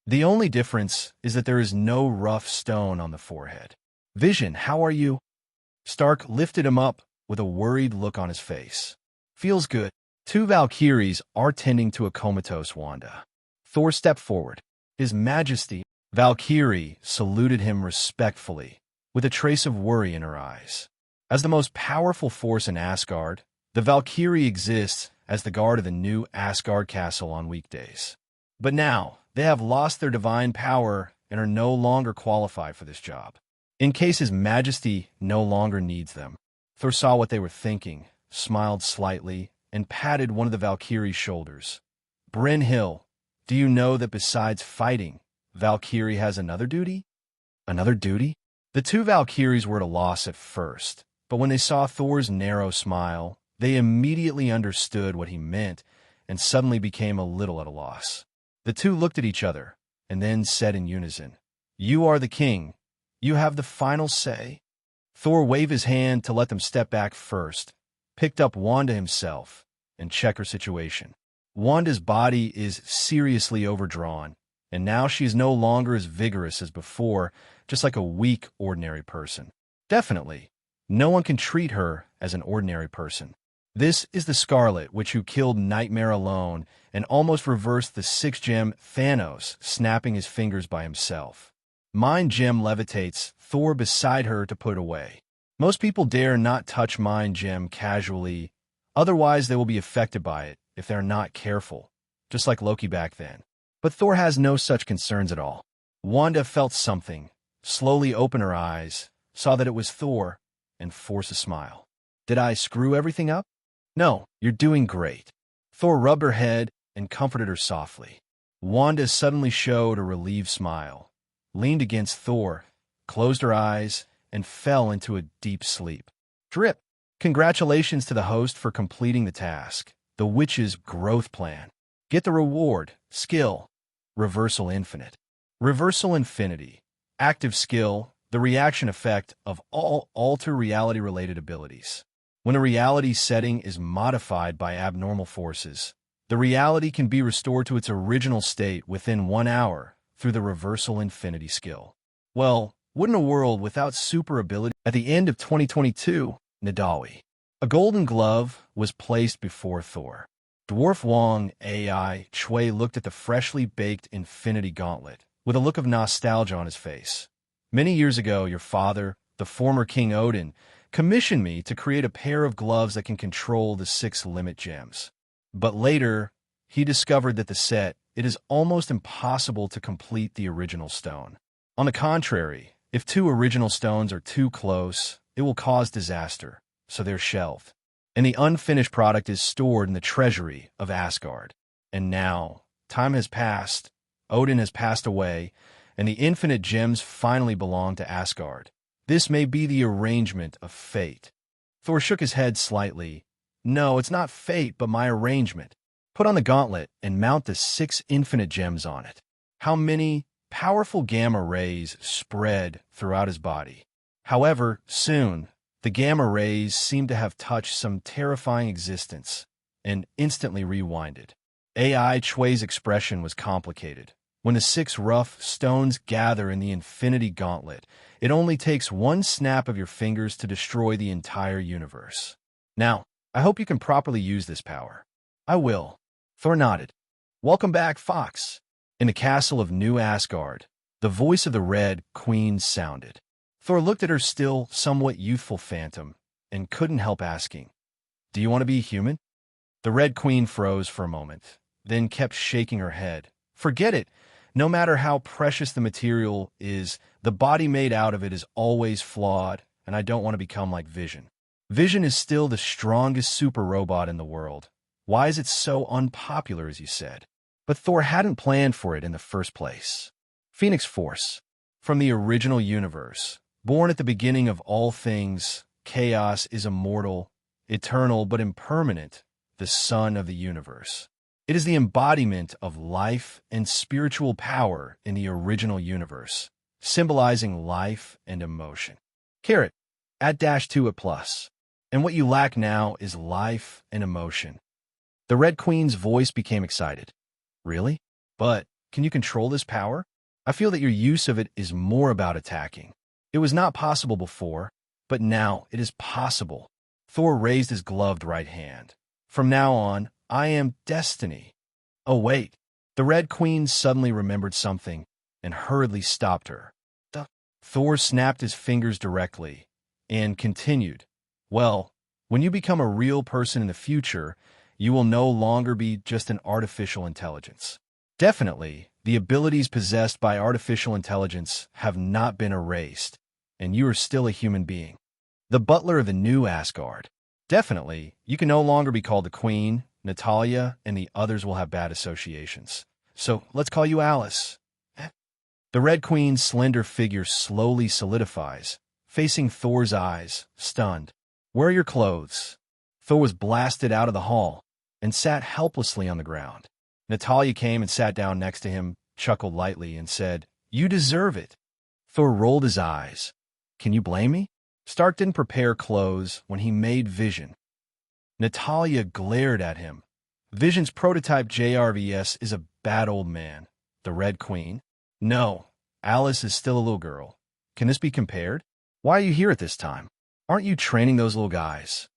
The only difference is that there is no rough stone on the forehead. Vision, how are you? Stark lifted him up with a worried look on his face. Feels good. Two Valkyries are tending to a comatose Wanda. Thor stepped forward. His Majesty, Valkyrie, saluted him respectfully, with a trace of worry in her eyes. As the most powerful force in Asgard, the Valkyrie exists as the guard of the new Asgard castle on weekdays. But now, they have lost their divine power and are no longer qualified for this job. In case His Majesty no longer needs them, Thor saw what they were thinking, smiled slightly, and patted one of the Valkyrie's shoulders. Brynhild, do you know that besides fighting, Valkyrie has another duty? Another duty? The two Valkyries were at a loss at first, but when they saw Thor's narrow smile, they immediately understood what he meant and suddenly became a little at a loss. The two looked at each other and then said in unison, "You are the king. You have the final say." Thor waved his hand to let them step back first, picked up Wanda himself, and checked her situation. Wanda's body is seriously overdrawn, and now she is no longer as vigorous as before, just like a weak, ordinary person. Definitely, no one can treat her as an ordinary person. This is the Scarlet Witch who killed Nightmare alone and almost reversed the six-gem Thanos, snapping his fingers by himself. Mind Gem levitates Thor beside her to put it away. Most people dare not touch Mind Gem casually, otherwise they will be affected by it if they're not careful, just like Loki back then. But Thor has no such concerns at all. Wanda felt something, slowly opened her eyes, saw that it was Thor, and forced a smile. Did I screw everything up? No, you're doing great. Thor rubbed her head and comforted her softly. Wanda suddenly showed a relieved smile, leaned against Thor, closed her eyes, and fell into a deep sleep. Drip. Congratulations to the host for completing the task, the Witch's Growth Plan. Get the reward, skill, Reversal Infinite. Reversal Infinity, active skill, the reaction effect of all alter reality-related abilities. When a reality setting is modified by abnormal forces, the reality can be restored to its original state within 1 hour through the Reversal Infinity skill. Well, wouldn't a world without super ability? At the end of 2022, Nadawi. A golden glove was placed before Thor. Dwarf Wong AI Chui looked at the freshly baked Infinity Gauntlet with a look of nostalgia on his face. Many years ago, your father, the former King Odin, commissioned me to create a pair of gloves that can control the 6 limit gems. But later, he discovered that it is almost impossible to complete the original stone. On the contrary, if 2 original stones are too close, it will cause disaster, so they're shelved. And the unfinished product is stored in the treasury of Asgard. And now, time has passed, Odin has passed away, and the infinite gems finally belong to Asgard. This may be the arrangement of fate. Thor shook his head slightly. No, it's not fate, but my arrangement. Put on the gauntlet and mount the 6 infinite gems on it. How many powerful gamma rays spread throughout his body. However, soon, the gamma rays seemed to have touched some terrifying existence and instantly rewinded. AI Chui's expression was complicated. When the 6 rough stones gather in the Infinity Gauntlet, it only takes 1 snap of your fingers to destroy the entire universe. Now, I hope you can properly use this power. I will. Thor nodded. Welcome back, Fox. In the castle of New Asgard, the voice of the Red Queen sounded. Thor looked at her still somewhat youthful phantom and couldn't help asking, "Do you want to be human?" The Red Queen froze for a moment, then kept shaking her head. "Forget it. No matter how precious the material is, the body made out of it is always flawed, and I don't want to become like Vision. Vision is still the strongest super robot in the world. Why is it so unpopular, as you said?" But Thor hadn't planned for it in the first place. Phoenix Force. From the original universe, Born at the beginning of all things, chaos is immortal, eternal but impermanent, the sun of the universe. It is the embodiment of life and spiritual power in the original universe, symbolizing life and emotion. Caret, add -2 at plus. And what you lack now is life and emotion. The Red Queen's voice became excited. Really? But can you control this power? I feel that your use of it is more about attacking. It was not possible before, but now it is possible. Thor raised his gloved right hand. From now on, I am destiny. Oh, wait. The Red Queen suddenly remembered something and hurriedly stopped her. Thor snapped his fingers directly and continued. Well, when you become a real person in the future, you will no longer be just an artificial intelligence. Definitely, the abilities possessed by artificial intelligence have not been erased, and you are still a human being. The butler of the new Asgard. Definitely, you can no longer be called the Queen, Natalia, and the others will have bad associations. So let's call you Alice. The Red Queen's slender figure slowly solidifies, facing Thor's eyes, stunned. Where are your clothes? Thor was blasted out of the hall and sat helplessly on the ground. Natalia came and sat down next to him, chuckled lightly, and said, You deserve it. Thor rolled his eyes. Can you blame me? Stark didn't prepare clothes when he made Vision. Natalia glared at him. Vision's prototype JRVS is a bad old man. The Red Queen? No, Alice is still a little girl. Can this be compared? Why are you here at this time? Aren't you training those little guys?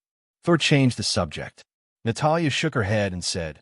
Thor changed the subject. Natalia shook her head and said,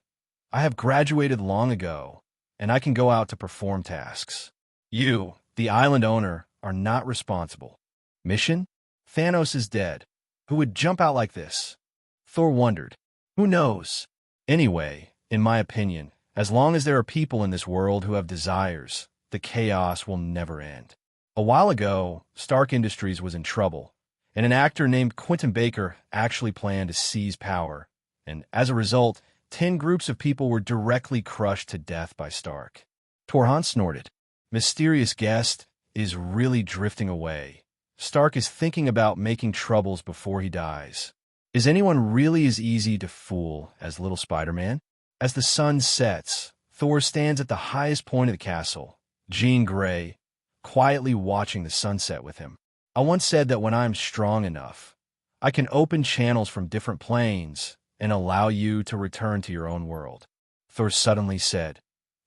I have graduated long ago, and I can go out to perform tasks. You, the island owner, are not responsible. Mission? Thanos is dead. Who would jump out like this? Thor wondered. Who knows? Anyway, in my opinion, as long as there are people in this world who have desires, the chaos will never end. A while ago, Stark Industries was in trouble, and an actor named Quentin Baker actually planned to seize power, and as a result, 10 groups of people were directly crushed to death by Stark. Torhan snorted. Mysterious guest is really drifting away. Stark is thinking about making troubles before he dies. Is anyone really as easy to fool as little Spider-Man? As the sun sets, Thor stands at the highest point of the castle, Jean Grey, quietly watching the sunset with him. I once said that when I'm strong enough, I can open channels from different planes and allow you to return to your own world. Thor suddenly said,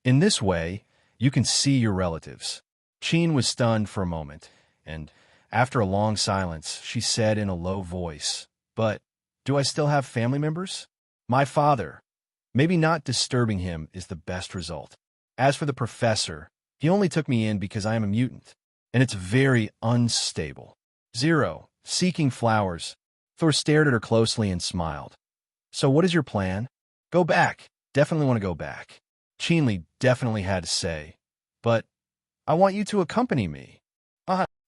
In this way, you can see your relatives. Jean was stunned for a moment, and after a long silence, she said in a low voice, But do I still have family members? My father. Maybe not disturbing him is the best result. As for the professor, he only took me in because I am a mutant, and it's very unstable. 0. Seeking flowers. Thor stared at her closely and smiled. So what is your plan? Go back. Definitely want to go back. Chinley definitely had to say, but I want you to accompany me.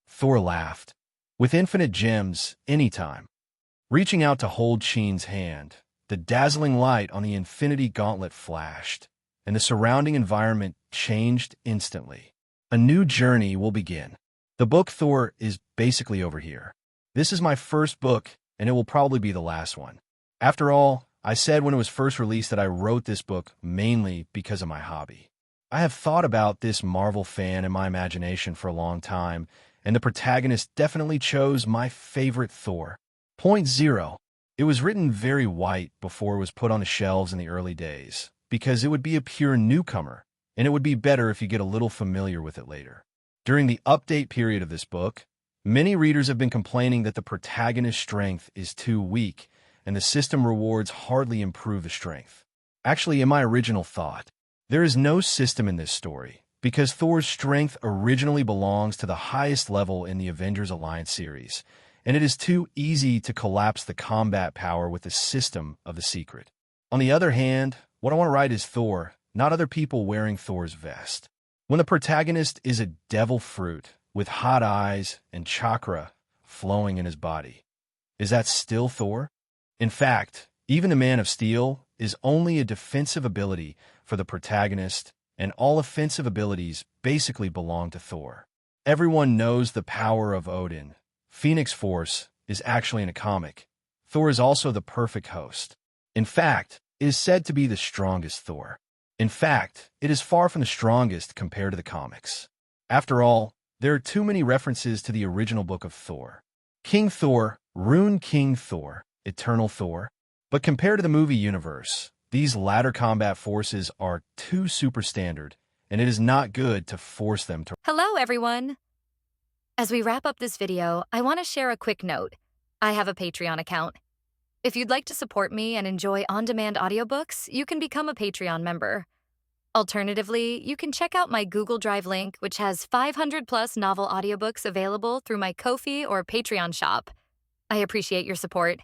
Thor laughed. With infinite gems, anytime. Reaching out to hold Sheen's hand, the dazzling light on the infinity gauntlet flashed, and the surrounding environment changed instantly. A new journey will begin. The book Thor is basically over here. This is my first book, and it will probably be the last one. After all, I said when it was first released that I wrote this book mainly because of my hobby. I have thought about this Marvel fan in my imagination for a long time, and the protagonist definitely chose my favorite Thor. Point 0. It was written very white before it was put on the shelves in the early days, because it would be a pure newcomer, and it would be better if you get a little familiar with it later. During the update period of this book, many readers have been complaining that the protagonist's strength is too weak, and the system rewards hardly improve the strength. Actually, in my original thought, there is no system in this story, because Thor's strength originally belongs to the highest level in the Avengers Alliance series, and it is too easy to collapse the combat power with the system of the secret. On the other hand, what I want to write is Thor, not other people wearing Thor's vest. When the protagonist is a devil fruit with hot eyes and chakra flowing in his body, is that still Thor? In fact, even the Man of Steel is only a defensive ability for the protagonist, and all offensive abilities basically belong to Thor. Everyone knows the power of Odin. Phoenix Force is actually in a comic. Thor is also the perfect host. In fact, it is said to be the strongest Thor. In fact, it is far from the strongest compared to the comics. After all, there are too many references to the original book of Thor. King Thor, Rune King Thor, Eternal Thor. But compared to the movie universe, these latter combat forces are too super standard, and it is not good to force them to. Hello, everyone. As we wrap up this video, I want to share a quick note. I have a Patreon account. If you'd like to support me and enjoy on-demand audiobooks, you can become a Patreon member. Alternatively, you can check out my Google Drive link, which has 500+ novel audiobooks available through my Ko-fi or Patreon shop. I appreciate your support.